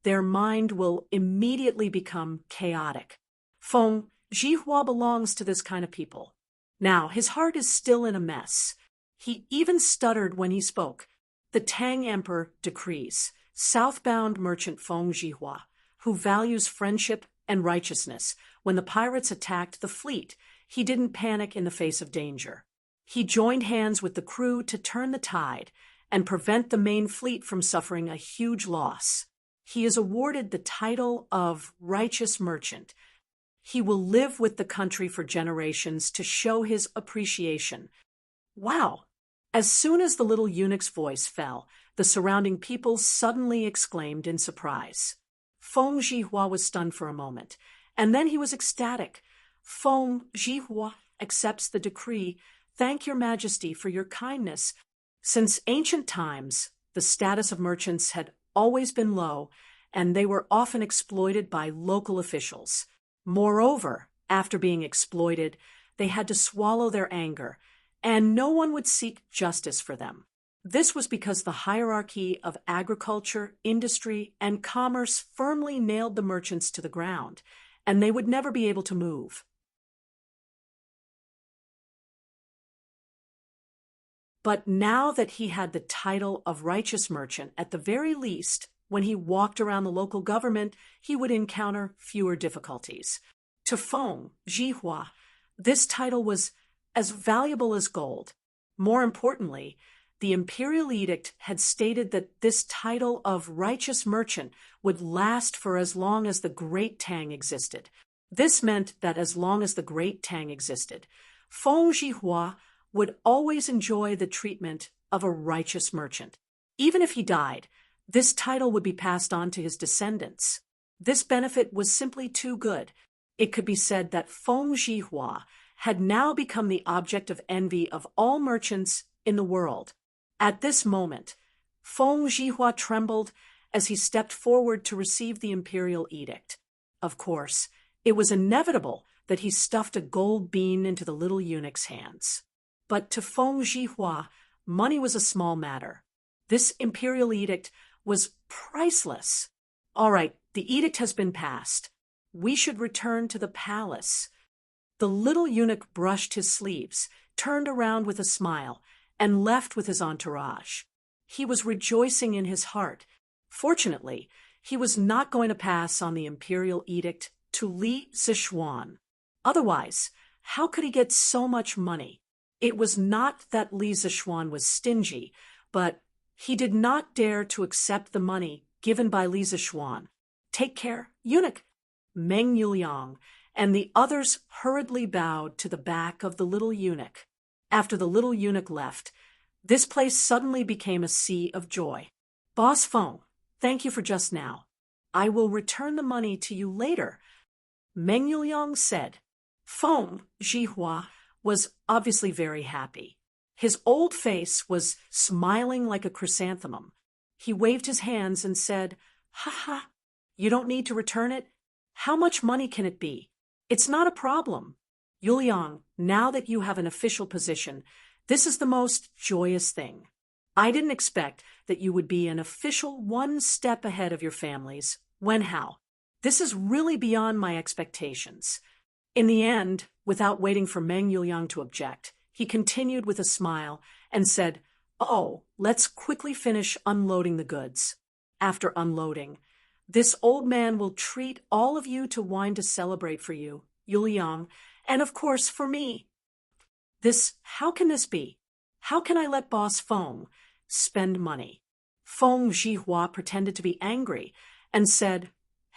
their mind will immediately become chaotic. Feng Zhihua belongs to this kind of people. Now, his heart is still in a mess. He even stuttered when he spoke. "The Tang Emperor decrees, southbound merchant Feng Zhihua, who values friendship and righteousness. When the pirates attacked the fleet, he didn't panic in the face of danger. He joined hands with the crew to turn the tide and prevent the main fleet from suffering a huge loss. He is awarded the title of Righteous Merchant. He will live with the country for generations to show his appreciation." Wow! As soon as the little eunuch's voice fell, the surrounding people suddenly exclaimed in surprise. Feng Zhihua was stunned for a moment, and then he was ecstatic. "Feng Zhihua accepts the decree. Thank your majesty for your kindness." Since ancient times, the status of merchants had always been low, and they were often exploited by local officials. Moreover, after being exploited, they had to swallow their anger, and no one would seek justice for them. This was because the hierarchy of agriculture, industry, and commerce firmly nailed the merchants to the ground, and they would never be able to move. But now that he had the title of Righteous Merchant, at the very least, when he walked around the local government, he would encounter fewer difficulties. To Feng Zhihua, this title was as valuable as gold. More importantly, the imperial edict had stated that this title of Righteous Merchant would last for as long as the Great Tang existed. This meant that as long as the Great Tang existed, Feng Zhihua would always enjoy the treatment of a righteous merchant. Even if he died, this title would be passed on to his descendants. This benefit was simply too good. It could be said that Feng Zhihua had now become the object of envy of all merchants in the world. At this moment, Feng Zhihua trembled as he stepped forward to receive the imperial edict. Of course, it was inevitable that he stuffed a gold bean into the little eunuch's hands. But to Feng Zhihua, money was a small matter. This imperial edict was priceless. All right, the edict has been passed. We should return to the palace. The little eunuch brushed his sleeves, turned around with a smile, and left with his entourage. He was rejoicing in his heart. Fortunately, he was not going to pass on the imperial edict to Li Zishuan. Otherwise, how could he get so much money? It was not that Li Zishuan was stingy, but he did not dare to accept the money given by Li Zishuan. Take care, eunuch! Meng Yuliang and the others hurriedly bowed to the back of the little eunuch. After the little eunuch left, this place suddenly became a sea of joy. Boss Feng, thank you for just now. I will return the money to you later, Meng Yuliang said. Feng Zhihua was obviously very happy. His old face was smiling like a chrysanthemum. He waved his hands and said, "Ha ha, you don't need to return it? How much money can it be? It's not a problem. Yuliang, now that you have an official position, this is the most joyous thing. I didn't expect that you would be an official one step ahead of your families. When how? This is really beyond my expectations." In the end, without waiting for Meng Yuliang to object, he continued with a smile and said, "Oh, let's quickly finish unloading the goods. After unloading, this old man will treat all of you to wine to celebrate for you, Yuliang, and of course for me." How can this be? How can I let Boss Feng spend money? Feng Zhihua pretended to be angry and said,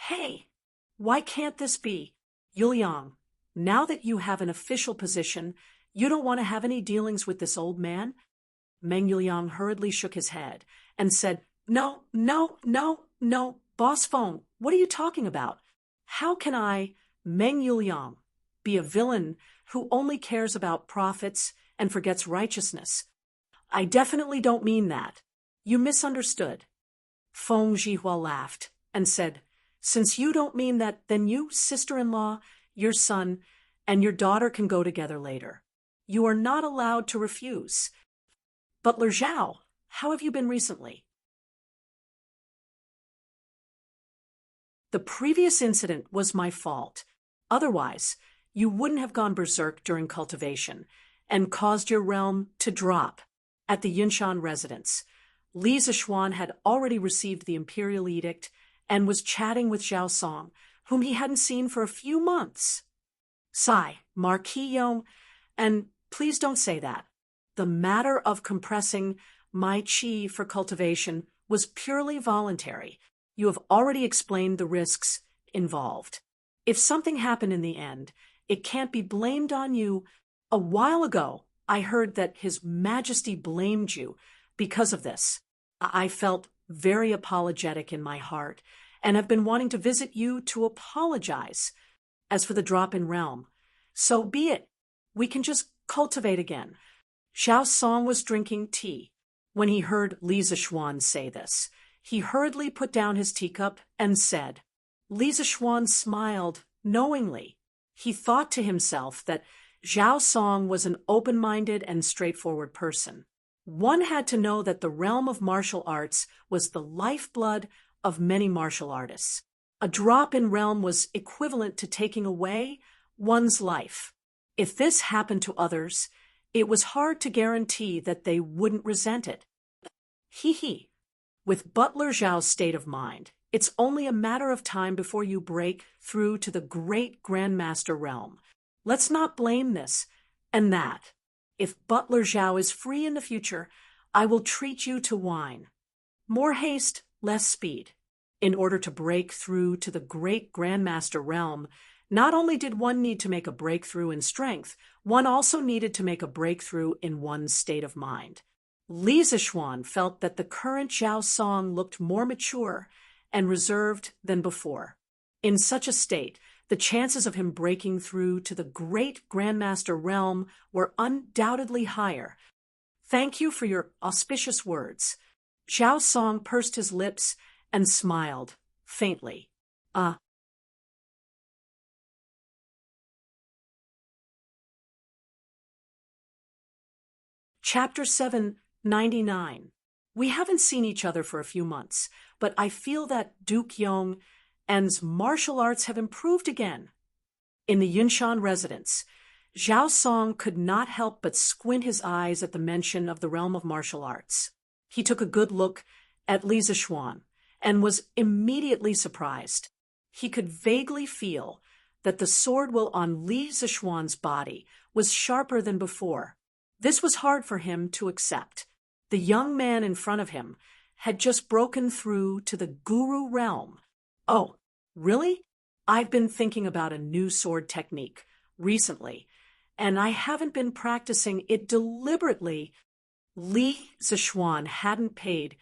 "Hey, why can't this be? Yuliang, now that you have an official position, you don't want to have any dealings with this old man?" Meng Yuliang hurriedly shook his head and said, "No, no, no, no, Boss Feng, what are you talking about? How can I, Meng Yuliang, be a villain who only cares about profits and forgets righteousness? I definitely don't mean that. You misunderstood." Feng Zhihua laughed and said, "Since you don't mean that, then you, sister-in-law, your son, and your daughter can go together later. You are not allowed to refuse. Butler Zhao, how have you been recently?" The previous incident was my fault. Otherwise, you wouldn't have gone berserk during cultivation and caused your realm to drop. At the Yunshan residence, Li Zishuan had already received the imperial edict and was chatting with Zhao Song, whom he hadn't seen for a few months. "Sigh, Marquis Yong, and please don't say that. The matter of compressing my qi for cultivation was purely voluntary. You have already explained the risks involved. If something happened in the end, it can't be blamed on you. A while ago, I heard that His Majesty blamed you because of this. I felt very apologetic in my heart and have been wanting to visit you to apologize. As for the drop in realm, so be it. We can just cultivate again." Zhao Song was drinking tea when he heard Li Zishuan say this. He hurriedly put down his teacup and said. Li Zishuan smiled knowingly. He thought to himself that Zhao Song was an open-minded and straightforward person. One had to know that the realm of martial arts was the lifeblood of many martial artists. A drop in realm was equivalent to taking away one's life. If this happened to others, it was hard to guarantee that they wouldn't resent it. Hee. With Butler Zhao's state of mind, it's only a matter of time before you break through to the great Grandmaster realm. Let's not blame this and that. If Butler Zhao is free in the future, I will treat you to wine. More haste, less speed. In order to break through to the great Grandmaster realm, not only did one need to make a breakthrough in strength, one also needed to make a breakthrough in one's state of mind. Li Zishuan felt that the current Zhao Song looked more mature and reserved than before. In such a state, the chances of him breaking through to the great Grandmaster realm were undoubtedly higher. Thank you for your auspicious words. Zhao Song pursed his lips and smiled, faintly. Chapter 799. We haven't seen each other for a few months, but I feel that Duke Yong and's martial arts have improved again. In the Yunshan residence, Zhao Song could not help but squint his eyes at the mention of the realm of martial arts. He took a good look at Li Zixuan and was immediately surprised. He could vaguely feel that the sword will on Li Zixuan's body was sharper than before. This was hard for him to accept. The young man in front of him had just broken through to the guru realm. Oh, really? I've been thinking about a new sword technique recently, and I haven't been practicing it deliberately. Li Zixuan hadn't paid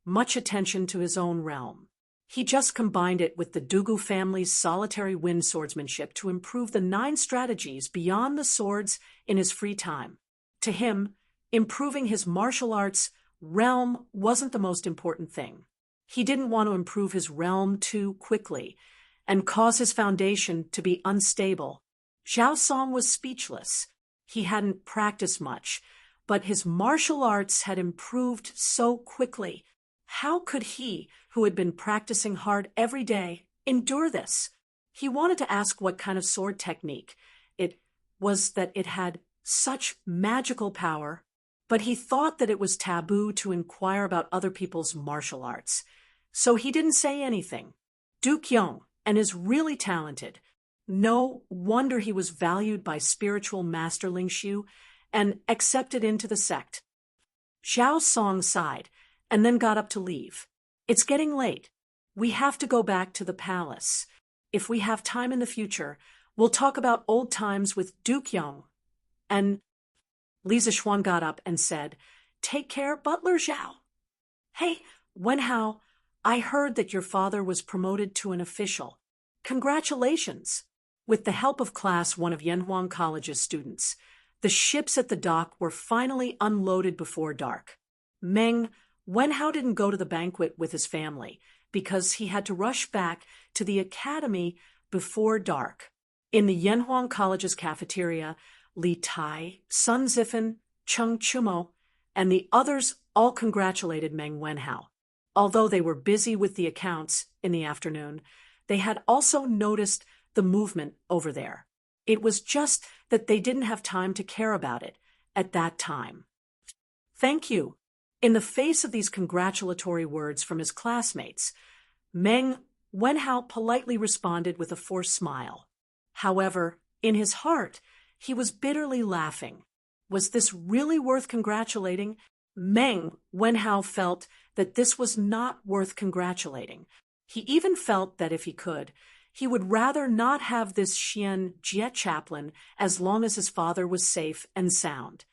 much attention to his own realm. He just combined it with the Dugu family's solitary wind swordsmanship to improve the 9 strategies beyond the swords in his free time. To him, improving his martial arts realm wasn't the most important thing. He didn't want to improve his realm too quickly and cause his foundation to be unstable. Zhao Song was speechless. He hadn't practiced much, but his martial arts had improved so quickly. How could he, who had been practicing hard every day, endure this? He wanted to ask what kind of sword technique it was that it had such magical power, but he thought that it was taboo to inquire about other people's martial arts, so he didn't say anything. Duke Yong and is really talented. No wonder he was valued by spiritual master Ling Xiu and accepted into the sect. Zhao Song sighed and then got up to leave. It's getting late. We have to go back to the palace. If we have time in the future, we'll talk about old times with Duke Yong. And Li Zixuan got up and said, "Take care, Butler Zhao." "Hey, Wenhao, I heard that your father was promoted to an official. Congratulations." With the help of Class 1 of Yanhuang College's students, the ships at the dock were finally unloaded before dark. Meng Wenhao didn't go to the banquet with his family because he had to rush back to the academy before dark. In the Yanhuang College's cafeteria, Li Tai, Sun Zifen, Cheng Chumo, and the others all congratulated Meng Wenhao. Although they were busy with the accounts in the afternoon, they had also noticed the movement over there. It was just that they didn't have time to care about it at that time. "Thank you." In the face of these congratulatory words from his classmates, Meng Wenhao politely responded with a forced smile. However, in his heart, he was bitterly laughing. Was this really worth congratulating? Meng Wenhao felt that this was not worth congratulating. He even felt that if he could, he would rather not have this Xian Jie chaplain as long as his father was safe and sound.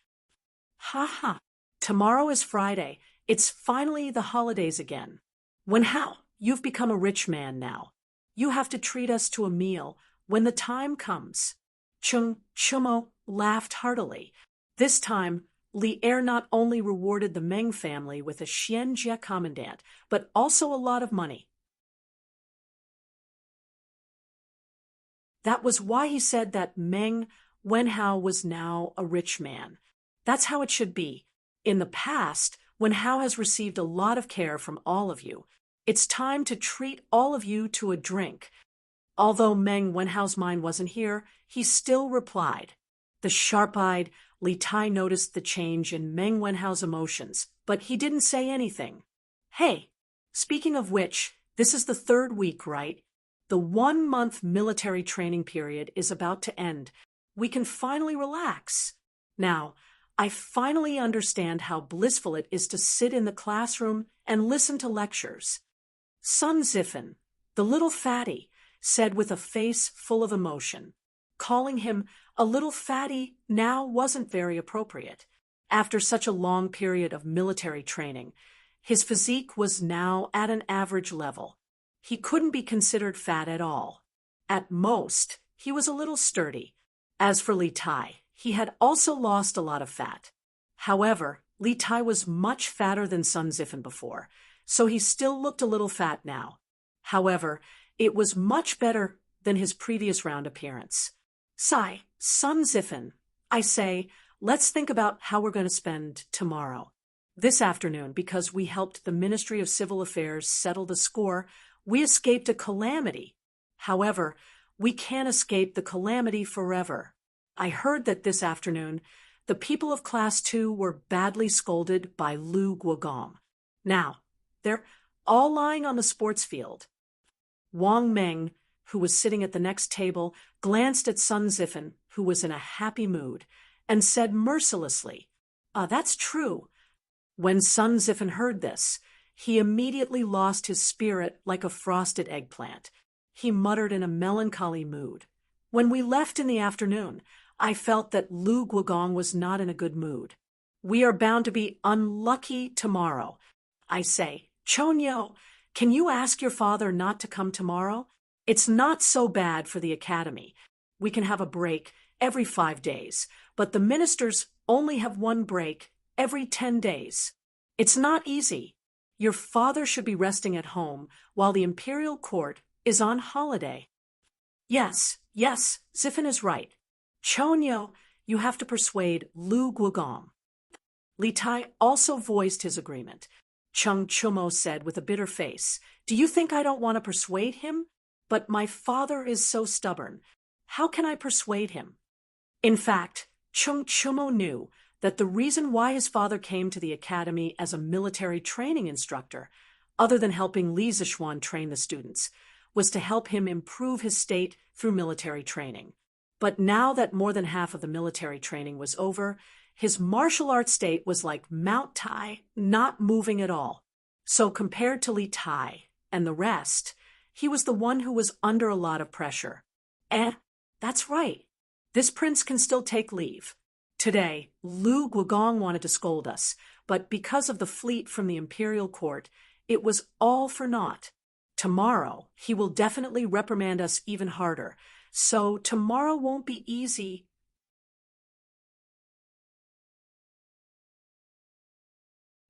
Ha ha! Tomorrow is Friday. It's finally the holidays again. Wenhao, you've become a rich man now. You have to treat us to a meal when the time comes. Cheng Chumo laughed heartily. This time, Li Er not only rewarded the Meng family with a Xianjie commandant, but also a lot of money. That was why he said that Meng Wenhao was now a rich man. That's how it should be. In the past, Wenhao has received a lot of care from all of you. It's time to treat all of you to a drink. Although Meng Wenhao's mind wasn't here, he still replied. The sharp-eyed Li Tai noticed the change in Meng Wenhao's emotions, but he didn't say anything. "Hey, speaking of which, this is the 3rd week, right? The 1-month military training period is about to end. We can finally relax. Now, I finally understand how blissful it is to sit in the classroom and listen to lectures." Sun Zifen, the little fatty, said with a face full of emotion. Calling him a little fatty now wasn't very appropriate. After such a long period of military training, his physique was now at an average level. He couldn't be considered fat at all. At most, he was a little sturdy. As for Li Tai, he had also lost a lot of fat. However, Li Tai was much fatter than Sun Zifen before, so he still looked a little fat now. However, it was much better than his previous round appearance. Sigh, Sun Zifen, I say, let's think about how we're going to spend tomorrow. This afternoon, because we helped the Ministry of Civil Affairs settle the score, we escaped a calamity. However, we can't escape the calamity forever. I heard that this afternoon, the people of Class 2 were badly scolded by Lu Guogong. Now, they're all lying on the sports field. Wang Meng, who was sitting at the next table, glanced at Sun Zifen, who was in a happy mood, and said mercilessly, "That's true." When Sun Zifen heard this, he immediately lost his spirit like a frosted eggplant. He muttered in a melancholy mood. When we left in the afternoon, I felt that Lu Guogong was not in a good mood. We are bound to be unlucky tomorrow. I say, Chonyo, can you ask your father not to come tomorrow? It's not so bad for the academy. We can have a break every 5 days, but the ministers only have one break every 10 days. It's not easy. Your father should be resting at home while the imperial court is on holiday. Yes, Zifen is right. Chonyo, you have to persuade Lu Guogong. Li Tai also voiced his agreement. Chung Chumo said with a bitter face, "Do you think I don't want to persuade him? But my father is so stubborn. How can I persuade him?" In fact, Chung Chumo knew that the reason why his father came to the academy as a military training instructor, other than helping Li Zishuan train the students, was to help him improve his state through military training. But now that more than half of the military training was over, his martial arts state was like Mount Tai, not moving at all. So compared to Li Tai and the rest, he was the one who was under a lot of pressure. That's right. This prince can still take leave. Today, Lu Guogong wanted to scold us, but because of the fleet from the imperial court, it was all for naught. Tomorrow, he will definitely reprimand us even harder, so tomorrow won't be easy.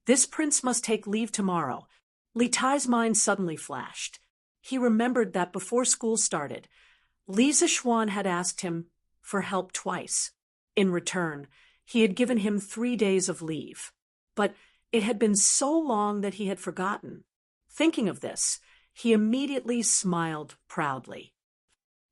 This prince must take leave tomorrow. Li Tai's mind suddenly flashed. He remembered that before school started, Li Zishuan had asked him for help twice. In return, he had given him 3 days of leave. But it had been so long that he had forgotten. Thinking of this, he immediately smiled proudly.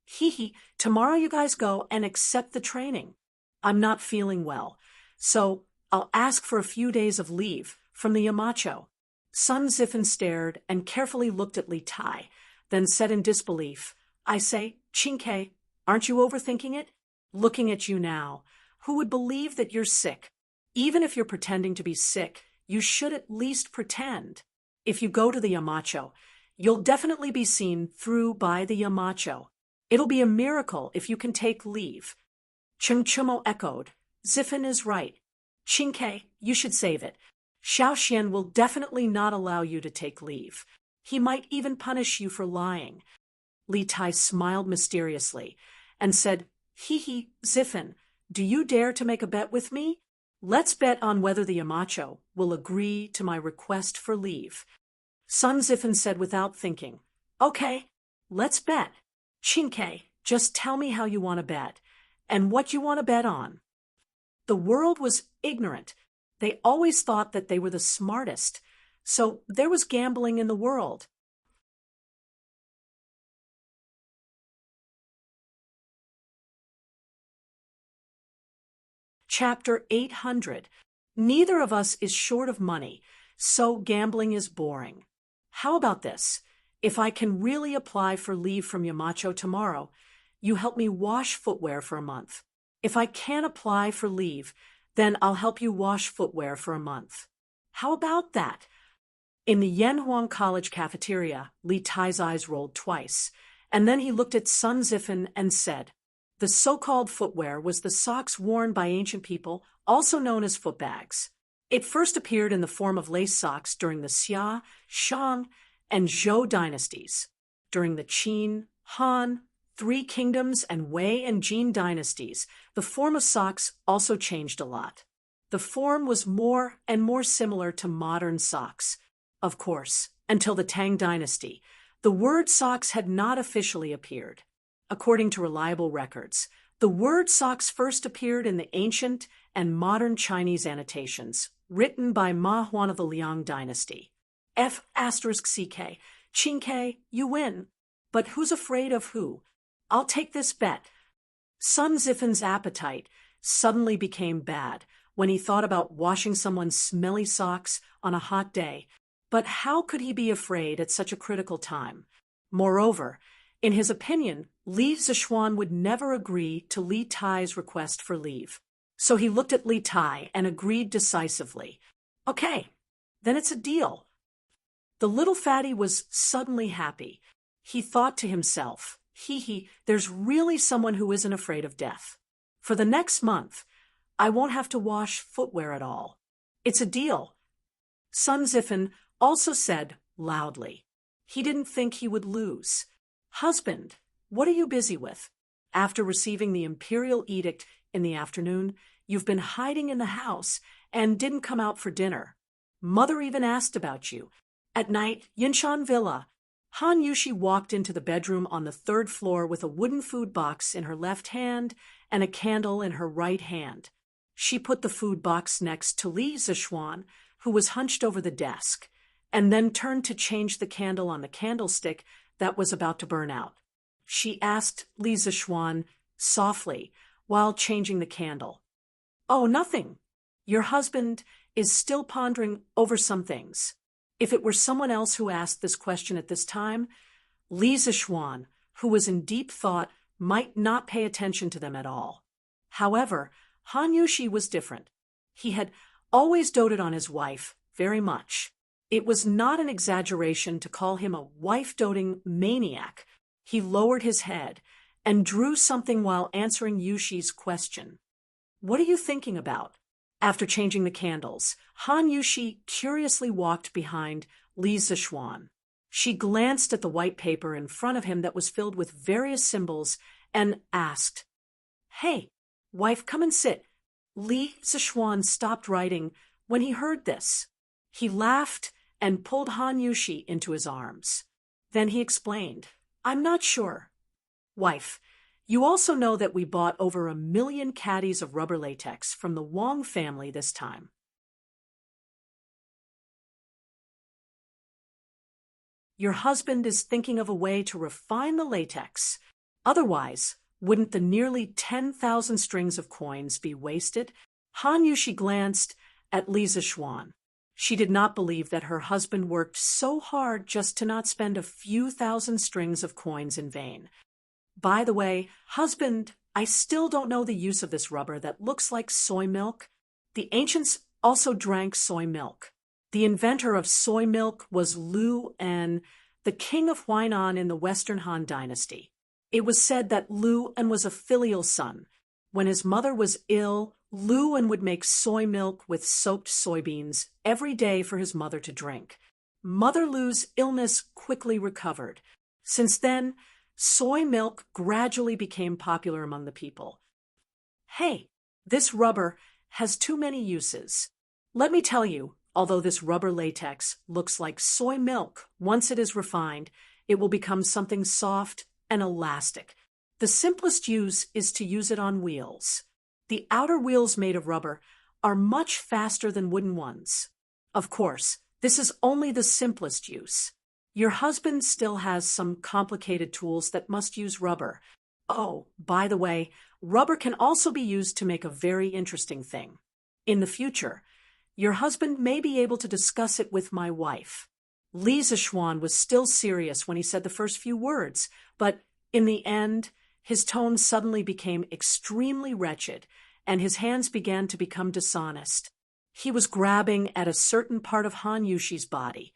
Hee, tomorrow you guys go and accept the training. I'm not feeling well, so I'll ask for a few days of leave from the Yamacho. Sun Zifen stared and carefully looked at Li Tai, then said in disbelief, I say, Chinke, aren't you overthinking it? Looking at you now, who would believe that you're sick? Even if you're pretending to be sick, you should at least pretend. If you go to the Yamacho, you'll definitely be seen through by the Yamacho. It'll be a miracle if you can take leave. Chung Chumo echoed, Zifen is right. Chinke, you should save it. Xiao Xian will definitely not allow you to take leave. He might even punish you for lying. Li Tai smiled mysteriously and said, Hee, Zifen, do you dare to make a bet with me? Let's bet on whether the Yamacho will agree to my request for leave. Sun Zifen said without thinking, Okay, let's bet. Chinke, just tell me how you want to bet, and what you want to bet on. The world was ignorant. They always thought that they were the smartest, so there was gambling in the world. Chapter 800. Neither of us is short of money, so gambling is boring. How about this? If I can really apply for leave from Yamacho tomorrow, you help me wash footwear for a month. If I can't apply for leave, then I'll help you wash footwear for a month. How about that? In the Yanhuang College cafeteria, Li Tai's eyes rolled twice, and then he looked at Sun Zifen and said, the so-called footwear was the socks worn by ancient people, also known as footbags. It first appeared in the form of lace socks during the Xia, Shang, and Zhou dynasties. During the Qin, Han, Three Kingdoms and Wei and Jin dynasties, the form of socks also changed a lot. The form was more and more similar to modern socks. Of course, until the Tang Dynasty, the word socks had not officially appeared. According to reliable records, the word socks first appeared in the ancient and modern Chinese annotations, written by Ma Huan of the Liang Dynasty. F***CK, Qingke, you win. But who's afraid of who? I'll take this bet. Sun Zifan's appetite suddenly became bad when he thought about washing someone's smelly socks on a hot day. But how could he be afraid at such a critical time? Moreover, in his opinion, Li Zishuan would never agree to Li Tai's request for leave. So he looked at Li Tai and agreed decisively. Okay, then it's a deal. The little fatty was suddenly happy. He thought to himself, there's really someone who isn't afraid of death. For the next month, I won't have to wash footwear at all. It's a deal. Sun Zifan also said loudly. He didn't think he would lose. Husband, what are you busy with? After receiving the imperial edict in the afternoon, you've been hiding in the house and didn't come out for dinner. Mother even asked about you. At night, Yinshan Villa. Han Yushi walked into the bedroom on the third floor with a wooden food box in her left hand and a candle in her right hand. She put the food box next to Li Zishuan, who was hunched over the desk, and then turned to change the candle on the candlestick that was about to burn out. She asked Li Zishuan softly while changing the candle. Oh, nothing. Your husband is still pondering over some things. If it were someone else who asked this question at this time, Li Zishuan, who was in deep thought, might not pay attention to them at all. However, Han Yushi was different. He had always doted on his wife very much. It was not an exaggeration to call him a wife-doting maniac. He lowered his head and drew something while answering Yushi's question. What are you thinking about? After changing the candles, Han Yushi curiously walked behind Li Zishuan. She glanced at the white paper in front of him that was filled with various symbols and asked, Hey, wife, come and sit. Li Zishuan stopped writing when he heard this. He laughed and pulled Han Yushi into his arms. Then he explained, I'm not sure. Wife, you also know that we bought over 1 million caddies of rubber latex from the Wong family this time. Your husband is thinking of a way to refine the latex. Otherwise, wouldn't the nearly 10,000 strings of coins be wasted? Han Yushi glanced at Li Zishuan. She did not believe that her husband worked so hard just to not spend a few thousand strings of coins in vain. By the way, husband, I still don't know the use of this rubber that looks like soy milk. The ancients also drank soy milk. The inventor of soy milk was Lu En, the king of Huainan in the Western Han Dynasty. It was said that Lu En was a filial son. When his mother was ill, Lu En would make soy milk with soaked soybeans every day for his mother to drink. Mother Lu's illness quickly recovered. Since then, soy milk gradually became popular among the people. Hey, this rubber has too many uses. Let me tell you, although this rubber latex looks like soy milk, once it is refined, it will become something soft and elastic. The simplest use is to use it on wheels. The outer wheels made of rubber are much faster than wooden ones. Of course, this is only the simplest use. Your husband still has some complicated tools that must use rubber. Oh, by the way, rubber can also be used to make a very interesting thing. In the future, your husband may be able to discuss it with my wife. Li Zishuan was still serious when he said the first few words, but in the end, his tone suddenly became extremely wretched, and his hands began to become dishonest. He was grabbing at a certain part of Han Yushi's body.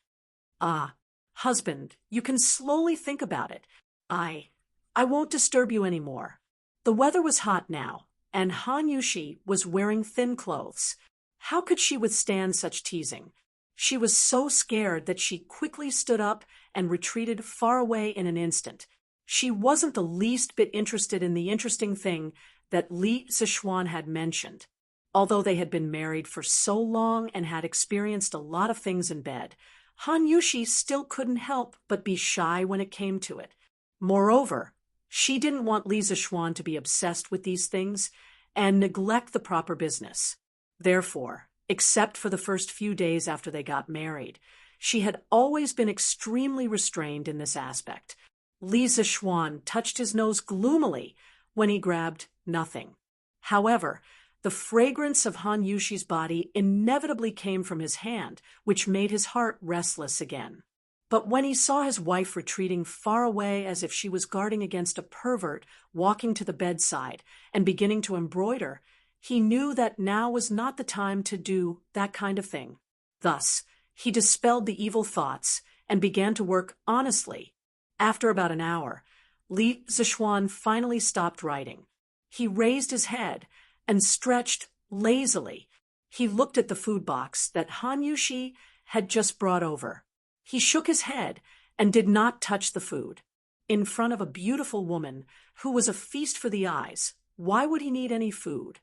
Ah, husband, you can slowly think about it. I won't disturb you anymore. The weather was hot now, and Han Yushi was wearing thin clothes. How could she withstand such teasing? She was so scared that she quickly stood up and retreated far away in an instant. She wasn't the least bit interested in the interesting thing that Li Zichuan had mentioned. Although they had been married for so long and had experienced a lot of things in bed, Han Yushi still couldn't help but be shy when it came to it. Moreover, she didn't want Li Zichuan to be obsessed with these things and neglect the proper business. Therefore, except for the first few days after they got married, she had always been extremely restrained in this aspect. Li Zichuan touched his nose gloomily when he grabbed nothing. However, the fragrance of Han Yushi's body inevitably came from his hand, which made his heart restless again. But when he saw his wife retreating far away as if she was guarding against a pervert walking to the bedside and beginning to embroider, he knew that now was not the time to do that kind of thing. Thus, he dispelled the evil thoughts and began to work honestly. After about an hour, Li Zichuan finally stopped writing. He raised his head and stretched lazily. He looked at the food box that Han Yushi had just brought over. He shook his head and did not touch the food. In front of a beautiful woman who was a feast for the eyes, why would he need any food?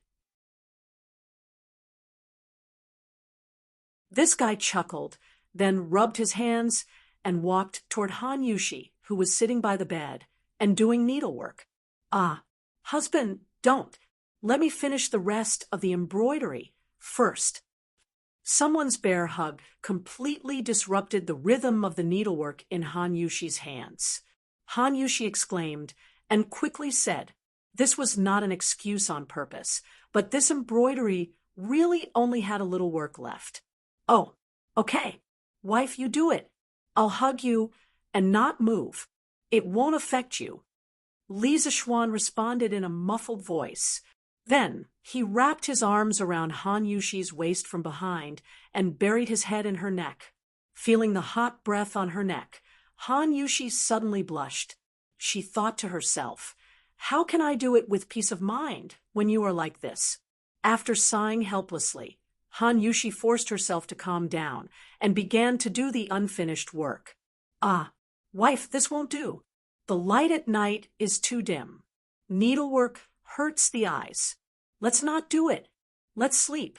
This guy chuckled, then rubbed his hands and walked toward Han Yushi, who was sitting by the bed and doing needlework. "Ah, husband, don't. Let me finish the rest of the embroidery first." Someone's bear hug completely disrupted the rhythm of the needlework in Han Yushi's hands. Han Yushi exclaimed and quickly said, this was not an excuse on purpose, but this embroidery really only had a little work left. "Oh, okay. Wife, you do it. I'll hug you and not move. It won't affect you." Li Zichuan responded in a muffled voice. Then he wrapped his arms around Han Yushi's waist from behind and buried his head in her neck. Feeling the hot breath on her neck, Han Yushi suddenly blushed. She thought to herself, "How can I do it with peace of mind when you are like this?" After sighing helplessly, Han Yushi forced herself to calm down and began to do the unfinished work. "Ah, wife, this won't do. The light at night is too dim. Needlework hurts the eyes. Let's not do it. Let's sleep."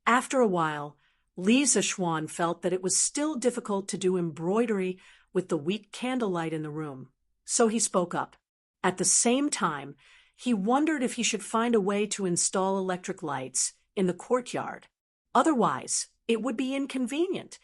After a while, Li Zichuan felt that it was still difficult to do embroidery with the weak candlelight in the room, so he spoke up. At the same time, he wondered if he should find a way to install electric lights in the courtyard. Otherwise, it would be inconvenient.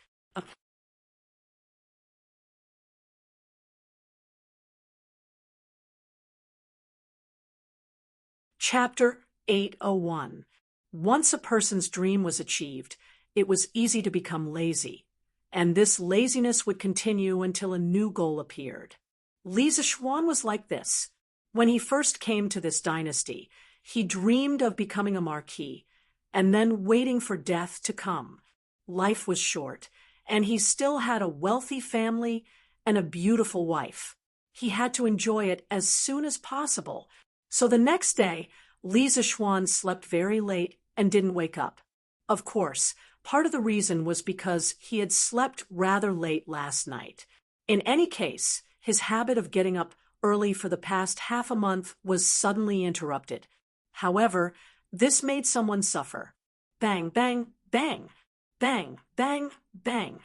Chapter 801. Once a person's dream was achieved, it was easy to become lazy, and this laziness would continue until a new goal appeared. Li Zichuan was like this. When he first came to this dynasty, he dreamed of becoming a marquis, and then waiting for death to come. Life was short, and he still had a wealthy family and a beautiful wife. He had to enjoy it as soon as possible. So the next day, Li Zichuan slept very late and didn't wake up. Of course, part of the reason was because he had slept rather late last night. In any case, his habit of getting up early for the past half a month was suddenly interrupted. However, this made someone suffer. Bang, bang, bang, bang, bang, bang.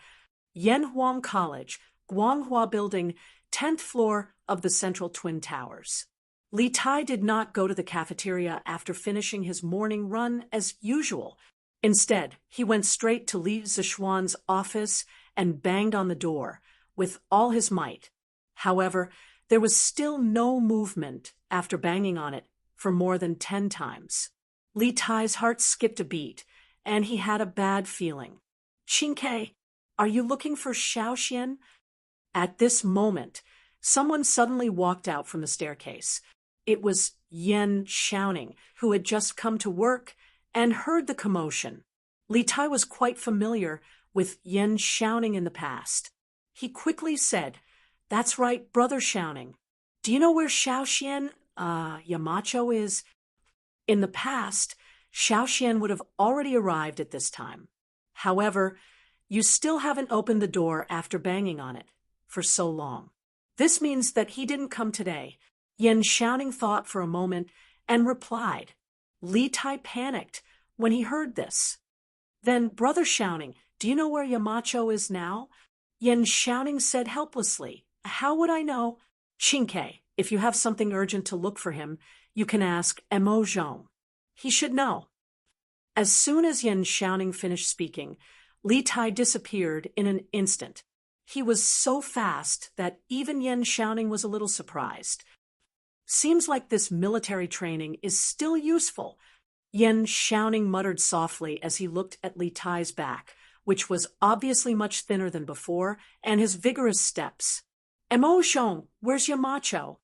Yanhuang College, Guanghua Building, 10th floor of the Central Twin Towers. Li Tai did not go to the cafeteria after finishing his morning run as usual. Instead, he went straight to Li Zichuan's office and banged on the door with all his might. However, there was still no movement after banging on it for more than 10 times. Li Tai's heart skipped a beat, and he had a bad feeling. "Qingke, are you looking for Xiaoxian?" At this moment, someone suddenly walked out from the staircase. It was Yan Xiaoning, who had just come to work and heard the commotion. Li Tai was quite familiar with Yan Xiaoning in the past. He quickly said, "That's right, Brother Xiaoning. Do you know where Xiaoxian, Yamacho is?" In the past, Xiaoxian would have already arrived at this time. However, you still haven't opened the door after banging on it for so long. This means that he didn't come today. Yan Xiaoning thought for a moment and replied. Li Tai panicked when he heard this. Then, Brother Xiaoning, do you know where Yamacho is now? Yan Xiaoning said helplessly. How would I know? Qingke, if you have something urgent to look for him, you can ask Mo Zhong. He should know. As soon as Yan Xiaoning finished speaking, Li Tai disappeared in an instant. He was so fast that even Yan Xiaoning was a little surprised. Seems like this military training is still useful. Yan Xiaoning muttered softly as he looked at Li Tai's back, which was obviously much thinner than before, and his vigorous steps. Mo Zhong, where's Yamacho?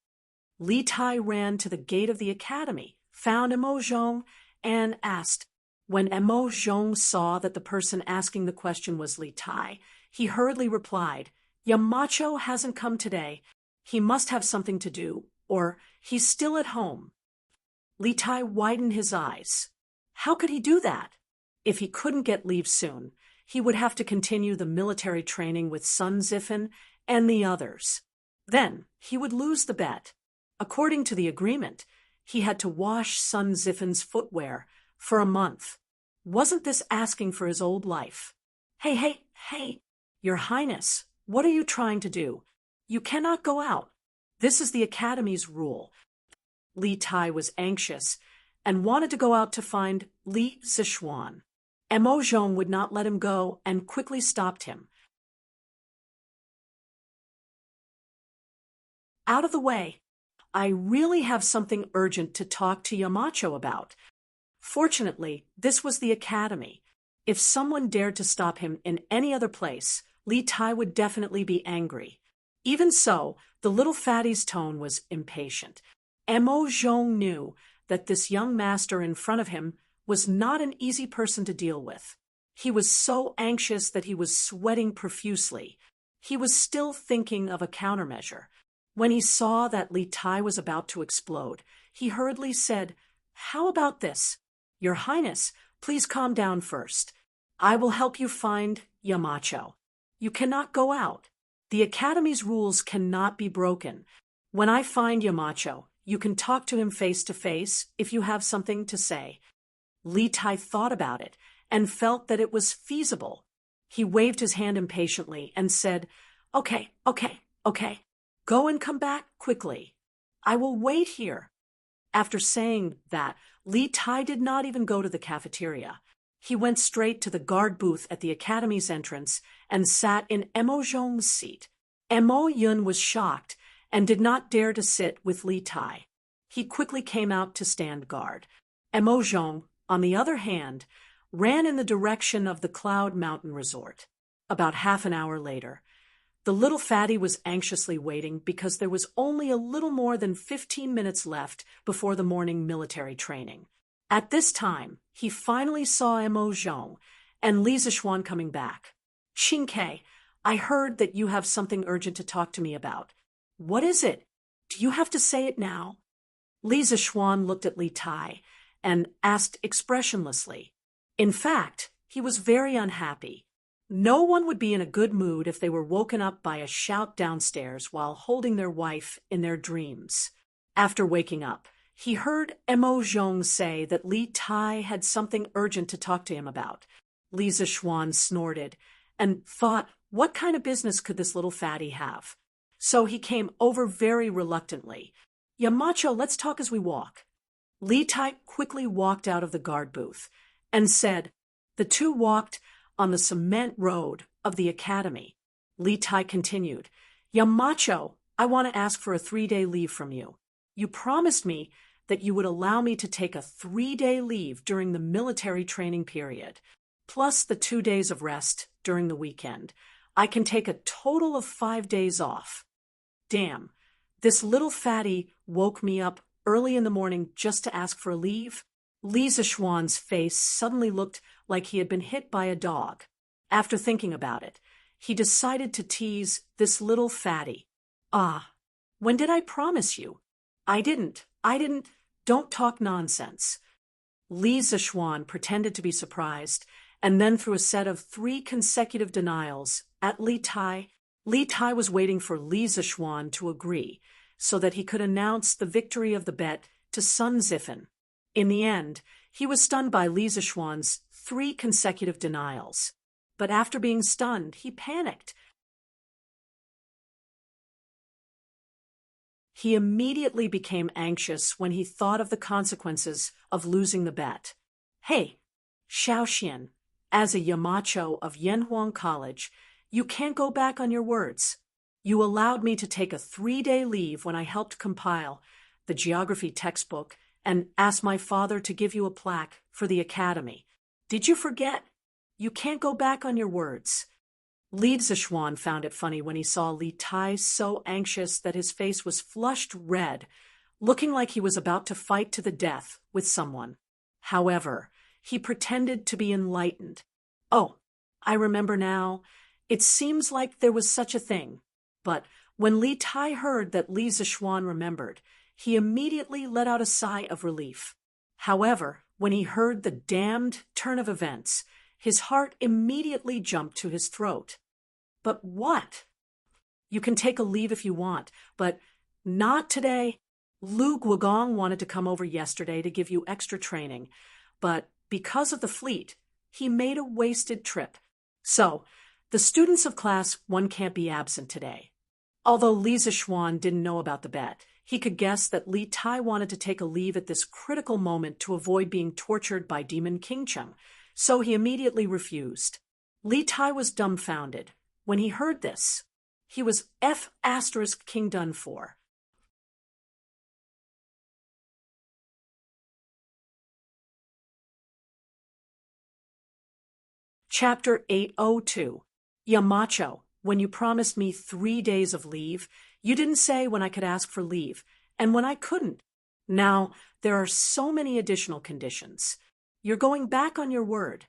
Li Tai ran to the gate of the academy, found Mo Zhong, and asked. When Mo Zhong saw that the person asking the question was Li Tai, he hurriedly replied, Yamacho hasn't come today. He must have something to do, or he's still at home. Li Tai widened his eyes. How could he do that? If he couldn't get leave soon, he would have to continue the military training with Sun Zifen and the others. Then he would lose the bet. According to the agreement, he had to wash Sun Zifen's footwear for a month. Wasn't this asking for his old life? Hey, Your Highness, what are you trying to do? You cannot go out. This is the Academy's rule. Li Tai was anxious and wanted to go out to find Li Zishuan. Mo Zhong would not let him go and quickly stopped him. Out of the way. I really have something urgent to talk to Yamacho about. Fortunately, this was the Academy. If someone dared to stop him in any other place, Li Tai would definitely be angry. Even so, the little fatty's tone was impatient. Mo Zhong knew that this young master in front of him was not an easy person to deal with. He was so anxious that he was sweating profusely. He was still thinking of a countermeasure. When he saw that Li Tai was about to explode, he hurriedly said, How about this? Your Highness, please calm down first. I will help you find Yamacho. You cannot go out. The Academy's rules cannot be broken. When I find Yamacho, you can talk to him face to face if you have something to say. Li Tai thought about it and felt that it was feasible. He waved his hand impatiently and said, Okay. Go and come back quickly. I will wait here. After saying that, Li Tai did not even go to the cafeteria. He went straight to the guard booth at the Academy's entrance and sat in Mo Zhong's seat. Mo Yun was shocked and did not dare to sit with Li Tai. He quickly came out to stand guard. Mo Zhong, on the other hand, ran in the direction of the Cloud Mountain Resort. About half an hour later, the little fatty was anxiously waiting because there was only a little more than 15 minutes left before the morning military training. At this time, he finally saw Mo Zhong and Li Zishuan coming back. Qingke, I heard that you have something urgent to talk to me about. What is it? Do you have to say it now? Li Zishuan looked at Li Tai and asked expressionlessly. In fact, he was very unhappy. No one would be in a good mood if they were woken up by a shout downstairs while holding their wife in their dreams. After waking up, he heard Mo Zhong say that Li Tai had something urgent to talk to him about. Li Zishuan snorted and thought, what kind of business could this little fatty have? So he came over very reluctantly. Yamacho, let's talk as we walk. Li Tai quickly walked out of the guard booth and said, the two walked on the cement road of the Academy. Li Tai continued, Yamacho, I want to ask for a 3-day leave from you. You promised me that you would allow me to take a 3-day leave during the military training period, plus the 2 days of rest during the weekend. I can take a total of 5 days off. Damn, this little fatty woke me up early in the morning just to ask for a leave. Li Zishuan's face suddenly looked like he had been hit by a dog. After thinking about it, he decided to tease this little fatty. When did I promise you? I didn't. Don't talk nonsense. Li Zishuan pretended to be surprised and then threw a set of 3 consecutive denials at Li Tai. Li Tai was waiting for Li Zixuan to agree so that he could announce the victory of the bet to Sun Zifen. In the end, he was stunned by Li Zixuan's 3 consecutive denials. But after being stunned, he panicked. He immediately became anxious when he thought of the consequences of losing the bet. Hey, Xiaoxian, as a Yamacho of Yanhuang College, you can't go back on your words. You allowed me to take a 3-day leave when I helped compile the geography textbook and asked my father to give you a plaque for the academy. Did you forget? You can't go back on your words. Li Zixuan found it funny when he saw Li Tai so anxious that his face was flushed red, looking like he was about to fight to the death with someone. However, he pretended to be enlightened. Oh, I remember now. It seems like there was such a thing. But when Li Tai heard that Li Zixuan remembered, he immediately let out a sigh of relief. However, when he heard the damned turn of events, his heart immediately jumped to his throat. But what? You can take a leave if you want, but not today. Lu Guogong wanted to come over yesterday to give you extra training, but because of the fleet, he made a wasted trip. So, the students of class 1 can't be absent today. Although Li Zixuan didn't know about the bet, he could guess that Li Tai wanted to take a leave at this critical moment to avoid being tortured by Demon King Cheng, so he immediately refused. Li Tai was dumbfounded. When he heard this, he was King done for. Chapter 802. Yamacho, when you promised me 3 days of leave, you didn't say when I could ask for leave, and when I couldn't. Now, there are so many additional conditions. You're going back on your word.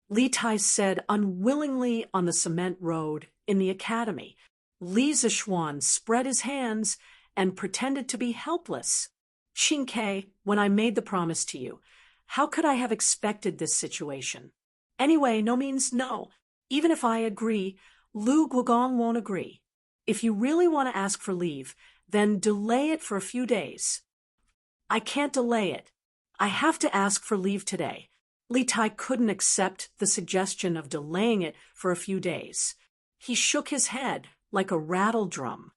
Li Tai said unwillingly on the cement road in the academy. Li Zixuan spread his hands and pretended to be helpless. Qingke, when I made the promise to you, how could I have expected this situation? Anyway, no means no. Even if I agree, Lu Guogong won't agree. If you really want to ask for leave, then delay it for a few days. I can't delay it. I have to ask for leave today. Li Tai couldn't accept the suggestion of delaying it for a few days. He shook his head like a rattle drum.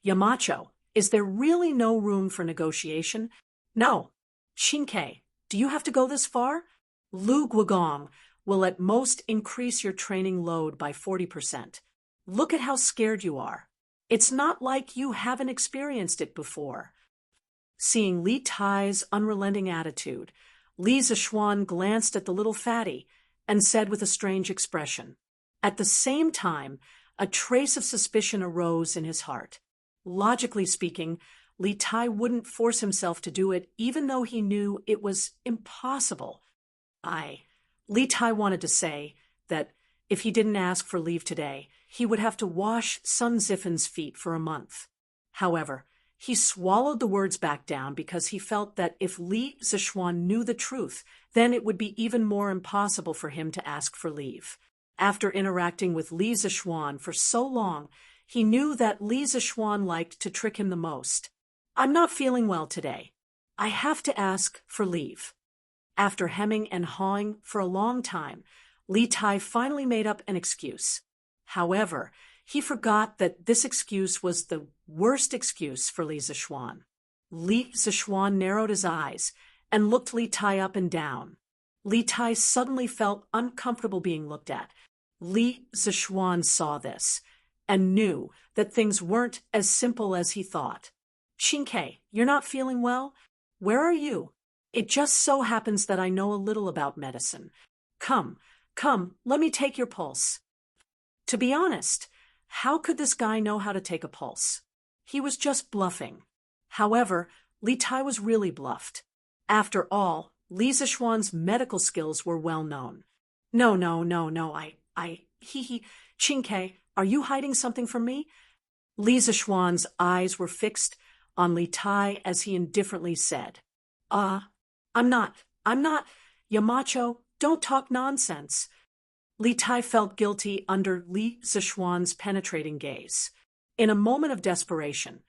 Yamacho, is there really no room for negotiation? No. Qingke, do you have to go this far? Lu Guogong will at most increase your training load by 40%. Look at how scared you are. It's not like you haven't experienced it before. Seeing Li Tai's unrelenting attitude, Li Zixuan glanced at the little fatty and said with a strange expression. At the same time, a trace of suspicion arose in his heart. Logically speaking, Li Tai wouldn't force himself to do it even though he knew it was impossible. Li Tai wanted to say that if he didn't ask for leave today, he would have to wash Sun Zifen's feet for a month. However, he swallowed the words back down because he felt that if Li Zixuan knew the truth, then it would be even more impossible for him to ask for leave. After interacting with Li Zixuan for so long, he knew that Li Zixuan liked to trick him the most. I'm not feeling well today. I have to ask for leave. After hemming and hawing for a long time, Li Tai finally made up an excuse. However, he forgot that this excuse was the worst excuse for Li Zixuan. Li Zixuan narrowed his eyes and looked Li Tai up and down. Li Tai suddenly felt uncomfortable being looked at. Li Zixuan saw this and knew that things weren't as simple as he thought. Qingke, you're not feeling well? Where are you? It just so happens that I know a little about medicine. Come, let me take your pulse. To be honest, how could this guy know how to take a pulse? He was just bluffing. However, Li Tai was really bluffed. After all, Li Zixuan's medical skills were well known. No, Qingke, are you hiding something from me? Li Zixuan's eyes were fixed on Li Tai as he indifferently said, I'm not. Yamacho, don't talk nonsense. Li Tai felt guilty under Li Zixuan's penetrating gaze. In a moment of desperation,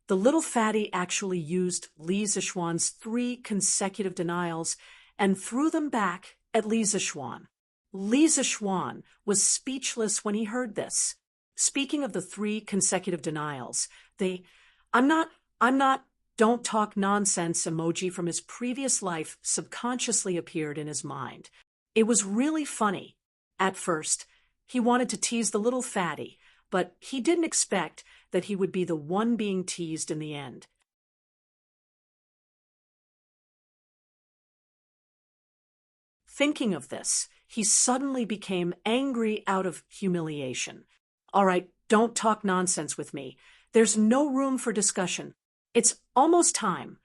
the little fatty actually used Li Zixuan's 3 consecutive denials and threw them back at Li Zixuan. Li Zixuan was speechless when he heard this. Speaking of the 3 consecutive denials, the I'm not, don't talk nonsense emoji from his previous life subconsciously appeared in his mind. It was really funny. At first, he wanted to tease the little fatty, but he didn't expect that he would be the one being teased in the end. Thinking of this, he suddenly became angry out of humiliation. All right, don't talk nonsense with me. There's no room for discussion. It's almost time.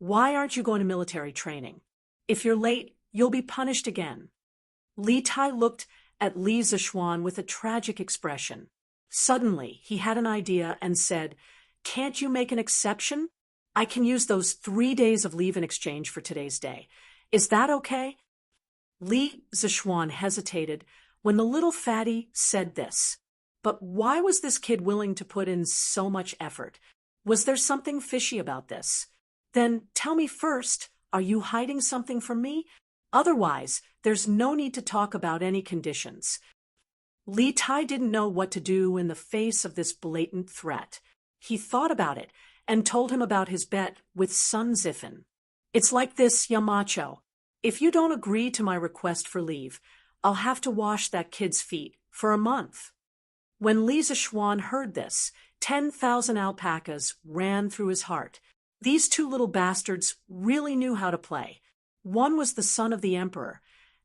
Why aren't you going to military training? If you're late, you'll be punished again. Li Tai looked at Li Zixuan with a tragic expression. Suddenly, he had an idea and said, "Can't you make an exception? I can use those 3 days of leave in exchange for today's day. Is that okay?" Li Zixuan hesitated when the little fatty said this. But why was this kid willing to put in so much effort? Was there something fishy about this? Then tell me first, are you hiding something from me? Otherwise, there's no need to talk about any conditions. Li Tai didn't know what to do in the face of this blatant threat. He thought about it and told him about his bet with Sun Zifen. "It's like this, Yamacho. If you don't agree to my request for leave, I'll have to wash that kid's feet for a month." When Li Zixuan heard this, 10,000 alpacas ran through his heart. These 2 little bastards really knew how to play. One was the son of the emperor,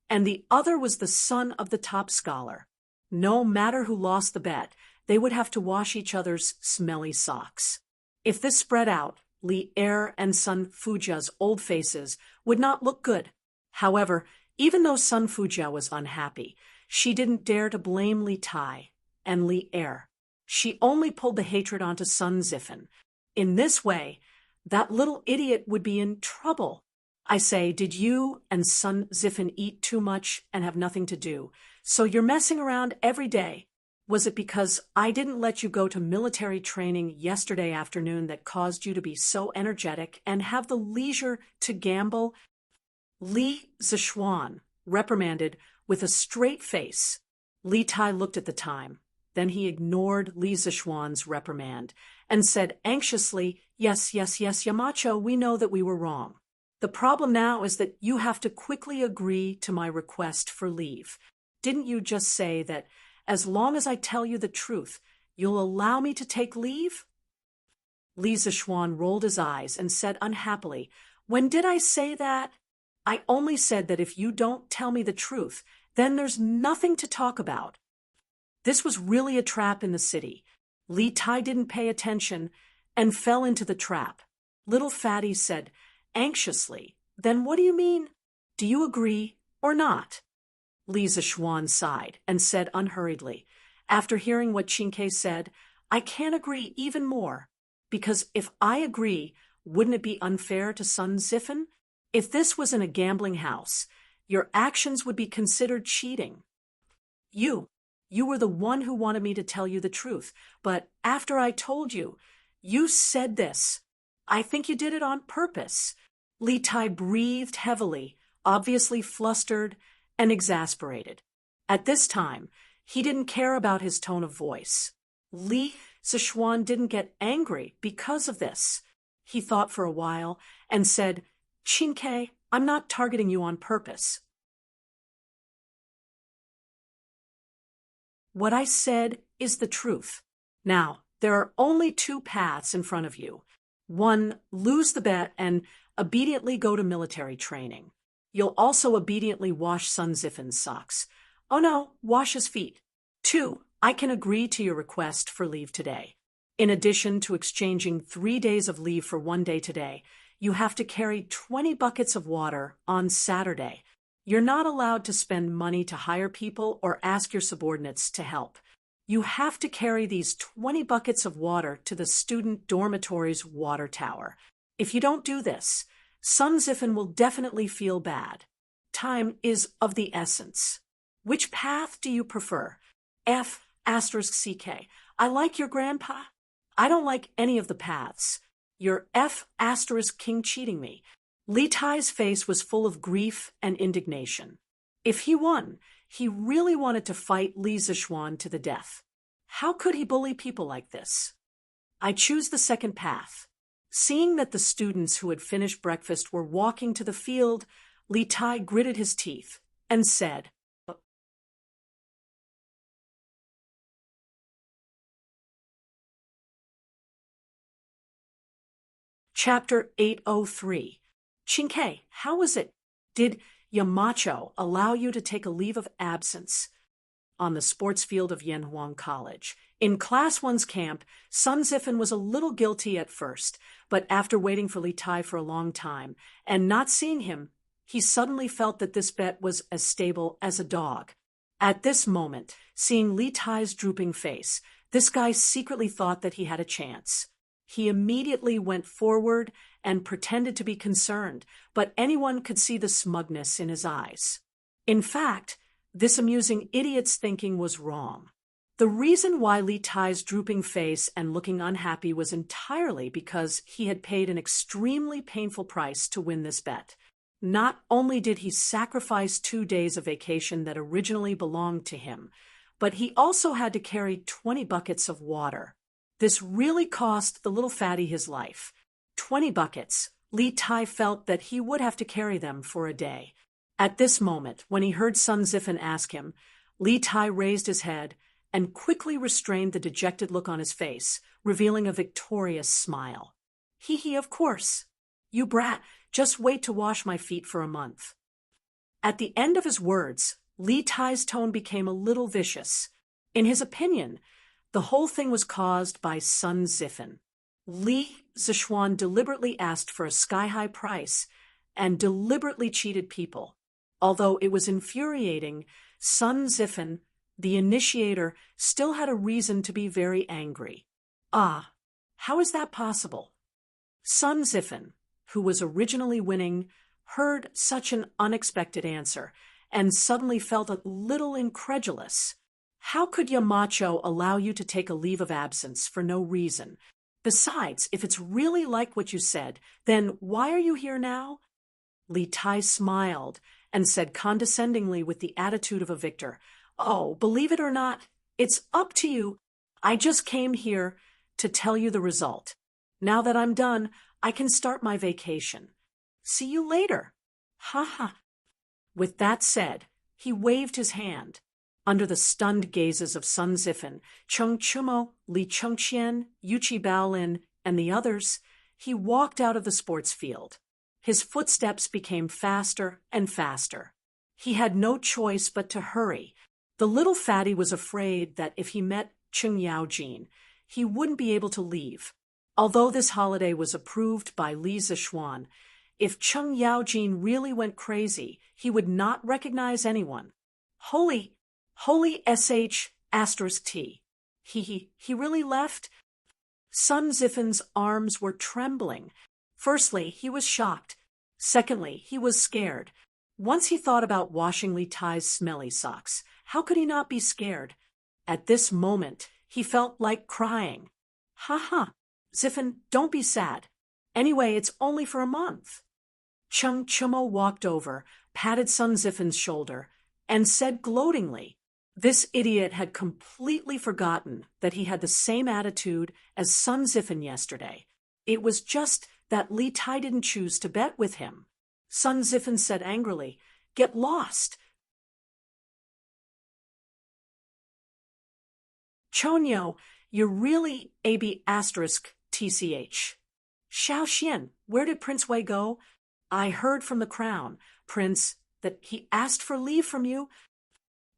and the other was the son of the top scholar. No matter who lost the bet, they would have to wash each other's smelly socks. If this spread out, Li Er and Sun Fujia's old faces would not look good. However, even though Sun Fujia was unhappy, she didn't dare to blame Li Tai and Li Er. She only pulled the hatred onto Sun Zifen. In this way, that little idiot would be in trouble. I say, did you and Sun Zifen eat too much and have nothing to do? So you're messing around every day. Was it because I didn't let you go to military training yesterday afternoon that caused you to be so energetic and have the leisure to gamble? Li Zixuan reprimanded with a straight face. Li Tai looked at the time. Then he ignored Li Zixuan's reprimand and said anxiously, yes, Yamacho, we know that we were wrong. The problem now is that you have to quickly agree to my request for leave. Didn't you just say that as long as I tell you the truth, you'll allow me to take leave? Li Zixuan rolled his eyes and said unhappily, when did I say that? I only said that if you don't tell me the truth, then there's nothing to talk about. This was really a trap in the city. Li Tai didn't pay attention and fell into the trap. Little Fatty said anxiously, then what do you mean? Do you agree or not? Li Zixuan sighed and said unhurriedly, after hearing what Qingke said, I can't agree even more, because if I agree, wouldn't it be unfair to Sun Zifen? If this was in a gambling house, your actions would be considered cheating. You were the one who wanted me to tell you the truth, but after I told you, you said this. I think you did it on purpose. Li Tai breathed heavily, obviously flustered and exasperated. At this time, he didn't care about his tone of voice. Li Zixuan didn't get angry because of this. He thought for a while and said, Qingke, I'm not targeting you on purpose. What I said is the truth. Now, there are only 2 paths in front of you. 1, lose the bet and obediently go to military training. You'll also obediently wash Sun Zifen's socks. Oh no, wash his feet. 2, I can agree to your request for leave today. In addition to exchanging 3 days of leave for 1 day today, you have to carry 20 buckets of water on Saturday. You're not allowed to spend money to hire people or ask your subordinates to help. You have to carry these 20 buckets of water to the student dormitory's water tower. If you don't do this, Sun Zifen will definitely feel bad. Time is of the essence. Which path do you prefer? F asterisk CK. I like your grandpa. I don't like any of the paths. You're F asterisk king cheating me. Li Tai's face was full of grief and indignation. If he won, he really wanted to fight Li Zishuan to the death. How could he bully people like this? I choose the second path. Seeing that the students who had finished breakfast were walking to the field, Li Tai gritted his teeth and said, Chapter 803. Chinkei, how was it? Did Yamacho allow you to take a leave of absence? On the sports field of Yanhuang College. In Class 1's camp, Sun Zifan was a little guilty at first, but after waiting for Li Tai for a long time and not seeing him, he suddenly felt that this bet was as stable as a dog. At this moment, seeing Li Tai's drooping face, this guy secretly thought that he had a chance. He immediately went forward and pretended to be concerned, but anyone could see the smugness in his eyes. In fact, this amusing idiot's thinking was wrong. The reason why Li Tai's drooping face and looking unhappy was entirely because he had paid an extremely painful price to win this bet. Not only did he sacrifice 2 days of vacation that originally belonged to him, but he also had to carry 20 buckets of water. This really cost the little fatty his life. 20 buckets. Li Tai felt that he would have to carry them for a day. At this moment, when he heard Sun Zifan ask him, Li Tai raised his head and quickly restrained the dejected look on his face, revealing a victorious smile. Hee, of course. You brat, just wait to wash my feet for a month. At the end of his words, Li Tai's tone became a little vicious. In his opinion, the whole thing was caused by Sun Zifan. Li Zishuan deliberately asked for a sky-high price and deliberately cheated people. Although it was infuriating, Sun Zifan, the initiator, still had a reason to be very angry. Ah, how is that possible? Sun Zifan, who was originally winning, heard such an unexpected answer and suddenly felt a little incredulous. How could Yamacho allow you to take a leave of absence for no reason? Besides, if it's really like what you said, then why are you here now? Li Tai smiled and said condescendingly with the attitude of a victor, Oh, believe it or not, it's up to you. I just came here to tell you the result. Now that I'm done, I can start my vacation. See you later. Ha ha. With that said, he waved his hand. Under the stunned gazes of Sun Zifan, Cheng Chumo, Li Chengqian, Yuchi Baolin, and the others, he walked out of the sports field. His footsteps became faster and faster. He had no choice but to hurry. The little fatty was afraid that if he met Cheng Yaojin, he wouldn't be able to leave. Although this holiday was approved by Li Zishuan, if Cheng Yaojin really went crazy, he would not recognize anyone. Holy SH asterisk T. He really left? Sun Zifan's arms were trembling. Firstly, he was shocked. Secondly, he was scared. Once he thought about washing Li Tai's smelly socks. How could he not be scared? At this moment, he felt like crying. Ha ha. Zifan, don't be sad. Anyway, it's only for a month. Cheng Chumo walked over, patted Sun Zifan's shoulder, and said gloatingly, this idiot had completely forgotten that he had the same attitude as Sun Zifan yesterday. It was just that Li Tai didn't choose to bet with him. Sun Zifan said angrily, Get lost. Chonyo, you're really AB asterisk TCH. Xiao Xian, where did Prince Wei go? I heard from the crown, Prince, that he asked for leave from you.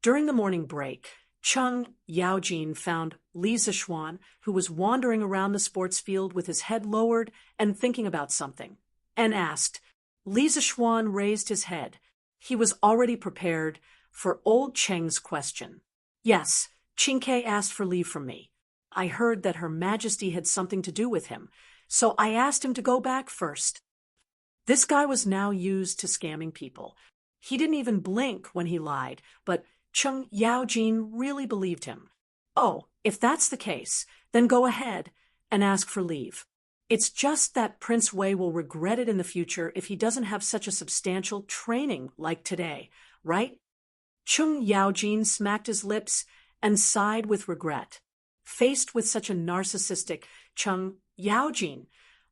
During the morning break, Cheng Yaojin found Li Zishuan, who was wandering around the sports field with his head lowered and thinking about something, and asked. Li Zishuan raised his head. He was already prepared for old Cheng's question. Yes, Chinkei asked for leave from me. I heard that Her Majesty had something to do with him, so I asked him to go back first. This guy was now used to scamming people. He didn't even blink when he lied, but Cheng Yaojin really believed him. Oh, if that's the case, then go ahead and ask for leave. It's just that Prince Wei will regret it in the future if he doesn't have such a substantial training like today, right? Cheng Yaojin smacked his lips and sighed with regret. Faced with such a narcissistic Cheng Yaojin,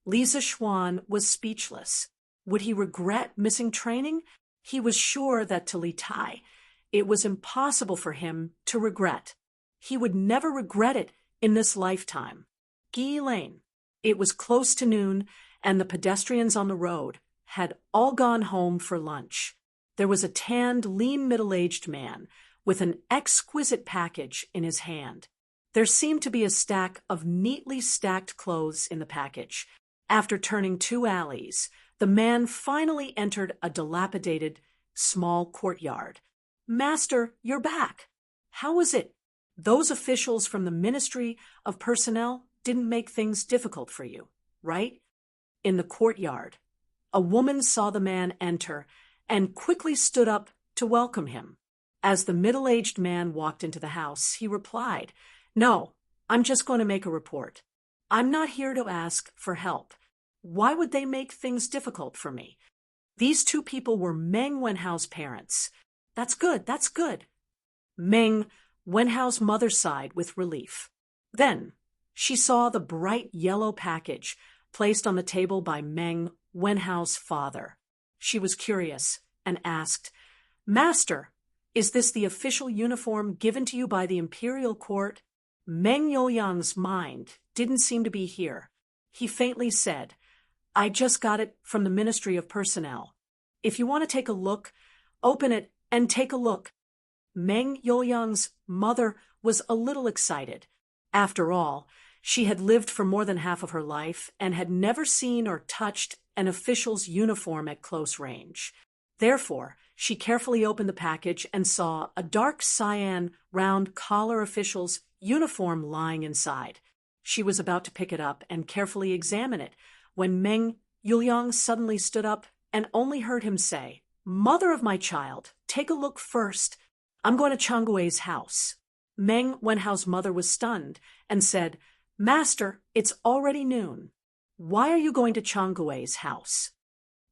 Li Zixuan was speechless. Would he regret missing training? He was sure that to Li Tai, it was impossible for him to regret. He would never regret it in this lifetime. Gi Lane. It was close to noon, and the pedestrians on the road had all gone home for lunch. There was a tanned, lean, middle-aged man with an exquisite package in his hand. There seemed to be a stack of neatly stacked clothes in the package. After turning 2 alleys, the man finally entered a dilapidated, small courtyard. "Master, you're back. How was it? Those officials from the Ministry of Personnel didn't make things difficult for you, right?" In the courtyard, a woman saw the man enter and quickly stood up to welcome him. As the middle-aged man walked into the house, he replied, "No, I'm just going to make a report. I'm not here to ask for help. Why would they make things difficult for me? These 2 people were Meng Wenhao's parents." That's good, that's good." Meng Wenhao's mother sighed with relief. Then she saw the bright yellow package placed on the table by Meng Wenhao's father. She was curious and asked, "Master, is this the official uniform given to you by the imperial court?" Meng Youliang's mind didn't seem to be here. He faintly said, "I just got it from the Ministry of Personnel. If you want to take a look, open it and take a look." Meng Youliang's mother was a little excited. After all, she had lived for more than half of her life and had never seen or touched an official's uniform at close range. Therefore, she carefully opened the package and saw a dark cyan round collar official's uniform lying inside. She was about to pick it up and carefully examine it when Meng Youliang suddenly stood up and only heard him say, "Mother of my child, take a look first. I'm going to Changgui's house." Meng Wenhao's mother was stunned and said, "Master, it's already noon. Why are you going to Changgui's house?"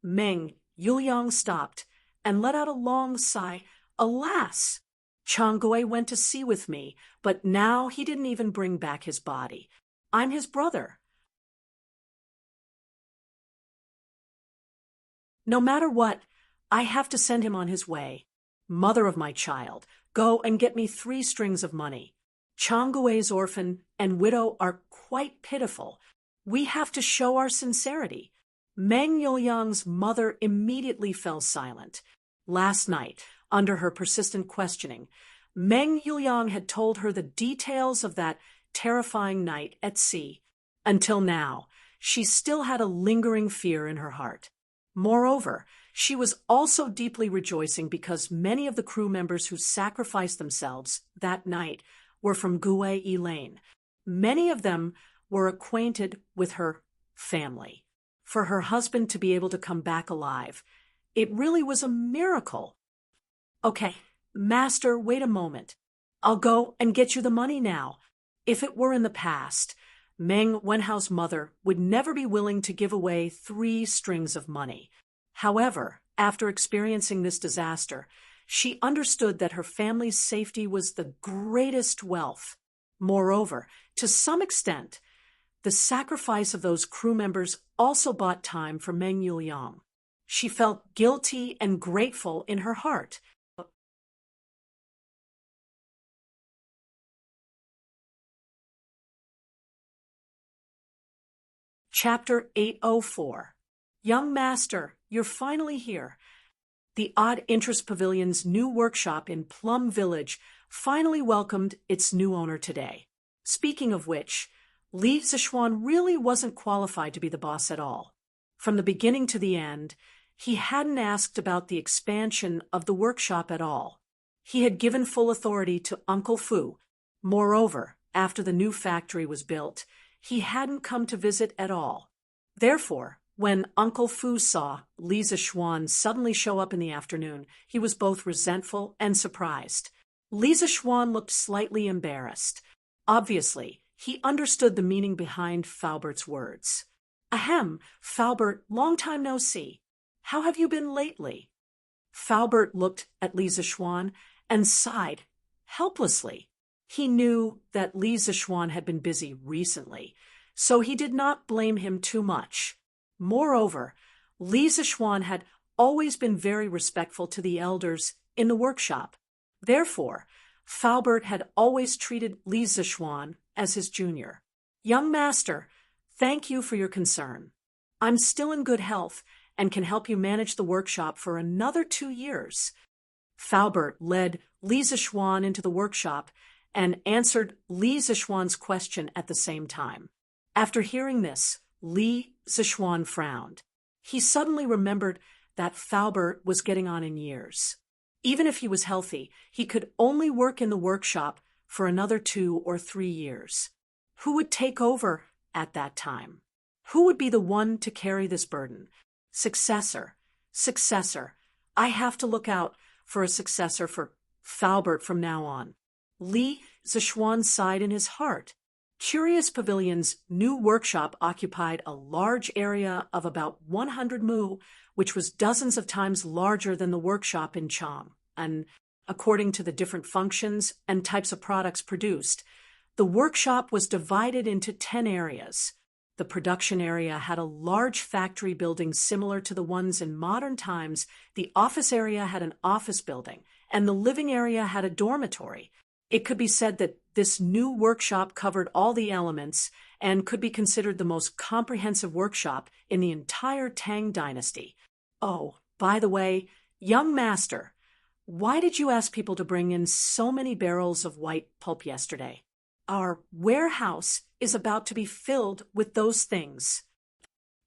Meng Youliang stopped and let out a long sigh. "Alas! Changgui went to sea with me, but now he didn't even bring back his body. I'm his brother. No matter what, I have to send him on his way. Mother of my child, go and get me 3 strings of money. Changgui's orphan and widow are quite pitiful. We have to show our sincerity." Meng Youliang's mother immediately fell silent. Last night, under her persistent questioning, Meng Youliang had told her the details of that terrifying night at sea. Until now, she still had a lingering fear in her heart. Moreover, she was also deeply rejoicing because many of the crew members who sacrificed themselves that night were from Gue Lane. Many of them were acquainted with her family. For her husband to be able to come back alive, it really was a miracle. "Okay, Master, wait a moment. I'll go and get you the money now." If it were in the past, Meng Wenhao's mother would never be willing to give away 3 strings of money. However, after experiencing this disaster, she understood that her family's safety was the greatest wealth. Moreover, to some extent, the sacrifice of those crew members also bought time for Meng Youliang. She felt guilty and grateful in her heart. Chapter 804. Young Master, you're finally here. The Odd Interest Pavilion's new workshop in Plum Village finally welcomed its new owner today. Speaking of which, Li Zixuan really wasn't qualified to be the boss at all. From the beginning to the end, he hadn't asked about the expansion of the workshop at all. He had given full authority to Uncle Fu. Moreover, after the new factory was built, he hadn't come to visit at all. Therefore, when Uncle Fu saw Li Zixuan suddenly show up in the afternoon, he was both resentful and surprised. Li Zishuan looked slightly embarrassed. Obviously, he understood the meaning behind Falbert's words. Ahem, Falbert, long time no see. How have you been lately? Falbert looked at Li Zishuan and sighed helplessly. He knew that Li Zishuan had been busy recently, so he did not blame him too much. Moreover, Li Zishuan had always been very respectful to the elders in the workshop. Therefore, Falbert had always treated Li Zishuan as his junior. Young master, thank you for your concern. I'm still in good health and can help you manage the workshop for another 2 years. Falbert led Li Zishuan into the workshop and answered Li Zishuan's question at the same time. After hearing this, Li Zishuan frowned. He suddenly remembered that Falbert was getting on in years. Even if he was healthy, he could only work in the workshop for another 2 or 3 years. Who would take over at that time? Who would be the one to carry this burden? Successor. I have to look out for a successor for Falbert from now on. Li Zishuan sighed in his heart. Curious Pavilion's new workshop occupied a large area of about 100 mu, which was dozens of times larger than the workshop in Chang, and according to the different functions and types of products produced, the workshop was divided into 10 areas. The production area had a large factory building similar to the ones in modern times, the office area had an office building, and the living area had a dormitory. It could be said that this new workshop covered all the elements and could be considered the most comprehensive workshop in the entire Tang Dynasty. Oh, by the way, young master, why did you ask people to bring in so many barrels of white pulp yesterday? Our warehouse is about to be filled with those things.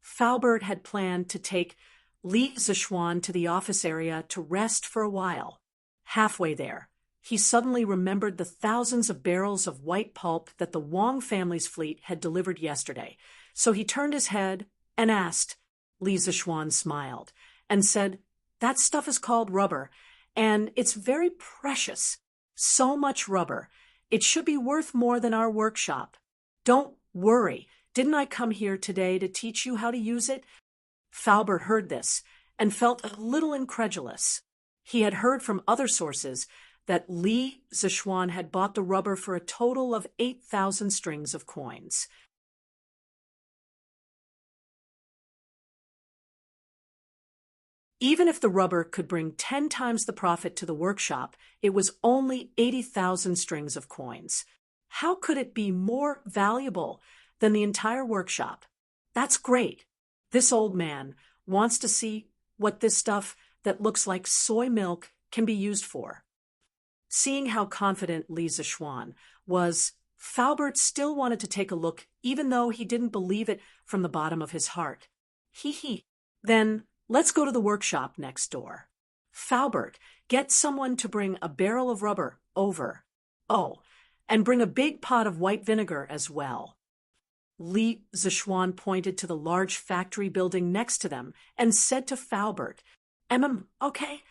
Falbert had planned to take Li Zishuan to the office area to rest for a while. Halfway there, he suddenly remembered the thousands of barrels of white pulp that the Wang family's fleet had delivered yesterday, so he turned his head and asked. Li Zishuan smiled and said, "That stuff is called rubber, and it's very precious. So much rubber. It should be worth more than our workshop. Don't worry. Didn't I come here today to teach you how to use it?" Falbert heard this and felt a little incredulous. He had heard from other sources that Li Zishuan had bought the rubber for a total of 8,000 strings of coins. Even if the rubber could bring 10 times the profit to the workshop, it was only 80,000 strings of coins. How could it be more valuable than the entire workshop? That's great. This old man wants to see what this stuff that looks like soy milk can be used for. Seeing how confident Li Zishuan was, Falbert still wanted to take a look even though he didn't believe it from the bottom of his heart. Then let's go to the workshop next door. Falbert, get someone to bring a barrel of rubber over. Oh, and bring a big pot of white vinegar as well. Li Zishuan pointed to the large factory building next to them and said to Falbert, okay.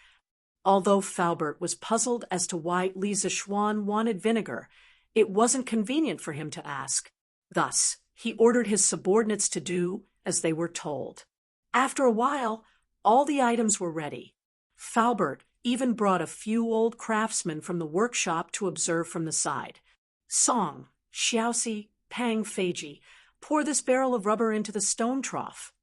Although Falbert was puzzled as to why Li Zishuan wanted vinegar, it wasn't convenient for him to ask. Thus, he ordered his subordinates to do as they were told. After a while, all the items were ready. Falbert even brought a few old craftsmen from the workshop to observe from the side. Song, Xiaoxi, Pang Feiji, pour this barrel of rubber into the stone trough.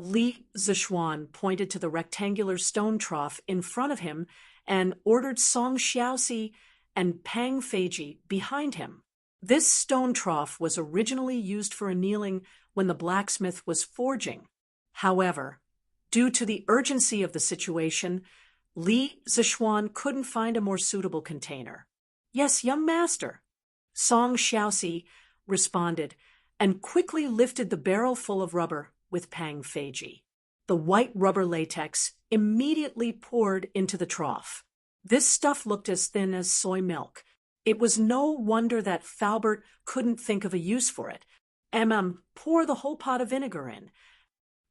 Li Zishuan pointed to the rectangular stone trough in front of him and ordered Song Xiaoxi and Pang Feiji behind him. This stone trough was originally used for annealing when the blacksmith was forging. However, due to the urgency of the situation, Li Zishuan couldn't find a more suitable container. "Yes, young master," Song Xiaoxi responded and quickly lifted the barrel full of rubber with Pang Feiji. The white rubber latex immediately poured into the trough. This stuff looked as thin as soy milk. It was no wonder that Falbert couldn't think of a use for it. Pour the whole pot of vinegar in.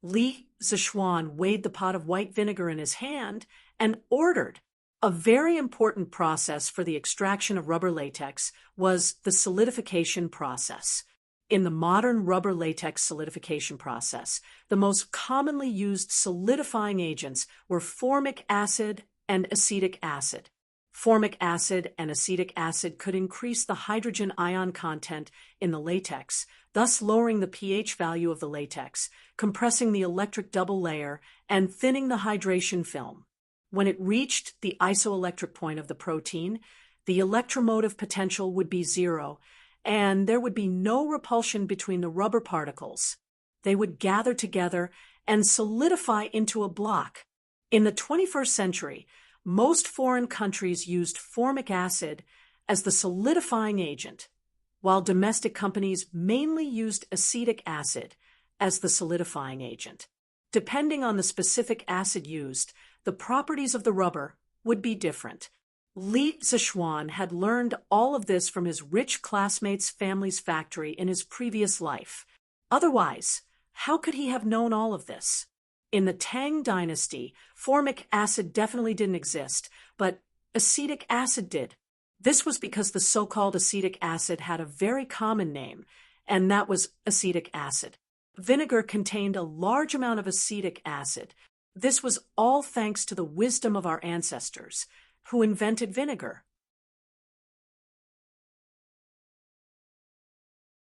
Li Zishuan weighed the pot of white vinegar in his hand and ordered. A very important process for the extraction of rubber latex was the solidification process. In the modern rubber latex solidification process, the most commonly used solidifying agents were formic acid and acetic acid. Formic acid and acetic acid could increase the hydrogen ion content in the latex, thus lowering the pH value of the latex, compressing the electric double layer, and thinning the hydration film. When it reached the isoelectric point of the protein, the electromotive potential would be zero, and there would be no repulsion between the rubber particles. They would gather together and solidify into a block. In the 21st century, most foreign countries used formic acid as the solidifying agent, while domestic companies mainly used acetic acid as the solidifying agent. Depending on the specific acid used, the properties of the rubber would be different. Li Zishuan had learned all of this from his rich classmate's family's factory in his previous life. Otherwise, how could he have known all of this? In the Tang Dynasty, formic acid definitely didn't exist, but acetic acid did. This was because the so-called acetic acid had a very common name, and that was acetic acid. Vinegar contained a large amount of acetic acid. This was all thanks to the wisdom of our ancestors, who invented vinegar.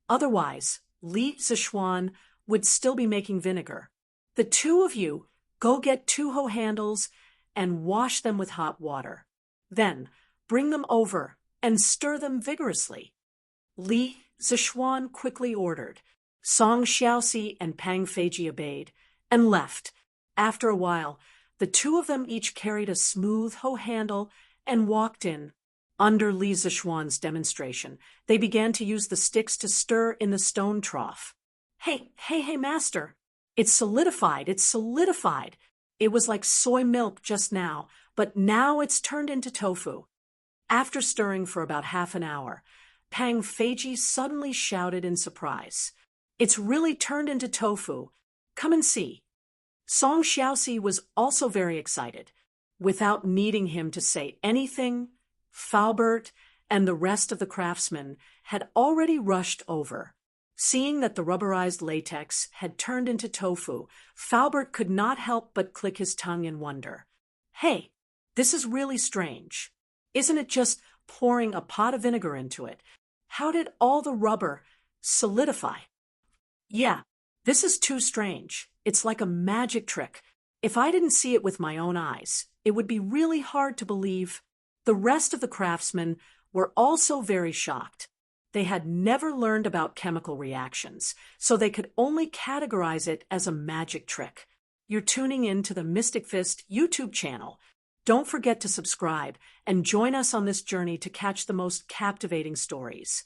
Otherwise, Li Zishuan would still be making vinegar. The two of you go get 2 hoe handles and wash them with hot water. Then bring them over and stir them vigorously. Li Zishuan quickly ordered. Song Xiaoxi and Pang Feiji obeyed and left. After a while, the two of them each carried a smooth hoe handle and walked in. Under Li Zishuan's demonstration, they began to use the sticks to stir in the stone trough. Hey, master! It's solidified! It was like soy milk just now, but now it's turned into tofu. After stirring for about half an hour, Pang Feiji suddenly shouted in surprise. It's really turned into tofu. Come and see. Song Xiaoxi was also very excited. Without needing him to say anything, Faubert and the rest of the craftsmen had already rushed over. Seeing that the rubberized latex had turned into tofu, Faubert could not help but click his tongue in wonder. Hey, this is really strange. Isn't it just pouring a pot of vinegar into it? How did all the rubber solidify? Yeah, this is too strange. It's like a magic trick. If I didn't see it with my own eyes, it would be really hard to believe. The rest of the craftsmen were also very shocked. They had never learned about chemical reactions, so they could only categorize it as a magic trick. You're tuning in to the Mystic Fist YouTube channel. Don't forget to subscribe and join us on this journey to catch the most captivating stories.